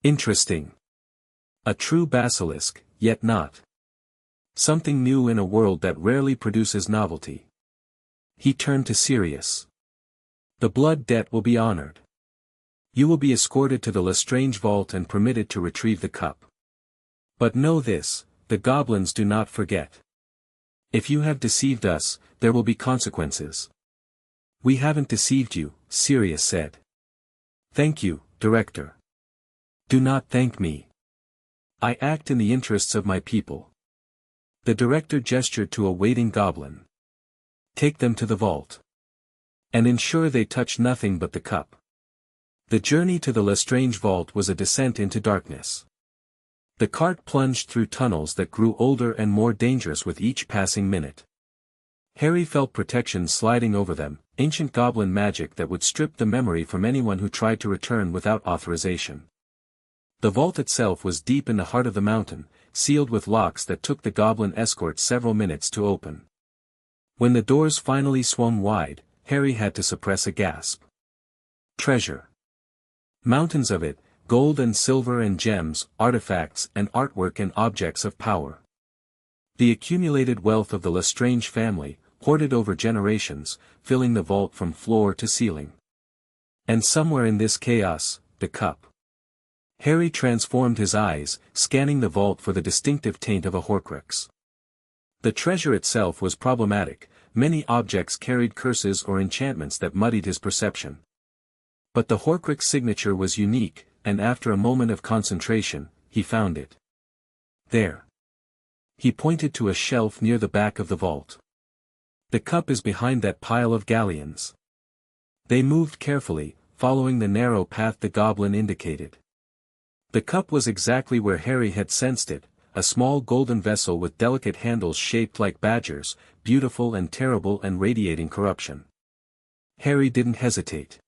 [SPEAKER 2] Interesting. A true basilisk, yet not. Something new in a world that rarely produces novelty. He turned to Sirius. The blood debt will be honored. You will be escorted to the Lestrange vault and permitted to retrieve the cup. But know this, the goblins do not forget. If you have deceived us, there will be consequences. We haven't deceived you, Sirius said. Thank you, Director. Do not thank me. I act in the interests of my people. The director gestured to a waiting goblin. Take them to the vault. And ensure they touch nothing but the cup. The journey to the Lestrange vault was a descent into darkness. The cart plunged through tunnels that grew older and more dangerous with each passing minute. Harry felt protection sliding over them, ancient goblin magic that would strip the memory from anyone who tried to return without authorization. The vault itself was deep in the heart of the mountain, sealed with locks that took the goblin escort several minutes to open. When the doors finally swung wide, Harry had to suppress a gasp. Treasure. Mountains of it, gold and silver and gems, artifacts and artwork and objects of power. The accumulated wealth of the Lestrange family, hoarded over generations, filling the vault from floor to ceiling. And somewhere in this chaos, the cup. Harry transformed his eyes, scanning the vault for the distinctive taint of a Horcrux. The treasure itself was problematic, many objects carried curses or enchantments that muddied his perception. But the Horcrux signature was unique, and after a moment of concentration, he found it. There. He pointed to a shelf near the back of the vault. The cup is behind that pile of galleons. They moved carefully, following the narrow path the goblin indicated. The cup was exactly where Harry had sensed it, a small golden vessel with delicate handles shaped like badgers, beautiful and terrible and radiating corruption. Harry didn't hesitate.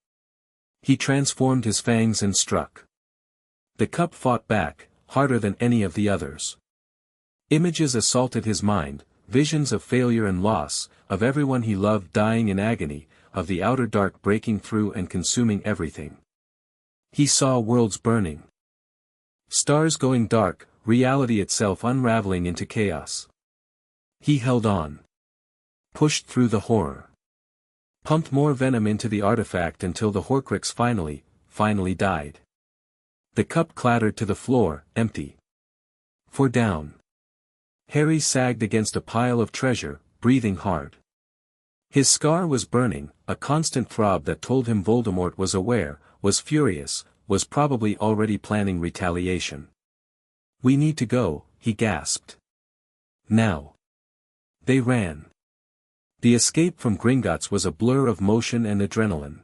[SPEAKER 2] He transformed his fangs and struck. The cup fought back, harder than any of the others. Images assaulted his mind, visions of failure and loss, of everyone he loved dying in agony, of the outer dark breaking through and consuming everything. He saw worlds burning. Stars going dark, reality itself unraveling into chaos. He held on. Pushed through the horror. Pumped more venom into the artifact until the Horcrux finally died. The cup clattered to the floor, empty. For down. Harry sagged against a pile of treasure, breathing hard. His scar was burning, a constant throb that told him Voldemort was aware, was furious, was probably already planning retaliation. We need to go, he gasped. Now. They ran. The escape from Gringotts was a blur of motion and adrenaline.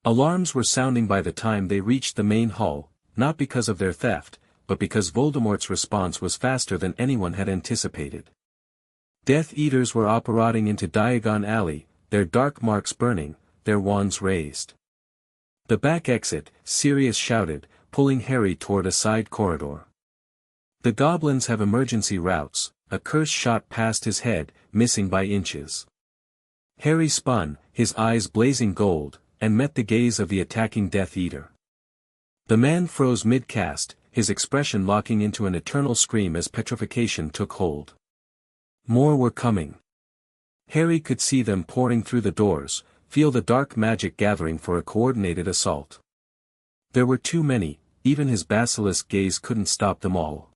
[SPEAKER 2] Alarms were sounding by the time they reached the main hall, not because of their theft, but because Voldemort's response was faster than anyone had anticipated. Death Eaters were operating into Diagon Alley, their dark marks burning, their wands raised. The back exit, Sirius shouted, pulling Harry toward a side corridor. The goblins have emergency routes, a curse shot past his head, missing by inches. Harry spun, his eyes blazing gold, and met the gaze of the attacking Death Eater. The man froze mid-cast, his expression locking into an eternal scream as petrification took hold. More were coming. Harry could see them pouring through the doors, feel the dark magic gathering for a coordinated assault. There were too many, even his basilisk gaze couldn't stop them all.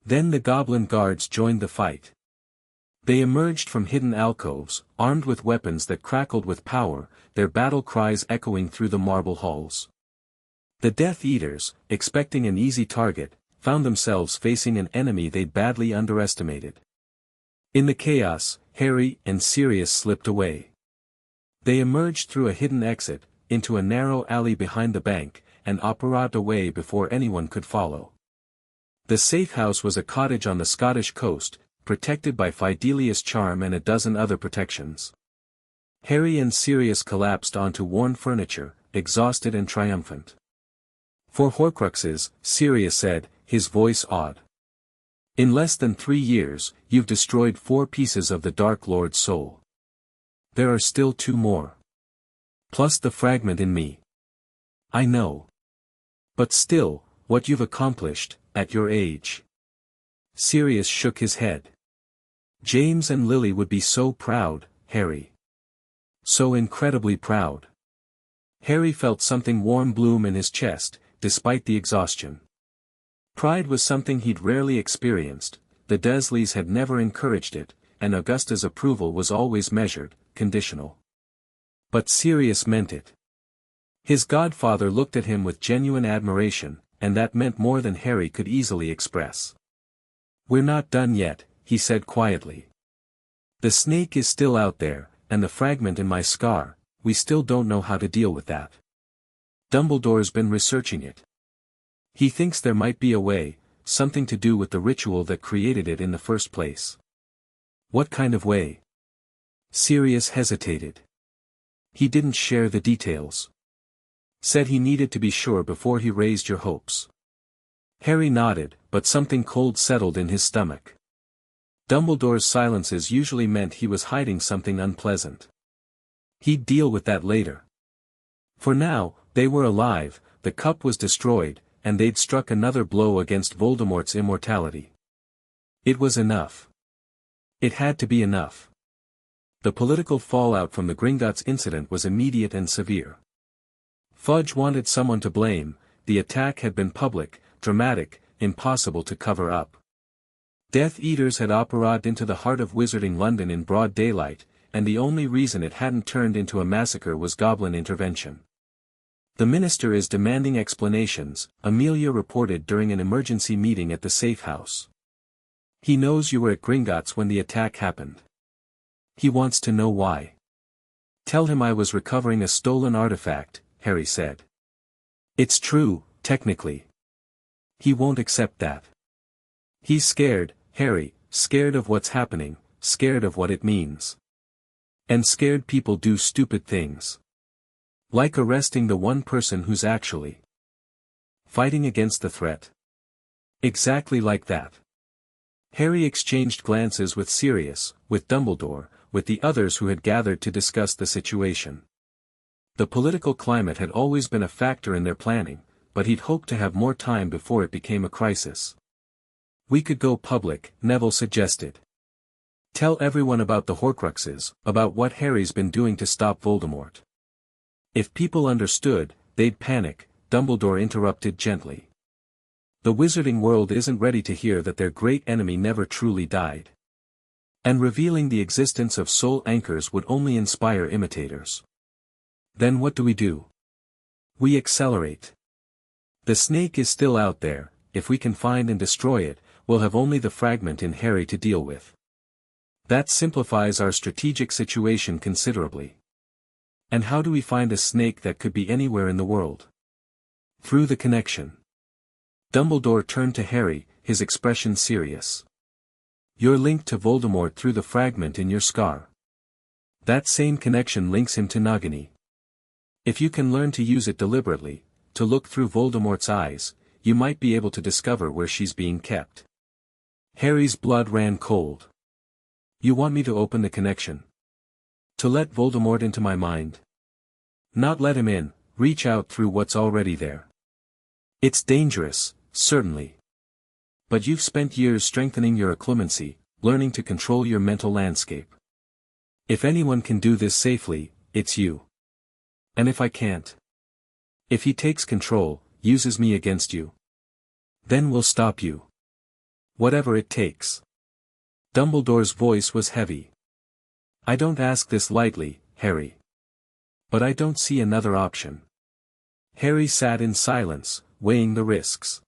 [SPEAKER 2] Then the goblin guards joined the fight. They emerged from hidden alcoves, armed with weapons that crackled with power, their battle cries echoing through the marble halls. The Death Eaters, expecting an easy target, found themselves facing an enemy they'd badly underestimated. In the chaos, Harry and Sirius slipped away. They emerged through a hidden exit, into a narrow alley behind the bank, and operated away before anyone could follow. The safe house was a cottage on the Scottish coast, protected by Fidelius' charm and a dozen other protections. Harry and Sirius collapsed onto worn furniture, exhausted and triumphant. 4 Horcruxes, Sirius said, his voice awed. In less than 3 years, you've destroyed 4 pieces of the Dark Lord's soul. There are still 2 more. Plus the fragment in me. I know. But still, what you've accomplished, at your age. Sirius shook his head. James and Lily would be so proud, Harry. So incredibly proud. Harry felt something warm bloom in his chest, despite the exhaustion. Pride was something he'd rarely experienced, the Dursleys had never encouraged it, and Augusta's approval was always measured, conditional. But Sirius meant it. His godfather looked at him with genuine admiration, and that meant more than Harry could easily express. We're not done yet, he said quietly. The snake is still out there, and the fragment in my scar, we still don't know how to deal with that. Dumbledore's been researching it. He thinks there might be a way, something to do with the ritual that created it in the first place. What kind of way? Sirius hesitated. He didn't share the details. Said he needed to be sure before he raised your hopes. Harry nodded, but something cold settled in his stomach. Dumbledore's silences usually meant he was hiding something unpleasant. He'd deal with that later. For now, they were alive, the cup was destroyed, and they'd struck another blow against Voldemort's immortality. It was enough. It had to be enough. The political fallout from the Gringotts incident was immediate and severe. Fudge wanted someone to blame, the attack had been public, dramatic, impossible to cover up. Death Eaters had operated into the heart of Wizarding London in broad daylight, and the only reason it hadn't turned into a massacre was Goblin intervention. The Minister is demanding explanations, Amelia reported during an emergency meeting at the safe house. He knows you were at Gringotts when the attack happened. He wants to know why. Tell him I was recovering a stolen artifact, Harry said. It's true, technically. He won't accept that. He's scared, Harry, scared of what's happening, scared of what it means. And scared people do stupid things. Like arresting the one person who's actually fighting against the threat. Exactly like that. Harry exchanged glances with Sirius, with Dumbledore, with the others who had gathered to discuss the situation. The political climate had always been a factor in their planning, but he'd hoped to have more time before it became a crisis. We could go public, Neville suggested. Tell everyone about the Horcruxes, about what Harry's been doing to stop Voldemort. If people understood, they'd panic, Dumbledore interrupted gently. The wizarding world isn't ready to hear that their great enemy never truly died. And revealing the existence of soul anchors would only inspire imitators. Then what do? We accelerate. The snake is still out there, if we can find and destroy it, we'll have only the fragment in Harry to deal with. That simplifies our strategic situation considerably. And how do we find a snake that could be anywhere in the world? Through the connection. Dumbledore turned to Harry, his expression serious. You're linked to Voldemort through the fragment in your scar. That same connection links him to Nagini. If you can learn to use it deliberately, to look through Voldemort's eyes, you might be able to discover where she's being kept. Harry's blood ran cold. You want me to open the connection? To let Voldemort into my mind? Not let him in, reach out through what's already there. It's dangerous, certainly. But you've spent years strengthening your occlumency, learning to control your mental landscape. If anyone can do this safely, it's you. And if I can't? If he takes control, uses me against you? Then we'll stop you. Whatever it takes. Dumbledore's voice was heavy. I don't ask this lightly, Harry. But I don't see another option. Harry sat in silence, weighing the risks.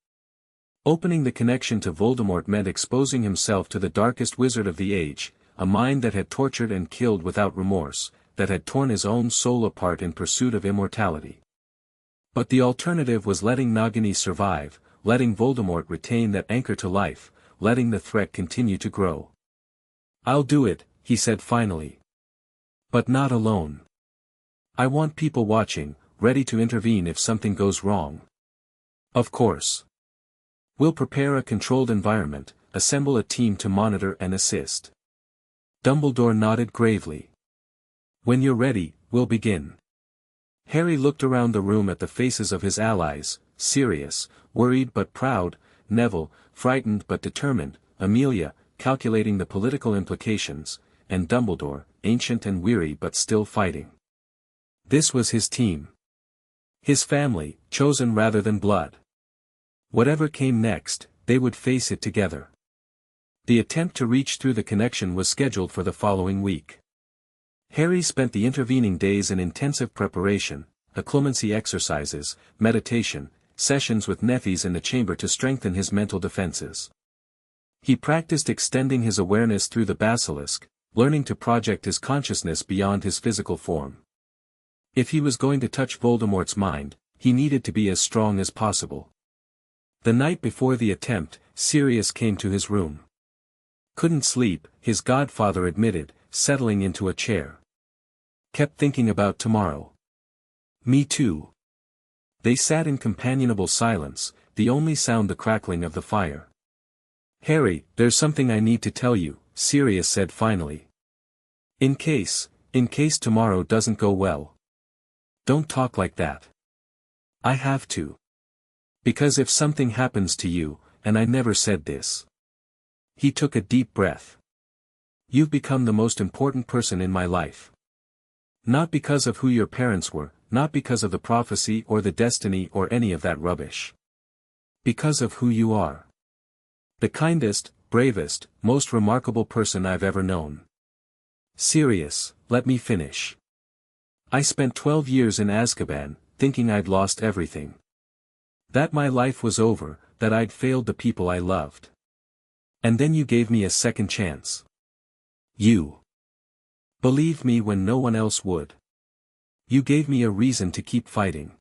[SPEAKER 2] Opening the connection to Voldemort meant exposing himself to the darkest wizard of the age, a mind that had tortured and killed without remorse, that had torn his own soul apart in pursuit of immortality. But the alternative was letting Nagini survive, letting Voldemort retain that anchor to life, letting the threat continue to grow. I'll do it, he said finally. But not alone. I want people watching, ready to intervene if something goes wrong. Of course. We'll prepare a controlled environment, assemble a team to monitor and assist. Dumbledore nodded gravely. When you're ready, we'll begin. Harry looked around the room at the faces of his allies, Sirius, worried but proud, Neville, frightened but determined, Amelia, calculating the political implications, and Dumbledore, ancient and weary but still fighting. This was his team. His family, chosen rather than blood. Whatever came next, they would face it together. The attempt to reach through the connection was scheduled for the following week. Harry spent the intervening days in intensive preparation, occlumency exercises, meditation, sessions with nephews in the chamber to strengthen his mental defenses. He practiced extending his awareness through the basilisk, learning to project his consciousness beyond his physical form. If he was going to touch Voldemort's mind, he needed to be as strong as possible. The night before the attempt, Sirius came to his room. Couldn't sleep, his godfather admitted, settling into a chair. Kept thinking about tomorrow. Me too. They sat in companionable silence, the only sound the crackling of the fire. Harry, there's something I need to tell you, Sirius said finally. In case tomorrow doesn't go well. Don't talk like that. I have to. Because if something happens to you, and I never said this. He took a deep breath. You've become the most important person in my life. Not because of who your parents were, not because of the prophecy or the destiny or any of that rubbish. Because of who you are. The kindest, bravest, most remarkable person I've ever known. Sirius, let me finish. I spent 12 years in Azkaban, thinking I'd lost everything. That my life was over, that I'd failed the people I loved. And then you gave me a second chance. You believed me when no one else would. You gave me a reason to keep fighting.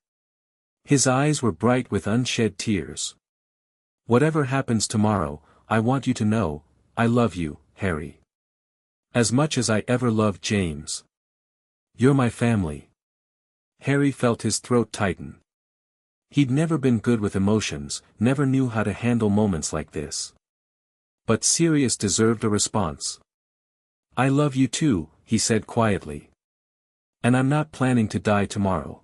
[SPEAKER 2] His eyes were bright with unshed tears. Whatever happens tomorrow, I want you to know, I love you, Harry. As much as I ever loved James. You're my family. Harry felt his throat tighten. He'd never been good with emotions, never knew how to handle moments like this. But Sirius deserved a response. I love you too, he said quietly. And I'm not planning to die tomorrow.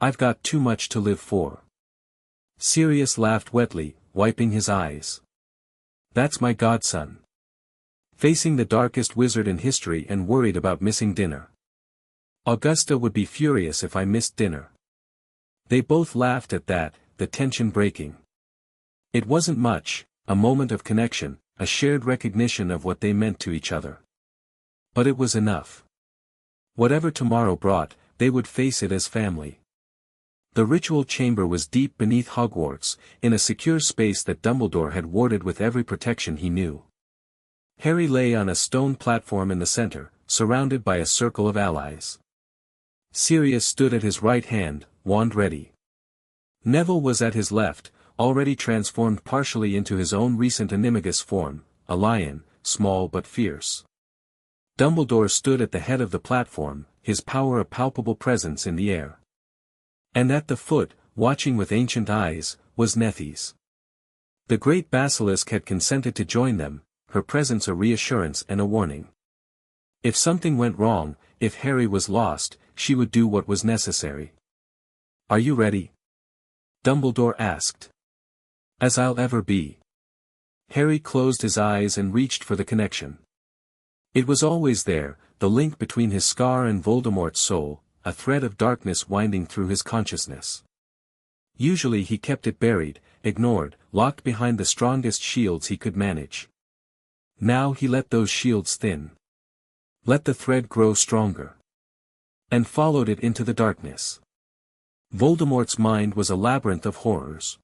[SPEAKER 2] I've got too much to live for. Sirius laughed wetly, wiping his eyes. That's my godson. Facing the darkest wizard in history and worried about missing dinner. Augusta would be furious if I missed dinner. They both laughed at that, the tension breaking. It wasn't much, a moment of connection, a shared recognition of what they meant to each other. But it was enough. Whatever tomorrow brought, they would face it as family. The ritual chamber was deep beneath Hogwarts, in a secure space that Dumbledore had warded with every protection he knew. Harry lay on a stone platform in the center, surrounded by a circle of allies. Sirius stood at his right hand, wand ready. Neville was at his left, already transformed partially into his own recent animagus form, a lion, small but fierce. Dumbledore stood at the head of the platform, his power a palpable presence in the air. And at the foot, watching with ancient eyes, was Nethys. The great Basilisk had consented to join them, her presence a reassurance and a warning. If something went wrong, if Harry was lost, she would do what was necessary. Are you ready? Dumbledore asked. As I'll ever be. Harry closed his eyes and reached for the connection. It was always there, the link between his scar and Voldemort's soul, a thread of darkness winding through his consciousness. Usually he kept it buried, ignored, locked behind the strongest shields he could manage. Now he let those shields thin. Let the thread grow stronger. And followed it into the darkness. Voldemort's mind was a labyrinth of horrors.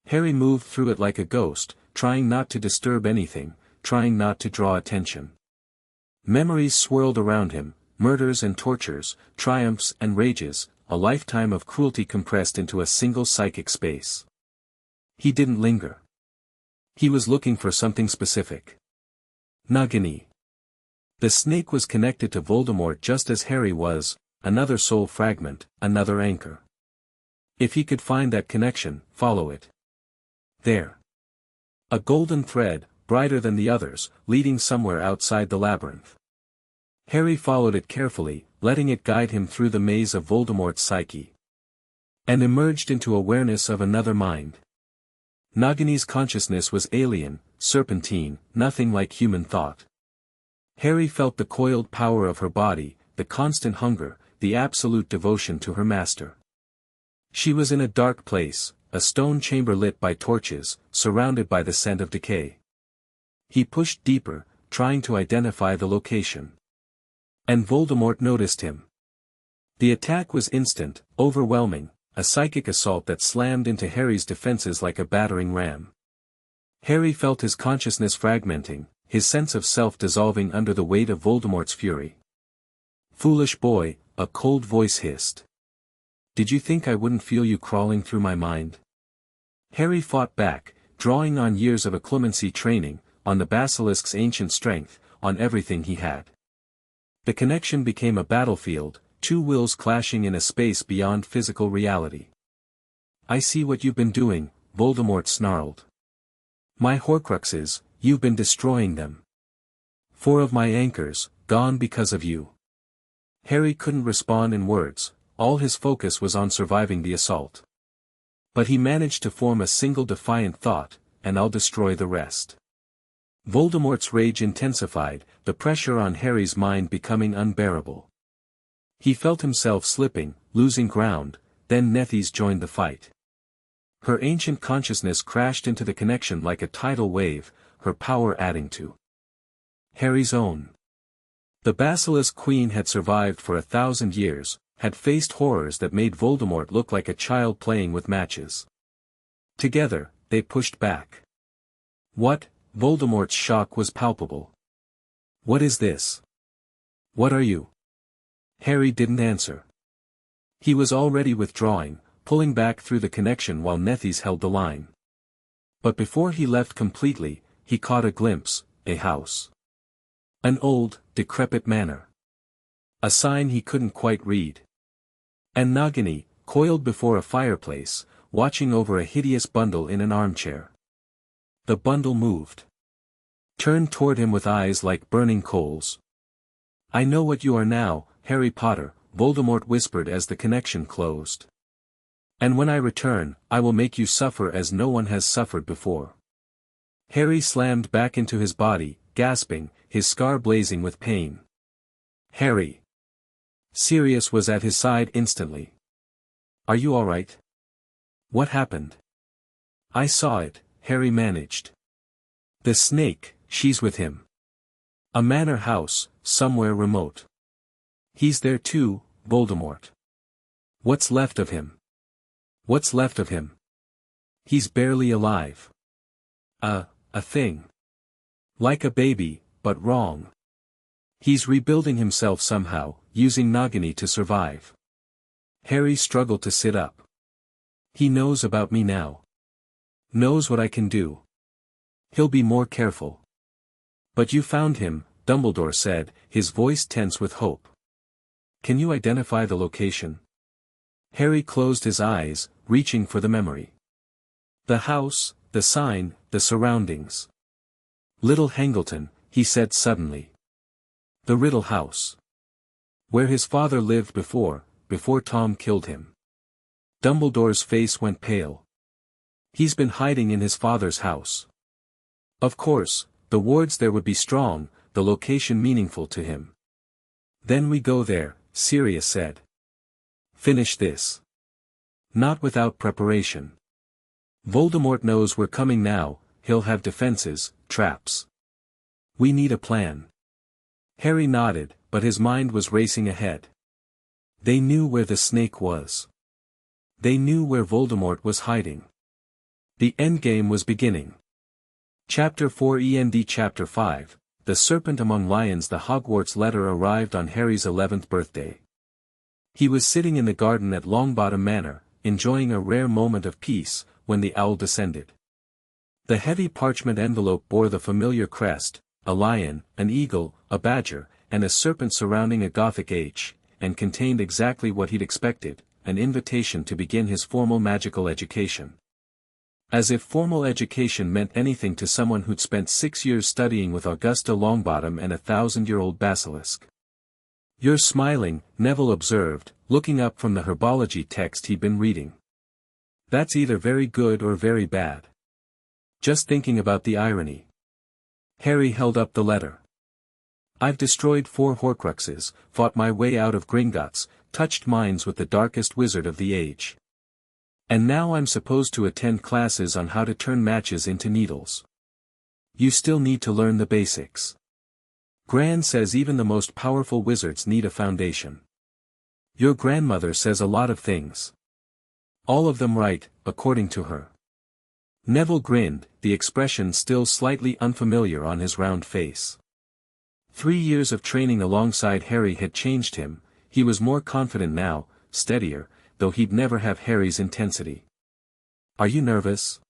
[SPEAKER 2] Harry moved through it like a ghost, trying not to disturb anything, trying not to draw attention. Memories swirled around him, murders and tortures, triumphs and rages, a lifetime of cruelty compressed into a single psychic space. He didn't linger. He was looking for something specific. Nagini. The snake was connected to Voldemort just as Harry was, another soul fragment, another anchor. If he could find that connection, follow it. There. A golden thread, brighter than the others, leading somewhere outside the labyrinth. Harry followed it carefully, letting it guide him through the maze of Voldemort's psyche. And emerged into awareness of another mind. Nagini's consciousness was alien, serpentine, nothing like human thought. Harry felt the coiled power of her body, the constant hunger, the absolute devotion to her master. She was in a dark place, a stone chamber lit by torches, surrounded by the scent of decay. He pushed deeper, trying to identify the location. And Voldemort noticed him. The attack was instant, overwhelming, a psychic assault that slammed into Harry's defenses like a battering ram. Harry felt his consciousness fragmenting, his sense of self dissolving under the weight of Voldemort's fury. "Foolish boy," a cold voice hissed. "Did you think I wouldn't feel you crawling through my mind?" Harry fought back, drawing on years of occlumency training, on the Basilisk's ancient strength, on everything he had. The connection became a battlefield, two wills clashing in a space beyond physical reality. "I see what you've been doing," Voldemort snarled. "My Horcruxes, you've been destroying them. 4 of my anchors, gone because of you." Harry couldn't respond in words, all his focus was on surviving the assault. But he managed to form a single defiant thought, "and I'll destroy the rest." Voldemort's rage intensified, the pressure on Harry's mind becoming unbearable. He felt himself slipping, losing ground, then Nethys joined the fight. Her ancient consciousness crashed into the connection like a tidal wave, her power adding to Harry's own. The Basilisk Queen had survived for 1,000 years, had faced horrors that made Voldemort look like a child playing with matches. Together, they pushed back. "What?" Voldemort's shock was palpable. "What is this? What are you?" Harry didn't answer. He was already withdrawing, pulling back through the connection while Nethys held the line. But before he left completely, he caught a glimpse, a house. An old, decrepit manor. A sign he couldn't quite read. And Nagini, coiled before a fireplace, watching over a hideous bundle in an armchair. The bundle moved. Turned toward him with eyes like burning coals. "I know what you are now, Harry Potter," Voldemort whispered as the connection closed. "And when I return, I will make you suffer as no one has suffered before." Harry slammed back into his body, gasping, his scar blazing with pain. "Harry!" Sirius was at his side instantly. "Are you all right? What happened?" "I saw it," Harry managed. "The snake, she's with him. A manor house, somewhere remote. He's there too, Voldemort. What's left of him? What's left of him? He's barely alive. A thing. Like a baby, but wrong. He's rebuilding himself somehow, using Nagini to survive." Harry struggled to sit up. "He knows about me now. Knows what I can do. He'll be more careful." "But you found him," Dumbledore said, his voice tense with hope. "Can you identify the location?" Harry closed his eyes, reaching for the memory. The house, the sign, the surroundings. "Little Hangleton," he said suddenly. "The Riddle House. Where his father lived before Tom killed him." Dumbledore's face went pale. "He's been hiding in his father's house." Of course, the wards there would be strong, the location meaningful to him. "Then we go there," Sirius said. "Finish this." "Not without preparation. Voldemort knows we're coming now, he'll have defenses, traps. We need a plan." Harry nodded, but his mind was racing ahead. They knew where the snake was. They knew where Voldemort was hiding. The endgame was beginning. Chapter 4 END Chapter 5, The Serpent Among Lions. The Hogwarts letter arrived on Harry's 11th birthday. He was sitting in the garden at Longbottom Manor, enjoying a rare moment of peace, when the owl descended. The heavy parchment envelope bore the familiar crest, a lion, an eagle, a badger, and a serpent surrounding a Gothic H, and contained exactly what he'd expected, an invitation to begin his formal magical education. As if formal education meant anything to someone who'd spent 6 years studying with Augusta Longbottom and a 1,000-year-old basilisk. "You're smiling," Neville observed, looking up from the herbology text he'd been reading. "That's either very good or very bad. Just thinking about the irony." Harry held up the letter. "I've destroyed 4 Horcruxes, fought my way out of Gringotts, touched minds with the darkest wizard of the age. And now I'm supposed to attend classes on how to turn matches into needles. You still need to learn the basics. Gran says even the most powerful wizards need a foundation. Your grandmother says a lot of things. All of them right, according to her." Neville grinned, the expression still slightly unfamiliar on his round face. 3 years of training alongside Harry had changed him. He was more confident now, steadier, though he'd never have Harry's intensity. "Are you nervous?"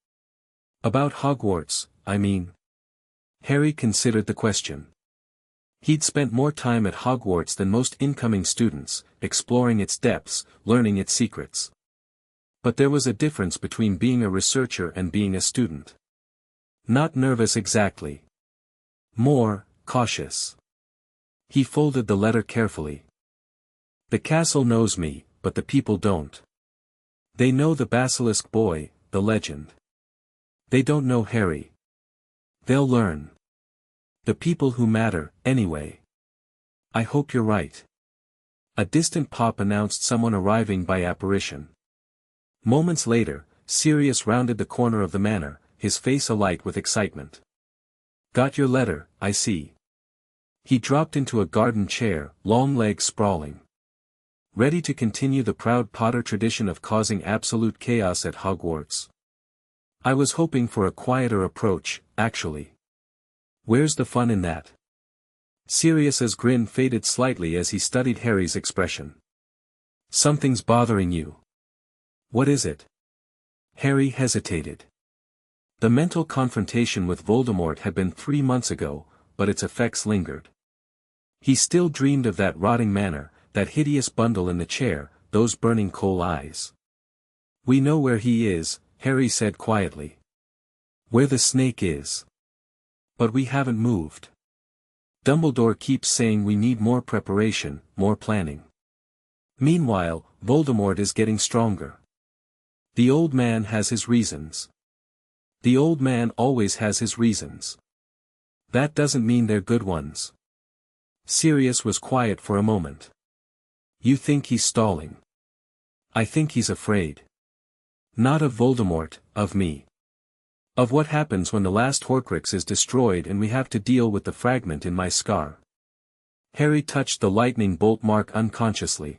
[SPEAKER 2] "About Hogwarts, I mean." Harry considered the question. He'd spent more time at Hogwarts than most incoming students, exploring its depths, learning its secrets. But there was a difference between being a researcher and being a student. Not nervous exactly. More cautious. He folded the letter carefully. "The castle knows me, but the people don't. They know the Basilisk boy, the legend. They don't know Harry. They'll learn. The people who matter, anyway. I hope you're right." A distant pop announced someone arriving by apparition. Moments later, Sirius rounded the corner of the manor, his face alight with excitement. "Got your letter, I see." He dropped into a garden chair, long legs sprawling. "Ready to continue the proud Potter tradition of causing absolute chaos at Hogwarts?" "I was hoping for a quieter approach, actually." "Where's the fun in that?" Sirius's grin faded slightly as he studied Harry's expression. "Something's bothering you." "What is it?" Harry hesitated. The mental confrontation with Voldemort had been 3 months ago, but its effects lingered. He still dreamed of that rotting manor, that hideous bundle in the chair, those burning coal eyes. "We know where he is," Harry said quietly. "Where the snake is. But we haven't moved. Dumbledore keeps saying we need more preparation, more planning. Meanwhile, Voldemort is getting stronger. The old man has his reasons. The old man always has his reasons. That doesn't mean they're good ones." Sirius was quiet for a moment. "You think he's stalling?" "I think he's afraid. Not of Voldemort, of me. Of what happens when the last Horcrux is destroyed and we have to deal with the fragment in my scar." Harry touched the lightning bolt mark unconsciously.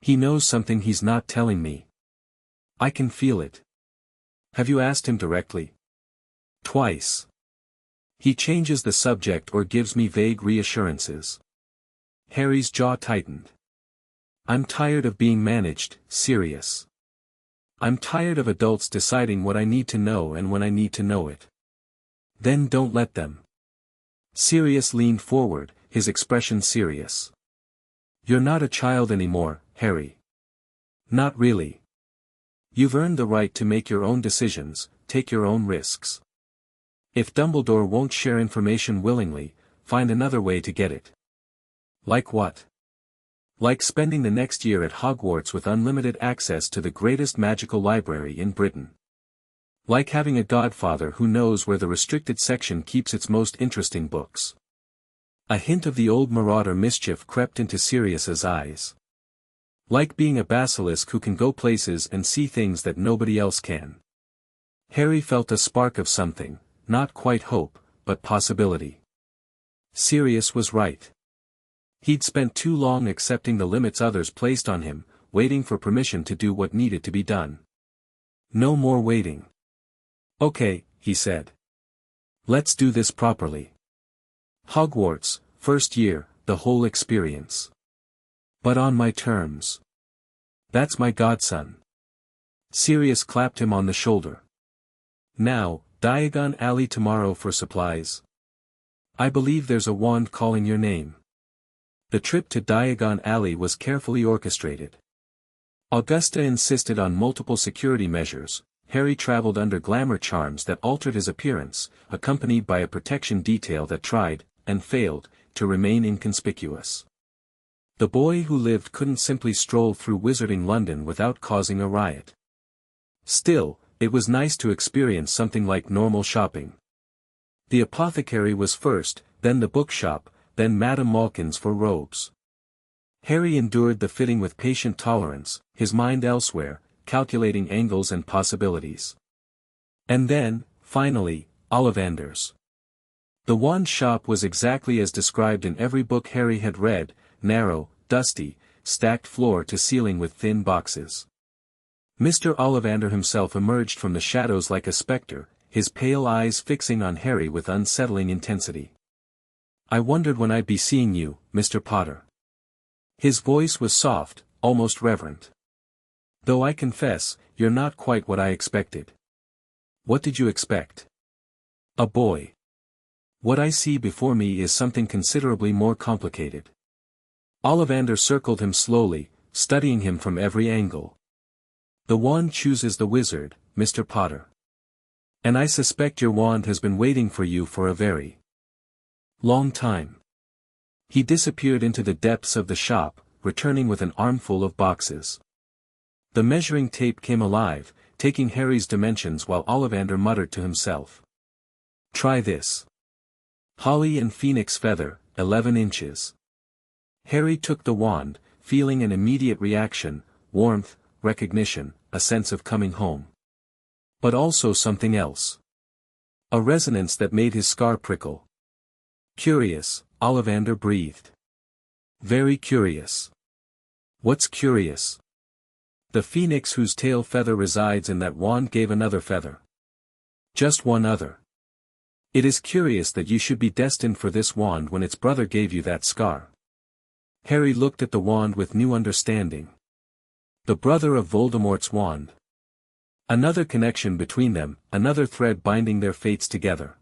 [SPEAKER 2] "He knows something he's not telling me. I can feel it." "Have you asked him directly?" "Twice. He changes the subject or gives me vague reassurances." Harry's jaw tightened. "I'm tired of being managed, Sirius. I'm tired of adults deciding what I need to know and when I need to know it." "Then don't let them." Sirius leaned forward, his expression serious. "You're not a child anymore, Harry. Not really. You've earned the right to make your own decisions, take your own risks. If Dumbledore won't share information willingly, find another way to get it." "Like what?" "Like spending the next year at Hogwarts with unlimited access to the greatest magical library in Britain. Like having a godfather who knows where the restricted section keeps its most interesting books." A hint of the old marauder mischief crept into Sirius's eyes. "Like being a basilisk who can go places and see things that nobody else can." Harry felt a spark of something, not quite hope, but possibility. Sirius was right. He'd spent too long accepting the limits others placed on him, waiting for permission to do what needed to be done. No more waiting. "Okay," he said. "Let's do this properly. Hogwarts, first year, the whole experience. But on my terms. That's my godson." Sirius clapped him on the shoulder. "Now, Diagon Alley tomorrow for supplies. I believe there's a wand calling your name." The trip to Diagon Alley was carefully orchestrated. Augusta insisted on multiple security measures. Harry traveled under glamour charms that altered his appearance, accompanied by a protection detail that tried, and failed, to remain inconspicuous. The boy who lived couldn't simply stroll through Wizarding London without causing a riot. Still, it was nice to experience something like normal shopping. The apothecary was first, then the bookshop, then Madame Malkin's for robes. Harry endured the fitting with patient tolerance, his mind elsewhere, calculating angles and possibilities. And then, finally, Ollivander's. The wand shop was exactly as described in every book Harry had read, narrow, dusty, stacked floor to ceiling with thin boxes. Mr. Ollivander himself emerged from the shadows like a spectre, his pale eyes fixing on Harry with unsettling intensity. "I wondered when I'd be seeing you, Mr. Potter." His voice was soft, almost reverent. "Though I confess, you're not quite what I expected." "What did you expect?" "A boy. What I see before me is something considerably more complicated." Ollivander circled him slowly, studying him from every angle. "The wand chooses the wizard, Mr. Potter. And I suspect your wand has been waiting for you for a very long time." He disappeared into the depths of the shop, returning with an armful of boxes. The measuring tape came alive, taking Harry's dimensions while Ollivander muttered to himself. "Try this. Holly and phoenix feather, 11 inches. Harry took the wand, feeling an immediate reaction, warmth, recognition, a sense of coming home. But also something else. A resonance that made his scar prickle. "Curious," Ollivander breathed. "Very curious." "What's curious?" "The phoenix whose tail feather resides in that wand gave another feather. Just one other. It is curious that you should be destined for this wand when its brother gave you that scar." Harry looked at the wand with new understanding. The brother of Voldemort's wand. Another connection between them, another thread binding their fates together.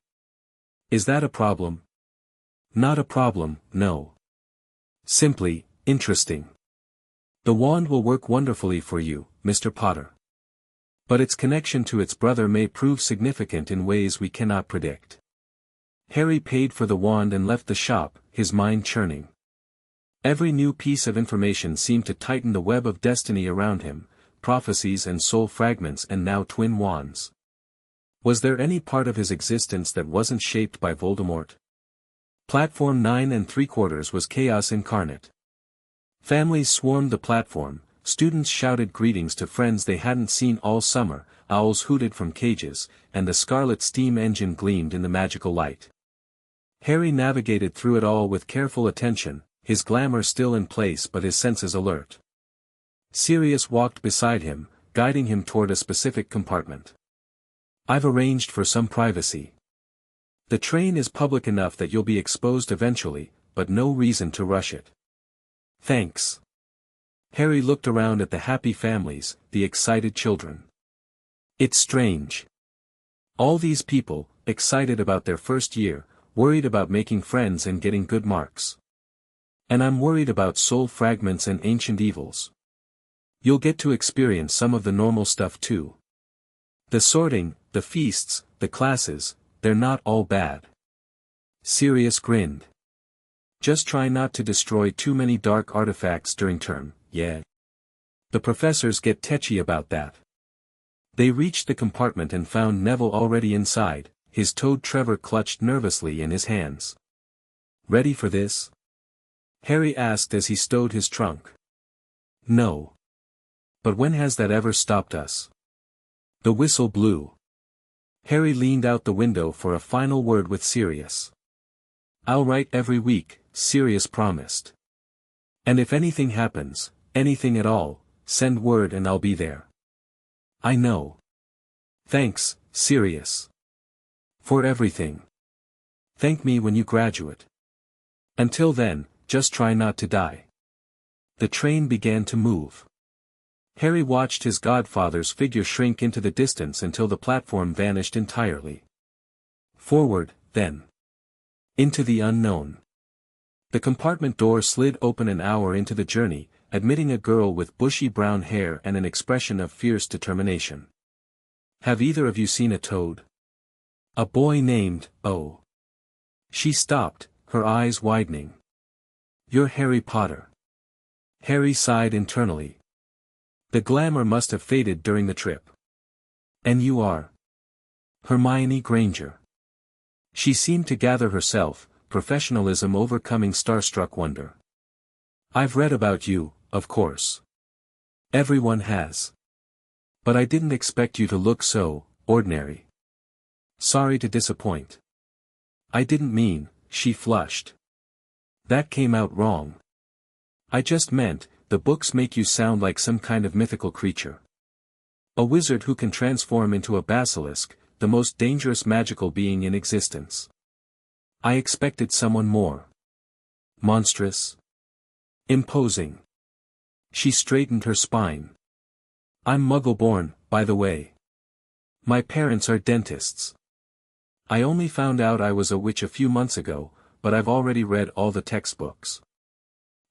[SPEAKER 2] Is that a problem? Not a problem, no. Simply, interesting. The wand will work wonderfully for you, Mr. Potter. But its connection to its brother may prove significant in ways we cannot predict. Harry paid for the wand and left the shop, his mind churning. Every new piece of information seemed to tighten the web of destiny around him, prophecies and soul fragments and now twin wands. Was there any part of his existence that wasn't shaped by Voldemort? Platform 9 3/4 was chaos incarnate. Families swarmed the platform, students shouted greetings to friends they hadn't seen all summer, owls hooted from cages, and the scarlet steam engine gleamed in the magical light. Harry navigated through it all with careful attention, his glamour still in place but his senses alert. Sirius walked beside him, guiding him toward a specific compartment. "I've arranged for some privacy. The train is public enough that you'll be exposed eventually, but no reason to rush it." "Thanks." Harry looked around at the happy families, the excited children. It's strange. All these people, excited about their first year, worried about making friends and getting good marks. And I'm worried about soul fragments and ancient evils. You'll get to experience some of the normal stuff too. The sorting, the feasts, the classes, they're not all bad. Sirius grinned. Just try not to destroy too many dark artifacts during term, yeah? The professors get tetchy about that. They reached the compartment and found Neville already inside, his toad Trevor clutched nervously in his hands. "Ready for this?" Harry asked as he stowed his trunk. "No. But when has that ever stopped us?" The whistle blew. Harry leaned out the window for a final word with Sirius. "I'll write every week," Sirius promised. "And if anything happens, anything at all, send word and I'll be there." "I know. Thanks, Sirius. For everything. Thank me when you graduate. Until then, just try not to die." The train began to move. Harry watched his godfather's figure shrink into the distance until the platform vanished entirely. Forward, then. Into the unknown. The compartment door slid open an hour into the journey, admitting a girl with bushy brown hair and an expression of fierce determination. "Have either of you seen a toad? A boy named, oh." She stopped, her eyes widening. "You're Harry Potter." Harry sighed internally. The glamour must have faded during the trip. "And you are?" "Hermione Granger." She seemed to gather herself, professionalism overcoming starstruck wonder. "I've read about you, of course. Everyone has. But I didn't expect you to look so ordinary. Sorry to disappoint." "I didn't mean," she flushed. "That came out wrong. I just meant, the books make you sound like some kind of mythical creature. A wizard who can transform into a basilisk, the most dangerous magical being in existence. I expected someone more monstrous, imposing." She straightened her spine. "I'm Muggle-born, by the way. My parents are dentists. I only found out I was a witch a few months ago, but I've already read all the textbooks.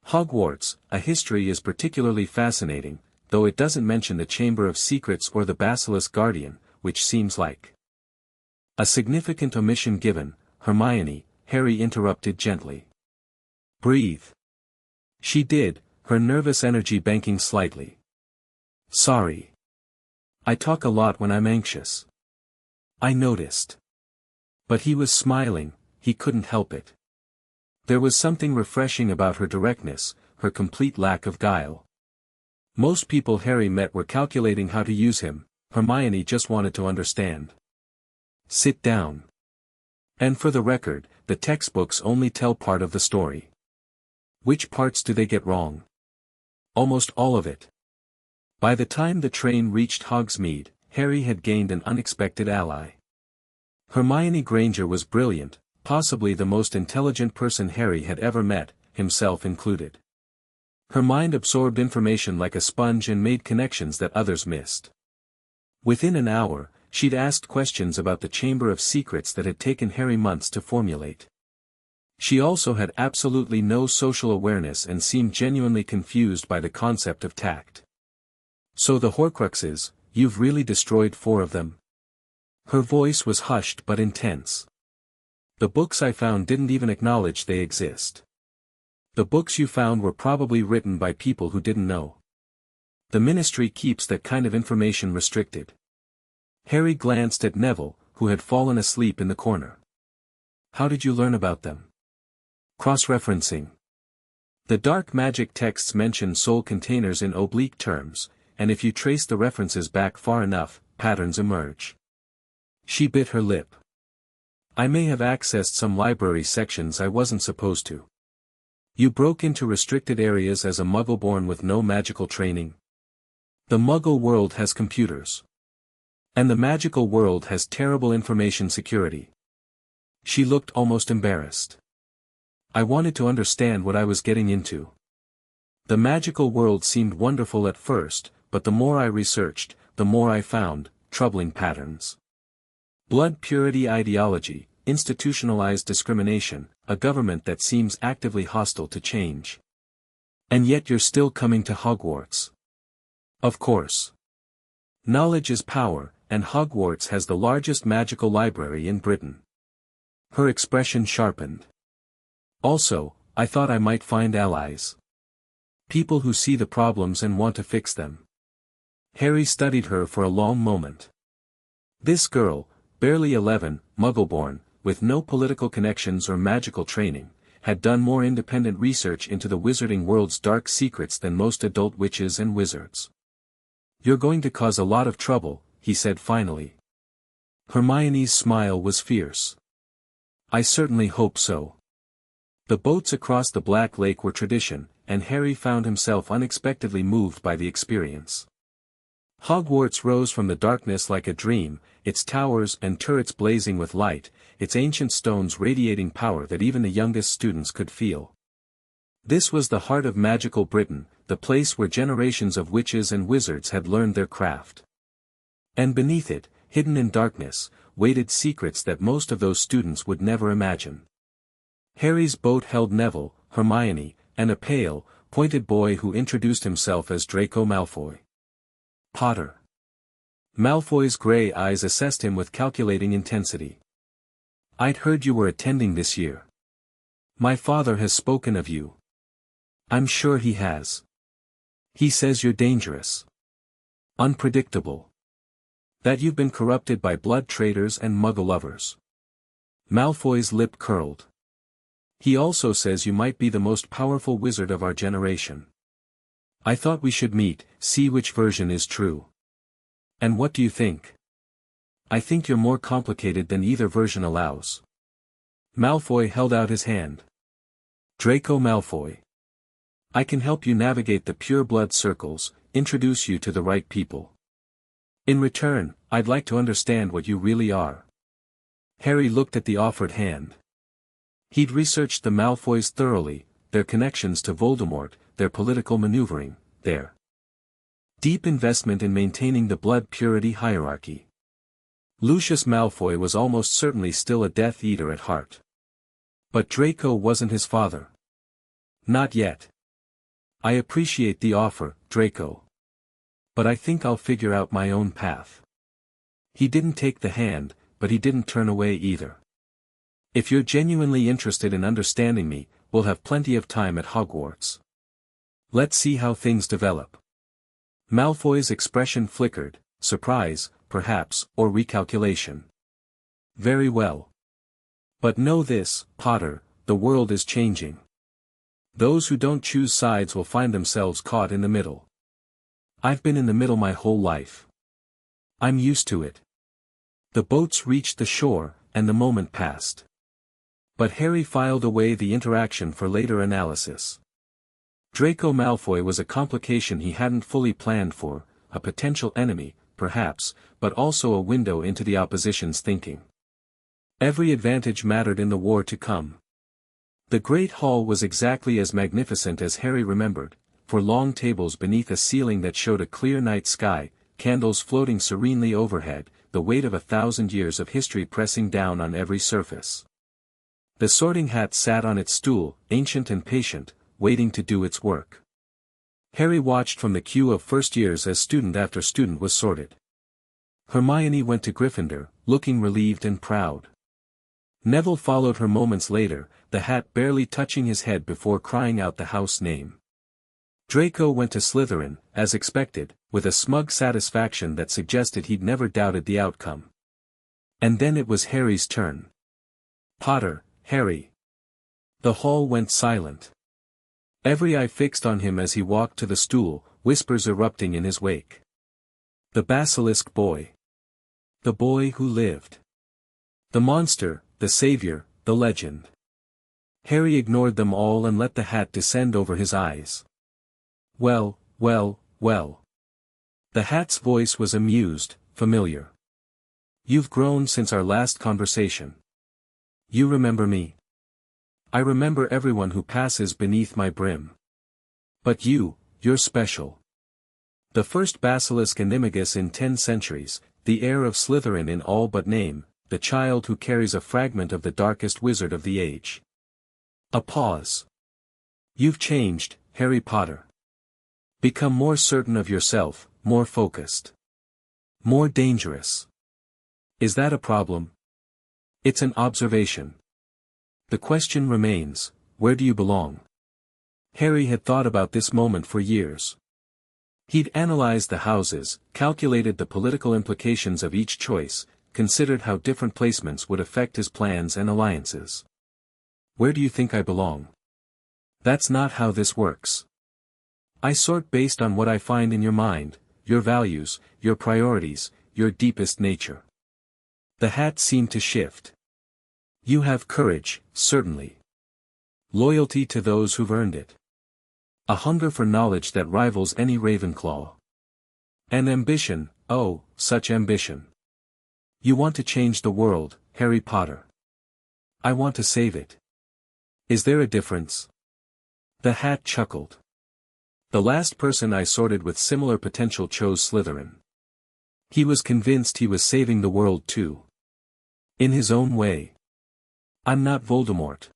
[SPEAKER 2] Hogwarts, a history is particularly fascinating, though it doesn't mention the Chamber of Secrets or the Basilisk Guardian, which seems like a significant omission given." "Hermione," Harry interrupted gently. "Breathe." She did, her nervous energy banking slightly. "Sorry. I talk a lot when I'm anxious." "I noticed." But he was smiling, he couldn't help it. There was something refreshing about her directness, her complete lack of guile. Most people Harry met were calculating how to use him, Hermione just wanted to understand. "Sit down. And for the record, the textbooks only tell part of the story." "Which parts do they get wrong?" "Almost all of it." By the time the train reached Hogsmeade, Harry had gained an unexpected ally. Hermione Granger was brilliant, possibly the most intelligent person Harry had ever met, himself included. Her mind absorbed information like a sponge and made connections that others missed. Within an hour, she'd asked questions about the Chamber of Secrets that had taken Harry months to formulate. She also had absolutely no social awareness and seemed genuinely confused by the concept of tact. "So the Horcruxes, you've really destroyed 4 of them?" Her voice was hushed but intense. "The books I found didn't even acknowledge they exist. The books you found were probably written by people who didn't know. The Ministry keeps that kind of information restricted." Harry glanced at Neville, who had fallen asleep in the corner. "How did you learn about them?" "Cross-referencing. The dark magic texts mention soul containers in oblique terms, and if you trace the references back far enough, patterns emerge." She bit her lip. "I may have accessed some library sections I wasn't supposed to." "You broke into restricted areas as a Muggle-born with no magical training?" "The Muggle world has computers. And the magical world has terrible information security." She looked almost embarrassed. "I wanted to understand what I was getting into. The magical world seemed wonderful at first, but the more I researched, the more I found troubling patterns. Blood purity ideology, institutionalized discrimination, a government that seems actively hostile to change. And yet you're still coming to Hogwarts." "Of course. Knowledge is power, and Hogwarts has the largest magical library in Britain." Her expression sharpened. "Also, I thought I might find allies. People who see the problems and want to fix them." Harry studied her for a long moment. This girl, barely 11, Muggle-born, with no political connections or magical training, had done more independent research into the wizarding world's dark secrets than most adult witches and wizards. "You're going to cause a lot of trouble," he said finally. Hermione's smile was fierce. "I certainly hope so." The boats across the Black Lake were tradition, and Harry found himself unexpectedly moved by the experience. Hogwarts rose from the darkness like a dream, its towers and turrets blazing with light, its ancient stones radiating power that even the youngest students could feel. This was the heart of magical Britain, the place where generations of witches and wizards had learned their craft. And beneath it, hidden in darkness, waited secrets that most of those students would never imagine. Harry's boat held Neville, Hermione, and a pale, pointed boy who introduced himself as Draco Malfoy. Potter. Malfoy's gray eyes assessed him with calculating intensity. I'd heard you were attending this year. My father has spoken of you. I'm sure he has. He says you're dangerous. Unpredictable. That you've been corrupted by blood traitors and muggle lovers. Malfoy's lip curled. He also says you might be the most powerful wizard of our generation. I thought we should meet, see which version is true. And what do you think? I think you're more complicated than either version allows. Malfoy held out his hand. Draco Malfoy. I can help you navigate the pure blood circles, introduce you to the right people. In return, I'd like to understand what you really are. Harry looked at the offered hand. He'd researched the Malfoys thoroughly, their connections to Voldemort, their political maneuvering, their deep investment in maintaining the blood purity hierarchy. Lucius Malfoy was almost certainly still a Death Eater at heart. But Draco wasn't his father. Not yet. I appreciate the offer, Draco. But I think I'll figure out my own path. He didn't take the hand, but he didn't turn away either. If you're genuinely interested in understanding me, we'll have plenty of time at Hogwarts. Let's see how things develop. Malfoy's expression flickered, surprise, perhaps, or recalculation. Very well. But know this, Potter, the world is changing. Those who don't choose sides will find themselves caught in the middle. I've been in the middle my whole life. I'm used to it. The boats reached the shore, and the moment passed. But Harry filed away the interaction for later analysis. Draco Malfoy was a complication he hadn't fully planned for, a potential enemy, perhaps, but also a window into the opposition's thinking. Every advantage mattered in the war to come. The Great Hall was exactly as magnificent as Harry remembered, for long tables beneath a ceiling that showed a clear night sky, candles floating serenely overhead, the weight of 1,000 years of history pressing down on every surface. The sorting hat sat on its stool, ancient and patient, waiting to do its work. Harry watched from the queue of first years as student after student was sorted. Hermione went to Gryffindor, looking relieved and proud. Neville followed her moments later, the hat barely touching his head before crying out the house name. Draco went to Slytherin, as expected, with a smug satisfaction that suggested he'd never doubted the outcome. And then it was Harry's turn. Potter, Harry. The hall went silent. Every eye fixed on him as he walked to the stool, whispers erupting in his wake. The Basilisk boy. The boy who lived. The monster, the savior, the legend. Harry ignored them all and let the hat descend over his eyes. Well, well, well. The hat's voice was amused, familiar. You've grown since our last conversation. You remember me. I remember everyone who passes beneath my brim. But you're special. The first Basilisk Animagus in 10 centuries, the heir of Slytherin in all but name, the child who carries a fragment of the darkest wizard of the age. A pause. You've changed, Harry Potter. Become more certain of yourself, more focused. More dangerous. Is that a problem? It's an observation. The question remains, where do you belong? Harry had thought about this moment for years. He'd analyzed the houses, calculated the political implications of each choice, considered how different placements would affect his plans and alliances. Where do you think I belong? That's not how this works. I sort based on what I find in your mind, your values, your priorities, your deepest nature. The hat seemed to shift. You have courage, certainly. Loyalty to those who've earned it. A hunger for knowledge that rivals any Ravenclaw. And ambition, oh, such ambition. You want to change the world, Harry Potter. I want to save it. Is there a difference? The hat chuckled. The last person I sorted with similar potential chose Slytherin. He was convinced he was saving the world too. In his own way. I'm not Voldemort.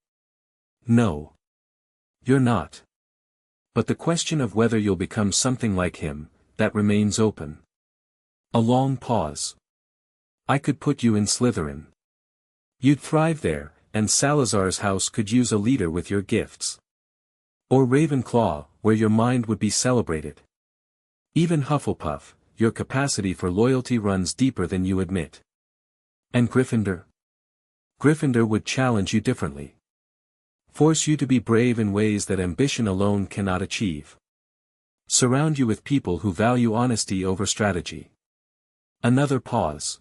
[SPEAKER 2] No. You're not. But the question of whether you'll become something like him, that remains open. A long pause. I could put you in Slytherin. You'd thrive there, and Salazar's house could use a leader with your gifts. Or Ravenclaw, where your mind would be celebrated. Even Hufflepuff, your capacity for loyalty runs deeper than you admit. And Gryffindor? Gryffindor would challenge you differently. Force you to be brave in ways that ambition alone cannot achieve. Surround you with people who value honesty over strategy. Another pause.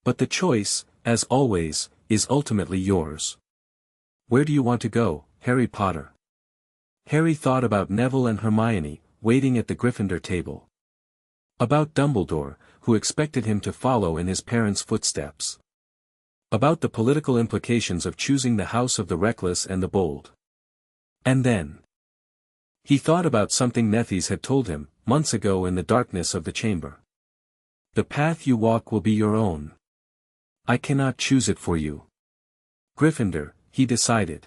[SPEAKER 2] But the choice, as always, is ultimately yours. Where do you want to go, Harry Potter? Harry thought about Neville and Hermione, waiting at the Gryffindor table. About Dumbledore, who expected him to follow in his parents' footsteps. About the political implications of choosing the house of the reckless and the bold. And then he thought about something Nethys had told him, months ago in the darkness of the chamber. The path you walk will be your own. I cannot choose it for you. Gryffindor, he decided.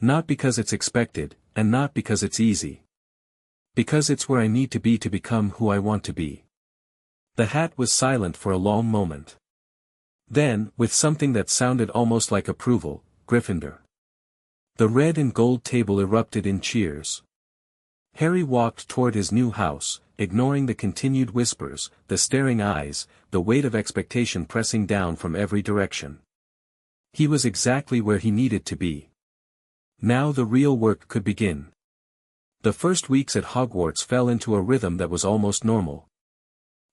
[SPEAKER 2] Not because it's expected, and not because it's easy. Because it's where I need to be to become who I want to be. The hat was silent for a long moment. Then, with something that sounded almost like approval, Gryffindor. The red and gold table erupted in cheers. Harry walked toward his new house, ignoring the continued whispers, the staring eyes, the weight of expectation pressing down from every direction. He was exactly where he needed to be. Now the real work could begin. The first weeks at Hogwarts fell into a rhythm that was almost normal.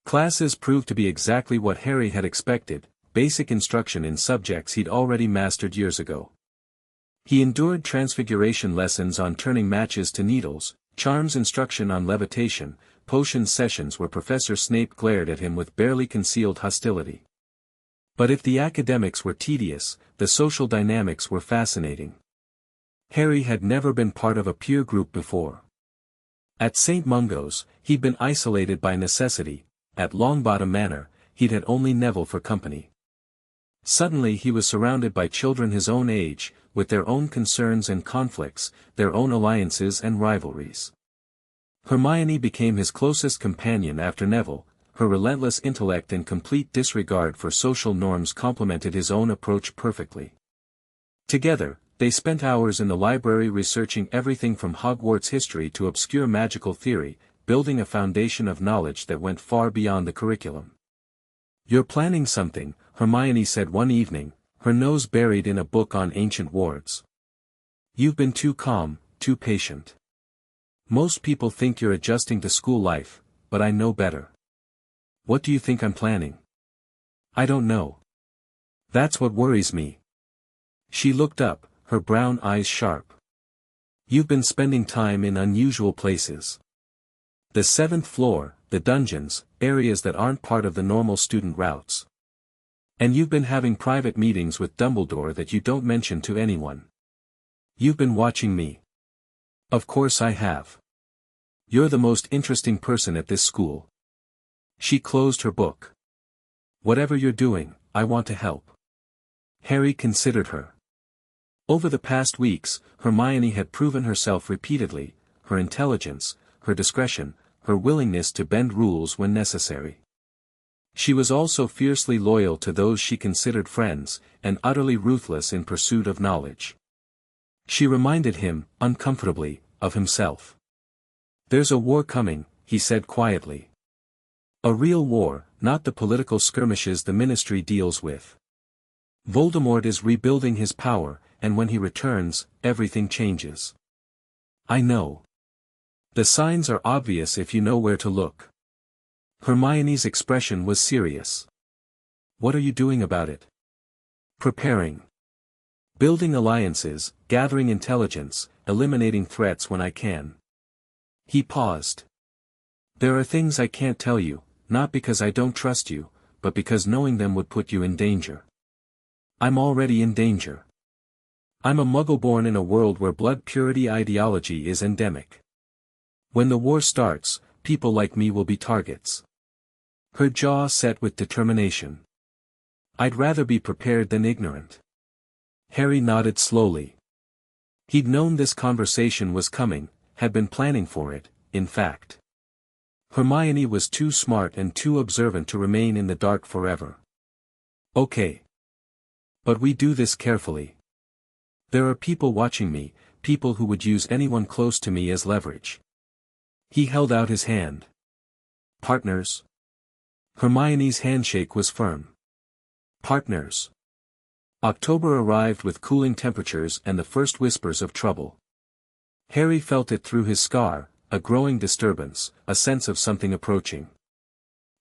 [SPEAKER 2] Classes proved to be exactly what Harry had expected, basic instruction in subjects he'd already mastered years ago. He endured transfiguration lessons on turning matches to needles, charms instruction on levitation, potion sessions where Professor Snape glared at him with barely concealed hostility. But if the academics were tedious, the social dynamics were fascinating. Harry had never been part of a peer group before. At St. Mungo's, he'd been isolated by necessity. At Longbottom Manor, he'd had only Neville for company. Suddenly he was surrounded by children his own age, with their own concerns and conflicts, their own alliances and rivalries. Hermione became his closest companion after Neville. Her relentless intellect and complete disregard for social norms complemented his own approach perfectly. Together, they spent hours in the library researching everything from Hogwarts history to obscure magical theory, building a foundation of knowledge that went far beyond the curriculum. "You're planning something," Hermione said one evening, her nose buried in a book on ancient wards. "You've been too calm, too patient. Most people think you're adjusting to school life, but I know better." "What do you think I'm planning?" "I don't know. That's what worries me." She looked up, her brown eyes sharp. "You've been spending time in unusual places. The 7th floor, the dungeons, areas that aren't part of the normal student routes. And you've been having private meetings with Dumbledore that you don't mention to anyone. You've been watching me." "Of course I have. You're the most interesting person at this school." She closed her book. "Whatever you're doing, I want to help." Harry considered her. Over the past weeks, Hermione had proven herself repeatedly, her intelligence, her discretion, her willingness to bend rules when necessary. She was also fiercely loyal to those she considered friends, and utterly ruthless in pursuit of knowledge. She reminded him, uncomfortably, of himself. "There's a war coming," he said quietly. "A real war, not the political skirmishes the Ministry deals with. Voldemort is rebuilding his power, and when he returns, everything changes." "I know. The signs are obvious if you know where to look." Hermione's expression was serious. "What are you doing about it?" "Preparing. Building alliances, gathering intelligence, eliminating threats when I can." He paused. "There are things I can't tell you, not because I don't trust you, but because knowing them would put you in danger." "I'm already in danger. I'm a Muggle born in a world where blood purity ideology is endemic. When the war starts, people like me will be targets." Her jaw set with determination. "I'd rather be prepared than ignorant." Harry nodded slowly. He'd known this conversation was coming, had been planning for it, in fact. Hermione was too smart and too observant to remain in the dark forever. Okay. But we do this carefully. There are people watching me, people who would use anyone close to me as leverage. He held out his hand. Partners? Hermione's handshake was firm. Partners. October arrived with cooling temperatures and the first whispers of trouble. Harry felt it through his scar, a growing disturbance, a sense of something approaching.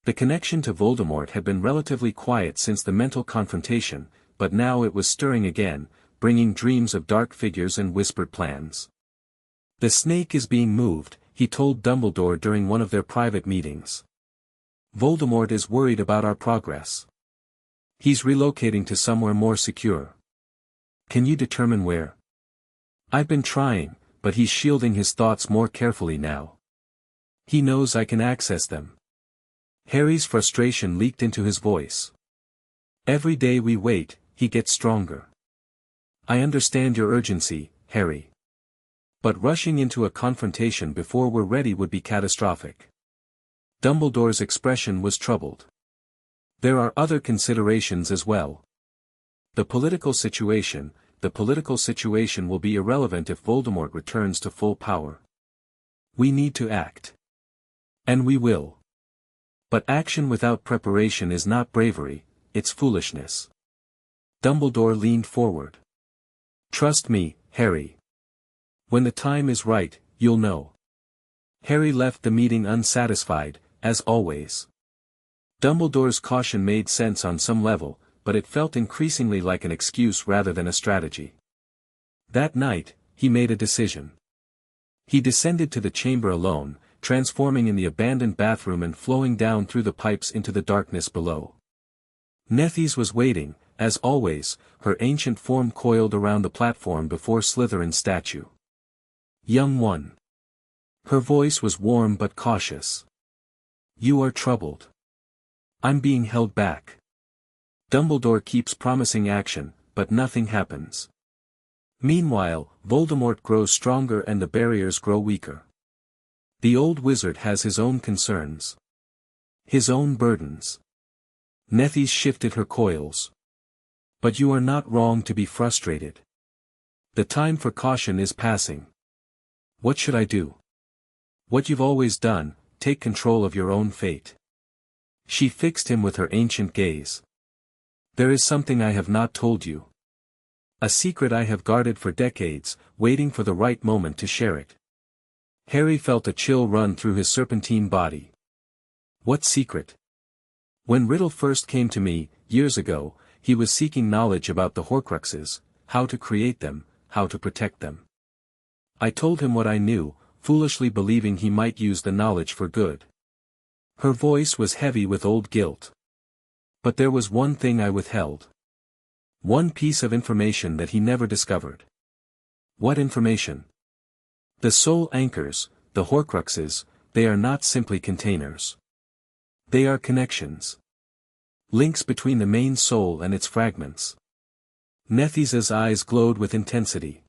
[SPEAKER 2] The connection to Voldemort had been relatively quiet since the mental confrontation, but now it was stirring again, bringing dreams of dark figures and whispered plans. The snake is being moved, he told Dumbledore during one of their private meetings. Voldemort is worried about our progress. He's relocating to somewhere more secure. Can you determine where? I've been trying, but he's shielding his thoughts more carefully now. He knows I can access them. Harry's frustration leaked into his voice. Every day we wait, he gets stronger. I understand your urgency, Harry. But rushing into a confrontation before we're ready would be catastrophic. Dumbledore's expression was troubled. There are other considerations as well. The political situation will be irrelevant if Voldemort returns to full power. We need to act. And we will. But action without preparation is not bravery, it's foolishness. Dumbledore leaned forward. Trust me, Harry. When the time is right, you'll know. Harry left the meeting unsatisfied, as always. Dumbledore's caution made sense on some level, but it felt increasingly like an excuse rather than a strategy. That night, he made a decision. He descended to the chamber alone, transforming in the abandoned bathroom and flowing down through the pipes into the darkness below. Nethys was waiting, as always, her ancient form coiled around the platform before Slytherin's statue. Young one. Her voice was warm but cautious. You are troubled. I'm being held back. Dumbledore keeps promising action, but nothing happens. Meanwhile, Voldemort grows stronger and the barriers grow weaker. The old wizard has his own concerns. His own burdens. Nethys shifted her coils. But you are not wrong to be frustrated. The time for caution is passing. What should I do? What you've always done, take control of your own fate. She fixed him with her ancient gaze. There is something I have not told you. A secret I have guarded for decades, waiting for the right moment to share it. Harry felt a chill run through his serpentine body. What secret? When Riddle first came to me, years ago, he was seeking knowledge about the Horcruxes, how to create them, how to protect them. I told him what I knew, foolishly believing he might use the knowledge for good. Her voice was heavy with old guilt. But there was one thing I withheld. One piece of information that he never discovered. What information? The soul anchors, the Horcruxes, they are not simply containers. They are connections. Links between the main soul and its fragments. Nethys's eyes glowed with intensity.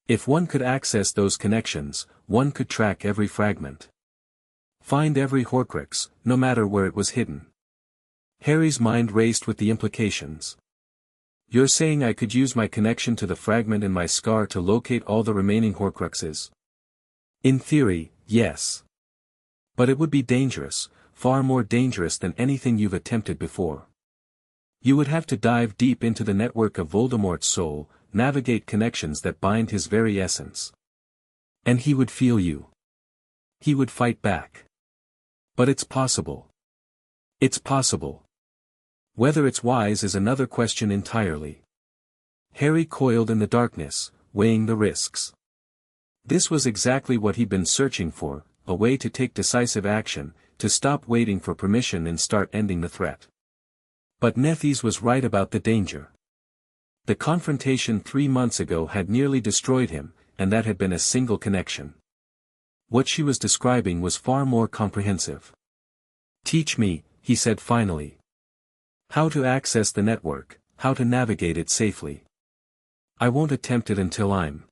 [SPEAKER 2] If one could access those connections, one could track every fragment. Find every Horcrux, no matter where it was hidden. Harry's mind raced with the implications. You're saying I could use my connection to the fragment in my scar to locate all the remaining Horcruxes? In theory, yes. But it would be dangerous, far more dangerous than anything you've attempted before. You would have to dive deep into the network of Voldemort's soul, navigate connections that bind his very essence. And he would feel you. He would fight back. But it's possible. It's possible. Whether it's wise is another question entirely. Harry coiled in the darkness, weighing the risks. This was exactly what he'd been searching for, a way to take decisive action, to stop waiting for permission and start ending the threat. But Nethys was right about the danger. The confrontation 3 months ago had nearly destroyed him, and that had been a single connection. What she was describing was far more comprehensive. Teach me, he said finally. How to access the network, how to navigate it safely. I won't attempt it until I'm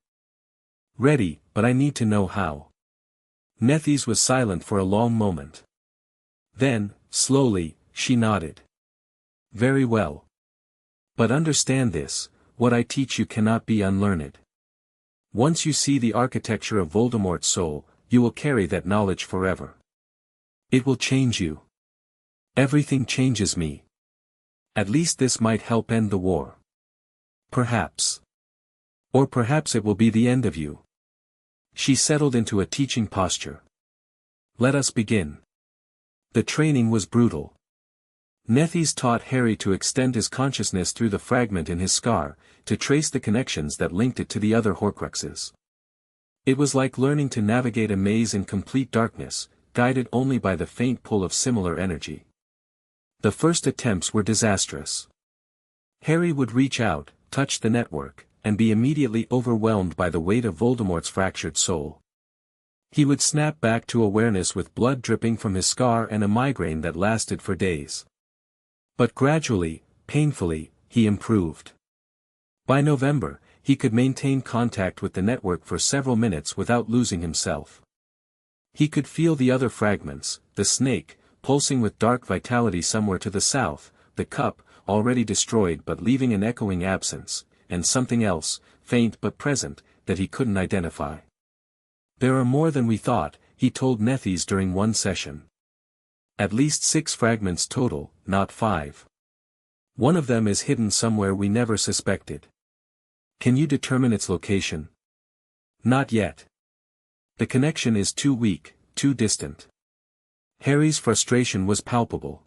[SPEAKER 2] ready, but I need to know how. Nethys was silent for a long moment. Then, slowly, she nodded. Very well. But understand this, what I teach you cannot be unlearned. Once you see the architecture of Voldemort's soul, you will carry that knowledge forever. It will change you. Everything changes me. At least this might help end the war. Perhaps. Or perhaps it will be the end of you. She settled into a teaching posture. Let us begin. The training was brutal. Nethys taught Harry to extend his consciousness through the fragment in his scar, to trace the connections that linked it to the other Horcruxes. It was like learning to navigate a maze in complete darkness, guided only by the faint pull of similar energy. The first attempts were disastrous. Harry would reach out, touch the network, and be immediately overwhelmed by the weight of Voldemort's fractured soul. He would snap back to awareness with blood dripping from his scar and a migraine that lasted for days. But gradually, painfully, he improved. By November, he could maintain contact with the network for several minutes without losing himself. He could feel the other fragments, the snake, pulsing with dark vitality somewhere to the south, the cup, already destroyed but leaving an echoing absence, and something else, faint but present, that he couldn't identify. There are more than we thought, he told Nethys during one session. At least 6 fragments total, not 5. One of them is hidden somewhere we never suspected. Can you determine its location? Not yet. The connection is too weak, too distant. Harry's frustration was palpable.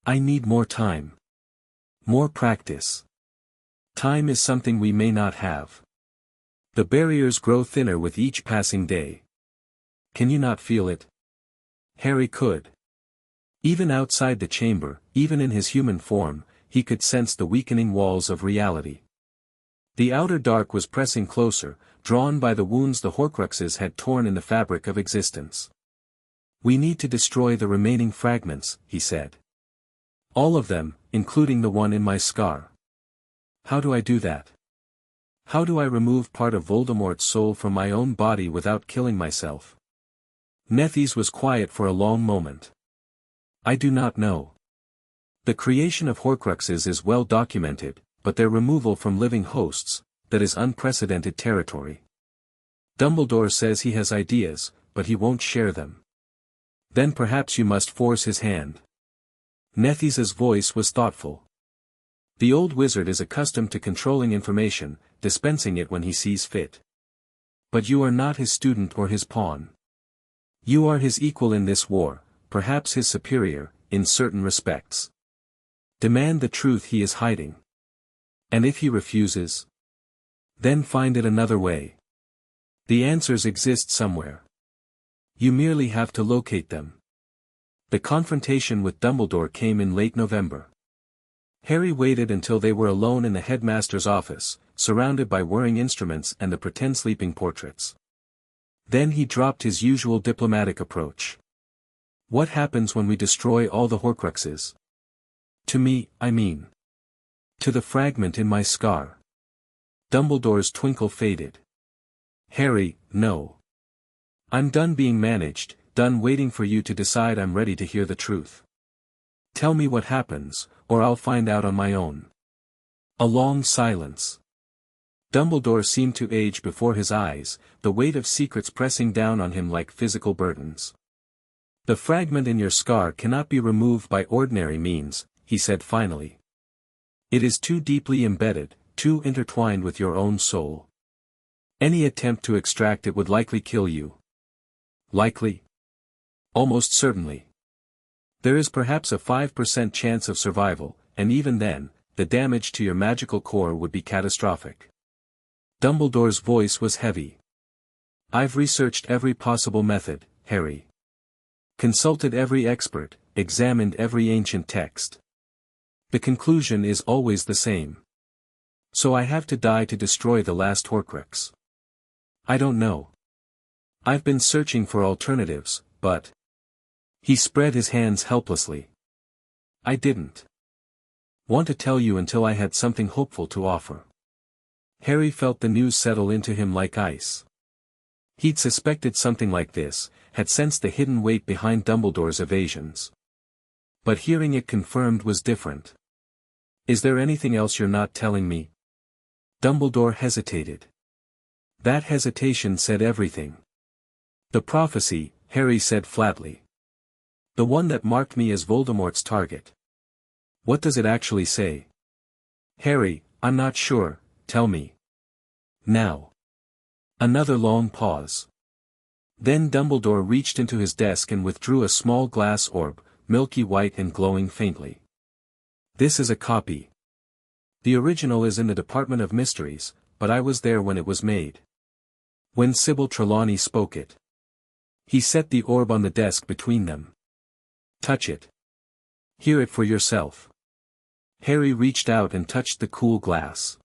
[SPEAKER 2] I need more time. More practice. Time is something we may not have. The barriers grow thinner with each passing day. Can you not feel it? Harry could. Even outside the chamber, even in his human form, he could sense the weakening walls of reality. The outer dark was pressing closer, drawn by the wounds the Horcruxes had torn in the fabric of existence. We need to destroy the remaining fragments, he said. All of them, including the one in my scar. How do I do that? How do I remove part of Voldemort's soul from my own body without killing myself? Nethys was quiet for a long moment. I do not know. The creation of Horcruxes is well documented, but their removal from living hosts, that is unprecedented territory. Dumbledore says he has ideas, but he won't share them. Then perhaps you must force his hand. Nethys's voice was thoughtful. The old wizard is accustomed to controlling information, dispensing it when he sees fit. But you are not his student or his pawn. You are his equal in this war, perhaps his superior, in certain respects. Demand the truth he is hiding. And if he refuses? Then find it another way. The answers exist somewhere. You merely have to locate them. The confrontation with Dumbledore came in late November. Harry waited until they were alone in the headmaster's office, surrounded by whirring instruments and the pretend sleeping portraits. Then he dropped his usual diplomatic approach. What happens when we destroy all the Horcruxes? To me, I mean. To the fragment in my scar. Dumbledore's twinkle faded. Harry, no. I'm done being managed, done waiting for you to decide I'm ready to hear the truth. Tell me what happens, or I'll find out on my own. A long silence. Dumbledore seemed to age before his eyes, the weight of secrets pressing down on him like physical burdens. The fragment in your scar cannot be removed by ordinary means, he said finally. It is too deeply embedded, too intertwined with your own soul. Any attempt to extract it would likely kill you. Likely? Almost certainly. There is perhaps a 5% chance of survival, and even then, the damage to your magical core would be catastrophic. Dumbledore's voice was heavy. I've researched every possible method, Harry. Consulted every expert, examined every ancient text. The conclusion is always the same. So I have to die to destroy the last Horcrux. I don't know. I've been searching for alternatives, but... He spread his hands helplessly. I didn't want to tell you until I had something hopeful to offer. Harry felt the news settle into him like ice. He'd suspected something like this, had sensed the hidden weight behind Dumbledore's evasions. But hearing it confirmed was different. Is there anything else you're not telling me? Dumbledore hesitated. That hesitation said everything. The prophecy, Harry said flatly. The one that marked me as Voldemort's target. What does it actually say? Harry, I'm not sure, tell me. Now. Another long pause. Then Dumbledore reached into his desk and withdrew a small glass orb, milky white and glowing faintly. This is a copy. The original is in the Department of Mysteries, but I was there when it was made. When Sybil Trelawney spoke it. He set the orb on the desk between them. Touch it. Hear it for yourself. Harry reached out and touched the cool glass.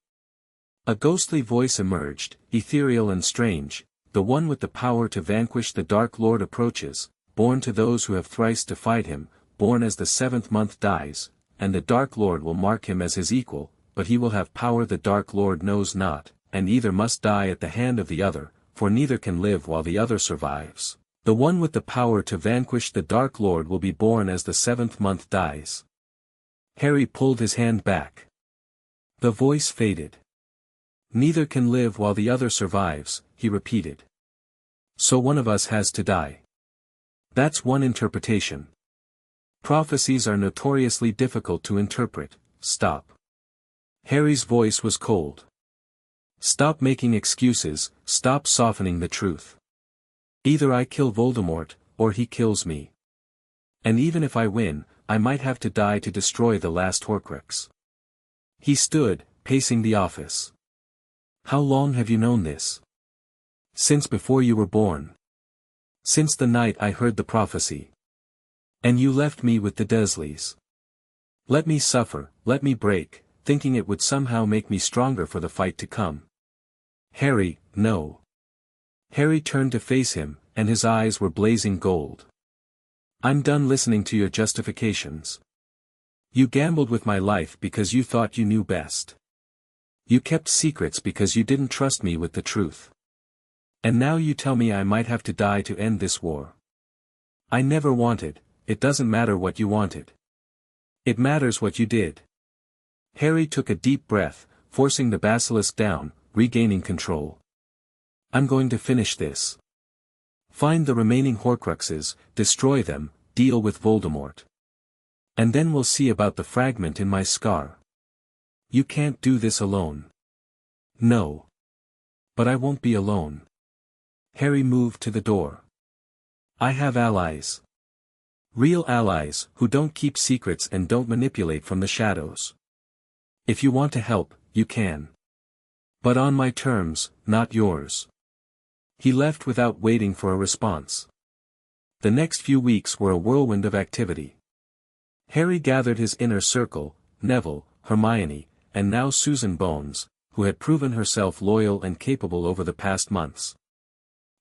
[SPEAKER 2] A ghostly voice emerged, ethereal and strange, the one with the power to vanquish the Dark Lord approaches, born to those who have thrice defied him, born as the 7th month dies, and the Dark Lord will mark him as his equal, but he will have power the Dark Lord knows not, and either must die at the hand of the other, for neither can live while the other survives. The one with the power to vanquish the Dark Lord will be born as the 7th month dies. Harry pulled his hand back. The voice faded. Neither can live while the other survives, he repeated. So one of us has to die. That's one interpretation. Prophecies are notoriously difficult to interpret. Stop. Harry's voice was cold. Stop making excuses, stop softening the truth. Either I kill Voldemort, or he kills me. And even if I win, I might have to die to destroy the last Horcrux. He stood, pacing the office. How long have you known this? Since before you were born. Since the night I heard the prophecy. And you left me with the Dursleys. Let me suffer, let me break, thinking it would somehow make me stronger for the fight to come. Harry, no. Harry turned to face him, and his eyes were blazing gold. I'm done listening to your justifications. You gambled with my life because you thought you knew best. You kept secrets because you didn't trust me with the truth. And now you tell me I might have to die to end this war. I never wanted, it doesn't matter what you wanted. It matters what you did. Harry took a deep breath, forcing the basilisk down, regaining control. I'm going to finish this. Find the remaining Horcruxes, destroy them, deal with Voldemort. And then we'll see about the fragment in my scar. You can't do this alone. No. But I won't be alone. Harry moved to the door. I have allies. Real allies, who don't keep secrets and don't manipulate from the shadows. If you want to help, you can. But on my terms, not yours. He left without waiting for a response. The next few weeks were a whirlwind of activity. Harry gathered his inner circle, Neville, Hermione, and now Susan Bones, who had proven herself loyal and capable over the past months.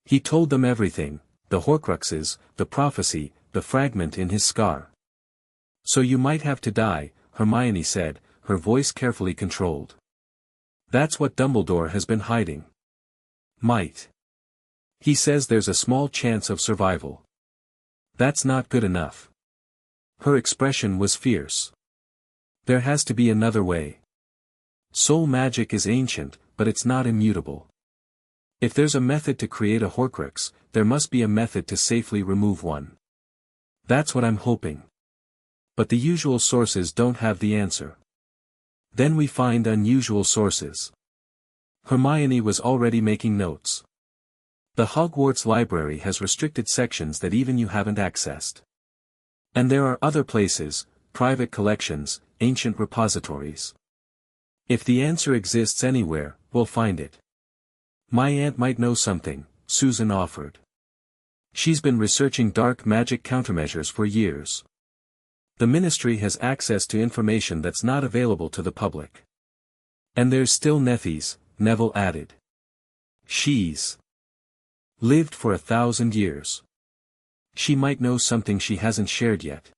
[SPEAKER 2] He told them everything, the Horcruxes, the prophecy, the fragment in his scar. So you might have to die, Hermione said, her voice carefully controlled. That's what Dumbledore has been hiding. Might. He says there's a small chance of survival. That's not good enough. Her expression was fierce. There has to be another way. Soul magic is ancient, but it's not immutable. If there's a method to create a Horcrux, there must be a method to safely remove one. That's what I'm hoping. But the usual sources don't have the answer. Then we find unusual sources. Hermione was already making notes. The Hogwarts library has restricted sections that even you haven't accessed. And there are other places, private collections, ancient repositories. If the answer exists anywhere, we'll find it. My aunt might know something, Susan offered. She's been researching dark magic countermeasures for years. The Ministry has access to information that's not available to the public. And there's still Nethys, Neville added. She's lived for 1,000 years. She might know something she hasn't shared yet.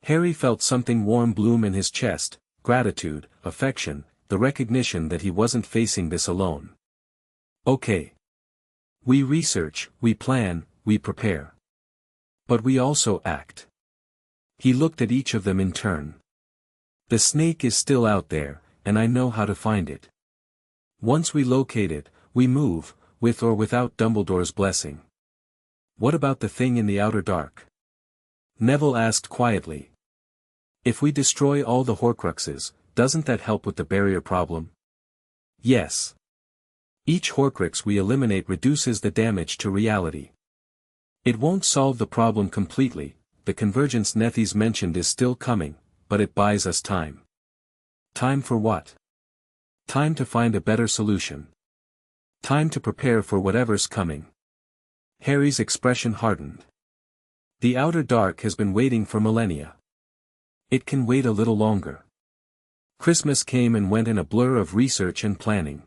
[SPEAKER 2] Harry felt something warm bloom in his chest, gratitude, affection, the recognition that he wasn't facing this alone. Okay. We research, we plan, we prepare. But we also act. He looked at each of them in turn. The snake is still out there, and I know how to find it. Once we locate it, we move, with or without Dumbledore's blessing. What about the thing in the outer dark? Neville asked quietly. If we destroy all the Horcruxes, doesn't that help with the barrier problem? Yes. Each Horcrux we eliminate reduces the damage to reality. It won't solve the problem completely, the convergence Nethys mentioned is still coming, but it buys us time. Time for what? Time to find a better solution. Time to prepare for whatever's coming. Harry's expression hardened. The outer dark has been waiting for millennia. It can wait a little longer. Christmas came and went in a blur of research and planning.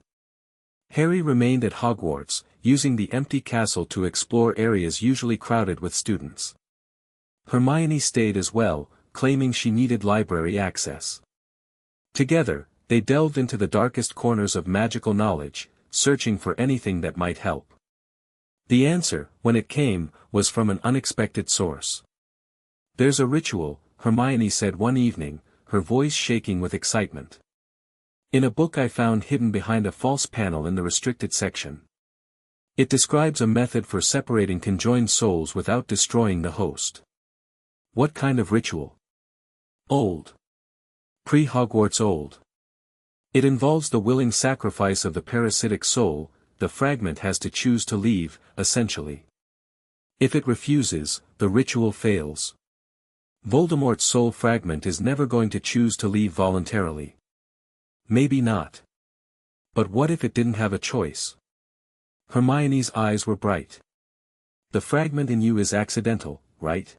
[SPEAKER 2] Harry remained at Hogwarts, using the empty castle to explore areas usually crowded with students. Hermione stayed as well, claiming she needed library access. Together, they delved into the darkest corners of magical knowledge, searching for anything that might help. The answer, when it came, was from an unexpected source. There's a ritual, Hermione said one evening, her voice shaking with excitement. In a book I found hidden behind a false panel in the restricted section. It describes a method for separating conjoined souls without destroying the host. What kind of ritual? Old. Pre-Hogwarts old. It involves the willing sacrifice of the parasitic soul, the fragment has to choose to leave, essentially. If it refuses, the ritual fails. Voldemort's soul fragment is never going to choose to leave voluntarily. Maybe not. But what if it didn't have a choice? Hermione's eyes were bright. The fragment in you is accidental, right?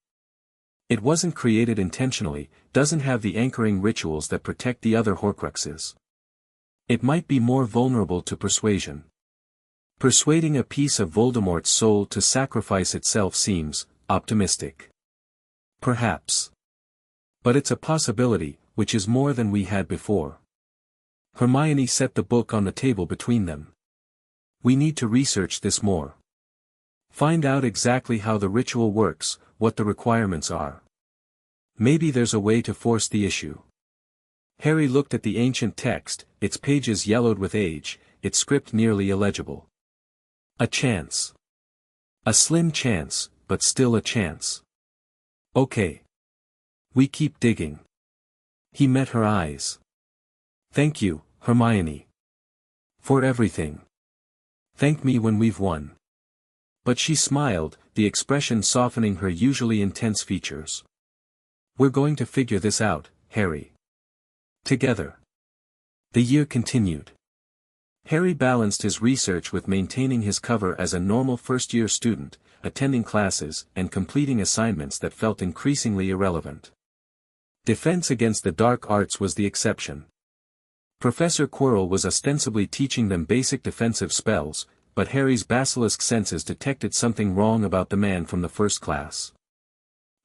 [SPEAKER 2] It wasn't created intentionally, doesn't have the anchoring rituals that protect the other Horcruxes. It might be more vulnerable to persuasion. Persuading a piece of Voldemort's soul to sacrifice itself seems optimistic. Perhaps. But it's a possibility, which is more than we had before. Hermione set the book on the table between them. We need to research this more. Find out exactly how the ritual works, what the requirements are. Maybe there's a way to force the issue. Harry looked at the ancient text, its pages yellowed with age, its script nearly illegible. A chance. A slim chance, but still a chance. Okay. We keep digging. He met her eyes. Thank you, Hermione. For everything. Thank me when we've won. But she smiled, the expression softening her usually intense features. We're going to figure this out, Harry. Together. The year continued. Harry balanced his research with maintaining his cover as a normal first-year student, attending classes and completing assignments that felt increasingly irrelevant. Defense against the dark arts was the exception. Professor Quirrell was ostensibly teaching them basic defensive spells, but Harry's basilisk senses detected something wrong about the man from the first class.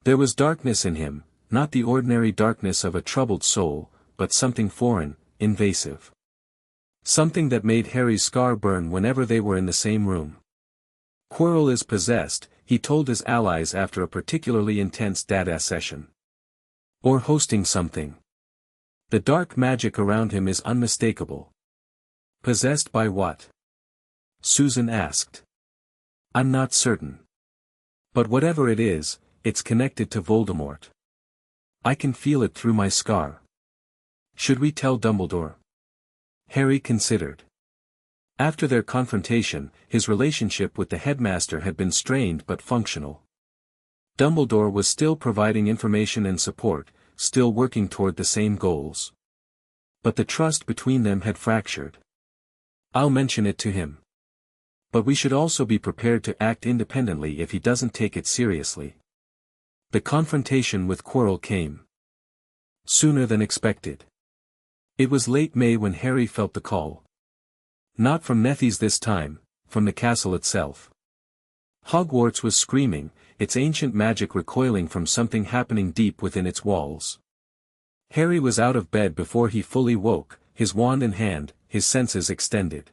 [SPEAKER 2] There was darkness in him, not the ordinary darkness of a troubled soul, but something foreign, invasive. Something that made Harry's scar burn whenever they were in the same room. Quirrell is possessed, he told his allies after a particularly intense data session. Or hosting something. The dark magic around him is unmistakable. Possessed by what? Susan asked. I'm not certain. But whatever it is, it's connected to Voldemort. I can feel it through my scar. Should we tell Dumbledore? Harry considered. After their confrontation, his relationship with the headmaster had been strained but functional. Dumbledore was still providing information and support, still working toward the same goals. But the trust between them had fractured. I'll mention it to him. But we should also be prepared to act independently if he doesn't take it seriously. The confrontation with Quirrell came sooner than expected. It was late May when Harry felt the call. Not from Nethys this time, from the castle itself. Hogwarts was screaming, its ancient magic recoiling from something happening deep within its walls. Harry was out of bed before he fully woke, his wand in hand, his senses extended.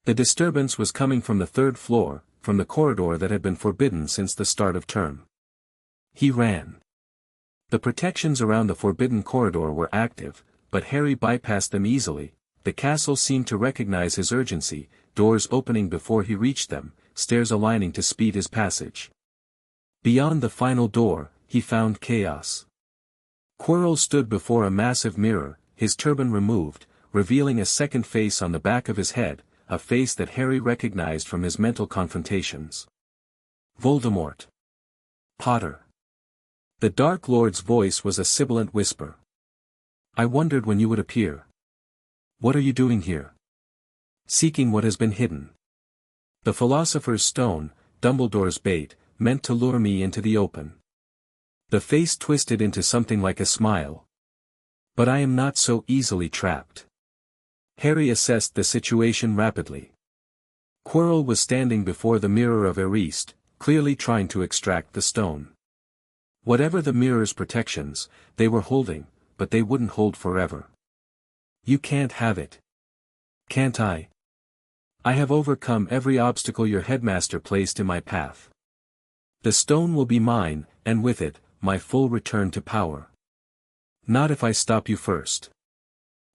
[SPEAKER 2] The disturbance was coming from the third floor, from the corridor that had been forbidden since the start of term. He ran. The protections around the forbidden corridor were active, but Harry bypassed them easily. The castle seemed to recognize his urgency, doors opening before he reached them, stairs aligning to speed his passage. Beyond the final door, he found chaos. Quirrell stood before a massive mirror, his turban removed, revealing a second face on the back of his head, a face that Harry recognized from his mental confrontations. Voldemort. Potter. The Dark Lord's voice was a sibilant whisper. I wondered when you would appear. What are you doing here? Seeking what has been hidden. The Philosopher's Stone, Dumbledore's bait, meant to lure me into the open. The face twisted into something like a smile. But I am not so easily trapped. Harry assessed the situation rapidly. Quirrell was standing before the mirror of Eriste, clearly trying to extract the stone. Whatever the mirror's protections, they were holding, but they wouldn't hold forever. You can't have it. Can't I? I have overcome every obstacle your headmaster placed in my path. The stone will be mine, and with it, my full return to power. Not if I stop you first.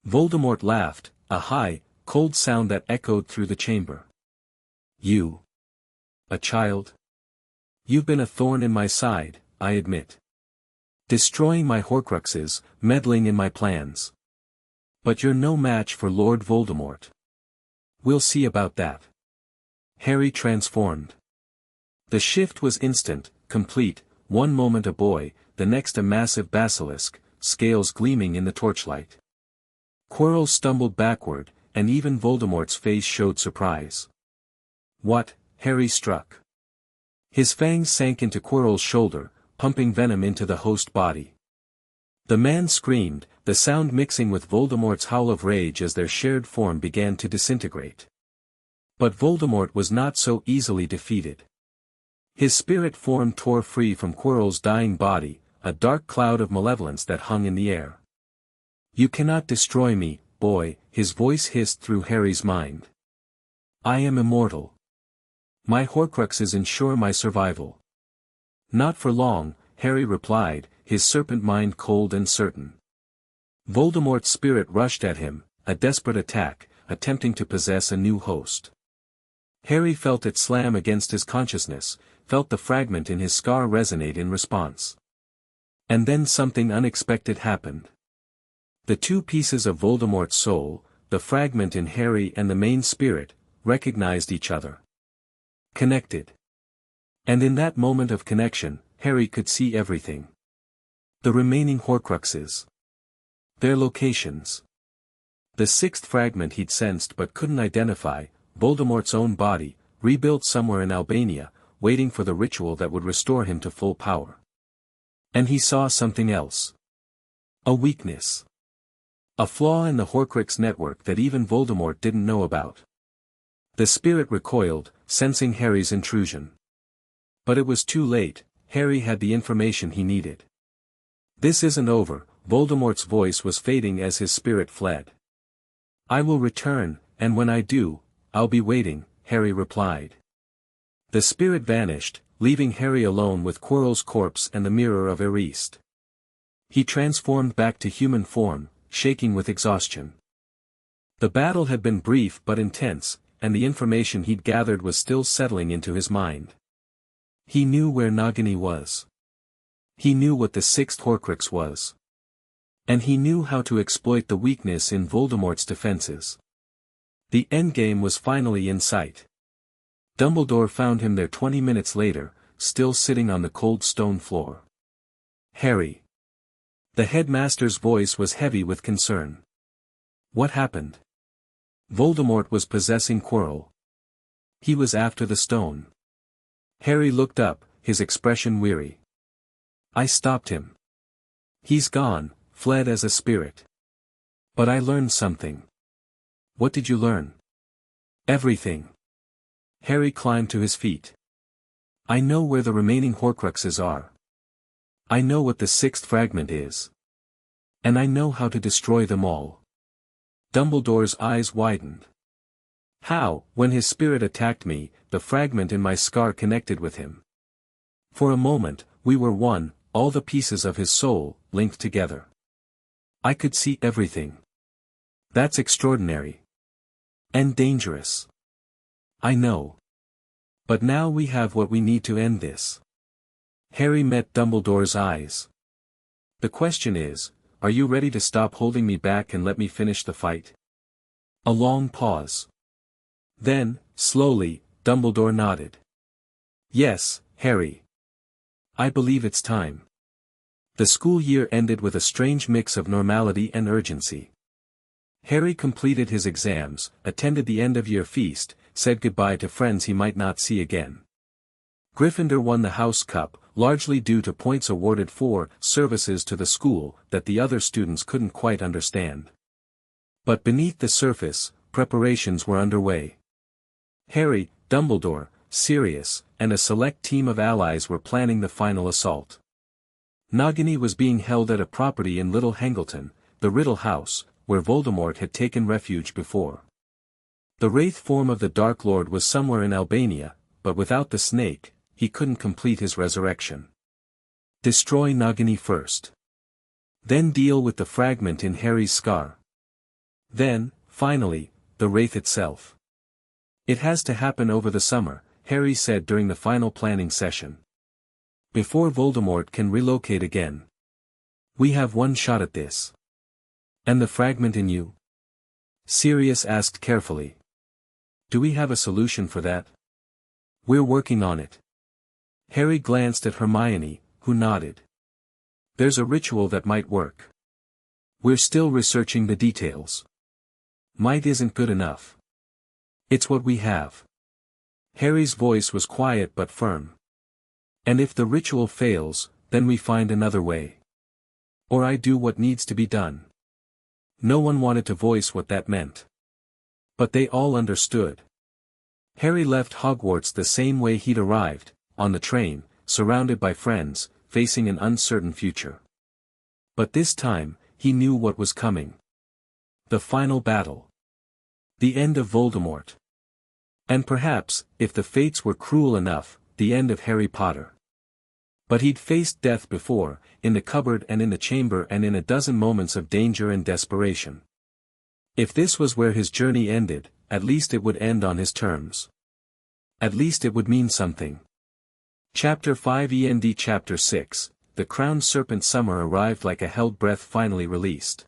[SPEAKER 2] Voldemort laughed, a high, cold sound that echoed through the chamber. You. A child? You've been a thorn in my side, I admit. Destroying my Horcruxes, meddling in my plans. But you're no match for Lord Voldemort. We'll see about that. Harry transformed. The shift was instant, complete, one moment a boy, the next a massive basilisk, scales gleaming in the torchlight. Quirrell stumbled backward, and even Voldemort's face showed surprise. What? Harry struck. His fangs sank into Quirrell's shoulder, pumping venom into the host body. The man screamed, the sound mixing with Voldemort's howl of rage as their shared form began to disintegrate. But Voldemort was not so easily defeated. His spirit form tore free from Quirrell's dying body, a dark cloud of malevolence that hung in the air. You cannot destroy me, boy, his voice hissed through Harry's mind. I am immortal. My Horcruxes ensure my survival. Not for long, Harry replied, his serpent mind cold and certain. Voldemort's spirit rushed at him, a desperate attack, attempting to possess a new host. Harry felt it slam against his consciousness, felt the fragment in his scar resonate in response. And then something unexpected happened. The two pieces of Voldemort's soul, the fragment in Harry and the main spirit, recognized each other. Connected. And in that moment of connection, Harry could see everything. The remaining Horcruxes. Their locations. The sixth fragment he'd sensed but couldn't identify, Voldemort's own body, rebuilt somewhere in Albania, waiting for the ritual that would restore him to full power. And he saw something else. A weakness. A flaw in the Horcrux network that even Voldemort didn't know about. The spirit recoiled, sensing Harry's intrusion. But it was too late, Harry had the information he needed. This isn't over, Voldemort's voice was fading as his spirit fled. I will return, and when I do, I'll be waiting, Harry replied. The spirit vanished, leaving Harry alone with Quirrell's corpse and the mirror of Eriste. He transformed back to human form, shaking with exhaustion. The battle had been brief but intense, and the information he'd gathered was still settling into his mind. He knew where Nagini was. He knew what the sixth Horcrux was. And he knew how to exploit the weakness in Voldemort's defenses. The endgame was finally in sight. Dumbledore found him there 20 minutes later, still sitting on the cold stone floor. Harry. The headmaster's voice was heavy with concern. What happened? Voldemort was possessing Quirrell. He was after the stone. Harry looked up, his expression weary. I stopped him. He's gone, fled as a spirit. But I learned something. What did you learn? Everything. Harry climbed to his feet. I know where the remaining Horcruxes are. I know what the sixth fragment is. And I know how to destroy them all. Dumbledore's eyes widened. How, when his spirit attacked me, the fragment in my scar connected with him. For a moment, we were one, all the pieces of his soul, linked together. I could see everything. That's extraordinary. And dangerous. I know. But now we have what we need to end this. Harry met Dumbledore's eyes. The question is, are you ready to stop holding me back and let me finish the fight? A long pause. Then, slowly, Dumbledore nodded. Yes, Harry. I believe it's time. The school year ended with a strange mix of normality and urgency. Harry completed his exams, attended the end-of-year feast, said goodbye to friends he might not see again. Gryffindor won the House Cup, largely due to points awarded for services to the school that the other students couldn't quite understand. But beneath the surface, preparations were underway. Harry, Dumbledore, Sirius, and a select team of allies were planning the final assault. Nagini was being held at a property in Little Hangleton, the Riddle House, where Voldemort had taken refuge before. The wraith form of the Dark Lord was somewhere in Albania, but without the snake, he couldn't complete his resurrection. Destroy Nagini first. Then deal with the fragment in Harry's scar. Then, finally, the wraith itself. It has to happen over the summer, Harry said during the final planning session. Before Voldemort can relocate again. We have one shot at this. And the fragment in you? Sirius asked carefully. Do we have a solution for that? We're working on it. Harry glanced at Hermione, who nodded. There's a ritual that might work. We're still researching the details. Might isn't good enough. It's what we have. Harry's voice was quiet but firm. And if the ritual fails, then we find another way. Or I do what needs to be done. No one wanted to voice what that meant. But they all understood. Harry left Hogwarts the same way he'd arrived, on the train, surrounded by friends, facing an uncertain future. But this time, he knew what was coming. The final battle. The end of Voldemort. And perhaps, if the fates were cruel enough, the end of Harry Potter. But he'd faced death before, in the cupboard and in the chamber and in a dozen moments of danger and desperation. If this was where his journey ended, at least it would end on his terms. At least it would mean something. Chapter 5 END Chapter 6, The Crowned Serpent. Summer arrived like a held breath finally released.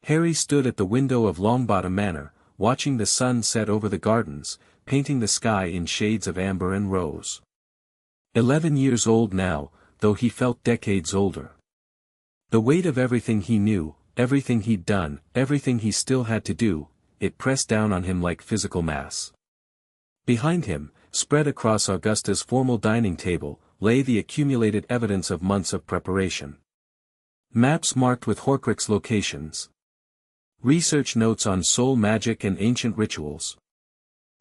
[SPEAKER 2] Harry stood at the window of Longbottom Manor, watching the sun set over the gardens, painting the sky in shades of amber and rose. 11 years old now, though he felt decades older. The weight of everything he knew, everything he'd done, everything he still had to do, it pressed down on him like physical mass. Behind him, spread across Augusta's formal dining table, lay the accumulated evidence of months of preparation. Maps marked with Horcrux locations. Research notes on soul magic and ancient rituals.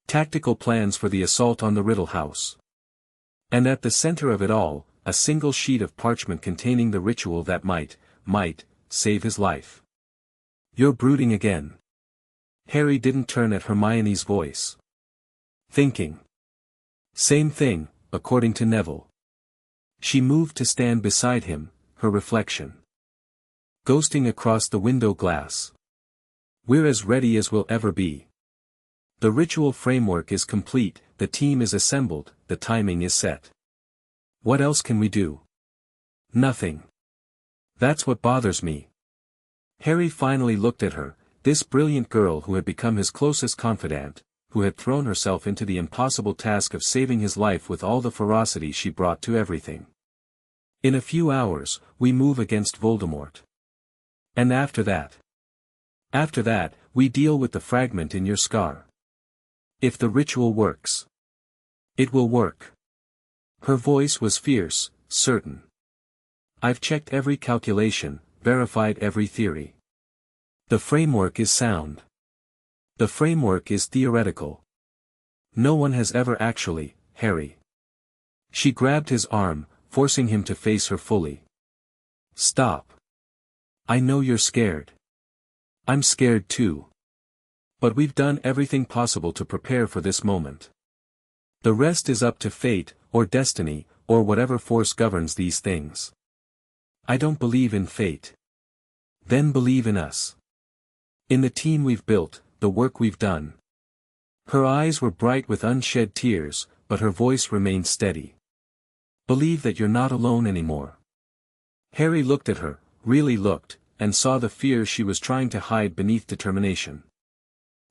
[SPEAKER 2] Tactical plans for the assault on the Riddle House. And at the center of it all, a single sheet of parchment containing the ritual that might, save his life. You're brooding again. Harry didn't turn at Hermione's voice. Thinking. Same thing, according to Neville. She moved to stand beside him, her reflection ghosting across the window glass. We're as ready as we'll ever be. The ritual framework is complete, the team is assembled, the timing is set. What else can we do? Nothing. That's what bothers me. Harry finally looked at her, this brilliant girl who had become his closest confidant, who had thrown herself into the impossible task of saving his life with all the ferocity she brought to everything. In a few hours, we move against Voldemort. And after that, we deal with the fragment in your scar. If the ritual works. It will work. Her voice was fierce, certain. I've checked every calculation, verified every theory. The framework is sound. The framework is theoretical. No one has ever actually, Harry. She grabbed his arm, forcing him to face her fully. Stop. I know you're scared. I'm scared too. But we've done everything possible to prepare for this moment. The rest is up to fate, or destiny, or whatever force governs these things. I don't believe in fate. Then believe in us. In the team we've built, the work we've done. Her eyes were bright with unshed tears, but her voice remained steady. Believe that you're not alone anymore. Harry looked at her, really looked, and saw the fear she was trying to hide beneath determination.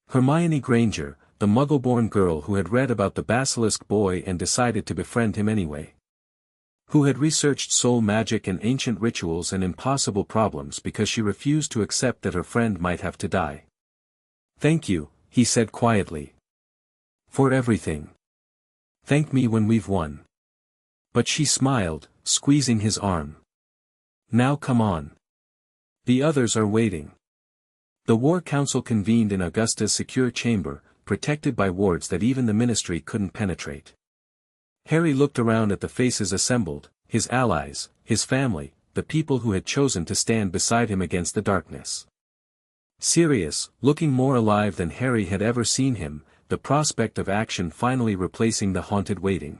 [SPEAKER 2] Hermione Granger, the Muggle-born girl who had read about the Basilisk boy and decided to befriend him anyway. Who had researched soul magic and ancient rituals and impossible problems because she refused to accept that her friend might have to die. Thank you, he said quietly. For everything. Thank me when we've won. But she smiled, squeezing his arm. Now come on. The others are waiting. The War Council convened in Augusta's secure chamber, protected by wards that even the Ministry couldn't penetrate. Harry looked around at the faces assembled, his allies, his family, the people who had chosen to stand beside him against the darkness. Sirius, looking more alive than Harry had ever seen him, the prospect of action finally replacing the haunted waiting.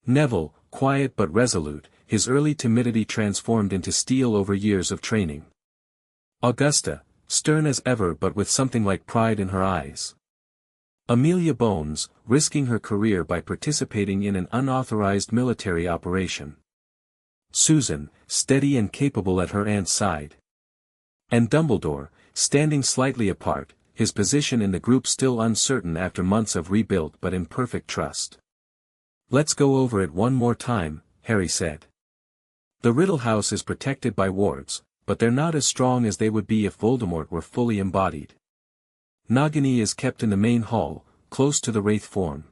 [SPEAKER 2] Neville, quiet but resolute, his early timidity transformed into steel over years of training. Augusta, stern as ever but with something like pride in her eyes. Amelia Bones, risking her career by participating in an unauthorized military operation. Susan, steady and capable at her aunt's side. And Dumbledore, standing slightly apart, his position in the group still uncertain after months of rebuilt but imperfect trust. Let's go over it one more time, Harry said. The Riddle House is protected by wards, but they're not as strong as they would be if Voldemort were fully embodied. Nagini is kept in the main hall, close to the Wraith form.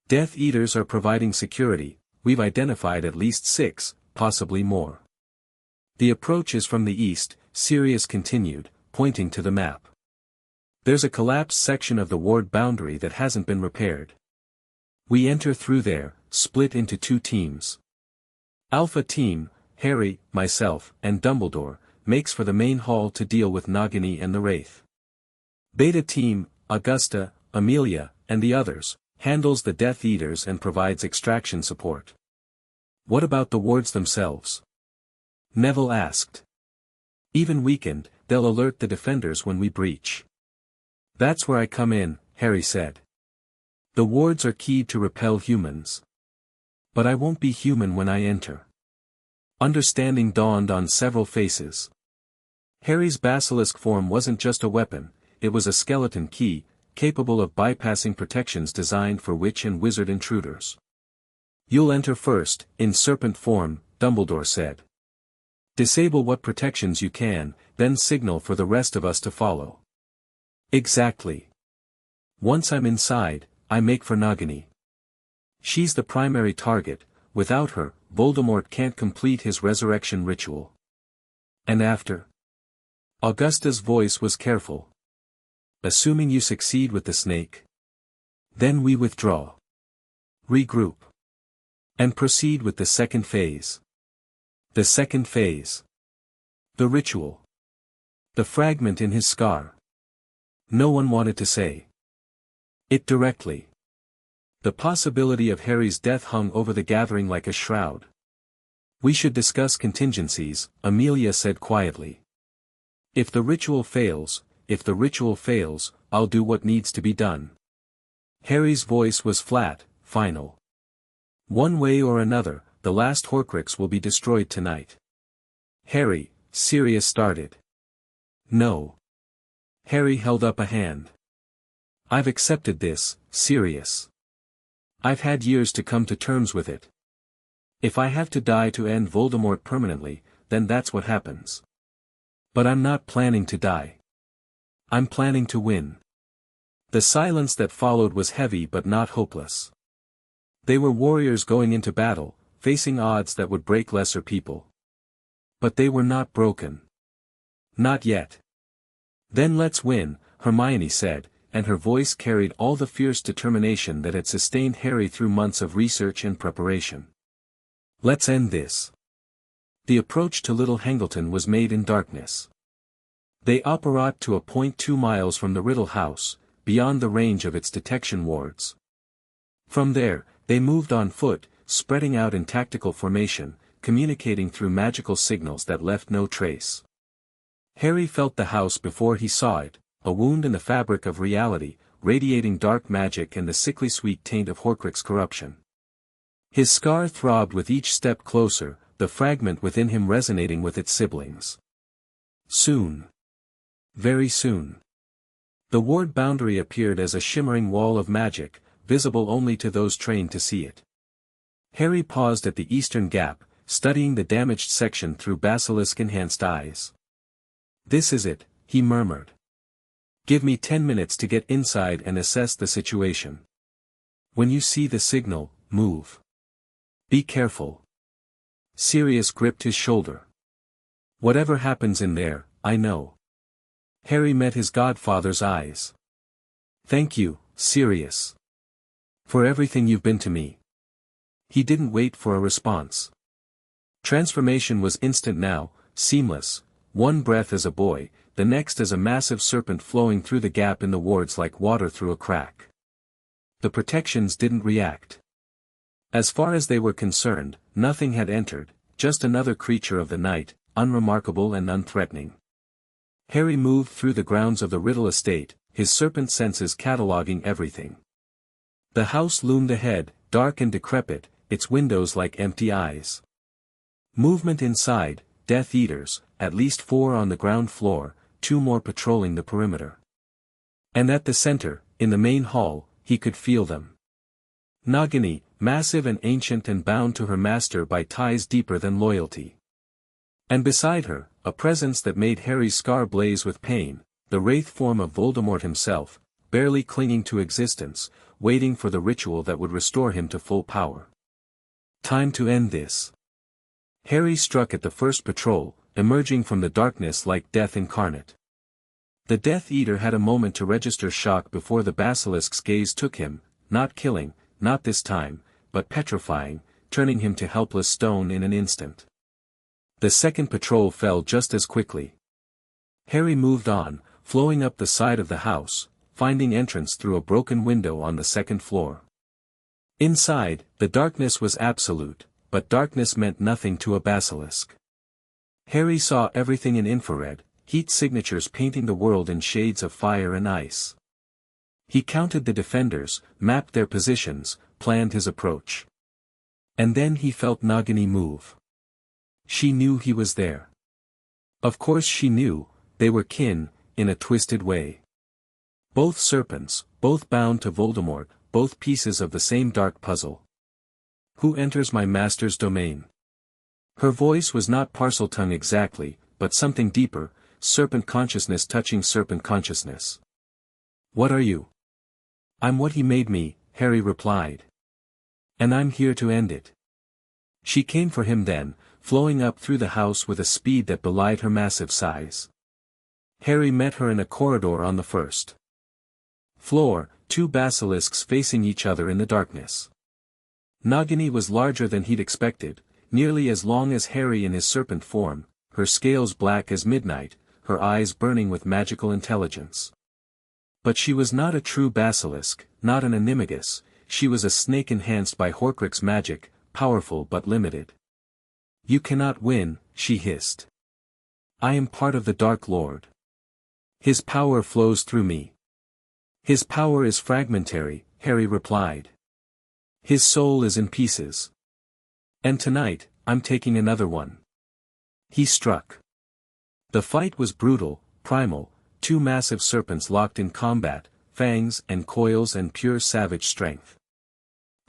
[SPEAKER 2] Death Eaters are providing security, we've identified at least 6, possibly more. The approach is from the east, Sirius continued, pointing to the map. There's a collapsed section of the ward boundary that hasn't been repaired. We enter through there, split into 2 teams. Alpha Team, Harry, myself, and Dumbledore, makes for the main hall to deal with Nagini and the Wraith. Beta Team, Augusta, Amelia, and the others, handles the Death Eaters and provides extraction support. What about the wards themselves? Neville asked. Even weakened, they'll alert the defenders when we breach. That's where I come in, Harry said. The wards are keyed to repel humans. But I won't be human when I enter. Understanding dawned on several faces. Harry's basilisk form wasn't just a weapon, it was a skeleton key, capable of bypassing protections designed for witch and wizard intruders. You'll enter first, in serpent form, Dumbledore said. Disable what protections you can, then signal for the rest of us to follow. Exactly. Once I'm inside, I make for Nagini. She's the primary target, without her, Voldemort can't complete his resurrection ritual. And after? Augusta's voice was careful. Assuming you succeed with the snake. Then we withdraw. Regroup. And proceed with the second phase. The second phase. The ritual. The fragment in his scar. No one wanted to say it directly. The possibility of Harry's death hung over the gathering like a shroud. We should discuss contingencies, Amelia said quietly. If the ritual fails, I'll do what needs to be done. Harry's voice was flat, final. One way or another, the last Horcrux will be destroyed tonight. Harry, Sirius started. No. Harry held up a hand. I've accepted this, Sirius. I've had years to come to terms with it. If I have to die to end Voldemort permanently, then that's what happens. But I'm not planning to die. I'm planning to win. The silence that followed was heavy but not hopeless. They were warriors going into battle, facing odds that would break lesser people. But they were not broken. Not yet. Then let's win, Hermione said, and her voice carried all the fierce determination that had sustained Harry through months of research and preparation. Let's end this. The approach to Little Hangleton was made in darkness. They apparat to a point 2 miles from the Riddle house, beyond the range of its detection wards. From there, they moved on foot, spreading out in tactical formation, communicating through magical signals that left no trace. Harry felt the house before he saw it, a wound in the fabric of reality, radiating dark magic and the sickly sweet taint of Horcrux corruption. His scar throbbed with each step closer, the fragment within him resonating with its siblings. Soon. Very soon. The ward boundary appeared as a shimmering wall of magic, visible only to those trained to see it. Harry paused at the eastern gap, studying the damaged section through basilisk-enhanced eyes. "This is it," he murmured. "Give me 10 minutes to get inside and assess the situation. When you see the signal, move. Be careful." Sirius gripped his shoulder. "Whatever happens in there, I know." Harry met his godfather's eyes. "Thank you, Sirius. For everything you've been to me." He didn't wait for a response. Transformation was instant now, seamless, one breath as a boy, the next as a massive serpent flowing through the gap in the wards like water through a crack. The protections didn't react. As far as they were concerned, nothing had entered, just another creature of the night, unremarkable and unthreatening. Harry moved through the grounds of the Riddle estate, his serpent senses cataloguing everything. The house loomed ahead, dark and decrepit, its windows like empty eyes. Movement inside, Death Eaters, at least 4 on the ground floor, 2 more patrolling the perimeter. And at the center, in the main hall, he could feel them. Nagini, massive and ancient and bound to her master by ties deeper than loyalty. And beside her, a presence that made Harry's scar blaze with pain, the wraith form of Voldemort himself, barely clinging to existence, waiting for the ritual that would restore him to full power. Time to end this. Harry struck at the first patrol, emerging from the darkness like death incarnate. The Death Eater had a moment to register shock before the Basilisk's gaze took him, not killing, not this time, but petrifying, turning him to helpless stone in an instant. The second patrol fell just as quickly. Harry moved on, flowing up the side of the house, finding entrance through a broken window on the second floor. Inside, the darkness was absolute, but darkness meant nothing to a basilisk. Harry saw everything in infrared, heat signatures painting the world in shades of fire and ice. He counted the defenders, mapped their positions, planned his approach. And then he felt Nagini move. She knew he was there. Of course she knew, they were kin, in a twisted way. Both serpents, both bound to Voldemort, both pieces of the same dark puzzle. "Who enters my master's domain?" Her voice was not Parseltongue exactly, but something deeper, serpent consciousness touching serpent consciousness. "What are you?" "I'm what he made me," Harry replied. "And I'm here to end it." She came for him then, flowing up through the house with a speed that belied her massive size. Harry met her in a corridor on the first floor, 2 basilisks facing each other in the darkness. Nagini was larger than he'd expected, nearly as long as Harry in his serpent form, her scales black as midnight, her eyes burning with magical intelligence. But she was not a true basilisk, not an animagus, she was a snake enhanced by Horcrux magic, powerful but limited. "You cannot win," she hissed. "I am part of the Dark Lord. His power flows through me." "His power is fragmentary," Harry replied. "His soul is in pieces. And tonight, I'm taking another one." He struck. The fight was brutal, primal, 2 massive serpents locked in combat, fangs and coils and pure savage strength.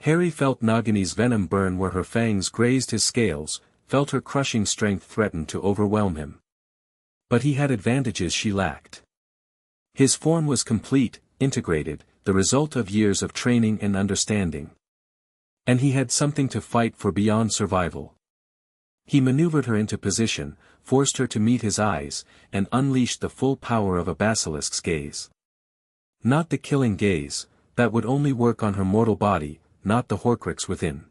[SPEAKER 2] Harry felt Nagini's venom burn where her fangs grazed his scales, felt her crushing strength threaten to overwhelm him. But he had advantages she lacked. His form was complete, integrated, the result of years of training and understanding. And he had something to fight for beyond survival. He maneuvered her into position, forced her to meet his eyes, and unleashed the full power of a basilisk's gaze. Not the killing gaze, that would only work on her mortal body, not the Horcrux within.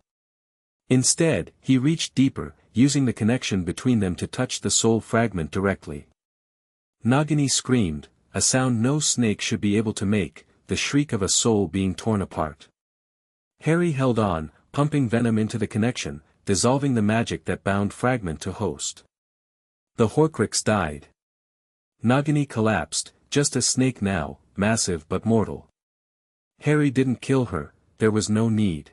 [SPEAKER 2] Instead, he reached deeper, using the connection between them to touch the soul fragment directly. Nagini screamed, a sound no snake should be able to make, the shriek of a soul being torn apart. Harry held on, pumping venom into the connection, dissolving the magic that bound fragment to host. The Horcrux died. Nagini collapsed, just a snake now, massive but mortal. Harry didn't kill her, there was no need.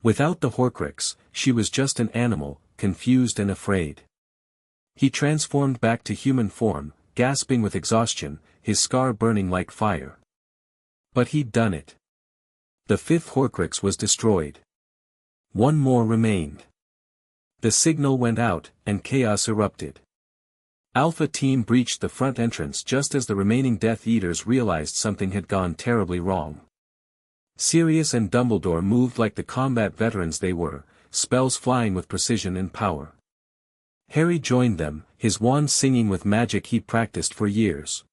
[SPEAKER 2] Without the Horcrux, she was just an animal, confused and afraid. He transformed back to human form, gasping with exhaustion, his scar burning like fire. But he'd done it. The fifth Horcrux was destroyed. One more remained. The signal went out, and chaos erupted. Alpha Team breached the front entrance just as the remaining Death Eaters realized something had gone terribly wrong. Sirius and Dumbledore moved like the combat veterans they were, spells flying with precision and power. Harry joined them, his wand singing with magic he'd practiced for years.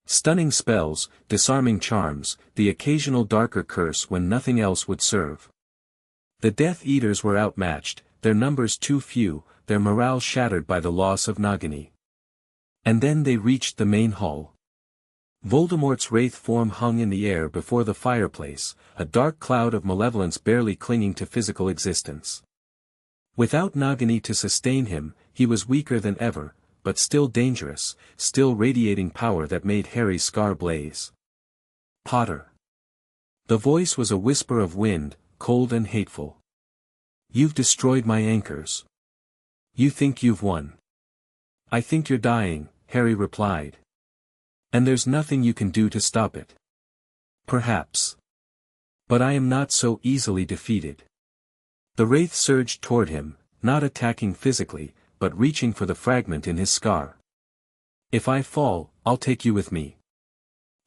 [SPEAKER 2] Stunning spells, disarming charms, the occasional darker curse when nothing else would serve. The Death Eaters were outmatched, their numbers too few, their morale shattered by the loss of Nagini. And then they reached the main hall. Voldemort's wraith form hung in the air before the fireplace, a dark cloud of malevolence barely clinging to physical existence. Without Nagini to sustain him, he was weaker than ever, but still dangerous, still radiating power that made Harry's scar blaze. Potter. The voice was a whisper of wind, cold and hateful. You've destroyed my anchors. You think you've won. I think you're dying, Harry replied. And there's nothing you can do to stop it. Perhaps. But I am not so easily defeated. The wraith surged toward him, not attacking physically, but reaching for the fragment in his scar. If I fall, I'll take you with me.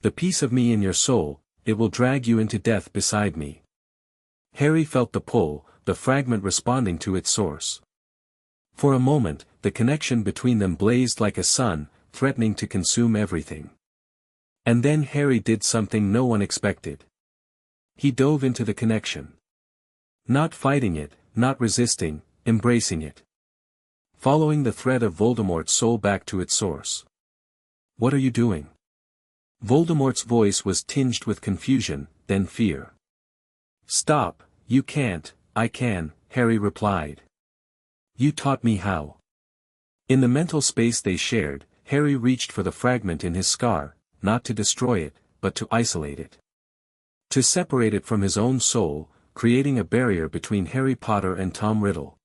[SPEAKER 2] The piece of me in your soul, it will drag you into death beside me. Harry felt the pull, the fragment responding to its source. For a moment, the connection between them blazed like a sun, threatening to consume everything. And then Harry did something no one expected. He dove into the connection. Not fighting it, not resisting, embracing it. Following the thread of Voldemort's soul back to its source. What are you doing? Voldemort's voice was tinged with confusion, then fear. Stop, you can't, I can, Harry replied. You taught me how. In the mental space they shared, Harry reached for the fragment in his scar, not to destroy it, but to isolate it. To separate it from his own soul, creating a barrier between Harry Potter and Tom Riddle.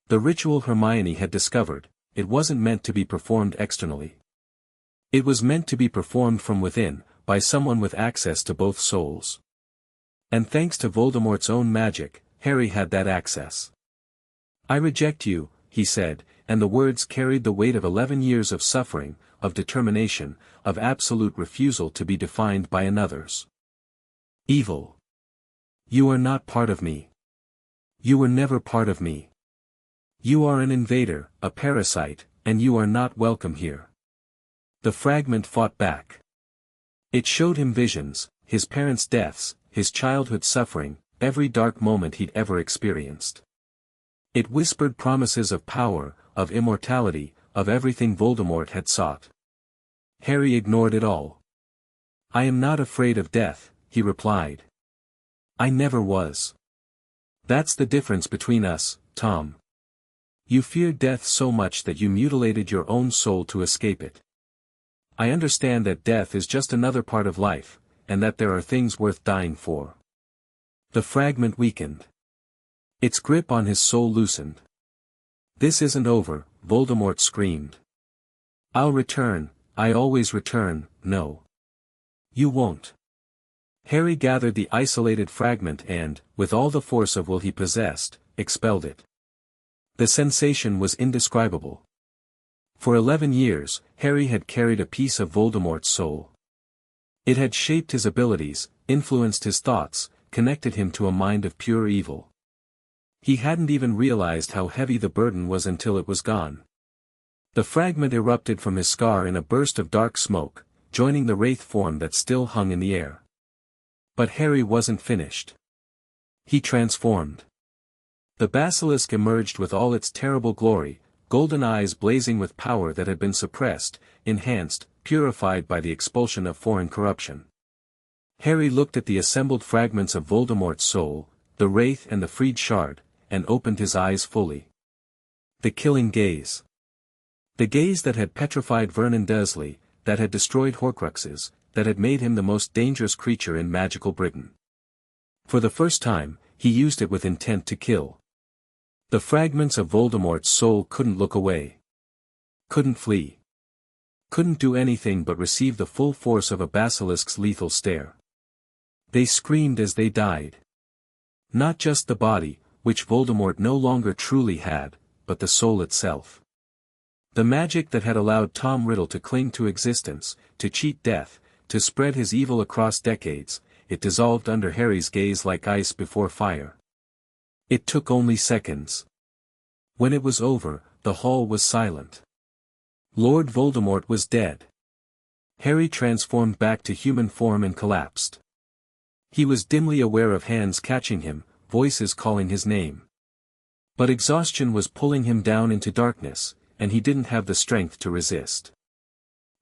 [SPEAKER 2] The ritual Hermione had discovered, it wasn't meant to be performed externally. It was meant to be performed from within, by someone with access to both souls. And thanks to Voldemort's own magic, Harry had that access. I reject you, he said, and the words carried the weight of 11 years of suffering, of determination, of absolute refusal to be defined by another's evil. You are not part of me. You were never part of me. You are an invader, a parasite, and you are not welcome here. The fragment fought back. It showed him visions, his parents' deaths, his childhood suffering, every dark moment he'd ever experienced. It whispered promises of power, of immortality, of everything Voldemort had sought. Harry ignored it all. I am not afraid of death, he replied. I never was. That's the difference between us, Tom. You feared death so much that you mutilated your own soul to escape it. I understand that death is just another part of life, and that there are things worth dying for. The fragment weakened. Its grip on his soul loosened. This isn't over, Voldemort screamed. I'll return, I always return, no. You won't. Harry gathered the isolated fragment and, with all the force of will he possessed, expelled it. The sensation was indescribable. For 11 years, Harry had carried a piece of Voldemort's soul. It had shaped his abilities, influenced his thoughts, connected him to a mind of pure evil. He hadn't even realized how heavy the burden was until it was gone. The fragment erupted from his scar in a burst of dark smoke, joining the wraith form that still hung in the air. But Harry wasn't finished. He transformed. The basilisk emerged with all its terrible glory, golden eyes blazing with power that had been suppressed, enhanced, purified by the expulsion of foreign corruption. Harry looked at the assembled fragments of Voldemort's soul, the wraith and the freed shard, and opened his eyes fully. The killing gaze. The gaze that had petrified Vernon Dursley, that had destroyed Horcruxes, that had made him the most dangerous creature in magical Britain. For the first time, he used it with intent to kill. The fragments of Voldemort's soul couldn't look away. Couldn't flee. Couldn't do anything but receive the full force of a basilisk's lethal stare. They screamed as they died. Not just the body, which Voldemort no longer truly had, but the soul itself. The magic that had allowed Tom Riddle to cling to existence, to cheat death, to spread his evil across decades, it dissolved under Harry's gaze like ice before fire. It took only seconds. When it was over, the hall was silent. Lord Voldemort was dead. Harry transformed back to human form and collapsed. He was dimly aware of hands catching him, voices calling his name. But exhaustion was pulling him down into darkness, and he didn't have the strength to resist.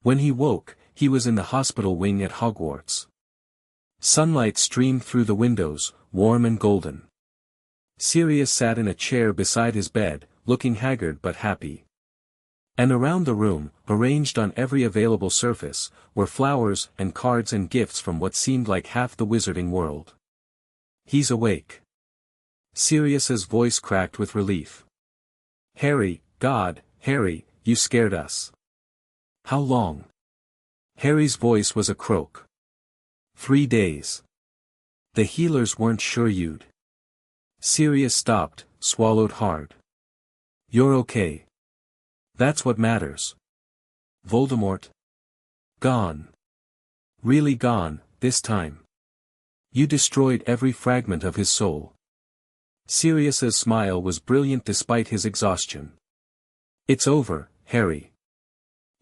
[SPEAKER 2] When he woke, he was in the hospital wing at Hogwarts. Sunlight streamed through the windows, warm and golden. Sirius sat in a chair beside his bed, looking haggard but happy. And around the room, arranged on every available surface, were flowers and cards and gifts from what seemed like half the wizarding world. "He's awake." Sirius's voice cracked with relief. "Harry, God, Harry, you scared us." "How long?" Harry's voice was a croak. 3 days. The healers weren't sure you'd. Sirius stopped, swallowed hard. "You're okay. That's what matters." "Voldemort? Gone. Really gone, this time. You destroyed every fragment of his soul." Sirius's smile was brilliant despite his exhaustion. "It's over, Harry.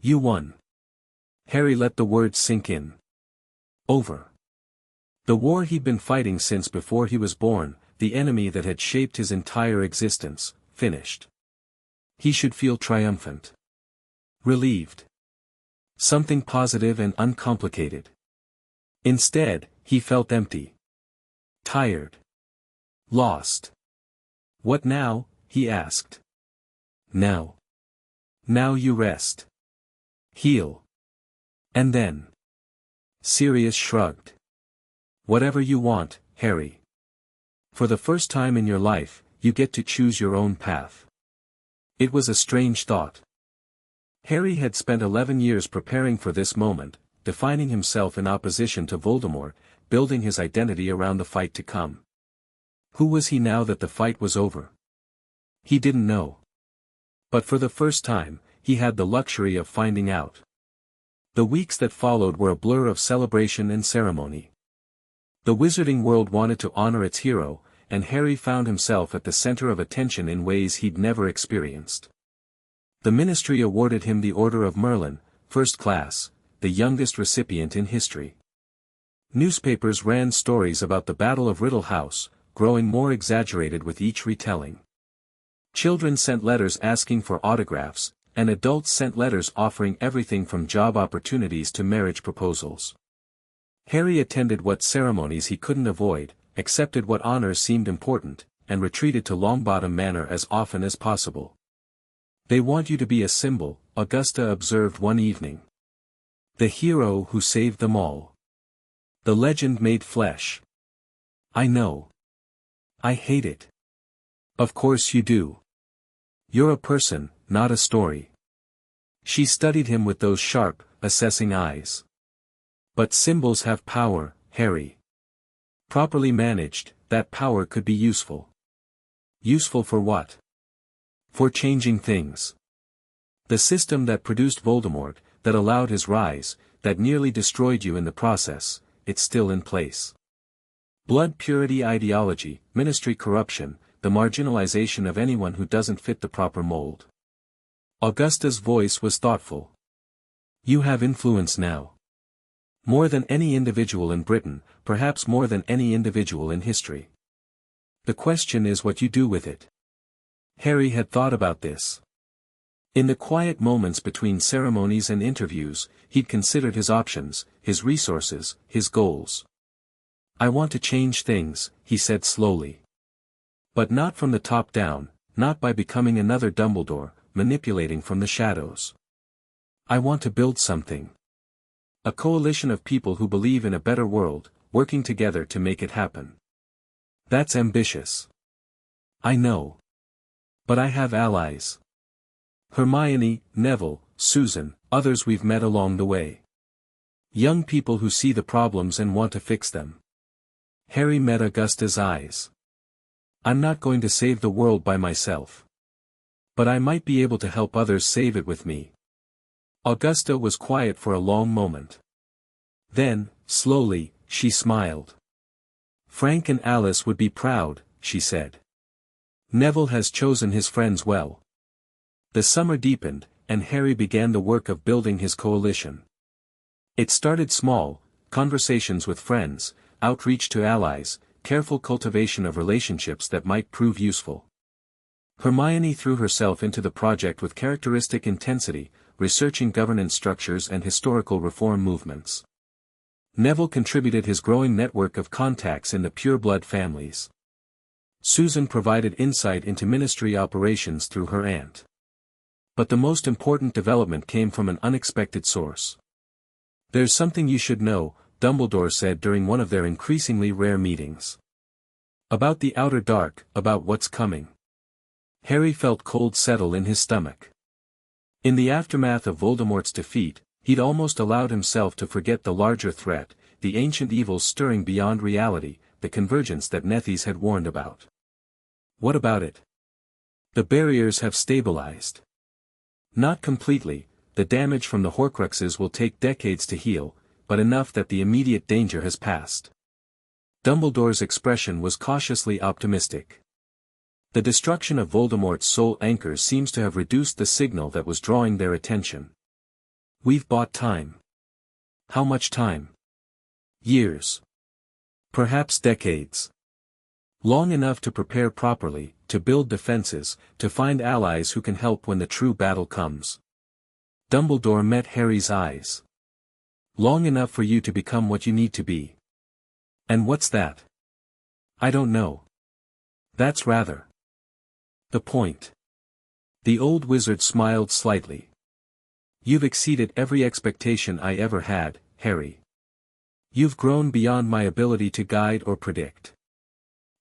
[SPEAKER 2] You won." Harry let the words sink in. Over. The war he'd been fighting since before he was born, the enemy that had shaped his entire existence, finished. He should feel triumphant. Relieved. Something positive and uncomplicated. Instead, he felt empty. Tired. Lost. "What now?" he asked. "Now. Now you rest. Heal. And then." Sirius shrugged. "Whatever you want, Harry. For the first time in your life, you get to choose your own path." It was a strange thought. Harry had spent 11 years preparing for this moment, defining himself in opposition to Voldemort, building his identity around the fight to come. Who was he now that the fight was over? He didn't know. But for the first time, he had the luxury of finding out. The weeks that followed were a blur of celebration and ceremony. The wizarding world wanted to honor its hero, and Harry found himself at the center of attention in ways he'd never experienced. The Ministry awarded him the Order of Merlin, first class, the youngest recipient in history. Newspapers ran stories about the Battle of Riddle House, growing more exaggerated with each retelling. Children sent letters asking for autographs, and adults sent letters offering everything from job opportunities to marriage proposals. Harry attended what ceremonies he couldn't avoid, accepted what honors seemed important, and retreated to Longbottom Manor as often as possible. "They want you to be a symbol," Augusta observed one evening. "The hero who saved them all. The legend made flesh." "I know. I hate it." "Of course you do. You're a person, not a story." She studied him with those sharp, assessing eyes. "But symbols have power, Harry. Properly managed, that power could be useful." "Useful for what?" "For changing things. The system that produced Voldemort, that allowed his rise, that nearly destroyed you in the process, it's still in place. Blood purity ideology, ministry corruption, the marginalization of anyone who doesn't fit the proper mold." Augusta's voice was thoughtful. "You have influence now. More than any individual in Britain, perhaps more than any individual in history. The question is what you do with it." Harry had thought about this. In the quiet moments between ceremonies and interviews, he'd considered his options, his resources, his goals. "I want to change things," he said slowly. "But not from the top down, not by becoming another Dumbledore, manipulating from the shadows. I want to build something. A coalition of people who believe in a better world, working together to make it happen. That's ambitious. I know. But I have allies. Hermione, Neville, Susan, others we've met along the way. Young people who see the problems and want to fix them." Harry met Augusta's eyes. "I'm not going to save the world by myself. But I might be able to help others save it with me." Augusta was quiet for a long moment. Then, slowly, she smiled. "Frank and Alice would be proud," she said. "Neville has chosen his friends well." The summer deepened, and Harry began the work of building his coalition. It started small: conversations with friends, outreach to allies, careful cultivation of relationships that might prove useful. Hermione threw herself into the project with characteristic intensity, researching governance structures and historical reform movements. Neville contributed his growing network of contacts in the pureblood families. Susan provided insight into ministry operations through her aunt. But the most important development came from an unexpected source. "There's something you should know," Dumbledore said during one of their increasingly rare meetings. "About the outer dark, about what's coming." Harry felt cold settle in his stomach. In the aftermath of Voldemort's defeat, he'd almost allowed himself to forget the larger threat, the ancient evils stirring beyond reality, the convergence that Nethies had warned about. What about it? The barriers have stabilized. Not completely, the damage from the Horcruxes will take decades to heal, but enough that the immediate danger has passed. Dumbledore's expression was cautiously optimistic. The destruction of Voldemort's soul anchor seems to have reduced the signal that was drawing their attention. We've bought time. How much time? Years. Perhaps decades. Long enough to prepare properly, to build defenses, to find allies who can help when the true battle comes. Dumbledore met Harry's eyes. Long enough for you to become what you need to be. And what's that? I don't know. That's rather the point. The old wizard smiled slightly. You've exceeded every expectation I ever had, Harry. You've grown beyond my ability to guide or predict.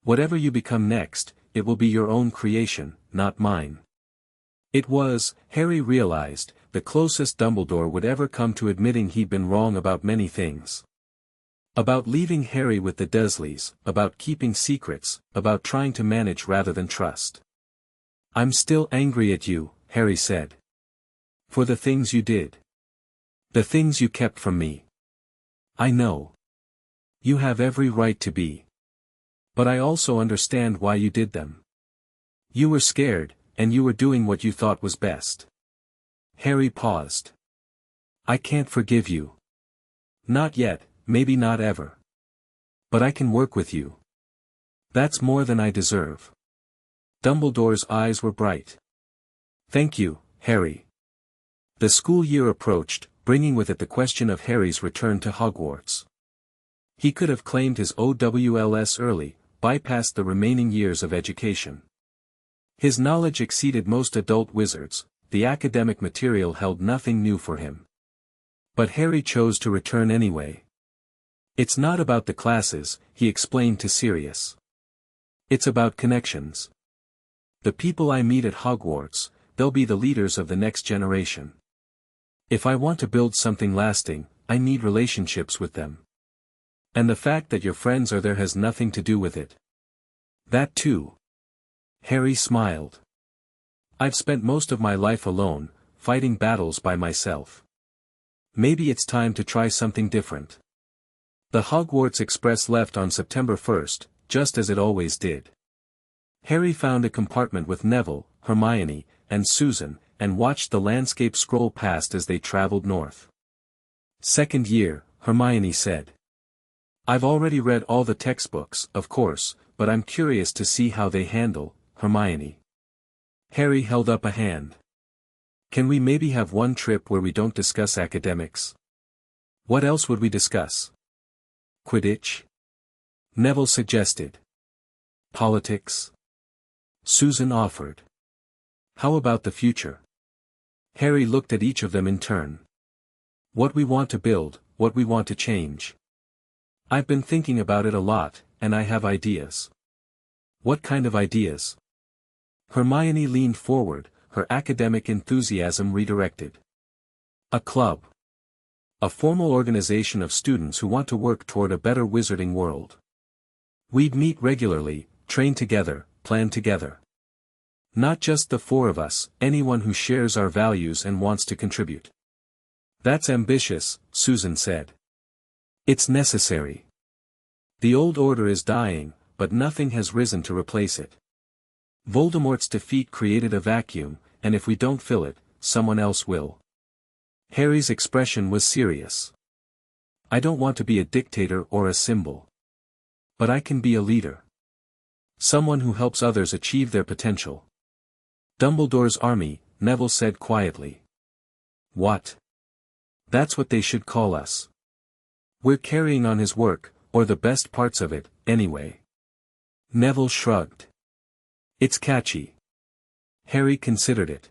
[SPEAKER 2] Whatever you become next, it will be your own creation, not mine. It was, Harry realized, the closest Dumbledore would ever come to admitting he'd been wrong about many things. About leaving Harry with the Dursleys, about keeping secrets, about trying to manage rather than trust. I'm still angry at you, Harry said. For the things you did. The things you kept from me. I know. You have every right to be. But I also understand why you did them. You were scared, and you were doing what you thought was best. Harry paused. I can't forgive you. Not yet, maybe not ever. But I can work with you. That's more than I deserve. Dumbledore's eyes were bright. Thank you, Harry. The school year approached, bringing with it the question of Harry's return to Hogwarts. He could have claimed his OWLS early, bypassed the remaining years of education. His knowledge exceeded most adult wizards, the academic material held nothing new for him. But Harry chose to return anyway. It's not about the classes, he explained to Sirius. It's about connections. The people I meet at Hogwarts, they'll be the leaders of the next generation. If I want to build something lasting, I need relationships with them. And the fact that your friends are there has nothing to do with it. That too. Harry smiled. I've spent most of my life alone, fighting battles by myself. Maybe it's time to try something different. The Hogwarts Express left on September 1st, just as it always did. Harry found a compartment with Neville, Hermione, and Susan, and watched the landscape scroll past as they traveled north. Second year, Hermione said. I've already read all the textbooks, of course, but I'm curious to see how they handle, Hermione. Harry held up a hand. Can we maybe have one trip where we don't discuss academics? What else would we discuss? Quidditch? Neville suggested. Politics? Susan offered. How about the future? Harry looked at each of them in turn. What we want to build, what we want to change. I've been thinking about it a lot, and I have ideas. What kind of ideas? Hermione leaned forward, her academic enthusiasm redirected. A club. A formal organization of students who want to work toward a better wizarding world. We'd meet regularly, train together, plan together. Not just the four of us, anyone who shares our values and wants to contribute. That's ambitious, Susan said. It's necessary. The old order is dying, but nothing has risen to replace it. Voldemort's defeat created a vacuum, and if we don't fill it, someone else will. Harry's expression was serious. I don't want to be a dictator or a symbol. But I can be a leader. Someone who helps others achieve their potential. Dumbledore's army, Neville said quietly. What? That's what they should call us. We're carrying on his work, or the best parts of it, anyway. Neville shrugged. It's catchy. Harry considered it.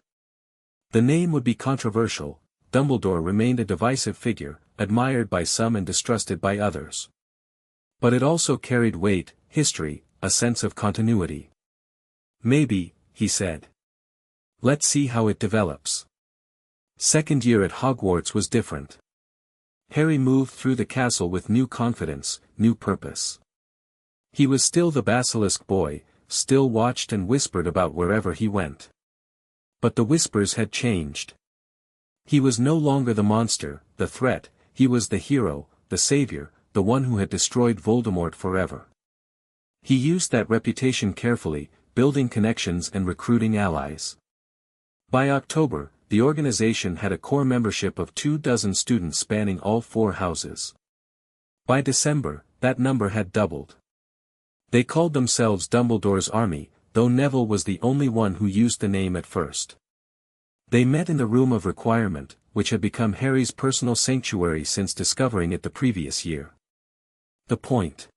[SPEAKER 2] The name would be controversial. Dumbledore remained a divisive figure, admired by some and distrusted by others. But it also carried weight, history, a sense of continuity. Maybe, he said. Let's see how it develops. Second year at Hogwarts was different. Harry moved through the castle with new confidence, new purpose. He was still the Basilisk boy, still watched and whispered about wherever he went. But the whispers had changed. He was no longer the monster, the threat, he was the hero, the savior, the one who had destroyed Voldemort forever. He used that reputation carefully, building connections and recruiting allies. By October, the organization had a core membership of 24 students spanning all four houses. By December, that number had doubled. They called themselves Dumbledore's Army, though Neville was the only one who used the name at first. They met in the Room of Requirement, which had become Harry's personal sanctuary since discovering it the previous year. The point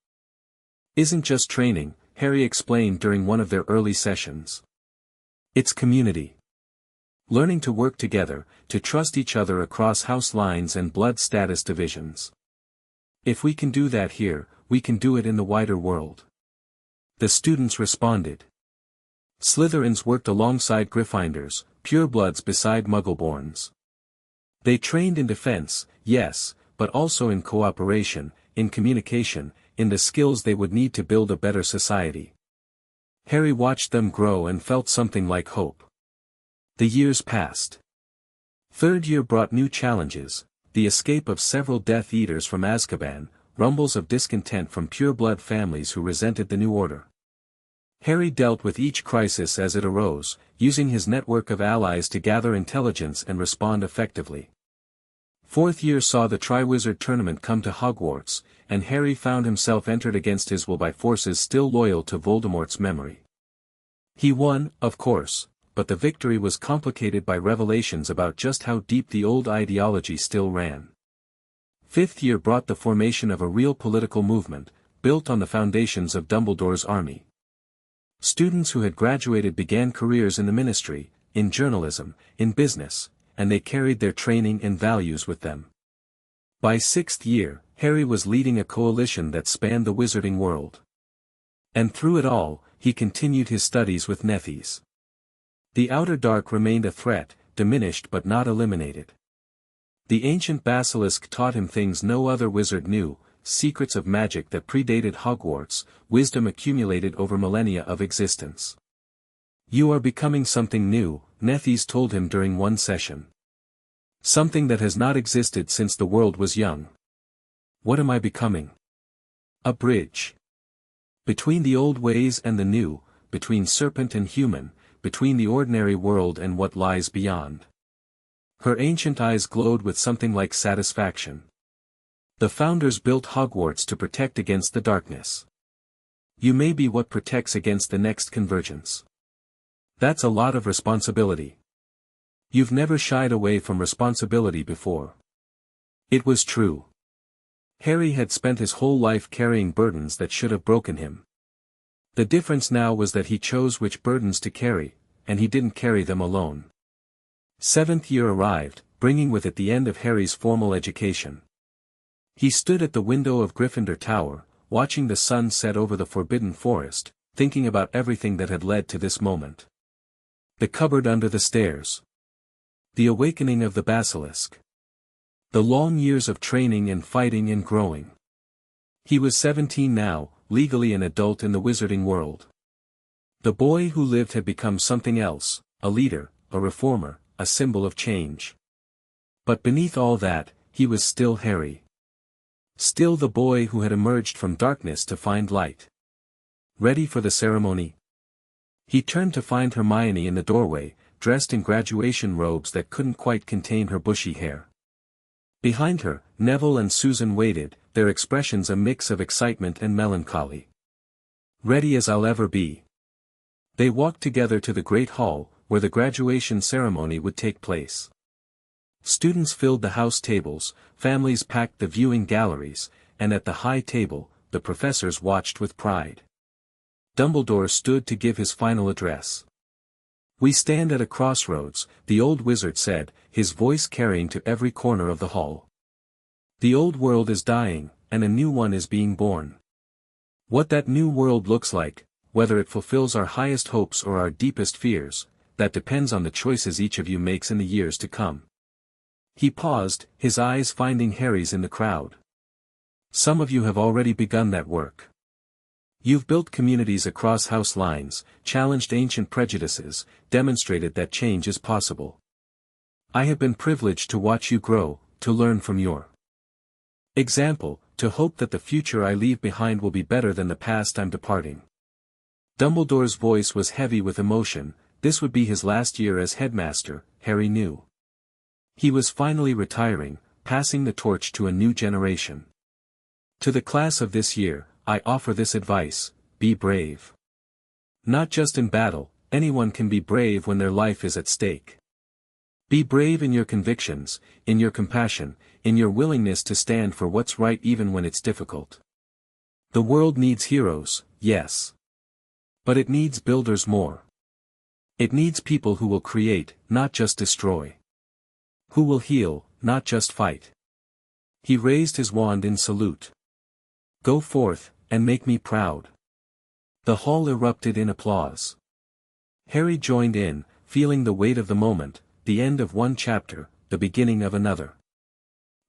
[SPEAKER 2] isn't just training, Harry explained during one of their early sessions. It's community. Learning to work together, to trust each other across house lines and blood status divisions. If we can do that here, we can do it in the wider world. The students responded. Slytherins worked alongside Gryffindors, purebloods beside Muggleborns. They trained in defense, yes, but also in cooperation, in communication, in the skills they would need to build a better society. Harry watched them grow and felt something like hope. The years passed. Third year brought new challenges, the escape of several Death Eaters from Azkaban, rumbles of discontent from pureblood families who resented the new order. Harry dealt with each crisis as it arose, using his network of allies to gather intelligence and respond effectively. Fourth year saw the Triwizard Tournament come to Hogwarts, and Harry found himself entered against his will by forces still loyal to Voldemort's memory. He won, of course, but the victory was complicated by revelations about just how deep the old ideology still ran. Fifth year brought the formation of a real political movement, built on the foundations of Dumbledore's army. Students who had graduated began careers in the ministry, in journalism, in business, and they carried their training and values with them. By sixth year, Harry was leading a coalition that spanned the wizarding world. And through it all, he continued his studies with Nephies. The outer dark remained a threat, diminished but not eliminated. The ancient Basilisk taught him things no other wizard knew, secrets of magic that predated Hogwarts, wisdom accumulated over millennia of existence. You are becoming something new, Nephies told him during one session. Something that has not existed since the world was young. What am I becoming? A bridge. Between the old ways and the new, between serpent and human, between the ordinary world and what lies beyond. Her ancient eyes glowed with something like satisfaction. The founders built Hogwarts to protect against the darkness. You may be what protects against the next convergence. That's a lot of responsibility. You've never shied away from responsibility before. It was true. Harry had spent his whole life carrying burdens that should have broken him. The difference now was that he chose which burdens to carry, and he didn't carry them alone. 7th year arrived, bringing with it the end of Harry's formal education. He stood at the window of Gryffindor Tower, watching the sun set over the Forbidden Forest, thinking about everything that had led to this moment. The cupboard under the stairs. The awakening of the Basilisk. The long years of training and fighting and growing. He was 17 now, legally an adult in the wizarding world. The boy who lived had become something else, a leader, a reformer, a symbol of change. But beneath all that, he was still Harry. Still the boy who had emerged from darkness to find light. Ready for the ceremony? He turned to find Hermione in the doorway, dressed in graduation robes that couldn't quite contain her bushy hair. Behind her, Neville and Susan waited, their expressions a mix of excitement and melancholy. Ready as I'll ever be. They walked together to the great hall, where the graduation ceremony would take place. Students filled the house tables, families packed the viewing galleries, and at the high table, the professors watched with pride. Dumbledore stood to give his final address. We stand at a crossroads, the old wizard said, his voice carrying to every corner of the hall. The old world is dying, and a new one is being born. What that new world looks like, whether it fulfills our highest hopes or our deepest fears, that depends on the choices each of you makes in the years to come. He paused, his eyes finding Harry's in the crowd. Some of you have already begun that work. You've built communities across house lines, challenged ancient prejudices, demonstrated that change is possible. I have been privileged to watch you grow, to learn from your example, to hope that the future I leave behind will be better than the past I'm departing. Dumbledore's voice was heavy with emotion. This would be his last year as headmaster, Harry knew. He was finally retiring, passing the torch to a new generation. To the class of this year, I offer this advice: be brave. Not just in battle, anyone can be brave when their life is at stake. Be brave in your convictions, in your compassion, in your willingness to stand for what's right even when it's difficult. The world needs heroes, yes. But it needs builders more. It needs people who will create, not just destroy. Who will heal, not just fight. He raised his wand in salute. Go forth, and make me proud. The hall erupted in applause. Harry joined in, feeling the weight of the moment, the end of one chapter, the beginning of another.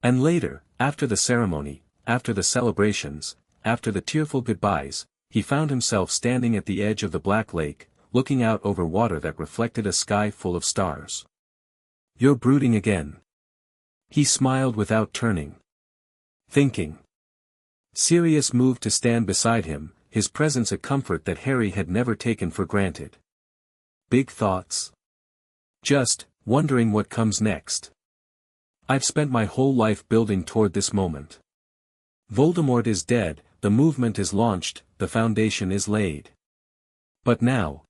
[SPEAKER 2] And later, after the ceremony, after the celebrations, after the tearful goodbyes, he found himself standing at the edge of the Black Lake, looking out over water that reflected a sky full of stars. You're brooding again. He smiled without turning. Thinking. Sirius moved to stand beside him, his presence a comfort that Harry had never taken for granted. Big thoughts? Just, wondering what comes next. I've spent my whole life building toward this moment. Voldemort is dead, the movement is launched, the foundation is laid. But now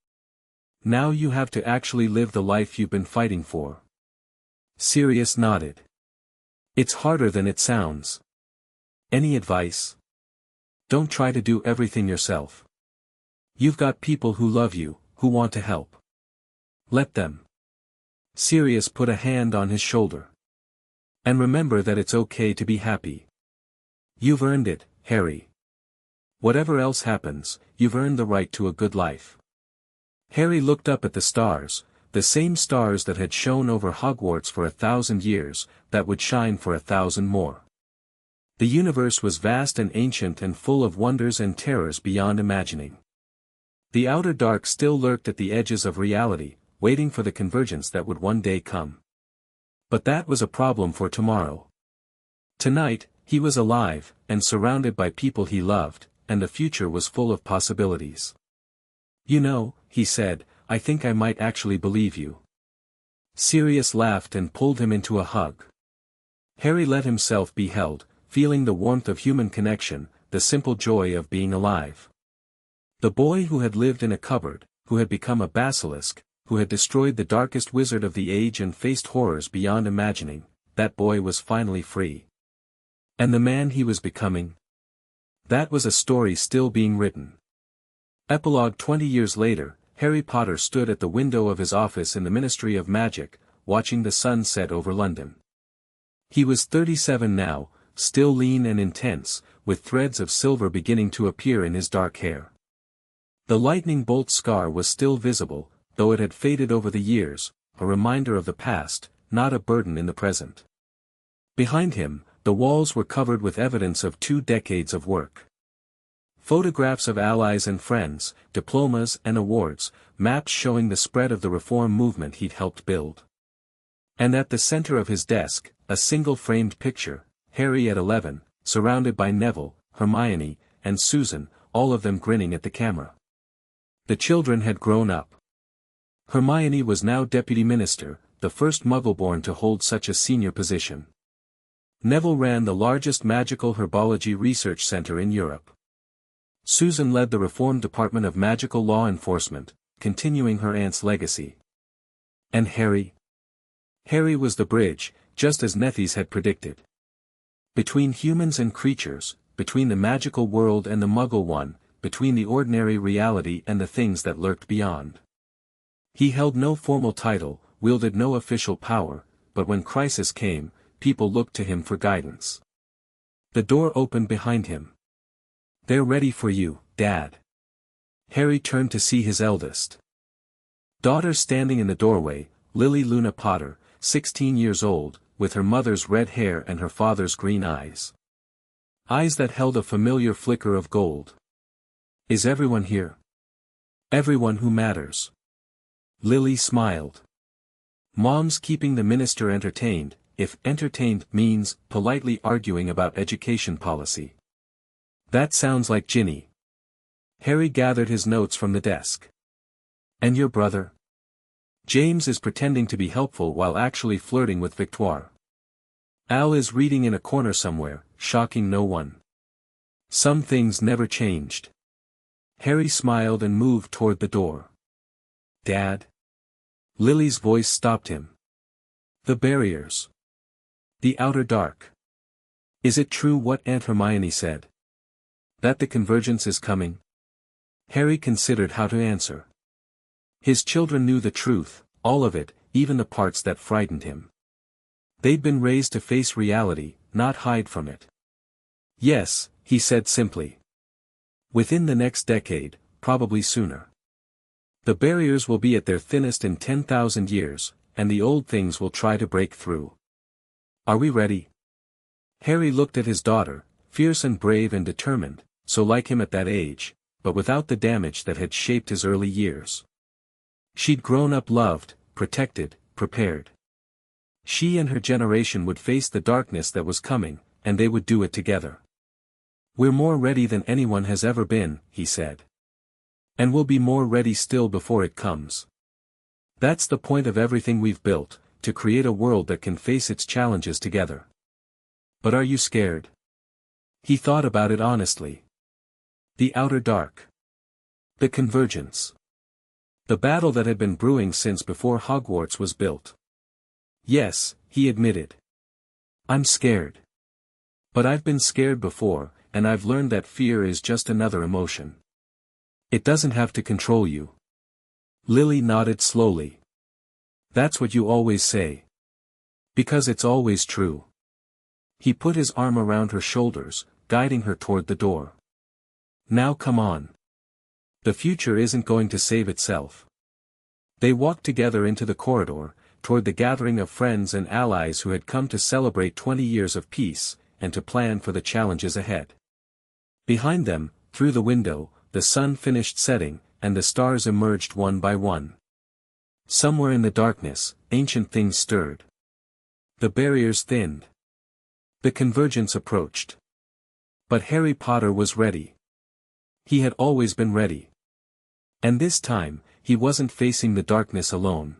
[SPEAKER 2] you have to actually live the life you've been fighting for. Sirius nodded. It's harder than it sounds. Any advice? Don't try to do everything yourself. You've got people who love you, who want to help. Let them. Sirius put a hand on his shoulder. And remember that it's okay to be happy. You've earned it, Harry. Whatever else happens, you've earned the right to a good life. Harry looked up at the stars, the same stars that had shone over Hogwarts for 1,000 years, that would shine for 1,000 more. The universe was vast and ancient and full of wonders and terrors beyond imagining. The outer dark still lurked at the edges of reality, waiting for the convergence that would one day come. But that was a problem for tomorrow. Tonight, he was alive, and surrounded by people he loved, and the future was full of possibilities. You know, he said, I think I might actually believe you. Sirius laughed and pulled him into a hug. Harry let himself be held, feeling the warmth of human connection, the simple joy of being alive. The boy who had lived in a cupboard, who had become a basilisk, who had destroyed the darkest wizard of the age and faced horrors beyond imagining, that boy was finally free. And the man he was becoming? That was a story still being written. Epilogue 20 years later, Harry Potter stood at the window of his office in the Ministry of Magic, watching the sun set over London. He was 37 now, still lean and intense, with threads of silver beginning to appear in his dark hair. The lightning bolt scar was still visible, though it had faded over the years, a reminder of the past, not a burden in the present. Behind him, the walls were covered with evidence of 2 decades of work. Photographs of allies and friends, diplomas and awards, maps showing the spread of the reform movement he'd helped build. And at the center of his desk, a single framed picture, Harry at 11, surrounded by Neville, Hermione, and Susan, all of them grinning at the camera. The children had grown up. Hermione was now deputy minister, the first Muggle-born to hold such a senior position. Neville ran the largest magical herbology research center in Europe. Susan led the Reformed Department of Magical Law Enforcement, continuing her aunt's legacy. And Harry? Harry was the bridge, just as Nethies had predicted. Between humans and creatures, between the magical world and the Muggle one, between the ordinary reality and the things that lurked beyond. He held no formal title, wielded no official power, but when crisis came, people looked to him for guidance. The door opened behind him. "They're ready for you, Dad." Harry turned to see his eldest daughter standing in the doorway, Lily Luna Potter, 16 years old, with her mother's red hair and her father's green eyes. Eyes that held a familiar flicker of gold. "Is everyone here?" "Everyone who matters." Lily smiled. "Mom's keeping the minister entertained, if entertained means politely arguing about education policy." "That sounds like Ginny." Harry gathered his notes from the desk. "And your brother?" "James is pretending to be helpful while actually flirting with Victoire. Al is reading in a corner somewhere, shocking no one. Some things never changed." Harry smiled and moved toward the door. "Dad?" Lily's voice stopped him. "The barriers. The outer dark. Is it true what Aunt Hermione said? That the convergence is coming?" Harry considered how to answer. His children knew the truth, all of it, even the parts that frightened him. They'd been raised to face reality, not hide from it. "Yes," he said simply. "Within the next decade, probably sooner. The barriers will be at their thinnest in 10,000 years, and the old things will try to break through. Are we ready?" Harry looked at his daughter, fierce and brave and determined, so like him at that age, but without the damage that had shaped his early years. She'd grown up loved, protected, prepared. She and her generation would face the darkness that was coming, and they would do it together. "We're more ready than anyone has ever been," he said. "And we'll be more ready still before it comes. That's the point of everything we've built, to create a world that can face its challenges together. But are you scared?" He thought about it honestly. The outer dark. The convergence. The battle that had been brewing since before Hogwarts was built. "Yes," he admitted. "I'm scared. But I've been scared before, and I've learned that fear is just another emotion. It doesn't have to control you." Lily nodded slowly. "That's what you always say. Because it's always true." He put his arm around her shoulders, guiding her toward the door. "Now come on. The future isn't going to save itself." They walked together into the corridor, toward the gathering of friends and allies who had come to celebrate 20 years of peace, and to plan for the challenges ahead. Behind them, through the window, the sun finished setting, and the stars emerged one by one. Somewhere in the darkness, ancient things stirred. The barriers thinned. The convergence approached. But Harry Potter was ready. He had always been ready. And this time, he wasn't facing the darkness alone.